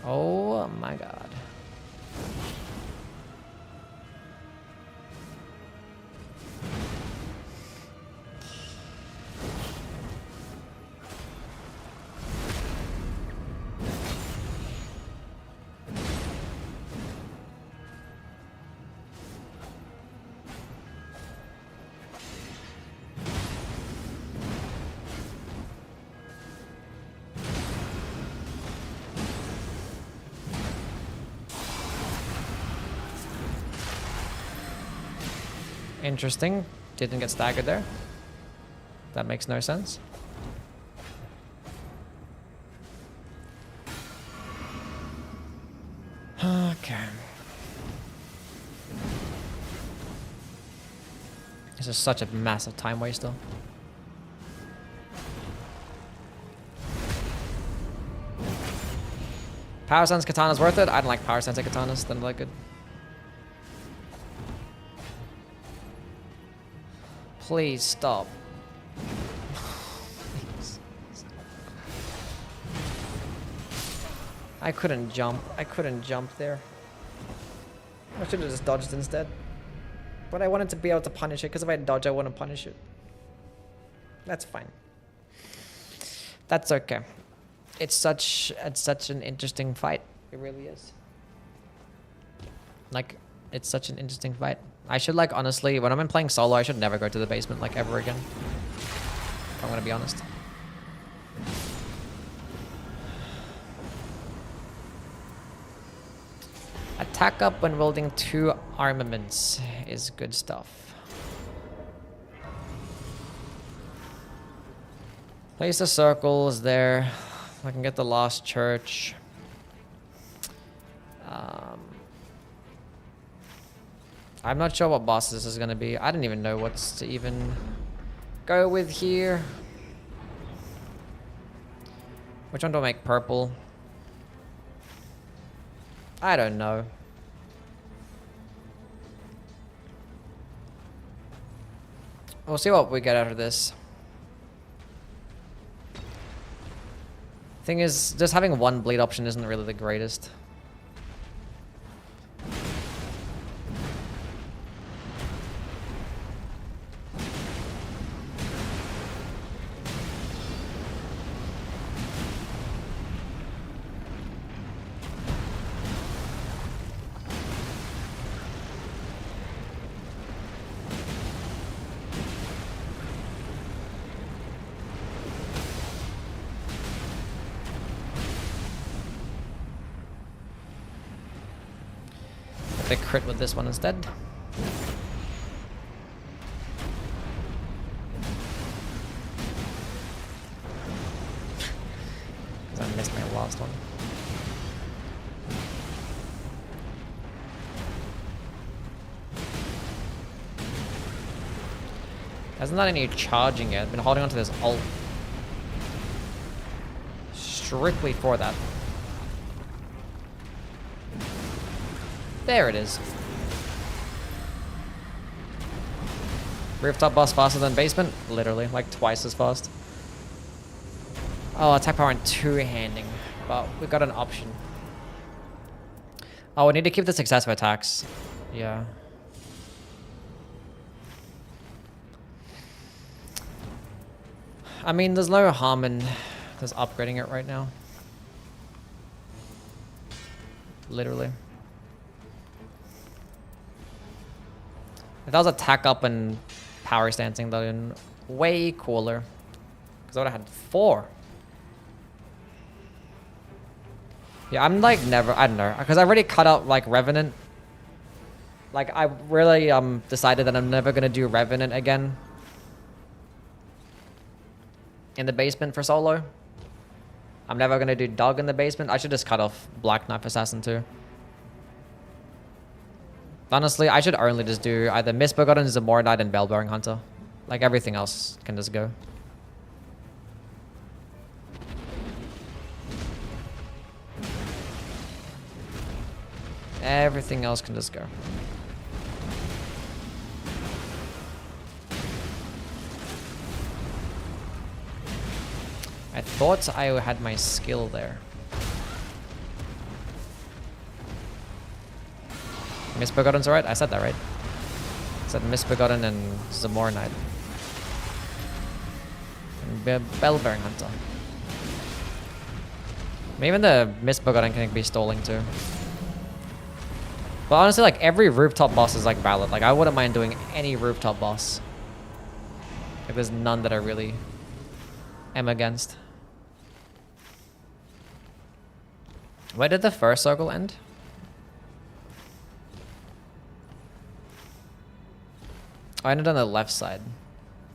Oh my god. Interesting. Didn't get staggered there. That makes no sense. Okay. This is such a massive time waster. Power Sense Katana's worth it? I don't like Power Sense Katanas. They're not that good. Please stop. Please. I couldn't jump. I couldn't jump there. I should have just dodged instead. But I wanted to be able to punish it, because if I dodge, I want to punish it. That's fine. That's okay. It's such an interesting fight. It really is. Like, it's such an interesting fight. I should, like, honestly, when I'm playing solo, I should never go to the basement, like, ever again. If I'm gonna be honest. Attack up when wielding 2 armaments is good stuff. Place the circles there. I can get the Lost Church. I'm not sure what boss this is going to be. I don't even know what's to even go with here. Which one do I make purple? I don't know. We'll see what we get out of this. Thing is, just having one bleed option isn't really the greatest. the crit with this one instead. I missed my last one. Hasn't done any charging yet. Been holding on to this ult. Strictly for that. There it is. Rooftop boss faster than basement? Literally, like twice as fast. Oh, attack power and two-handing. But we got an option. Oh, we need to keep the success of attacks. Yeah. I mean, there's no harm in just upgrading it right now. Literally. If that was attack up and power stancing, that would have been way cooler. Because I would have had 4. Yeah, I'm like never, I don't know. Because I already cut out like Revenant. Like I really decided that I'm never going to do Revenant again. In the basement for solo. I'm never going to do Dog in the basement. I should just cut off Black Knife Assassin too. Honestly, I should only just do either Misbegotten, Zamora Knight, and Bellbearing Hunter. Like everything else can just go. Everything else can just go. I thought I had my skill there. Misbegotten's alright? I said that right. I said Misbegotten and Zamora Knight. And Bellbearing Hunter. Even the Misbegotten can be stalling too. But honestly, like every rooftop boss is like valid. Like I wouldn't mind doing any rooftop boss. If there's none that I really am against. Where did the first circle end? I ended on the left side.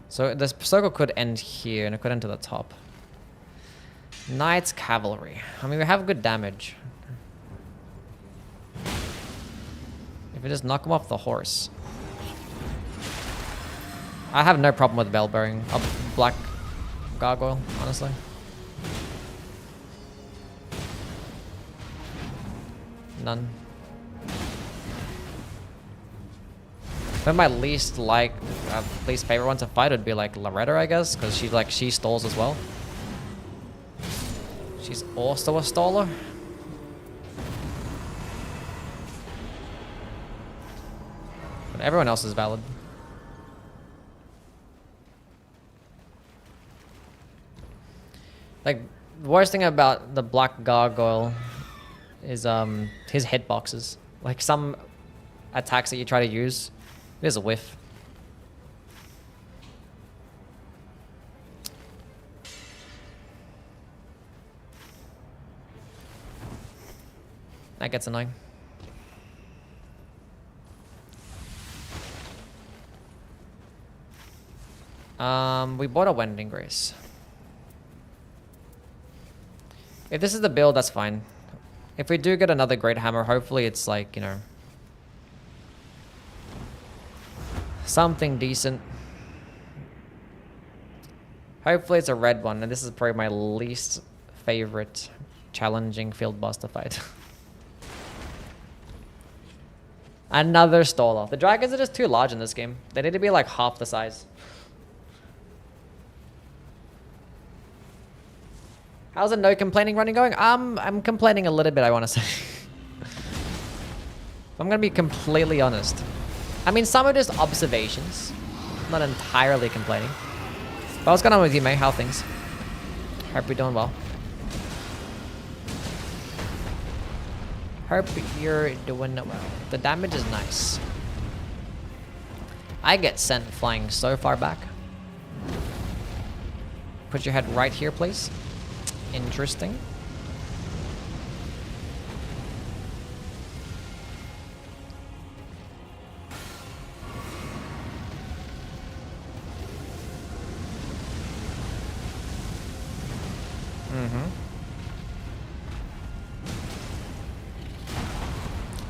So this circle could end here and it could end to the top. Knight's Cavalry. I mean, we have good damage. If we just knock him off the horse. I have no problem with Bellbearing. Black Gargoyle, honestly. None. But my least favorite one to fight would be like Loretta, I guess, because she stalls as well. She's also a staller. But everyone else is valid. Like the worst thing about the Black Gargoyle is his hitboxes. Like some attacks that you try to use, there's a whiff. That gets annoying. We bought a Wending Grace. If this is the build, that's fine. If we do get another Great Hammer, hopefully it's like, you know, something decent. Hopefully it's a red one, and this is probably my least favorite challenging field boss to fight. Another staller. The dragons are just too large in this game. They need to be like half the size. How's the no complaining running going? I'm complaining a little bit, I want to say. I'm gonna be completely honest. I mean, some are just observations. Not entirely complaining. But what's going on with you, May? How are things? Hope you're doing well. Hope you're doing well. The damage is nice. I get sent flying so far back. Put your head right here, please. Interesting. I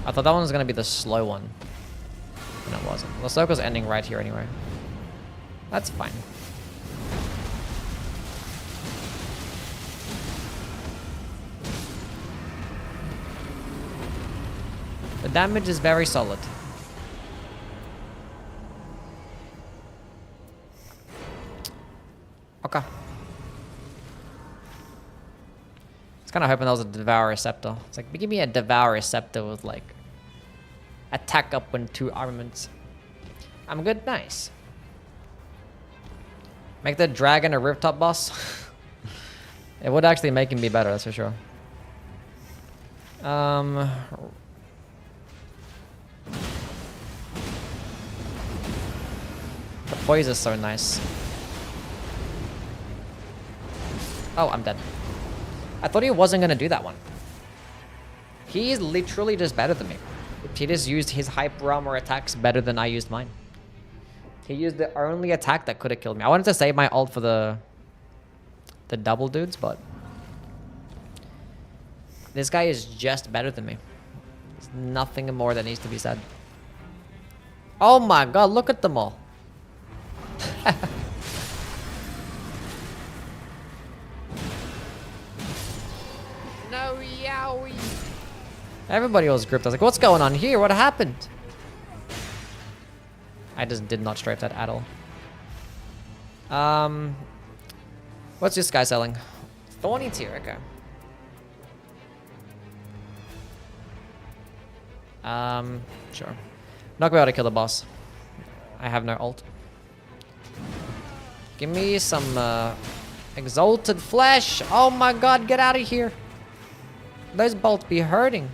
I thought that one was gonna be the slow one. And it wasn't. The circle's ending right here anyway. That's fine. The damage is very solid. Okay. I was kind of hoping that was a Devour Scepter. It's like, give me a Devour Scepter with like attack up and 2 armaments. I'm good, nice. Make the dragon a rooftop boss. It would actually make him be better, that's for sure. The poise is so nice. Oh, I'm dead. I thought he wasn't gonna do that one. He's literally just better than me. He just used his hyper armor attacks better than I used mine. He used the only attack that could have killed me. I wanted to save my ult for the double dudes, but this guy is just better than me. There's nothing more that needs to be said. Oh my god, look at them all. No, Youwy. Everybody was gripped. I was like, what's going on here? What happened? I just did not strafe that at all. What's this guy selling? Thorny tier, okay. Sure. Not gonna be able to kill the boss. I have no ult. Give me some exalted flesh. Oh my god, get out of here. Those bolts be hurting.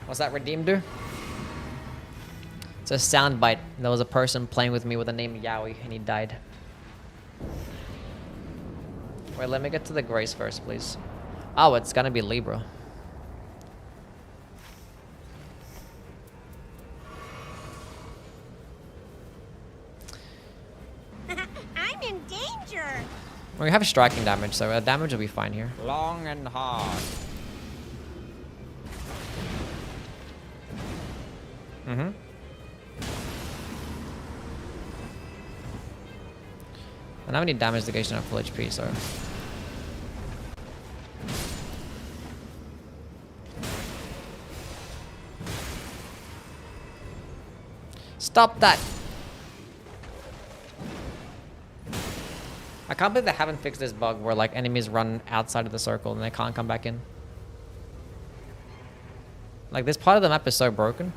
What's that redeem do? It's a soundbite. There was a person playing with me with the name Youwy and he died. Wait, let me get to the grace first, please. Oh, it's gonna be Libra. I'm in danger. We have striking damage, so damage will be fine here. Long and hard. Mm-hmm. I don't have any damage negation at full HP, so... Stop that! I can't believe they haven't fixed this bug where like enemies run outside of the circle and they can't come back in. Like this part of the map is so broken.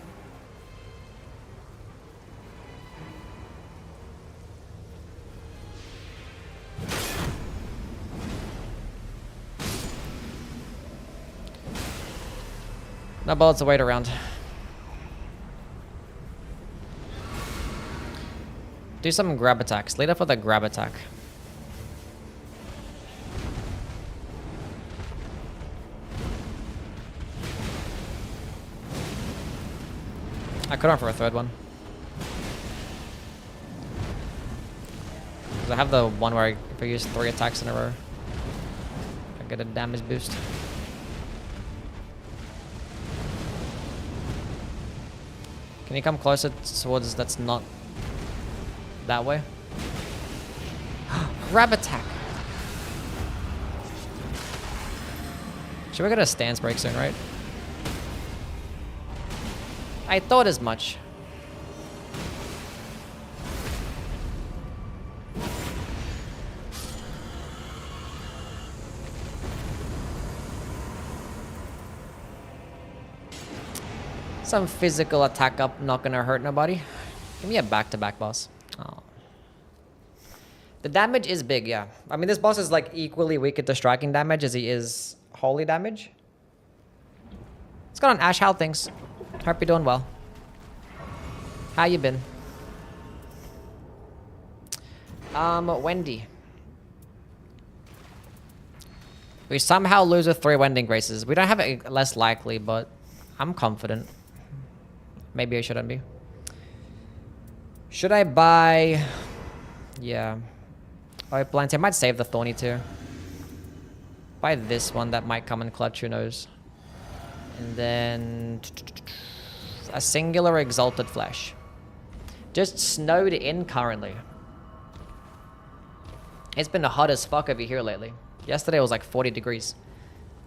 No bullets to wait around. Do some grab attacks. Lead up with a grab attack. I could run for a third one. 'Cause I have the one where if I use 3 attacks in a row, I get a damage boost. Can you come closer towards that's not that way? Grab attack! Should we get a stance break soon, right? I thought as much. Some physical attack up, not gonna hurt nobody. Give me a back-to-back boss. Oh. The damage is big, yeah. I mean, this boss is like equally weak at the striking damage as he is holy damage. What's going on, Ash? How things? Hope you're doing well. How you been? Wendy. We somehow lose with 3 Wending Graces. We don't have it less likely, but I'm confident. Maybe I shouldn't be. Should I buy... Yeah. Oh, Blanty. I might save the Thorny too. Buy this one, that might come in clutch, who knows. And then a singular exalted flesh. Just snowed in currently. It's been hot as fuck over here lately. Yesterday was like 40 degrees,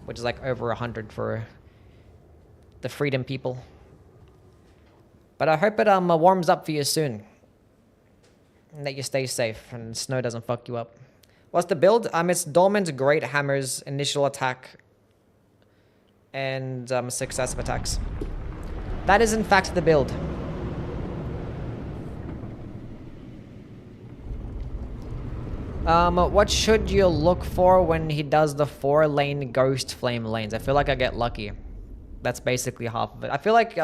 which is like over 100 for the freedom people. But I hope it warms up for you soon. And that you stay safe and snow doesn't fuck you up. What's the build? It's Dormant, Great Hammers, Initial Attack, and Successive Attacks. That is in fact the build. What should you look for when he does the 4-lane Ghost Flame lanes? I feel like I get lucky. That's basically half of it. I feel like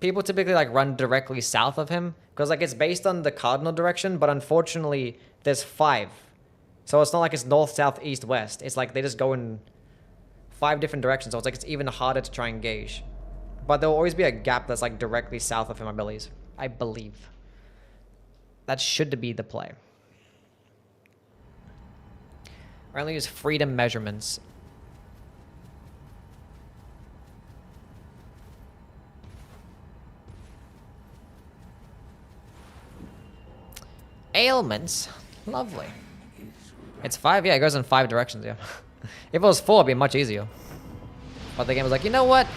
people typically like run directly south of him because like it's based on the cardinal direction, but unfortunately there's 5. So it's not like it's north, south, east, west. It's like they just go in 5 different directions. So it's like it's even harder to try and gauge. But there'll always be a gap that's like directly south of him, I believe. That should be the play. I only use freedom measurements. Ailments? Lovely. It's 5? Yeah, it goes in 5 directions, yeah. If it was 4, it'd be much easier. But the game was like, you know what?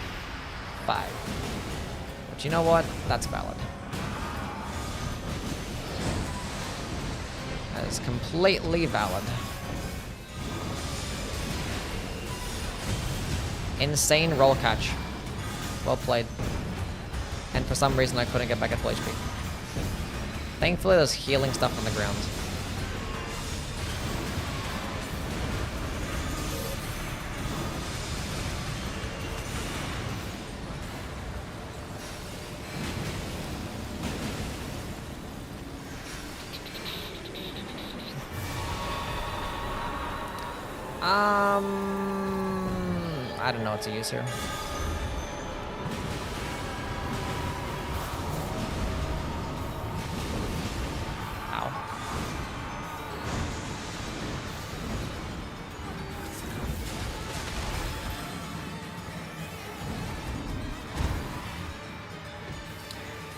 5. But you know what? That's valid. That is completely valid. Insane roll catch. Well played. And for some reason I couldn't get back at full HP. Thankfully there's healing stuff on the ground. I don't know what to use here. Ow.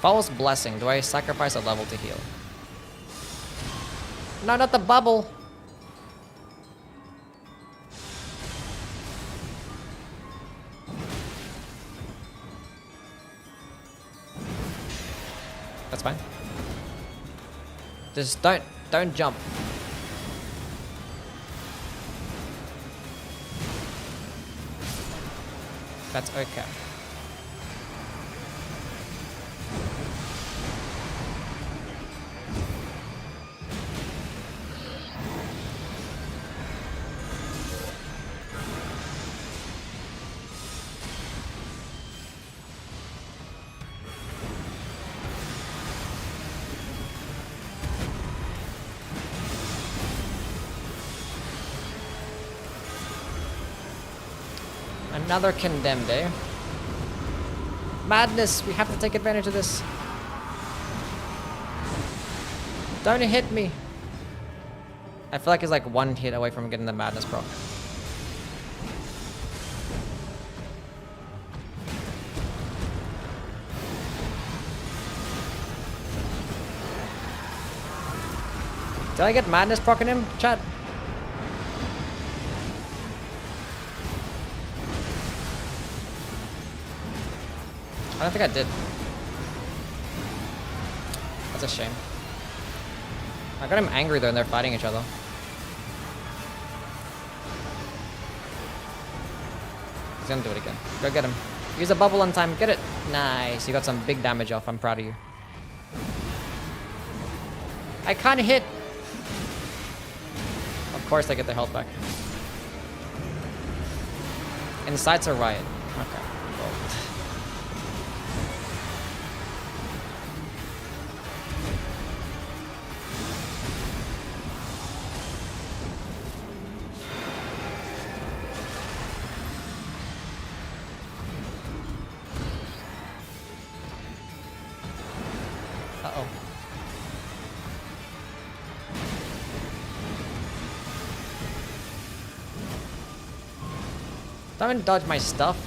False Blessing. Do I sacrifice a level to heal? No, not the bubble. That's fine. Just don't jump. That's okay. Another condemned, eh? Madness! We have to take advantage of this. Don't hit me! I feel like it's like one hit away from getting the madness proc. Did I get madness proc in him, chat? I don't think I did. That's a shame. I got him angry though and they're fighting each other. He's gonna do it again. Go get him. Use a bubble on time. Get it. Nice. You got some big damage off. I'm proud of you. I can't hit. Of course they get their health back. Insights are riot. Okay. Well. Uh-oh. Don't dodge my stuff.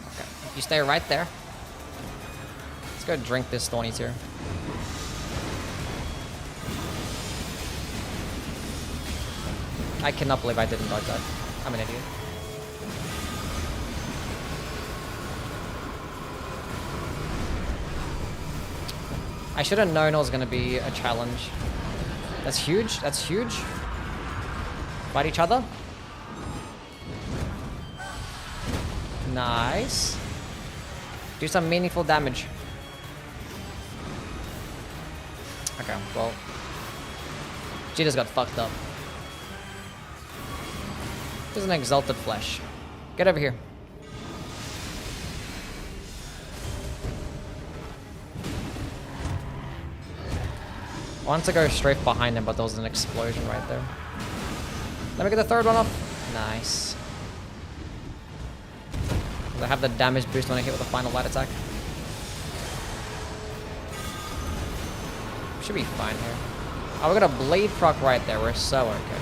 Okay, you stay right there. Let's go drink this Thorny Tear. I cannot believe I didn't dodge that. I'm an idiot. I should have known it was going to be a challenge. That's huge. That's huge. Fight each other. Nice. Do some meaningful damage. Okay, well. She just got fucked up. This is an exalted flesh. Get over here. I wanted to go straight behind him, but there was an explosion right there. Let me get the third one off. Nice. I have the damage boost when I hit with the final light attack. Should be fine here. Oh, we got a blade proc right there. We're so okay.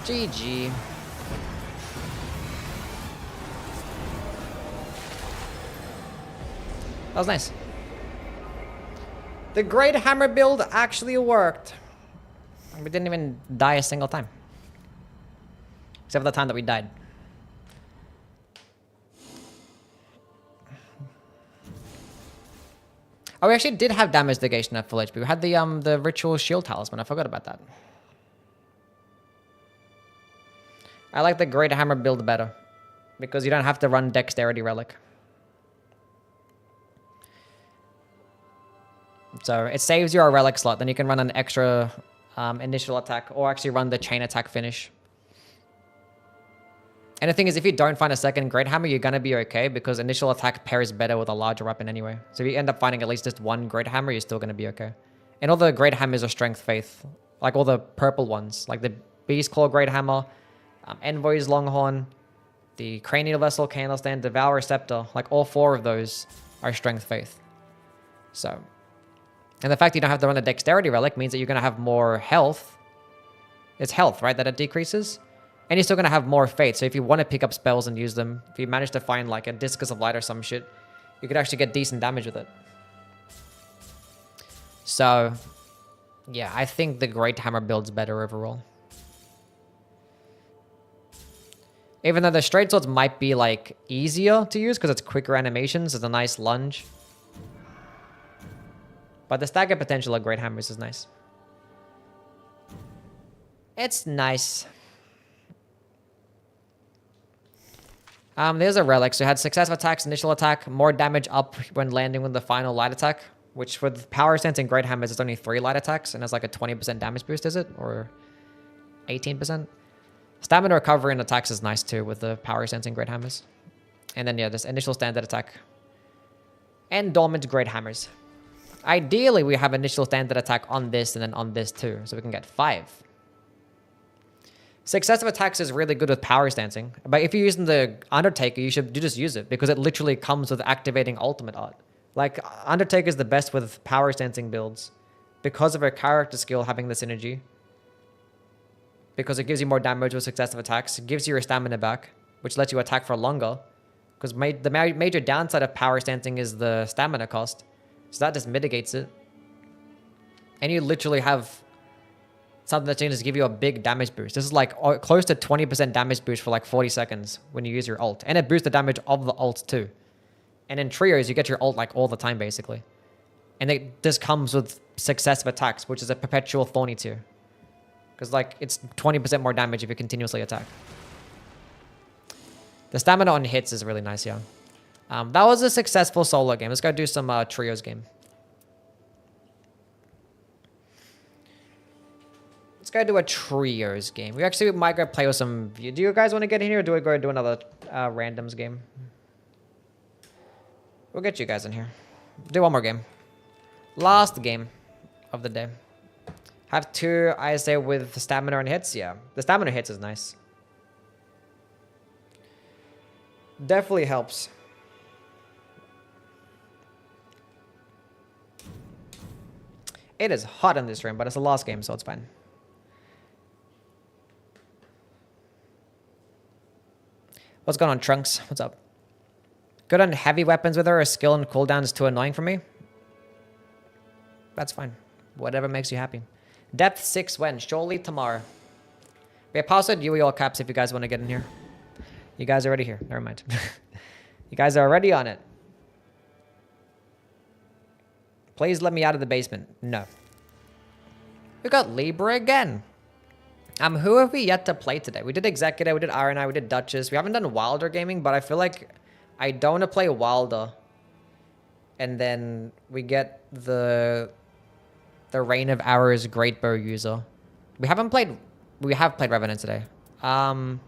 GG. That was nice. The Great Hammer build actually worked. We didn't even die a single time. Except for the time that we died. Oh, we actually did have damage negation at full HP. We had the ritual shield talisman. I forgot about that. I like the Great Hammer build better. Because you don't have to run Dexterity Relic. So it saves you a relic slot. Then you can run an extra initial attack. Or actually run the chain attack finish. And the thing is, if you don't find a second Great Hammer, you're going to be okay. Because initial attack pairs better with a larger weapon anyway. So if you end up finding at least just one Great Hammer, you're still going to be okay. And all the Great Hammers are Strength Faith. Like all the purple ones. Like the Beast Claw Great Hammer. Envoy's Longhorn. The Cranial Vessel, Candlestand, Devourer Scepter. Like all four of those are Strength Faith. So... And the fact you don't have to run the Dexterity Relic means that you're going to have more health. It's health, right? That it decreases. And you're still going to have more Faith. So if you want to pick up spells and use them, if you manage to find like a Discus of Light or some shit, you could actually get decent damage with it. So, yeah, I think the Great Hammer build's better overall. Even though the Straight Swords might be like easier to use because it's quicker animations, it's a nice lunge. But the stagger potential of Great Hammers is nice. It's nice. There's a relic. So it had successive attacks, initial attack, more damage up when landing with the final light attack. Which with Power Stance and Great Hammers, it's only 3 light attacks. And it's like a 20% damage boost, is it? Or 18%? Stamina recovery and attacks is nice too with the Power Stance and Great Hammers. And then yeah, this initial standard attack. And Dormant Great Hammers. Ideally, we have initial standard attack on this and then on this too. So we can get 5. Successive attacks is really good with power stancing. But if you're using the Undertaker, you should just use it. Because it literally comes with activating ultimate art. Like, Undertaker is the best with power stancing builds. Because of her character skill having the synergy. Because it gives you more damage with successive attacks. It gives you your stamina back. Which lets you attack for longer. Because the major downside of power stancing is the stamina cost. So that just mitigates it. And you literally have something that's going to give you a big damage boost. This is like close to 20% damage boost for like 40 seconds when you use your ult. And it boosts the damage of the ult too. And in trios, you get your ult like all the time basically. And it just comes with successive attacks, which is a perpetual Thorny Tear. Because like it's 20% more damage if you continuously attack. The stamina on hits is really nice, yeah. That was a successful solo game. Let's go do some trios game. Let's go do a trios game. We actually might go play with some... Do you guys want to get in here or do we go do another randoms game? We'll get you guys in here. Do one more game. Last game of the day. Have 2, I say, with stamina and hits. Yeah, the stamina hits is nice. Definitely helps. It is hot in this room, but it's the last game, so it's fine. What's going on, Trunks? What's up? Good on heavy weapons with her. A skill and cooldown is too annoying for me. That's fine. Whatever makes you happy. Depth 6 when? Surely tomorrow. We posted Youwy all caps if you guys want to get in here. You guys are already here. Never mind. You guys are already on it. Please let me out of the basement. No. We got Libra again. Who have we yet to play today? We did Executive, we did RNI, we did Duchess. We haven't done Wilder Gaming, but I feel like I don't want to play Wilder. And then we get the Reign of Hours Great Bow user. We have played Revenant today. Fuck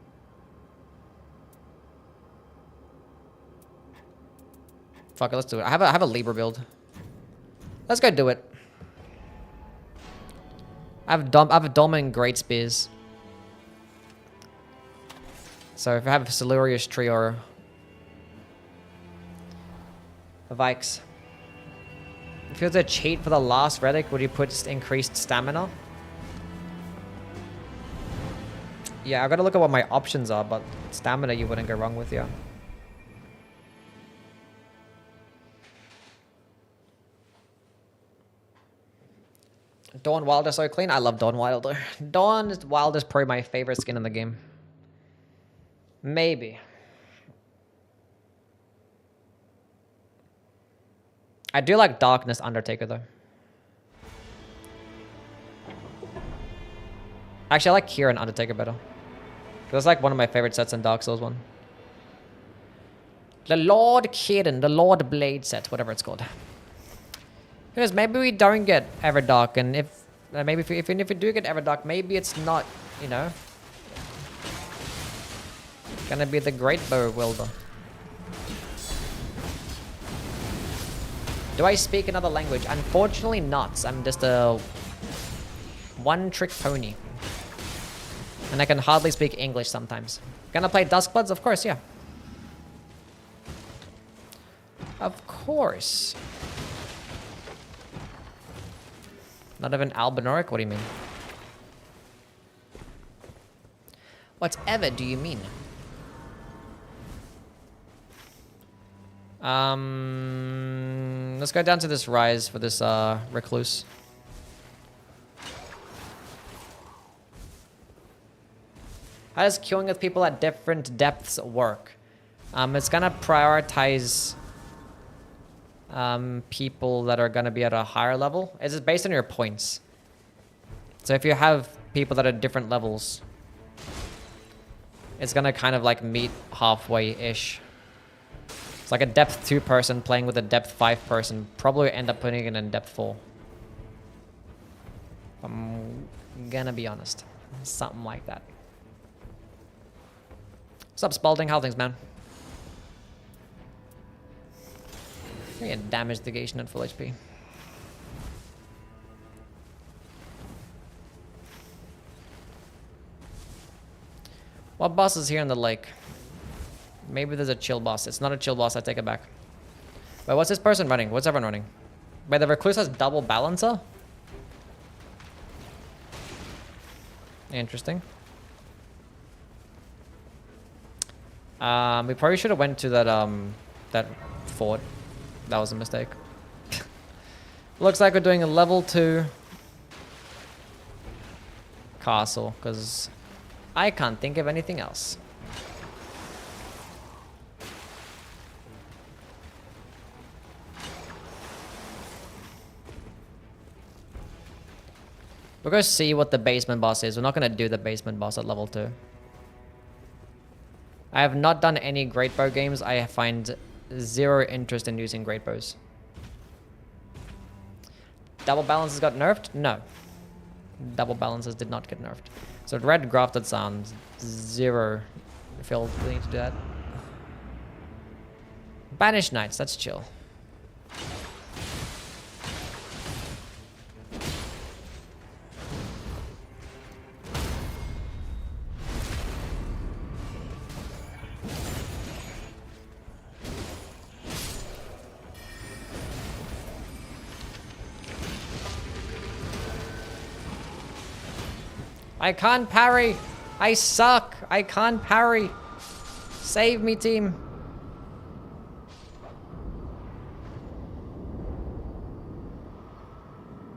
it, let's do it. I have a Libra build. Let's go do it. I have Dom and Great Spears. So if I have a Silurius Tree or a Vikes. If it was a cheat for the last relic, would you put increased stamina? Yeah, I gotta look at what my options are, but stamina you wouldn't go wrong with, yeah. Dawn Wilder so clean. I love Dawn Wilder. Dawn Wilder is probably my favorite skin in the game. Maybe. I do like Darkness Undertaker though. Actually, I like Kieran Undertaker better. That's like one of my favorite sets in Dark Souls 1. The Lord Kieran, the Lord Blade set, whatever it's called. Because maybe we don't get Everdark, and if maybe if we do get Everdark, maybe it's not, you know, gonna be the Great Bow wielder. Do I speak another language? Unfortunately not. I'm just a one-trick pony. And I can hardly speak English sometimes. Gonna play Duskbloods? Of course, yeah. Of course. Not even Albinoric? What do you mean? Whatever do you mean? Let's go down to this rise for this recluse. How does queuing with people at different depths work? It's gonna prioritize people that are gonna be at a higher level. It's just based on your points. So if you have people that are different levels, it's gonna kind of like meet halfway-ish. It's like a depth 2 person playing with a depth 5 person. Probably end up putting it in depth 4. I'm gonna be honest. Something like that. What's up, Spalding? How are things, man? Yeah, damage negation at full HP. What boss is here in the lake? Maybe there's a chill boss. It's not a chill boss, I take it back. Wait, what's this person running? What's everyone running? Wait, the recluse has double balancer? Interesting. We probably should have went to that fort. That was a mistake. Looks like we're doing a level 2 castle, because I can't think of anything else. We're going to see what the basement boss is. We're not going to do the basement boss at level 2. I have not done any Great Bow games. I find zero interest in using Great Bows. Double balances got nerfed? No. Double balances did not get nerfed. So red grafted sounds zero. I feel we need to do that. Banished Knights, that's chill. I can't parry. I suck. I can't parry. Save me, team.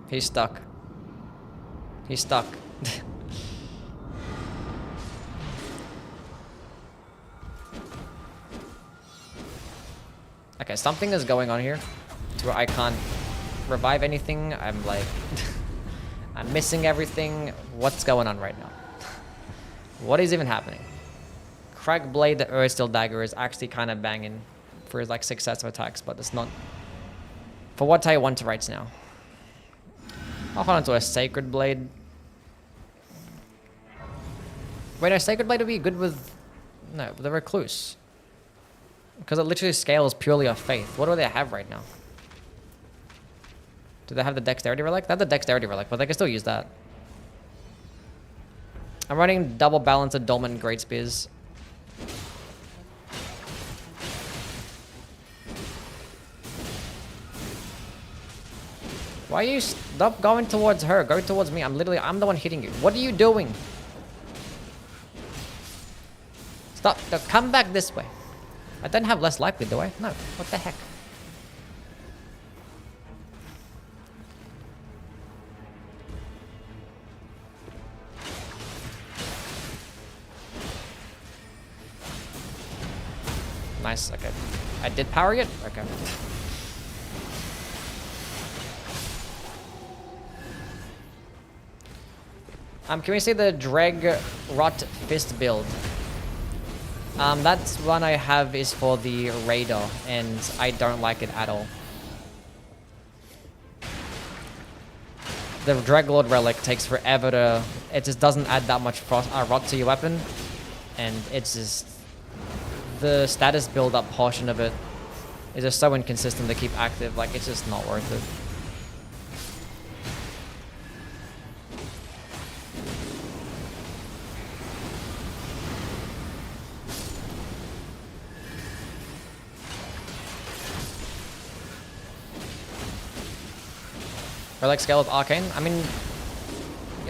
He's stuck. He's stuck. Okay, something is going on here to where I can't revive anything. I'm like, I'm missing everything. What's going on right now? What is even happening? Crack Blade, the Earth Steel Dagger is actually kind of banging for his like successive attacks, but it's not for what I want right now. I'll hold on to a Sacred Blade. Wait, a Sacred Blade would be good with no, the Recluse. Because it literally scales purely off faith. What do they have right now? Do they have the Dexterity Relic? They have the Dexterity Relic, but they can still use that. I'm running double balance of Dolmen Great Spears. Why are you stop going towards her? Go towards me. I'm the one hitting you. What are you doing? Stop. No, come back this way. I don't have less likely, do I? No. What the heck? Nice. Okay. I did power it? Okay. Can we see the Dreg Rot Fist build? That's one I have is for the Raider, and I don't like it at all. The Dreglord Relic takes forever to... It just doesn't add that much rot to your weapon, and it's just... The status build-up portion of it is just so inconsistent to keep active, like, it's just not worth it. Relic scale with Arcane? I mean,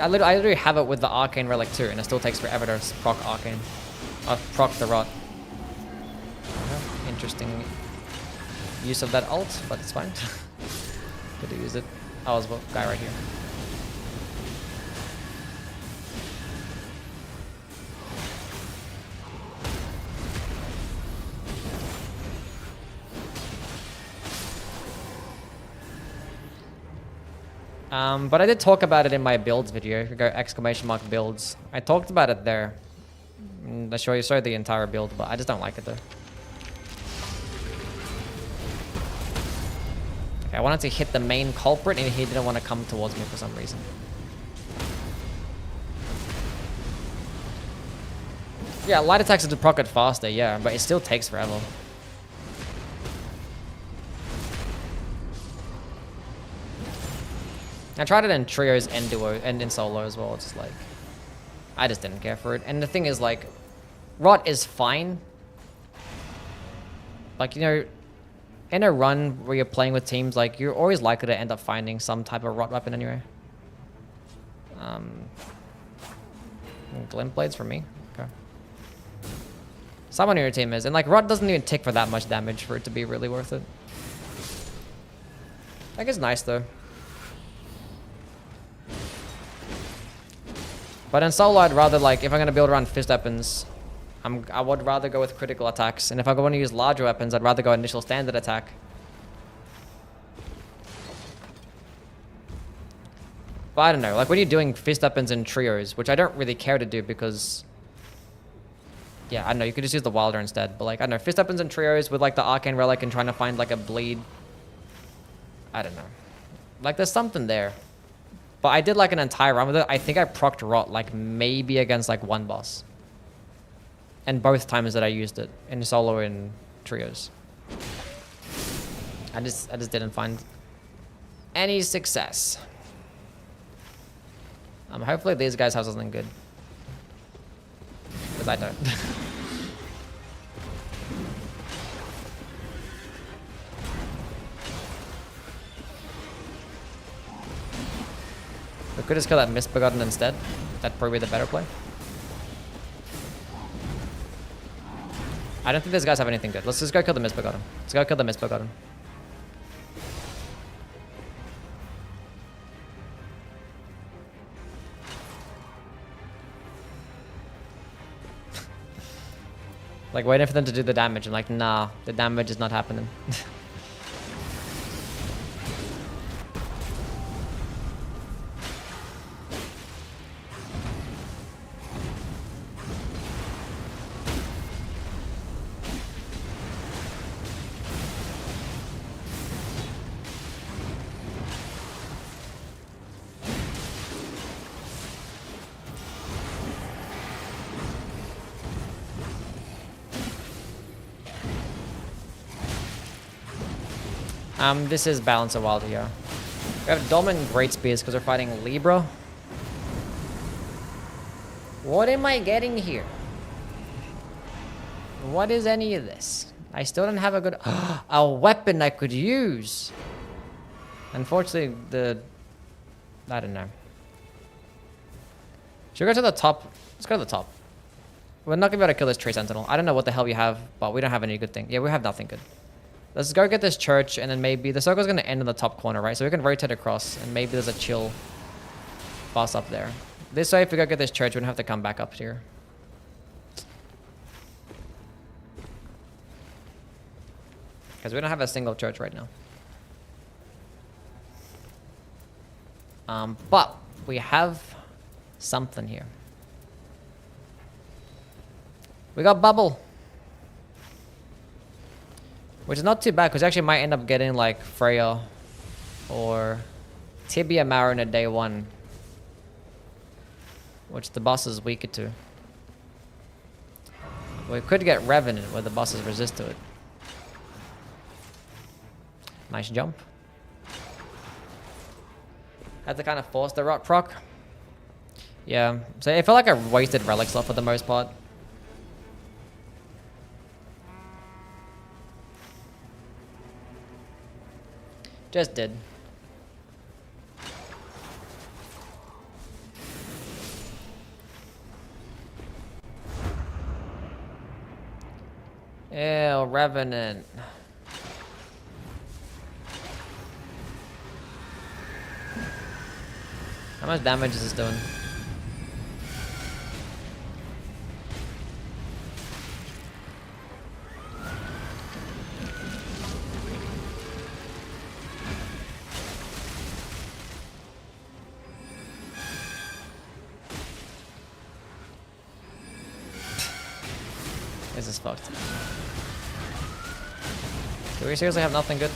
I literally have it with the Arcane Relic too, and it still takes forever to proc Arcane. Proc the Rot. Interesting use of that ult, but it's fine. Good to use it. Oh, there's a guy right here. But I did talk about it in my builds video. If you go ! Builds, I talked about it there. I show the entire build, but I just don't like it though. Okay, I wanted to hit the main culprit, and he didn't want to come towards me for some reason. Yeah, light attacks to proc it faster, yeah, but it still takes forever. I tried it in trios and duo and in solo as well. It's just like, I just didn't care for it. And the thing is, like, Rot is fine. Like, you know, in a run where you're playing with teams, like, you're always likely to end up finding some type of Rot weapon anyway. Glint Blades for me. Okay. Someone on your team is. And, like, Rot doesn't even tick for that much damage for it to be really worth it. Like, it's nice, though. But in solo, I'd rather, like, if I'm going to build around fist weapons, I would rather go with critical attacks. And if I want to use larger weapons, I'd rather go initial standard attack. But I don't know, like when you're doing fist weapons in trios, which I don't really care to do because... Yeah, I don't know, you could just use the Wilder instead. But like, I don't know, fist weapons in trios with like the Arcane Relic and trying to find like a bleed. I don't know. Like there's something there. But I did like an entire run with it. I think I procced Rot like maybe against like one boss. And both times that I used it in solo and trios. I just didn't find any success. Hopefully these guys have something good. Because I don't. We could just kill that Misbegotten instead. That'd probably be the better play. I don't think these guys have anything good. Let's just go kill the Misbegotten. Let's go kill the Misbegotten. Like waiting for them to do the damage and like, nah, the damage is not happening. This is Balance of Wild here. We have Dolmen Great Spears because we're fighting Libra. What am I getting here? What is any of this? I still don't have a good... a weapon I could use! Unfortunately, I don't know. Should we go to the top? Let's go to the top. We're not going to be able to kill this Tree Sentinel. I don't know what the hell we have, but we don't have any good thing. Yeah, we have nothing good. Let's go get this church, and then maybe the circle's going to end in the top corner, right? So we can rotate across, and maybe there's a chill boss up there. This way, if we go get this church, we don't have to come back up here. Because we don't have a single church right now. But we have something here. We got Bubble. Which is not too bad, because we actually might end up getting like Freya or Tibia Marin at day 1. Which the boss is weaker to. We could get Revenant where the bosses resist to it. Nice jump. Had to kind of force the rot proc. Yeah, so it felt like a wasted relic slot for the most part. Just did. Ew, Revenant. How much damage is this doing? This is fucked. Do we seriously have nothing good?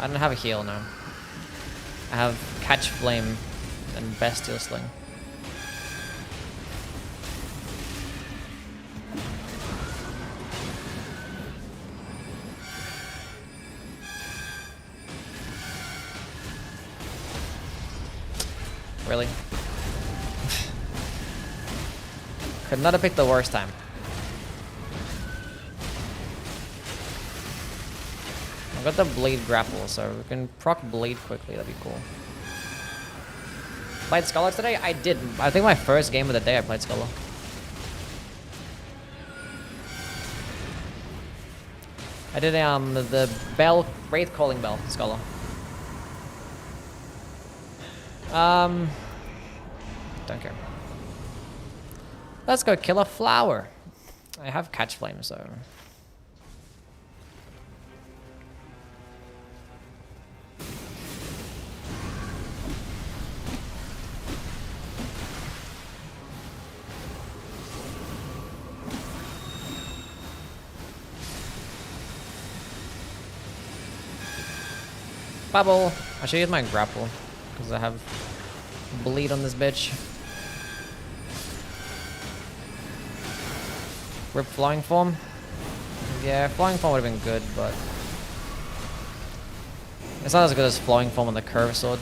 I don't have a heal now. I have Catch Flame and Bestial Sling. Really? Could not have picked the worst time. I got the Bleed Grapple, so we can proc Bleed quickly. That'd be cool. Played Scholar today? I did. I think my first game of the day I played Scholar. I did the Bell, Wraith Calling Bell Scholar. Don't care. Let's go kill a flower. I have Catch Flame, so... Bubble! I should use my grapple, because I have bleed on this bitch. Rip Flying Form? Yeah, Flying Form would have been good, but... it's not as good as Flying Form on the Curve Sword.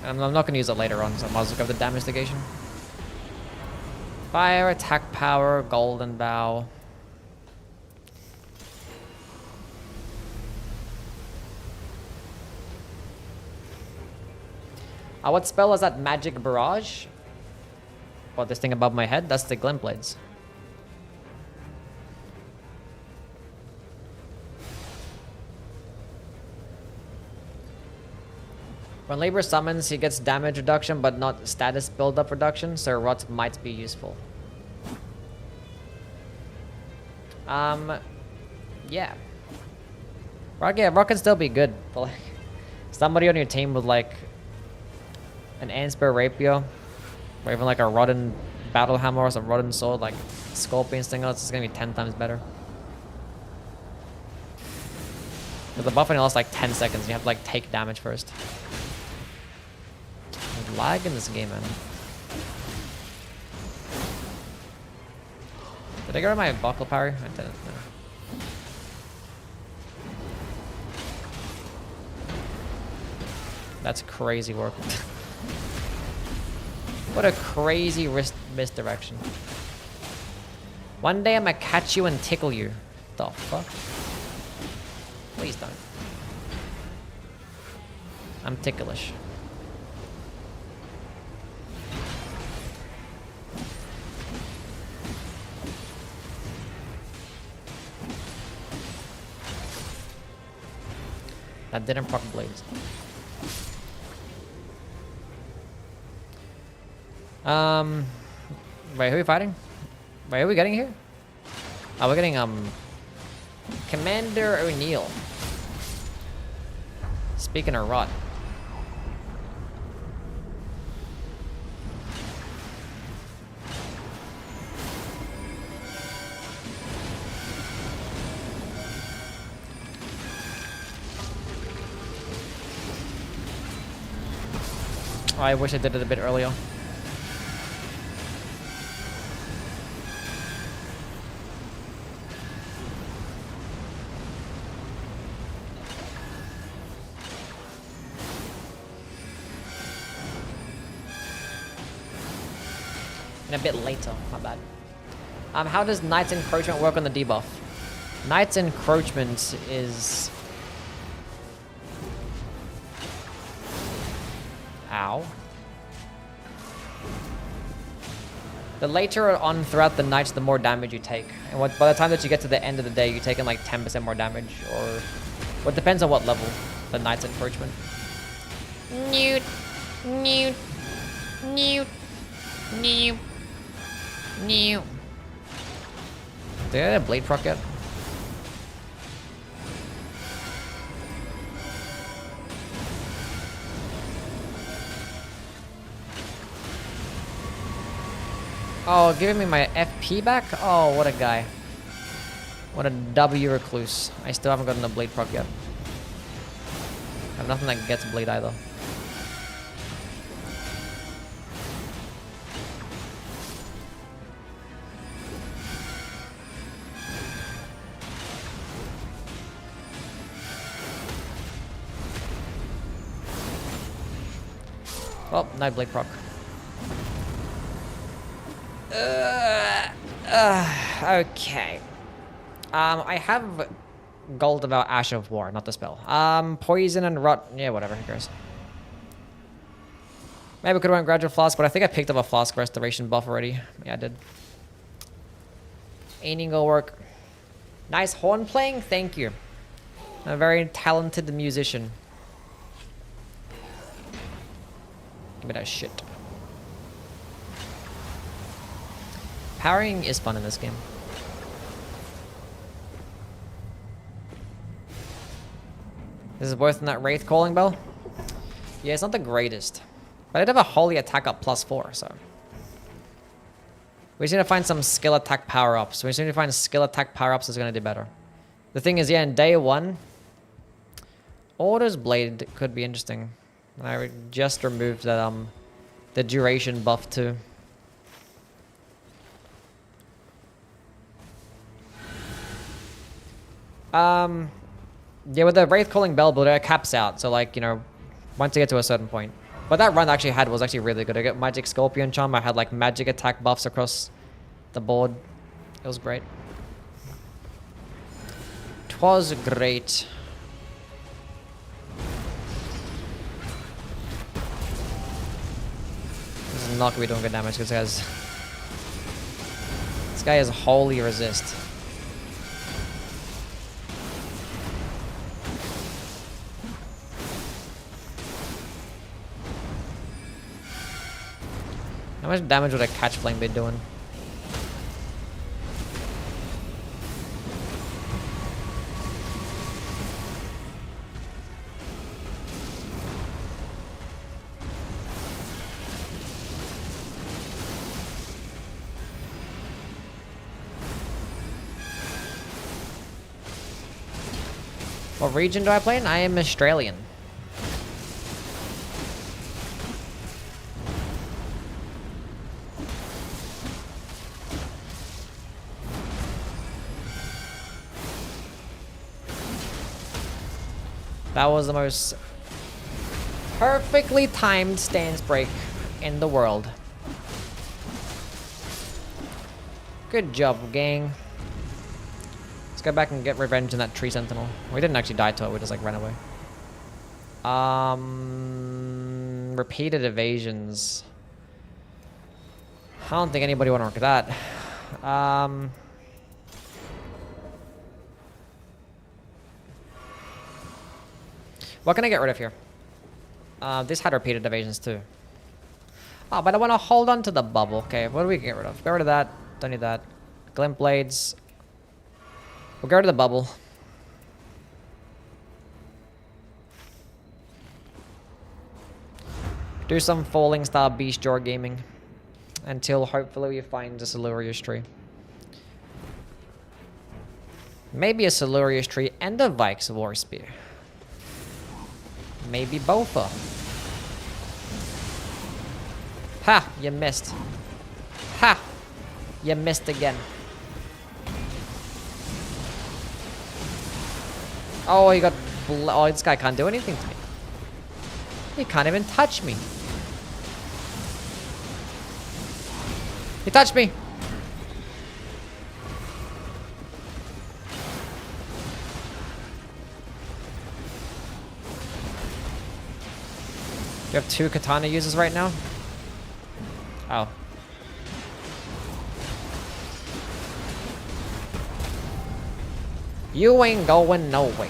And I'm not going to use it later on, so I might as well go with the damage negation. Fire, attack power, golden bow. What spell is that? Magic Barrage? What, this thing above my head? That's the Glint Blades. When Labor summons, he gets damage reduction, but not status build-up reduction, so Rot might be useful. Yeah. Rock can still be good, but like, somebody on your team with like an Ansper Rapier, or even like a Rotten Battle Hammer or some Rotten Sword, like Scorpion Stinger, it's gonna be 10 times better. Because the buff only lasts like 10 seconds, you have to like take damage first. There's lag in this game, man. Did I get rid of my buckle parry? I didn't, no. That's crazy work. What a crazy misdirection. One day I'm gonna catch you and tickle you. The fuck? Please don't. I'm ticklish. That didn't proc blades. Wait, who are we fighting? Wait, who are we getting here? Oh, we're getting, Commander O'Neill. Speaking of Rot. Oh, I wish I did it a bit earlier. A bit later, my bad. How does Knight's Encroachment work on the debuff? Knight's Encroachment is... Ow. The later on throughout the night, the more damage you take. And by the time that you get to the end of the day, you're taking like 10% more damage, or... Well, it depends on what level, the Knight's Encroachment. Newt. Newt. Newt. Newt. New. Did I get a blade proc yet? Oh, giving me my FP back? Oh, what a guy. What a W recluse. I still haven't gotten a blade proc yet. I have nothing that gets blade either. Oh, Night Blade proc. Okay. I have gold about Ash of War, not the spell. Poison and Rot. Yeah, whatever. Who cares? Maybe I could have went Gradual Flask, but I think I picked up a Flask Restoration buff already. Yeah, I did. Aiming will work. Nice horn playing. Thank you. A very talented musician. Give me that shit. Parrying is fun in this game. This is worth that Wraith Calling Bell? Yeah, it's not the greatest. But I did have a Holy Attack up +4, so... We just need to find some skill attack power-ups. We just need to find skill attack power-ups that's going to do better. The thing is, yeah, in day 1... Order's Blade could be interesting. I just removed that, the duration buff too. Yeah, with the Wraith Calling Bell builder, it caps out. So like, you know, once you get to a certain point. But that run I actually had was actually really good. I got Magic Scorpion Charm. I had like magic attack buffs across the board. It was great. 'Twas great. This is not gonna be doing good damage because this guy has holy resist. How much damage would a catch flame be doing? What region do I play in? I am Australian. That was the most perfectly timed stance break in the world. Good job, gang. Let's go back and get revenge on that tree sentinel. We didn't actually die to it, we just like ran away. Repeated evasions. I don't think anybody want to work with that. What can I get rid of here? This had repeated evasions too. Oh, but I want to hold on to the bubble. Okay, what do we get rid of? Get rid of that. Don't need that. Glint blades. We'll get rid of the bubble. Do some falling star beast jaw gaming. Until hopefully we find a Silurius tree. Maybe a Silurius tree and a Vike's War Spear. Maybe both. Ha! You missed. Ha! You missed again. Oh, you got... Oh, this guy can't do anything to me. He can't even touch me. He touched me. Do you have 2 katana users right now? Oh. You ain't going nowhere.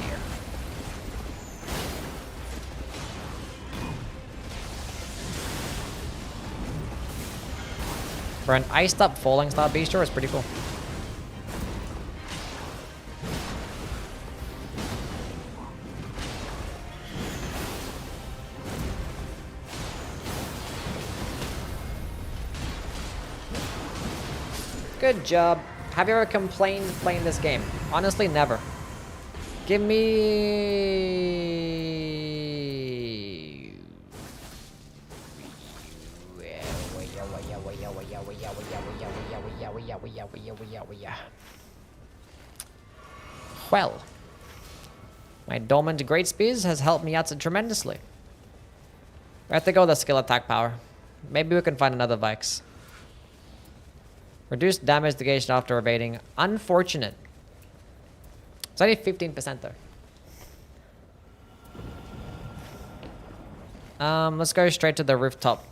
For an iced up falling star beast, it's pretty cool. Good job. Have you ever complained playing this game? Honestly, never. Give me... Well, my dormant great spears has helped me out tremendously. I have to go with the skill attack power. Maybe we can find another Vikes. Reduced damage negation after evading. Unfortunate. It's only 15% though. Let's go straight to the rooftop.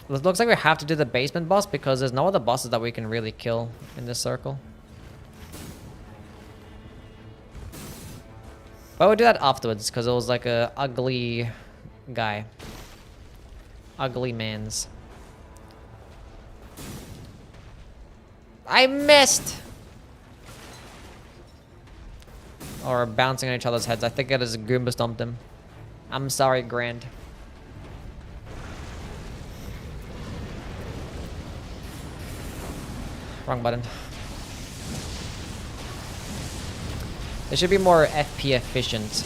It looks like we have to do the basement boss because there's no other bosses that we can really kill in this circle. But we'll do that afterwards because it was like a ugly guy. Ugly mans. I missed! Or bouncing on each other's heads. I think it is Goomba stomped him. I'm sorry, Grand. Wrong button. It should be more FP efficient.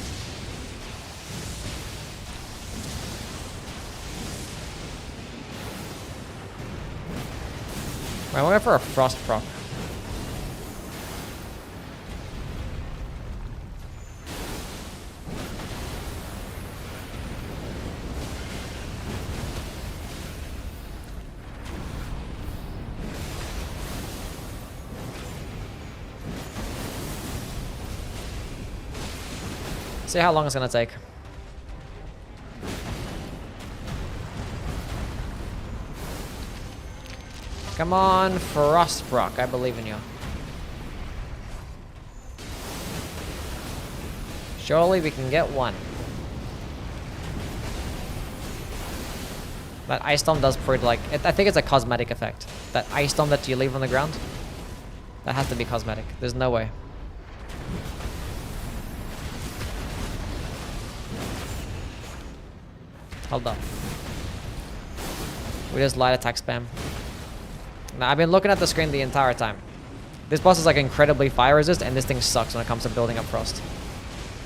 I'm going for a frost proc. See how long it's gonna take. Come on, Frostbrock. I believe in you. Surely we can get one. That ice storm does pretty like I think it's a cosmetic effect. That ice storm that you leave on the ground. That has to be cosmetic. There's no way. Hold up. We just light attack spam. Now I've been looking at the screen the entire time. This boss is like incredibly fire resist, and this thing sucks when it comes to building up frost.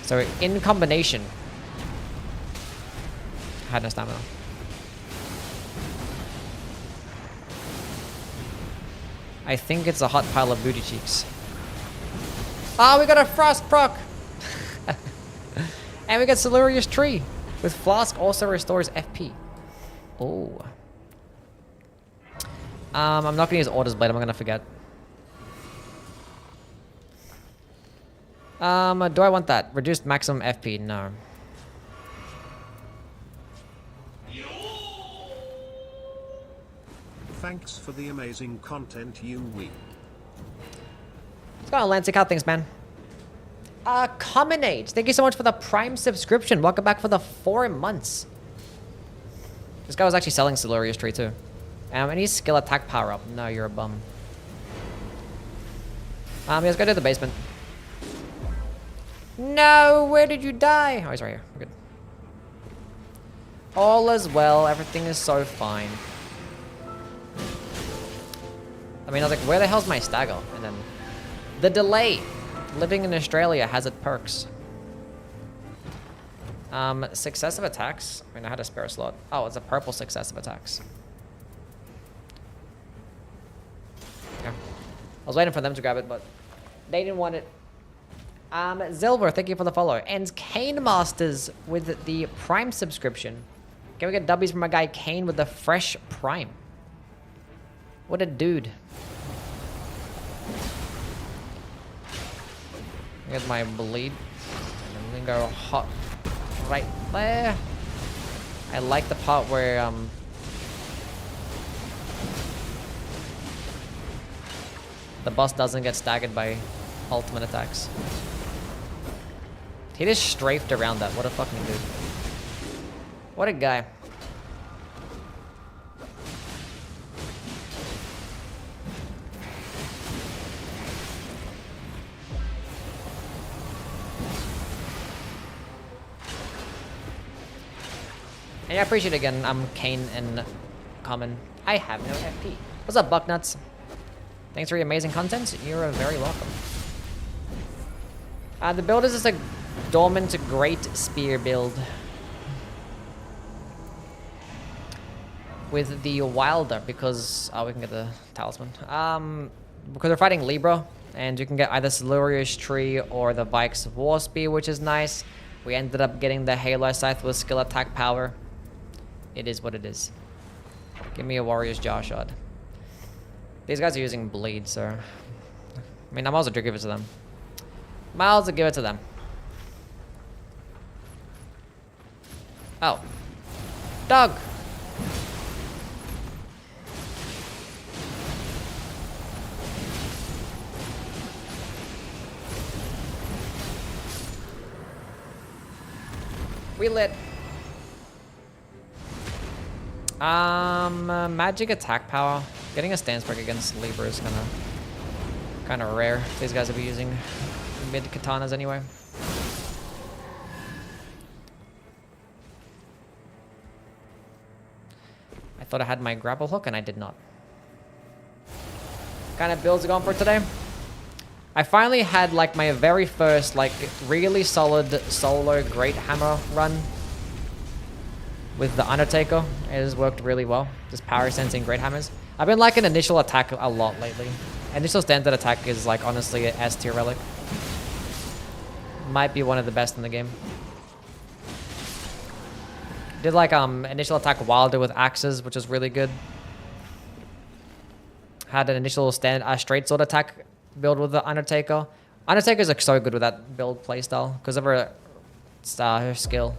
So in combination, I had no stamina. I think it's a hot pile of booty cheeks. Ah, we got a frost proc! And we got Siluria's Tree. With Flask also restores FP. Oh. I'm not gonna use Orders Blade, I'm gonna forget. Do I want that? Reduced maximum FP? No. Thanks for the amazing content, Youwy. Let's go on, Lancing. How things, man? Commonade. Thank you so much for the Prime subscription. Welcome back for the 4 months. This guy was actually selling Siluria's Tree too. Any skill attack power up? No, you're a bum. Let's go to the basement. No, where did you die? Oh, he's right here. We're good. All is well. Everything is so fine. I mean, I was like, where the hell's my stagger? And then the delay. Living in Australia has its perks. Successive attacks. I mean, I had to spare a slot. Oh, it's a purple successive attacks. Yeah. I was waiting for them to grab it, but they didn't want it. Zilver, thank you for the follow. And Kane Masters with the Prime subscription. Can we get W's from my guy Kane with the fresh Prime? What a dude. Get my bleed. And then go hot right there. I like the part where the boss doesn't get staggered by ultimate attacks. He just strafed around that. What a fucking dude. What a guy. And I appreciate it again. I'm Kane and Common. I have no FP. What's up, Bucknuts? Thanks for your amazing content. You're very welcome. The build is just a dormant great spear build. With the Wilder, because... Oh, we can get the talisman. Because we're fighting Libra, and you can get either Siluria's Tree or the Vike's War Spear, which is nice. We ended up getting the Halo Scythe with skill attack power. It is what it is. Give me a Warrior's Jaw Shot. These guys are using bleed, so... I mean, I might as well give it to them. Might as well give it to them. Oh. Dog! We lit. Magic attack power. Getting a stance break against Libra is kind of rare. These guys will be using mid katanas anyway. I thought I had my grapple hook and I did not. What kind of builds are going for today? I finally had like my very first like really solid solo great hammer run with the Undertaker. It has worked really well. Just power sensing great hammers. I've been liking initial attack a lot lately. Initial standard attack is like honestly an S tier relic. Might be one of the best in the game. Did like initial attack Wilder with axes, which is really good. Had an initial straight sword attack build with the Undertaker. Undertakers are so good with that build playstyle because It's her skill.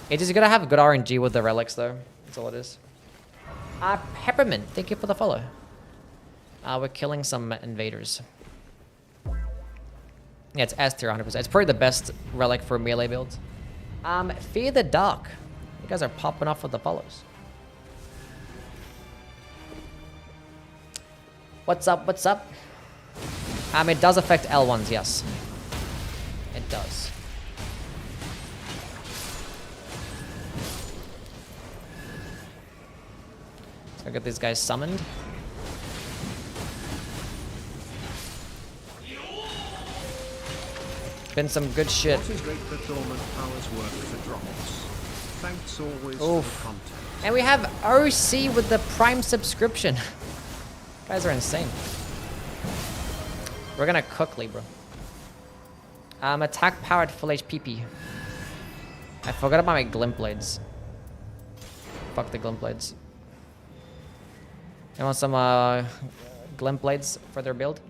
It is gonna have good RNG with the relics though. That's all it is. Peppermint, thank you for the follow. We're killing some invaders. Yeah, it's S tier 100%. It's probably the best relic for melee builds. Fear the Dark. You guys are popping off with the follows. What's up, what's up? It does affect L1s, yes. It does. Let's go get these guys summoned. Been some good shit. What is great that dormant powers work for drops. Thanks always Oof. for content. And we have OC with the Prime subscription. Guys are insane. We're gonna cook Libra. Attack power at full HP. I forgot about my glint blades. Fuck the glint blades. You want some glint blades for their build?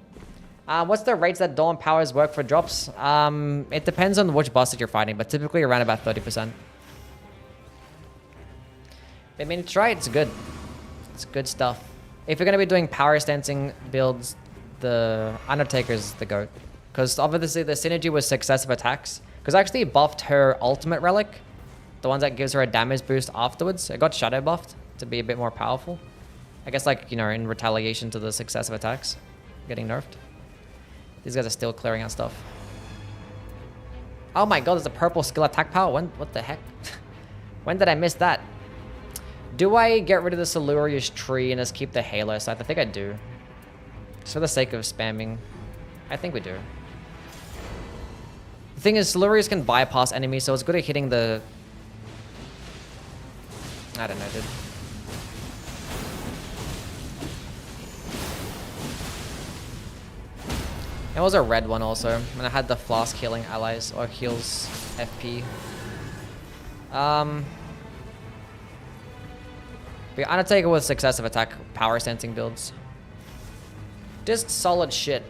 What's the rates that Dawn powers work for drops? It depends on which boss that you're fighting, but typically around about 30%. I mean, try it, it's good. It's good stuff. If you're gonna be doing power stancing builds, the Undertaker's the GOAT. Because obviously the synergy with successive attacks. Because I actually buffed her ultimate relic. The one that gives her a damage boost afterwards. It got shadow buffed to be a bit more powerful. I guess like, you know, in retaliation to the successive attacks getting nerfed. These guys are still clearing out stuff. Oh my god, there's a purple skill attack power. What the heck? When did I miss that? Do I get rid of the Silurius tree and just keep the Halo scythe? I think I do. Just for the sake of spamming. I think we do. The thing is, Silurius can bypass enemies, so it's good at hitting the... I don't know, dude. It was a red one also, and I had the flask healing allies, or heals FP. But Undertaker with successive attack power sensing builds. Just solid shit.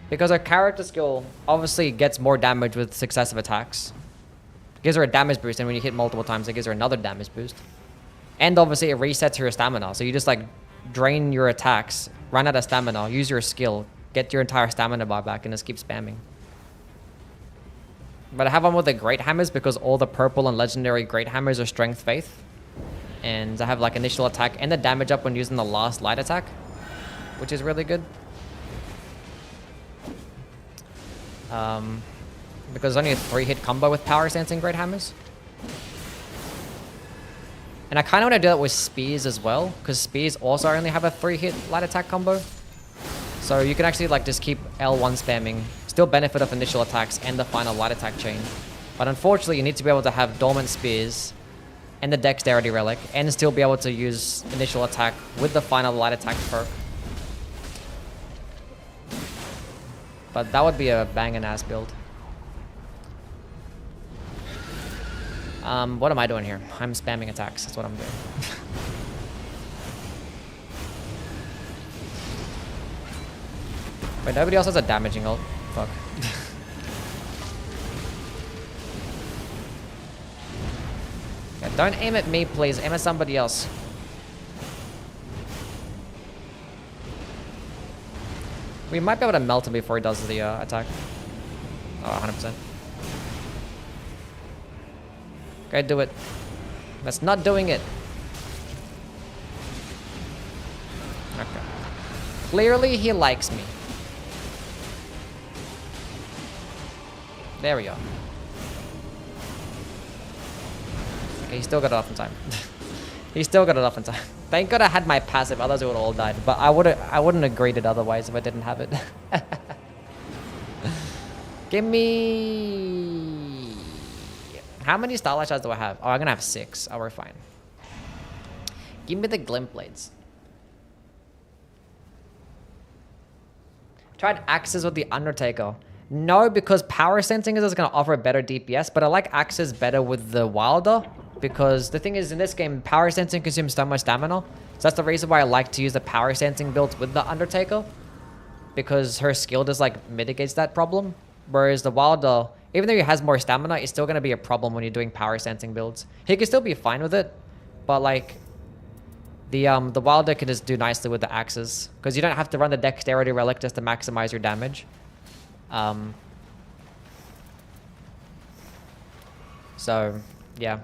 Because her character skill obviously gets more damage with successive attacks. It gives her a damage boost, and when you hit multiple times, it gives her another damage boost. And obviously it resets her stamina, so you just like drain your attacks, run out of stamina, use your skill, get your entire stamina bar back, and just keep spamming. But I have one with the Great Hammers because all the purple and legendary Great Hammers are Strength Faith. And I have like initial attack and the damage up when using the last light attack, which is really good. Because it's only a 3-hit combo with Power Sensing Great Hammers. And I kind of want to do that with Spears as well, because Spears also only have a 3-hit light attack combo. So you can actually like just keep L1 spamming, still benefit of initial attacks and the final light attack chain. But unfortunately, you need to be able to have Dormant Spears and the Dexterity Relic, and still be able to use initial attack with the final light attack perk. But that would be a banging ass build. What am I doing here? I'm spamming attacks. That's what I'm doing. Wait, nobody else has a damaging ult. Fuck. Yeah, don't aim at me, please. Aim at somebody else. We might be able to melt him before he does the attack. Oh, 100%. Okay, do it. That's not doing it. Okay. Clearly, he likes me. There we go. Okay, he still got it off in time. He still got it off in time. Thank God I had my passive, otherwise it would all died. But I wouldn't have graded otherwise if I didn't have it. Give me... How many Starlight Shards do I have? Oh, I'm gonna have 6. Oh, we're fine. Give me the Glint Blades. Tried Axes with the Undertaker. No, because Power Sensing is gonna offer a better DPS, but I like Axes better with the Wilder. Because the thing is, in this game, Power Sensing consumes so much stamina. So that's the reason why I like to use the Power Sensing build with the Undertaker. Because her skill just like mitigates that problem. Whereas the Wilder, even though he has more stamina, it's still going to be a problem when you're doing power sensing builds. He can still be fine with it, but like the Wilder can just do nicely with the axes because you don't have to run the dexterity relic just to maximize your damage. So yeah,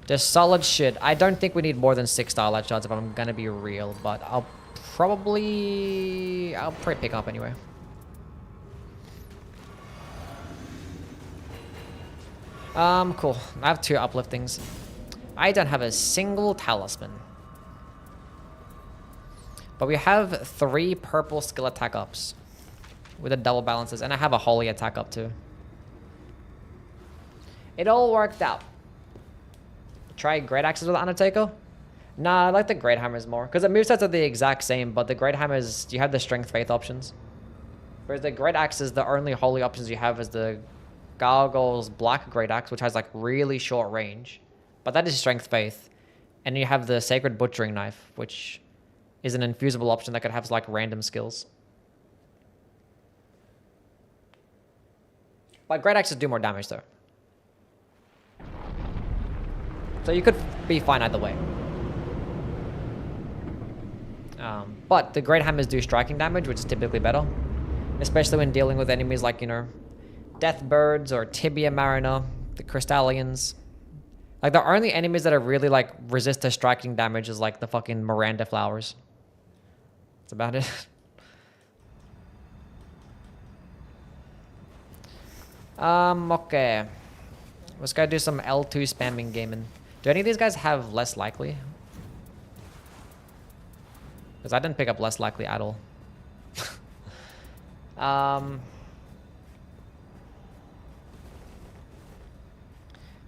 just solid shit. I don't think we need more than 6 starlight shards if I'm gonna be real, but I'll probably pick up anyway. Cool. I have 2 upliftings. I don't have a single talisman. But we have 3 purple skill attack ups with the double balances, and I have a holy attack up too. It all worked out. Try Great Axes with the Undertaker? Nah, I like the Great Hammers more. Because the movesets are the exact same, but the Great Hammers, you have the Strength Faith options. Whereas the Great Axes, the only holy options you have is the Gargoyle's Black Great Axe, which has like really short range. But that is Strength Faith. And you have the Sacred Butchering Knife, which is an infusible option that could have like random skills. But Great Axes do more damage though. So you could be fine either way. But the Great Hammers do striking damage, which is typically better. Especially when dealing with enemies like, you know, Deathbirds or Tibia Mariner, the Crystallians. Like the only enemies that are really like resist to striking damage is like the fucking Miranda Flowers. That's about it. Okay. Let's go do some L2 spamming gaming. Do any of these guys have less likely? Because I didn't pick up less likely at all.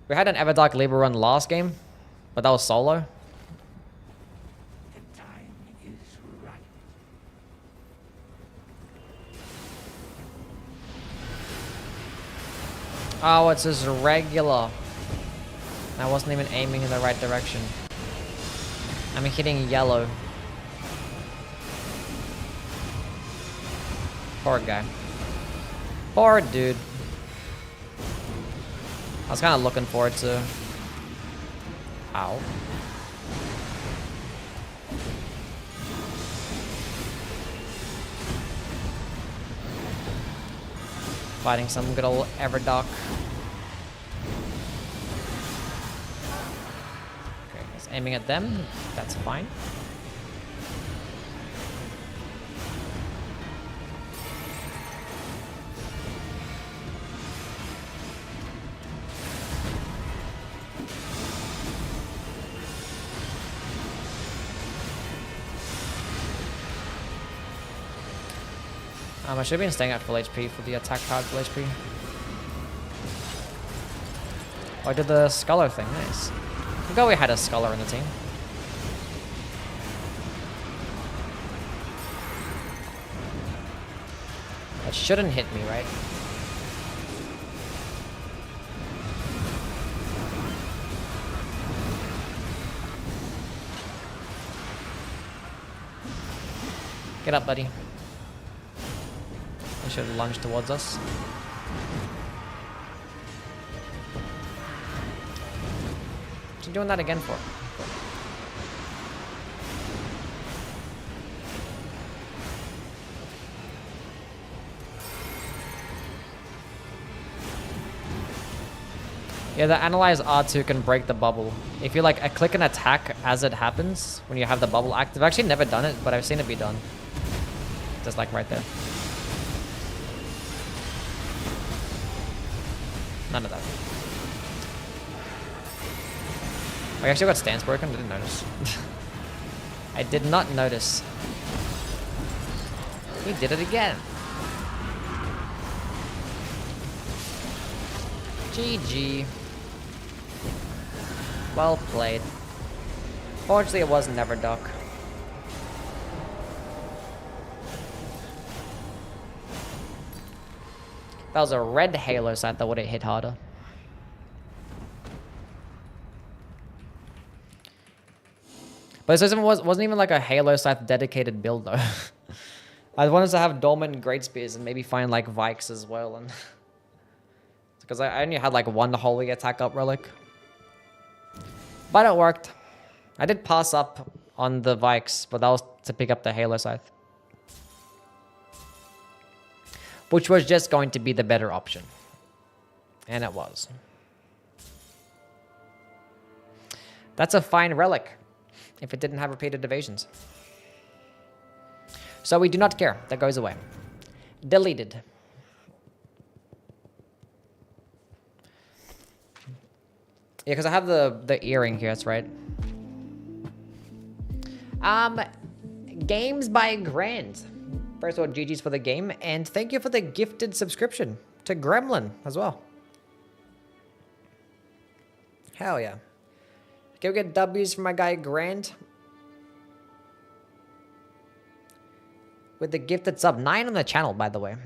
We had an Everdark Libra run last game, but that was solo. The time is right. Oh, it's just regular. I wasn't even aiming in the right direction. I'm hitting yellow. Poor guy. Poor dude. I was kind of looking forward to... Ow. Fighting some good old Everdark. Okay, he's aiming at them. That's fine. I should have been staying at full HP for the attack powered full HP. Oh, I did the Sculler thing, nice. I forgot we had a Sculler in the team. That shouldn't hit me, right? Get up, buddy. They should lunge towards us. What are you doing that again for? Yeah, the Analyze R2 can break the bubble. If you like click an attack as it happens, when you have the bubble active. I've actually never done it, but I've seen it be done. Just like right there. None of that. I actually got stance broken, didn't notice. I did not notice. He did it again. GG. Well played. Fortunately, it was never duck. If that was a red Halo sight, that would have hit harder. But this wasn't even like a Halo Scythe dedicated build though. I wanted to have dormant great spears and maybe find like Vikes as well, and because I only had like one holy attack up relic, but it worked. I did pass up on the Vikes, but that was to pick up the Halo Scythe, which was just going to be the better option, and it was. That's a fine relic if it didn't have repeated evasions. So we do not care. That goes away. Deleted. Yeah, because I have the earring here. That's right. Games by Grand. First of all, GG's for the game, and thank you for the gifted subscription to Gremlin as well. Hell yeah. Can we get W's from my guy Grand? With the gifted sub. 9 on the channel, by the way.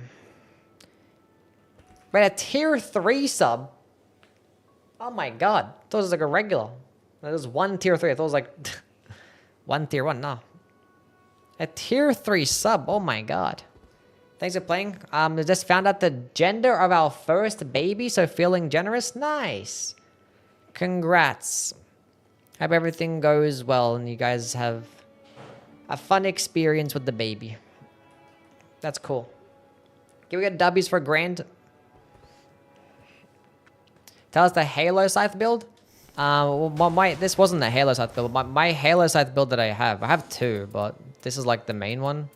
But a tier 3 sub. Oh my god. I thought it was like a regular. That was 1 tier 3. I thought it was like 1 tier 1. No. A tier 3 sub. Oh my god. Thanks for playing. I just found out the gender of our first baby, so feeling generous. Nice. Congrats. Hope everything goes well and you guys have a fun experience with the baby. That's cool. Can we get W's for Grand? Tell us the Halo Scythe build. This wasn't the Halo Scythe build. My Halo Scythe build that I have 2, but this is like the main one.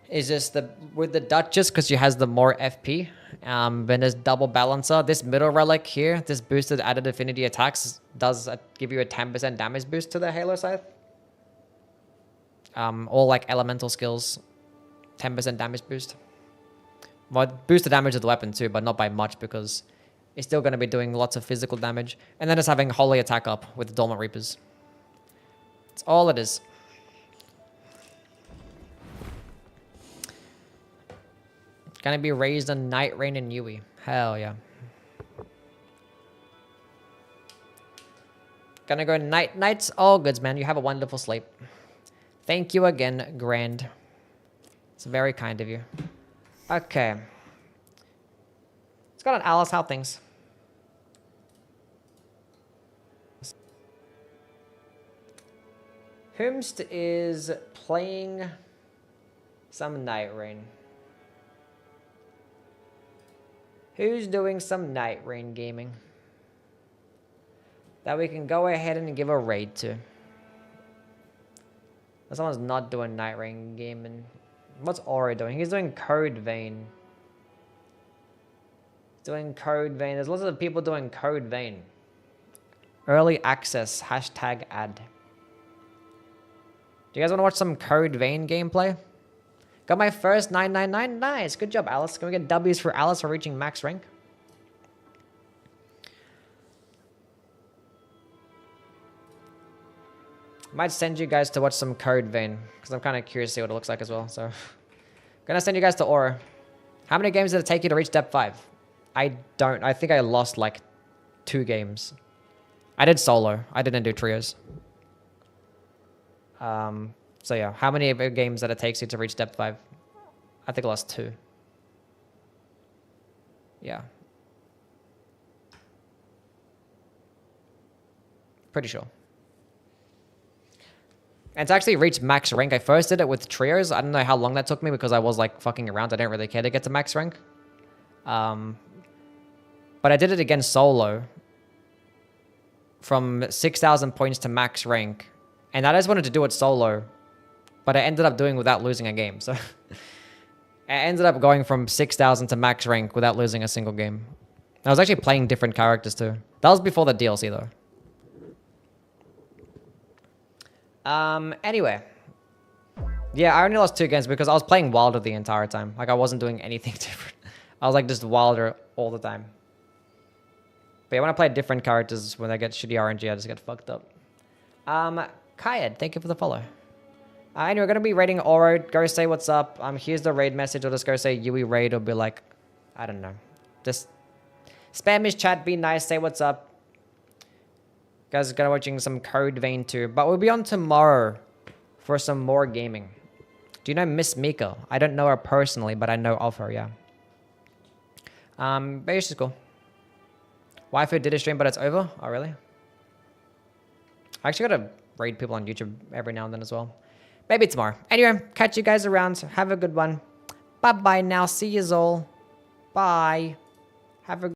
Is just with the Duchess because she has the more FP. Then there's double balancer. This middle relic here, this boosted added affinity attacks does give you a 10% damage boost to the Halo Scythe. All like elemental skills. 10% damage boost. Well, boost the damage of the weapon too, but not by much because it's still going to be doing lots of physical damage. And then it's having holy attack up with the Dormant Reapers. That's all it is. Gonna be raised on Nightreign and Youwy. Hell yeah. Gonna go nights. All goods, man. You have a wonderful sleep. Thank you again, Grand. It's very kind of you. Okay. Let's go on Alice. How things? Whomst is playing some Nightreign. Who's doing some Nightreign gaming? That we can go ahead and give a raid to. Someone's not doing Nightreign gaming. What's Aura doing? He's doing Code Vein. Doing Code Vein. There's lots of people doing Code Vein. Early access. Hashtag ad. Do you guys want to watch some Code Vein gameplay? Got my first 999. Nice. Good job, Alice. Can we get W's for Alice for reaching max rank? Might send you guys to watch some Code Vein because I'm kind of curious to see what it looks like as well. So, gonna send you guys to Aura. How many games did it take you to reach Depth 5? I don't. I think I lost like 2 games. I did solo. I didn't do trios. So yeah, how many games that it takes you to reach Depth 5? I think I lost 2. Yeah. Pretty sure. And to actually reach max rank, I first did it with trios. I don't know how long that took me because I was like fucking around. I didn't really care to get to max rank. But I did it again solo. From 6,000 points to max rank. And I just wanted to do it solo. But I ended up doing without losing a game. So I ended up going from 6,000 to max rank without losing a single game. I was actually playing different characters too. That was before the DLC though. Anyway. Yeah, I only lost 2 games because I was playing Wilder the entire time. Like, I wasn't doing anything different. I was like just Wilder all the time. But yeah, when I play different characters, when I get shitty RNG, I just get fucked up. Kayed, thank you for the follow. Anyway, we're gonna be raiding Oro. Go say what's up. Here's the raid message. Or just go say Youwy raid or be like, I don't know. Just spam his chat, be nice, say what's up. Guys are gonna watching some Code Vein too. But we'll be on tomorrow for some more gaming. Do you know Miss Mika? I don't know her personally, but I know of her, yeah. But she's cool. Waifu did a stream, but it's over. Oh, really? I actually gotta raid people on YouTube every now and then as well. Maybe tomorrow. Anyway, catch you guys around. Have a good one. Bye-bye now. See yous all. Bye. Have a